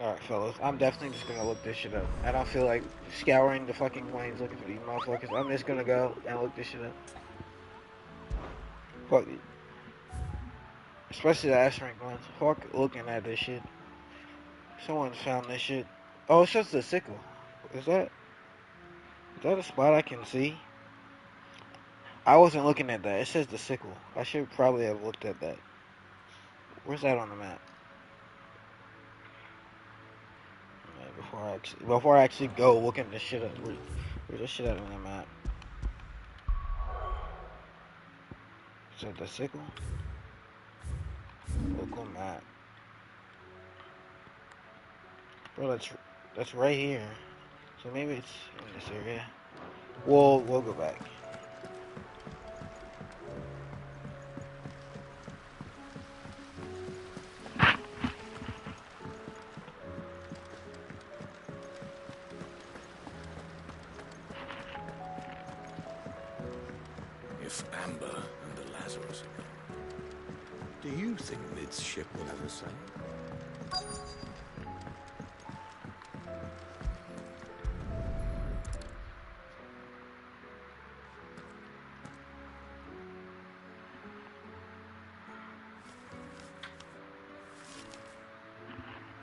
Alright, fellas, I'm definitely just gonna look this shit up. I don't feel like scouring the fucking plains looking for these motherfuckers. I'm just gonna go and look this shit up. Fuck it. Especially the S rank ones. Fuck looking at this shit. Someone found this shit. Oh, it's just the sickle. Is that a spot I can see? I wasn't looking at that. It says the sickle. I should probably have looked at that. Where's that on the map? Before I actually go looking this shit up, where's this shit at on the map? Is that the sickle? Local map. Bro, that's right here. So maybe it's in this area. We'll go back. If Amber and the Lazarus are gone, do you think Mid's ship will ever sail?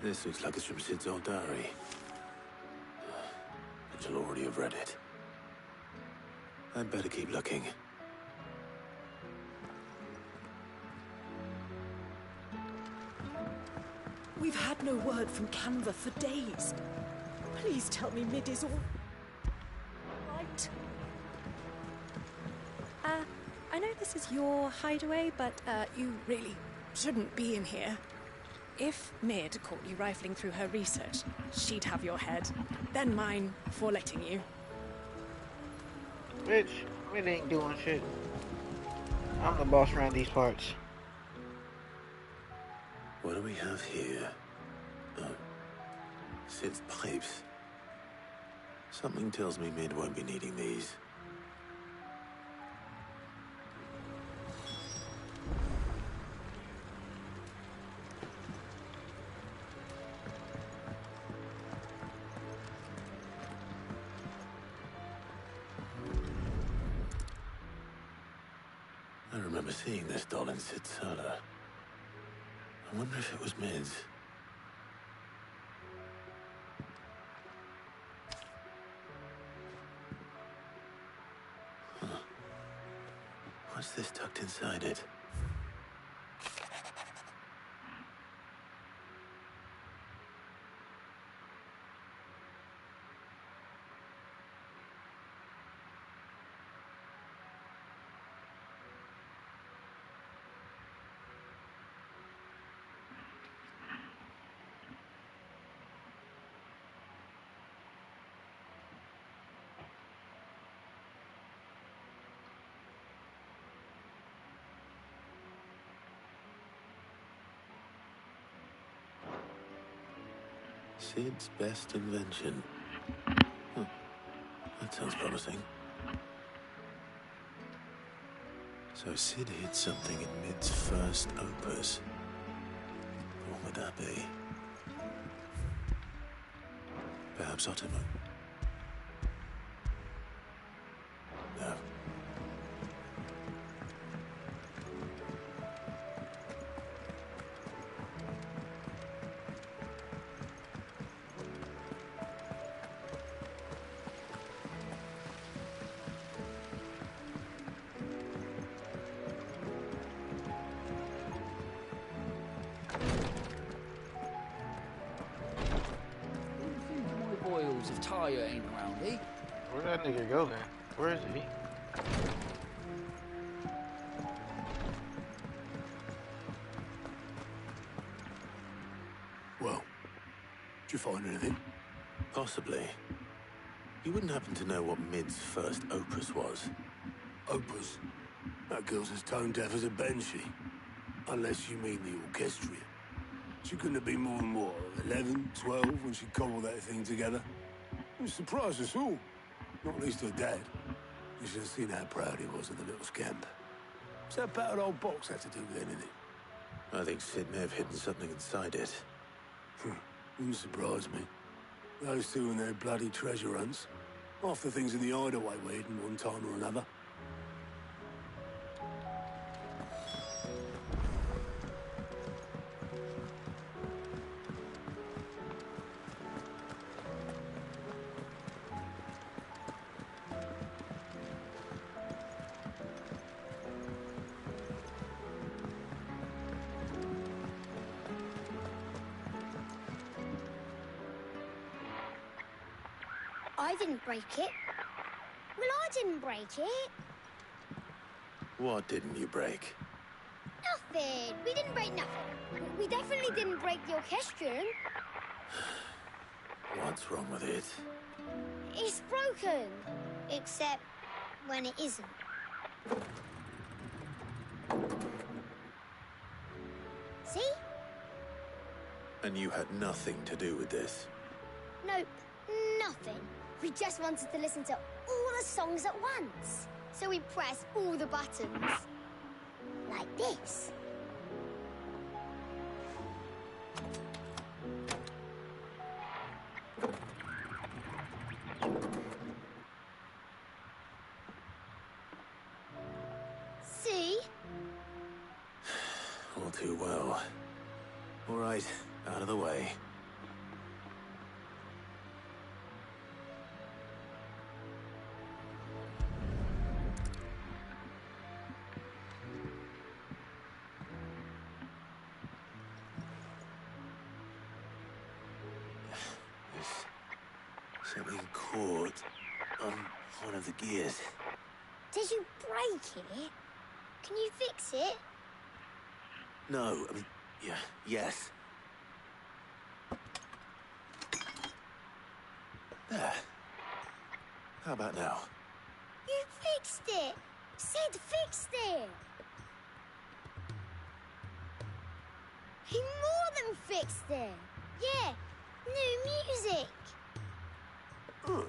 This looks like it's from Sid's old diary. And you'll already have read it. I'd better keep looking. We've had no word from Canva for days. Please tell me Mid is all right. I know this is your hideaway, but you really shouldn't be in here. If Mid caught you rifling through her research, she'd have your head, then mine for letting you. Bitch, Mid ain't doing shit. I'm the boss around these parts. What do we have here? Oh. Sid's pipes. Something tells me Mid won't be needing these. I remember seeing this doll in Sid's cellar. I wonder if it was Mid's. Huh. What's this tucked inside it? Sid's best invention. Huh. That sounds promising. So Sid hid something in Mid's first opus. What would that be? Perhaps Ottoman? No. Boils if Tyre ain't around, eh? Where'd that nigga go then? Where is he? Well, did you find anything? Possibly. You wouldn't happen to know what Mid's first opus was? Opus? That girl's as tone deaf as a banshee. Unless you mean the orchestrion. She couldn't have been more than, what, 11, 12 when she cobbled that thing together? It surprised us all. Not least her dad. You should have seen how proud he was of the little scamp. What's that battered old box have to do with anything? I think Sid may have hidden something inside it. Wouldn't surprise me. Those two and their bloody treasure hunts. Half the things in the hideaway were hidden one time or another. I didn't break it. Well, I didn't break it. What didn't you break? Nothing. We didn't break nothing. We definitely didn't break the orchestrion. What's wrong with it? It's broken. Except when it isn't. See? And you had nothing to do with this? Nope. Nothing. We just wanted to listen to all the songs at once. So we pressed all the buttons. Like this. See? All too well. All right, out of the way. Something caught on one of the gears. Did you break it? Can you fix it? No, I mean, yes. There. How about now? You fixed it! Sid fixed it! He more than fixed it! Yeah, new music! Huh.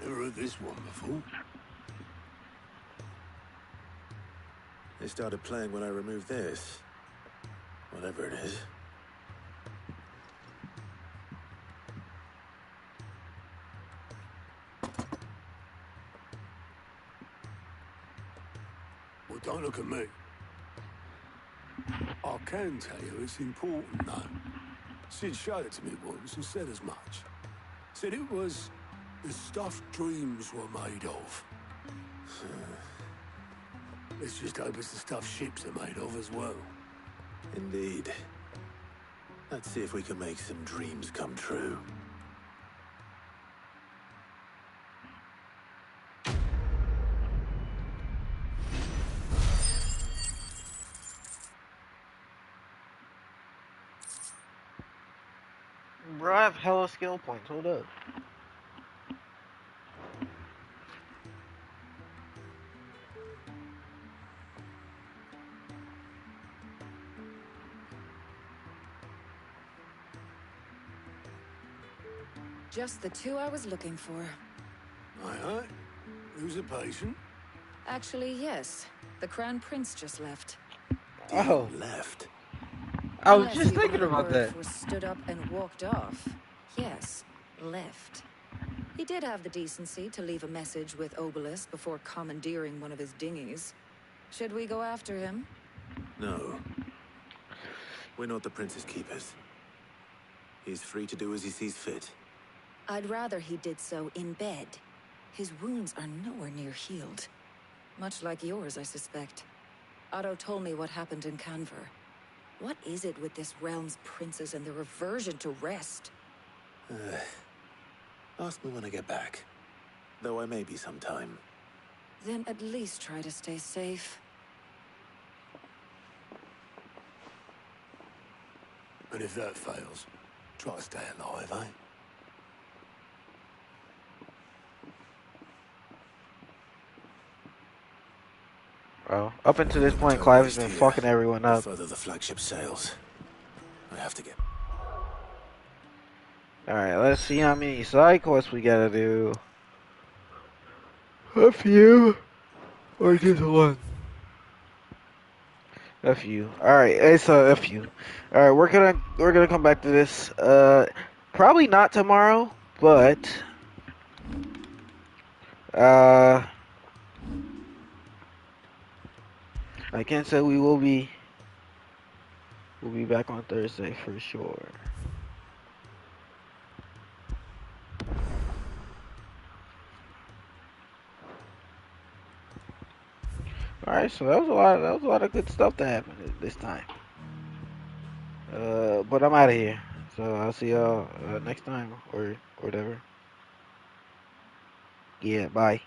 Never heard this one before. They started playing when I removed this. Whatever it is. Well, don't look at me. I can tell you it's important, though. Sid showed it to me once and said as much. Said it was the stuff dreams were made of. Let's just hope it's the stuff ships are made of as well. Indeed. Let's see if we can make some dreams come true. Bro, I have hella skill points. Hold up. Just the two I was looking for. Aye. Who's a patient? Actually, yes. The Crown Prince just left. Oh. Left? I was Unless just you thinking prefer about that. for stood up and walked off. Yes, left. He did have the decency to leave a message with Obelisk before commandeering one of his dinghies. Should we go after him? No. We're not the Prince's keepers. He's free to do as he sees fit. I'd rather he did so in bed. His wounds are nowhere near healed. Much like yours, I suspect. Otto told me what happened in Canver. What is it with this realm's princes and their aversion to rest? Ask me when I get back. Though I may be some time. Then at least try to stay safe. And if that fails, try to stay alive, eh? Bro, up until this point, Clive has been fucking everyone up. The further the flagship sails, I have to get. Alright, let's see how many side quests we gotta do. A few. Or just one. A few. Alright, it's a few. Alright, we're gonna come back to this. Probably not tomorrow, but I can say we'll be back on Thursday for sure. Alright, so that was a lot of good stuff that happened this time. But I'm out of here. So I'll see y'all next time or whatever. Yeah, bye.